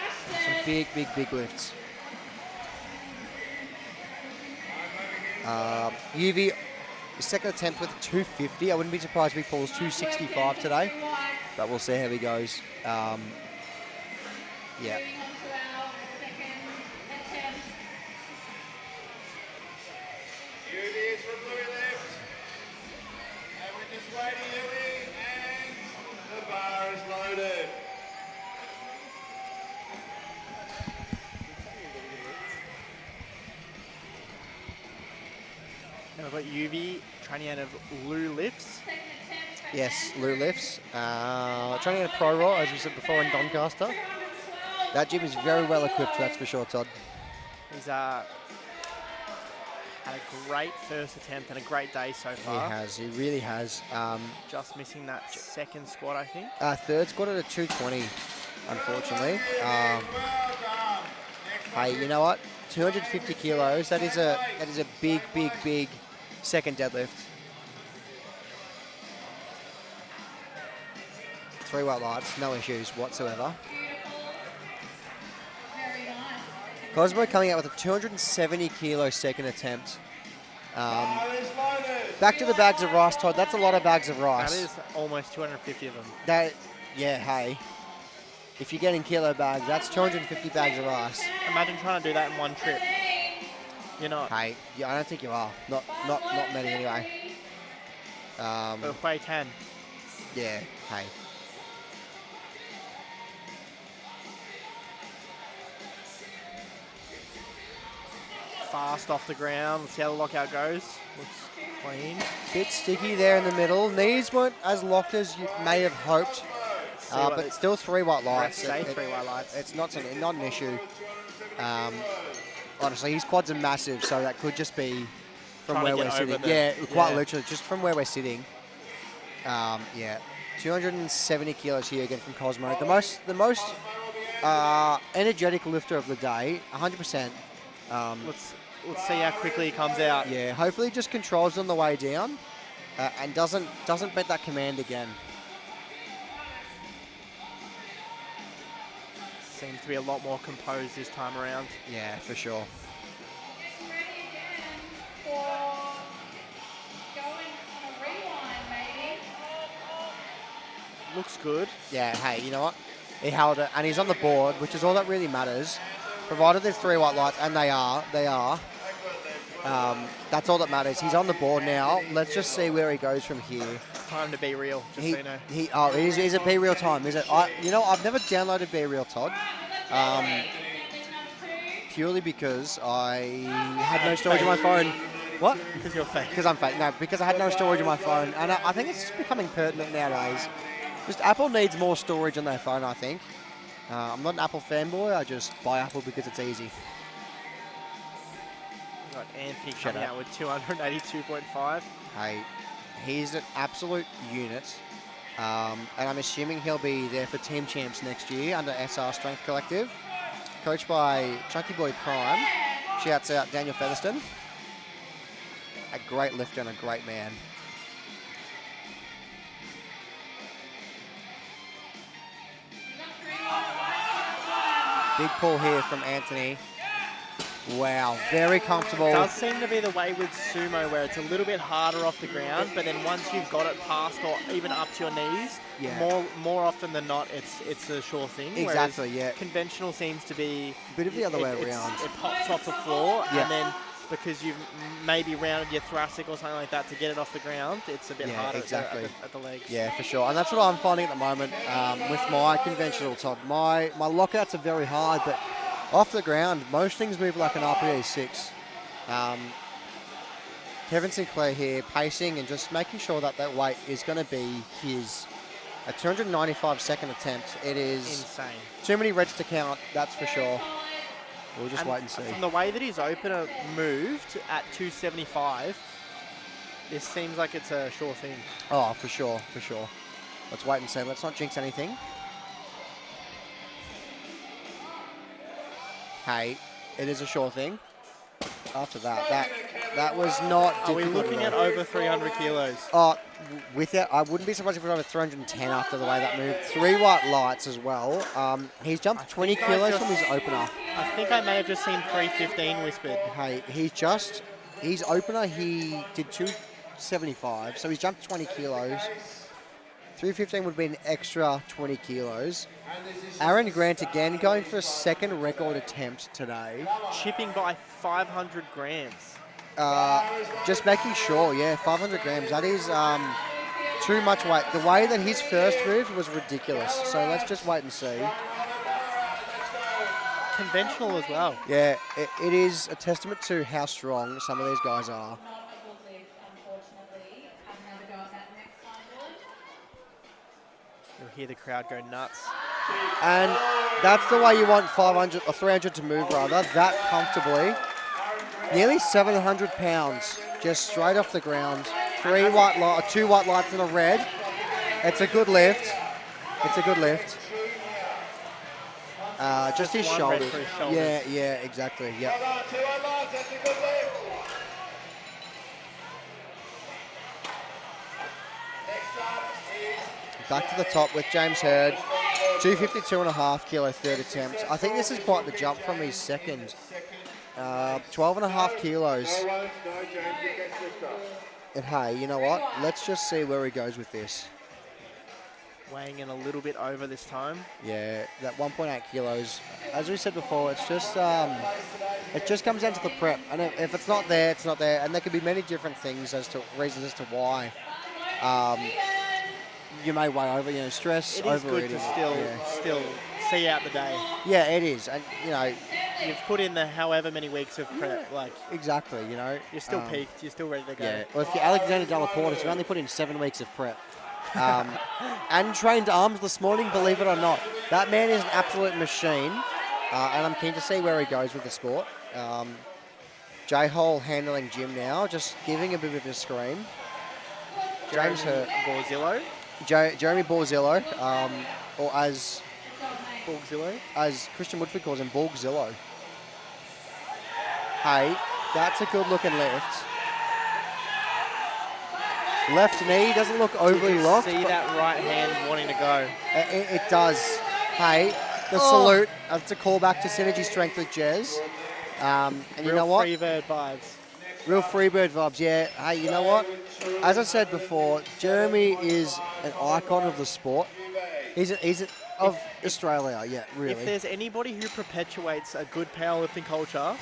[SPEAKER 7] Some big lifts. UV, second attempt with 250. I wouldn't be surprised if he pulls 265 today, but we'll see how he goes. Yeah.
[SPEAKER 1] Yuli is from Louis left. And we're just waiting, Yuli, and the bar is loaded.
[SPEAKER 4] Now we've got UV training out of Lou lifts.
[SPEAKER 7] Yes, Lou lifts. Training at Pro Raw, as we said before, in Doncaster. That gym is very well equipped, that's for sure, Todd.
[SPEAKER 4] He's Had a great first attempt and a great day so
[SPEAKER 7] He
[SPEAKER 4] far.
[SPEAKER 7] has. He really has.
[SPEAKER 4] Just missing that second squat, I think.
[SPEAKER 7] Third squat at a 220, unfortunately. Hey, you know what? 250 kilos. That is a big, big, big second deadlift. 3 white lights, no issues whatsoever. Cosmo coming out with a 270 kilo second attempt. Back to the bags of rice, Todd. That's a lot of bags of rice.
[SPEAKER 4] That is almost 250 of them.
[SPEAKER 7] Yeah, hey. If you're getting kilo bags, that's 250 bags of rice.
[SPEAKER 4] Imagine trying to do that in one trip. You're not.
[SPEAKER 7] Hey, yeah, I don't think you are. Not many anyway.
[SPEAKER 4] But Hui can.
[SPEAKER 7] Yeah, hey.
[SPEAKER 4] Fast off the ground. Let's see how the lockout goes. Looks clean.
[SPEAKER 7] Bit sticky there in the middle. Knees weren't as locked as you may have hoped. But it's still 3 white lights.
[SPEAKER 4] Say 3 white lights.
[SPEAKER 7] It's not an issue. Honestly, his quads are massive, so that could just be from where we're sitting. Quite literally, just from where we're sitting. Yeah, 270 kilos here again from Cosmo. The most energetic lifter of the day, 100%.
[SPEAKER 4] Let's see how quickly he comes out.
[SPEAKER 7] Yeah, hopefully he just controls on the way down and doesn't bet that command again.
[SPEAKER 4] Seems to be a lot more composed this time around.
[SPEAKER 7] Yeah, for sure.
[SPEAKER 2] Getting ready again for going on a rewind, maybe.
[SPEAKER 4] Looks good.
[SPEAKER 7] Yeah, hey, you know what? He held it, and he's on the board, which is all that really matters. Provided there's 3 white lights, and they are. That's all that matters. He's on the board now. Let's just see where he goes from here.
[SPEAKER 4] It's time to be real, just so you know.
[SPEAKER 7] Is it Be Real time? Is it? I've never downloaded Be Real, Todd. Purely because I had no storage on my phone. What?
[SPEAKER 4] Because you're fake.
[SPEAKER 7] Because I'm fake. No, because I had no storage on my phone, and I think it's becoming pertinent nowadays. Just Apple needs more storage on their phone, I think. I'm not an Apple fanboy. I just buy Apple because it's easy.
[SPEAKER 4] We've got Anthony coming out with 282.5.
[SPEAKER 7] Hey, he's an absolute unit. And I'm assuming he'll be there for Team Champs next year under SR Strength Collective. Coached by Chunky Boy Prime. Shouts out Daniel Featherston. A great lifter and a great man. Big pull here from Anthony. Wow, very comfortable.
[SPEAKER 4] It does seem to be the way with sumo where it's a little bit harder off the ground, but then once you've got it past or even up to your knees, more often than not, it's a sure thing.
[SPEAKER 7] Exactly, yeah.
[SPEAKER 4] Conventional seems to be
[SPEAKER 7] a bit of the other way around.
[SPEAKER 4] It pops off the floor, and then because you've maybe rounded your thoracic or something like that to get it off the ground, it's a bit harder at the legs.
[SPEAKER 7] Yeah, for sure. And that's what I'm finding at the moment with my conventional Todd. My lockouts are very hard, but off the ground, most things move like an RPE 6. Kevin Sinclair here, pacing and just making sure that that weight is going to be his. A 295 second attempt. It is
[SPEAKER 4] insane.
[SPEAKER 7] Too many reds to count, that's for sure. We'll just wait and see.
[SPEAKER 4] From the way that his opener moved at 275, this seems like it's a sure thing.
[SPEAKER 7] Oh, for sure, for sure. Let's wait and see. Let's not jinx anything. Hey, it is a sure thing. After that was not difficult.
[SPEAKER 4] Are we looking at over 300 kilos?
[SPEAKER 7] Oh, with it, I wouldn't be surprised if it was over 310 after the way that moved. 3 white lights as well. He's jumped 20 kilos from his opener.
[SPEAKER 4] I think I may have just seen 315 whispered.
[SPEAKER 7] Hey, his opener, he did 275, so he's jumped 20 kilos. 315 would be an extra 20 kilos. Aaron Grant again going for a second record attempt today.
[SPEAKER 4] Chipping by 500 grams.
[SPEAKER 7] Just making sure, 500 grams. That is too much weight. The way that his first move was ridiculous. So let's just wait and see.
[SPEAKER 4] Conventional as well.
[SPEAKER 7] Yeah, it is a testament to how strong some of these guys are.
[SPEAKER 4] You'll hear the crowd go nuts.
[SPEAKER 7] And that's the way you want 500 or 300 to move, rather, that comfortably. Nearly 700 pounds, just straight off the ground. Two white lights and a red. It's a good lift. It's a good lift. Just his
[SPEAKER 4] one red
[SPEAKER 7] shoulders.
[SPEAKER 4] for his shoulders.
[SPEAKER 7] Yeah, exactly. Yeah.
[SPEAKER 1] Hold on, 2 white lights, that's a good lift. Next up is
[SPEAKER 7] Back to the top with James Hurd. 252.5 kilo, third attempt. I think this is quite the jump from his second. 12.5 kilos.
[SPEAKER 1] no, James, it gets lifted up.
[SPEAKER 7] And hey, you know what? Let's just see where he goes with this.
[SPEAKER 4] Weighing in a little bit over this time.
[SPEAKER 7] Yeah, that 1.8 kilos. As we said before, it's just it just comes down to the prep. And if it's not there, it's not there. And there could be many different things reasons as to why. You may weigh over, stress,
[SPEAKER 4] It is
[SPEAKER 7] overeating.
[SPEAKER 4] good to still see out the day.
[SPEAKER 7] Yeah, it is. And,
[SPEAKER 4] You've put in the however many weeks of prep, like
[SPEAKER 7] exactly,
[SPEAKER 4] you're still peaked, you're still ready to go.
[SPEAKER 7] Yeah. Well, if you're Alexander Delaporte, you've only put in 7 weeks of prep. And trained arms this morning, believe it or not. That man is an absolute machine. And I'm keen to see where he goes with the sport. J-Hole handling Jim now, just giving a bit of a scream. James Hurt.
[SPEAKER 4] Borzillo.
[SPEAKER 7] Jeremy Borzillo, or as Christian Woodford calls him, Borgzillo. Hey, that's a good looking lift. Left knee doesn't look overly locked.
[SPEAKER 4] See that right hand wanting to go.
[SPEAKER 7] It does. Hey, the salute. That's a callback to Synergy Strength with Jez. And you know what?
[SPEAKER 4] Real Freebird vibes.
[SPEAKER 7] Real Freebird vibes, yeah. Hey, you know what? As I said before, Jeremy is an icon of the sport. He's of Australia, yeah, really.
[SPEAKER 4] If there's anybody who perpetuates a good powerlifting culture,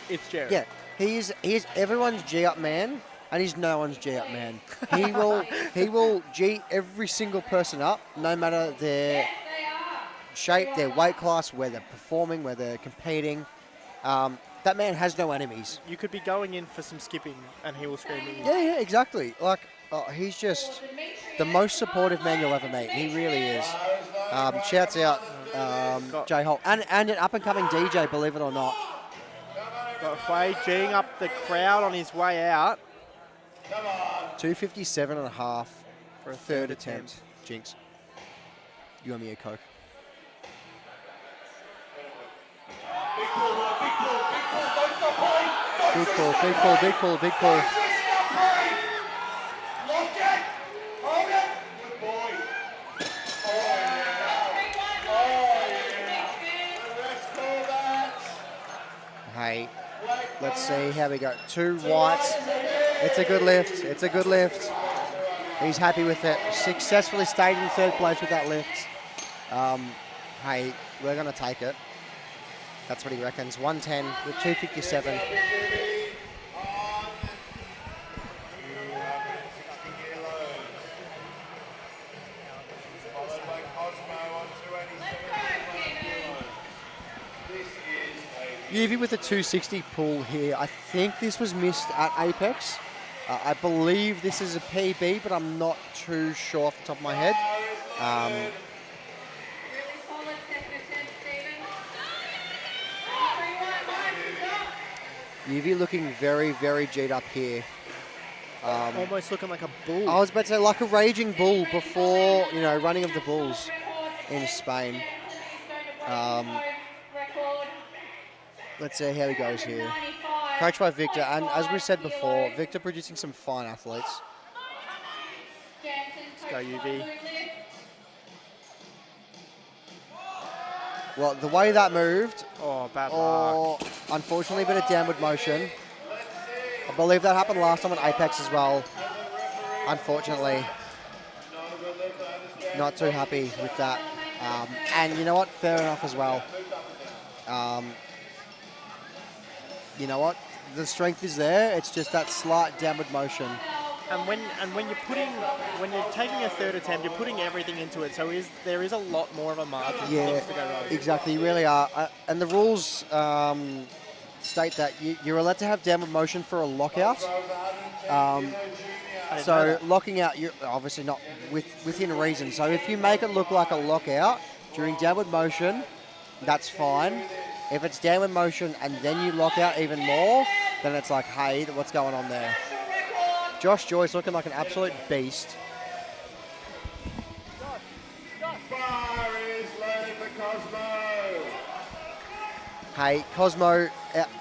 [SPEAKER 4] it's Jerry.
[SPEAKER 7] Yeah, he's everyone's G-up man, and he's no one's G-up man. He will G every single person up, no matter their shape, their weight class, where they're performing, where they're competing. That man has no enemies.
[SPEAKER 4] You could be going in for some skipping, and he will scream at you.
[SPEAKER 7] Yeah, exactly. Like, he's just the most supportive man you'll ever meet. He really is. Shouts out Jay Holt. And an up-and-coming DJ, believe it or not.
[SPEAKER 4] Got Huey G'ing up the crowd on his way out.
[SPEAKER 7] 257.5 for a third attempt. Jinx. You owe me a Coke. Big pull, big pull, big pull, big pull. Hey, let's see how we go. 2 whites. It's a good lift. It's a good lift. He's happy with it. Successfully stayed in third place with that lift. Hey, we're going to take it. That's what he reckons. 110 with 257. UV with a 260 pull here. I think this was missed at Apex. I believe this is a PB, but I'm not too sure off the top of my head. UV looking very, very G'd up here.
[SPEAKER 4] Almost looking like a bull.
[SPEAKER 7] I was about to say like a raging bull before, running of the bulls in Spain. Let's see how he goes here. Coached by Victor, and as we said before, Victor producing some fine athletes.
[SPEAKER 4] Let's go, UV.
[SPEAKER 7] Well, the way that moved,
[SPEAKER 4] Bad luck.
[SPEAKER 7] Unfortunately, a bit of downward motion. I believe that happened last time at Apex as well. Unfortunately, not too happy with that. And you know what? Fair enough as well. You know what? The strength is there. It's just that slight downward motion.
[SPEAKER 4] And when you're taking a third attempt, you're putting everything into it. So there is a lot more of a margin for things to go wrong.
[SPEAKER 7] Exactly. You really are. And the rules state that you're allowed to have downward motion for a lockout. So locking out, you're obviously not within reason. So if you make it look like a lockout during downward motion, that's fine. If it's downward motion and then you lock out even more, then it's like, hey, what's going on there? Josh Joyce looking like an absolute beast.
[SPEAKER 1] Bar is loaded for Cosmo.
[SPEAKER 7] Hey, Cosmo,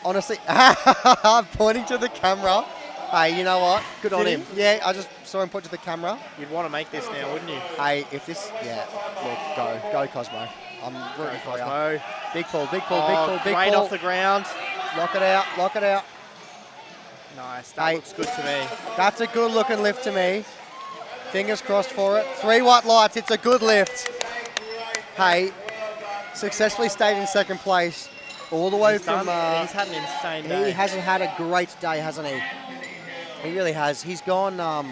[SPEAKER 7] honestly, I'm pointing to the camera. Hey, you know what? Good on
[SPEAKER 4] Did
[SPEAKER 7] him. Yeah, I just saw him point to the camera.
[SPEAKER 4] You'd want to make this now, wouldn't you?
[SPEAKER 7] Hey, if this, yeah, look, go Cosmo. I'm rooting for you.
[SPEAKER 4] Cosmo.
[SPEAKER 7] Big pull, big pull, big pull, big
[SPEAKER 4] Great
[SPEAKER 7] pull.
[SPEAKER 4] off the ground.
[SPEAKER 7] Lock it out, lock it out.
[SPEAKER 4] Nice. That
[SPEAKER 7] Hey.
[SPEAKER 4] looks good to me.
[SPEAKER 7] That's a good looking lift to me. Fingers crossed for it. 3 white lights, it's a good lift. Hey, successfully stayed in second place all the way
[SPEAKER 4] He's
[SPEAKER 7] from...
[SPEAKER 4] he's had an insane day.
[SPEAKER 7] he hasn't had a great day, hasn't he? He really has. He's gone... well,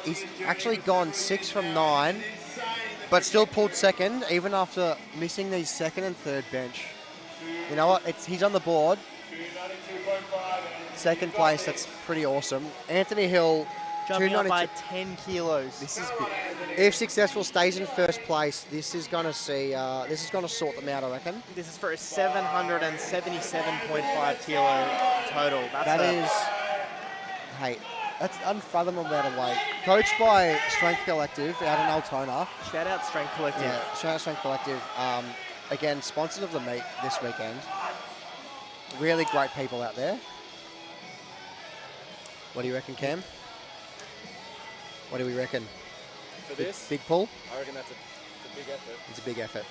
[SPEAKER 7] he's actually gone 6 from 9, but still pulled second, even after missing these second and third bench. You know what? He's on the board. Second place, that's pretty awesome. Anthony Hill,
[SPEAKER 4] Jumping up by
[SPEAKER 7] 292.
[SPEAKER 4] 10 kilos.
[SPEAKER 7] This is big. If successful, stays in first place. This is going to see. This is going to sort them out, I reckon.
[SPEAKER 4] This is for a 777.5 kilo total.
[SPEAKER 7] Hey, that's unfathomable amount of weight. Coached by Strength Collective out in Altona.
[SPEAKER 4] Shout out Strength Collective.
[SPEAKER 7] Yeah, shout out Strength Collective. Again, sponsors of the meet this weekend. Really great people out there. What do you reckon, Cam? What do we reckon?
[SPEAKER 5] For this,
[SPEAKER 7] Big pull?
[SPEAKER 5] I reckon that's a big effort.
[SPEAKER 7] It's a big effort.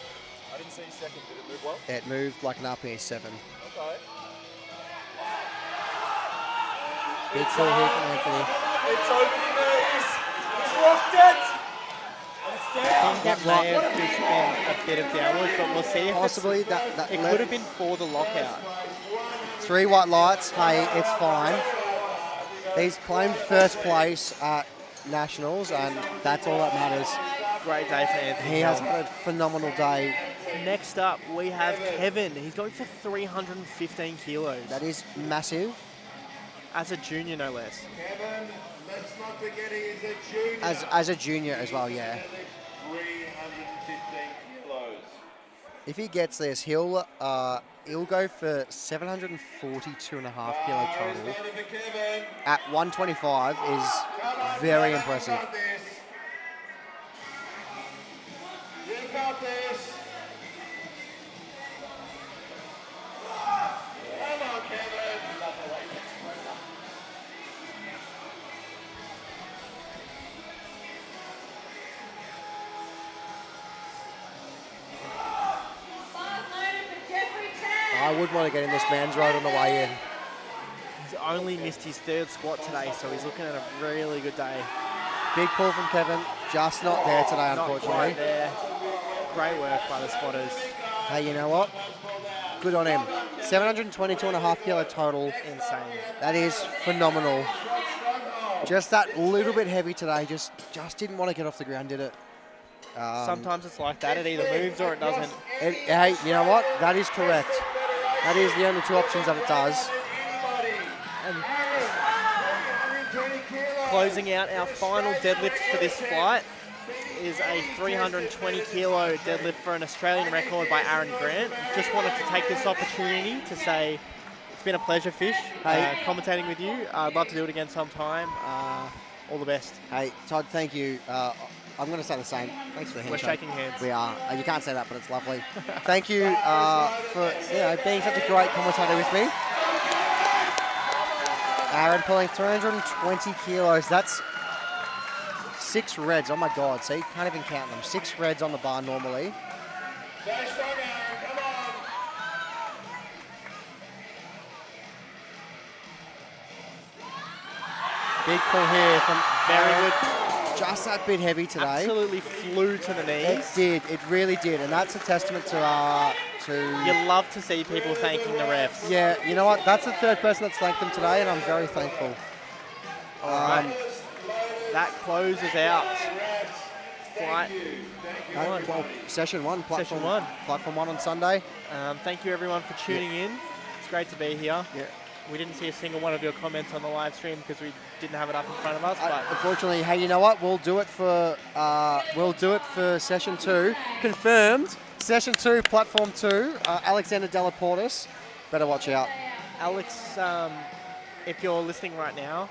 [SPEAKER 5] I didn't see second. Did it move well?
[SPEAKER 7] It moved like an RPE7.
[SPEAKER 5] Okay.
[SPEAKER 7] Big pull here from Anthony.
[SPEAKER 5] It's opening knees. It's rocked it. It's
[SPEAKER 4] I
[SPEAKER 5] down.
[SPEAKER 4] think that may have just been a bit of downwards, but we'll see if
[SPEAKER 7] Possibly that
[SPEAKER 4] it
[SPEAKER 7] left.
[SPEAKER 4] could have been for the lockout.
[SPEAKER 7] 3 white lights. Hey, it's fine. He's claimed first place at Nationals, and that's all that matters.
[SPEAKER 4] Great day for Anthony.
[SPEAKER 7] He has had a phenomenal day.
[SPEAKER 4] Next up, we have Kevin. He's going for 315 kilos.
[SPEAKER 7] That is massive.
[SPEAKER 4] As a junior, no less.
[SPEAKER 1] Kevin, let's not forget he is a junior.
[SPEAKER 7] As a junior as well, yeah.
[SPEAKER 1] 315 kilos.
[SPEAKER 7] If he gets this, he'll go for 742.5 kilo total. At 125 is very impressive.
[SPEAKER 1] You got this. Come on, Kevin.
[SPEAKER 7] I would want to get in this man's road on the way in.
[SPEAKER 4] He's only missed his third squat today, so he's looking at a really good day.
[SPEAKER 7] Big pull from Kevin, just not there today,
[SPEAKER 4] Not
[SPEAKER 7] unfortunately.
[SPEAKER 4] quite there. Great work by the spotters.
[SPEAKER 7] Hey, you know what? Good on him. 722.5 kilo total.
[SPEAKER 4] Insane.
[SPEAKER 7] That is phenomenal. Just that little bit heavy today. Just didn't want to get off the ground, did it?
[SPEAKER 4] Sometimes it's like that. It either moves or it doesn't.
[SPEAKER 7] Hey, you know what? That is correct. That is the only 2 options that it does.
[SPEAKER 4] And closing out our final deadlift for this flight is a 320 kilo deadlift for an Australian record by Aaron Grant. Just wanted to take this opportunity to say it's been a pleasure, Fish, commentating with you. I'd love to do it again sometime. All the best.
[SPEAKER 7] Hey, Todd, thank you. I'm going to say the same. Thanks for the handshake.
[SPEAKER 4] We're shaking hands.
[SPEAKER 7] We are. You can't say that, but it's lovely. Thank you for being such a great commentator with me. Aaron pulling 320 kilos. That's 6 reds. Oh my God. See, can't even count them. 6 reds on the bar normally.
[SPEAKER 1] Stay strong, Aaron. Come on.
[SPEAKER 7] Big pull here from
[SPEAKER 4] Very
[SPEAKER 7] Aaron.
[SPEAKER 4] good.
[SPEAKER 7] Just that bit heavy today.
[SPEAKER 4] Absolutely flew to the
[SPEAKER 7] It
[SPEAKER 4] knees.
[SPEAKER 7] did. It really did. And that's a testament to
[SPEAKER 4] You love to see people thanking the refs.
[SPEAKER 7] yeah, you know what? That's the 3rd person that's thanked them today, and I'm very thankful.
[SPEAKER 4] All right. That closes out flight one.
[SPEAKER 7] Well, session 1, platform,
[SPEAKER 4] Session 1.
[SPEAKER 7] platform 1 on Sunday.
[SPEAKER 4] Thank you everyone for tuning in. It's great to be here.
[SPEAKER 7] Yeah.
[SPEAKER 4] We didn't see a single one of your comments on the live stream because we didn't have it up in front of us. But
[SPEAKER 7] Unfortunately, hey, you know what? We'll do it for session 2. Confirmed. Session 2, platform 2. Alexander Delaportis. Better watch out.
[SPEAKER 4] Alex, if you're listening right now,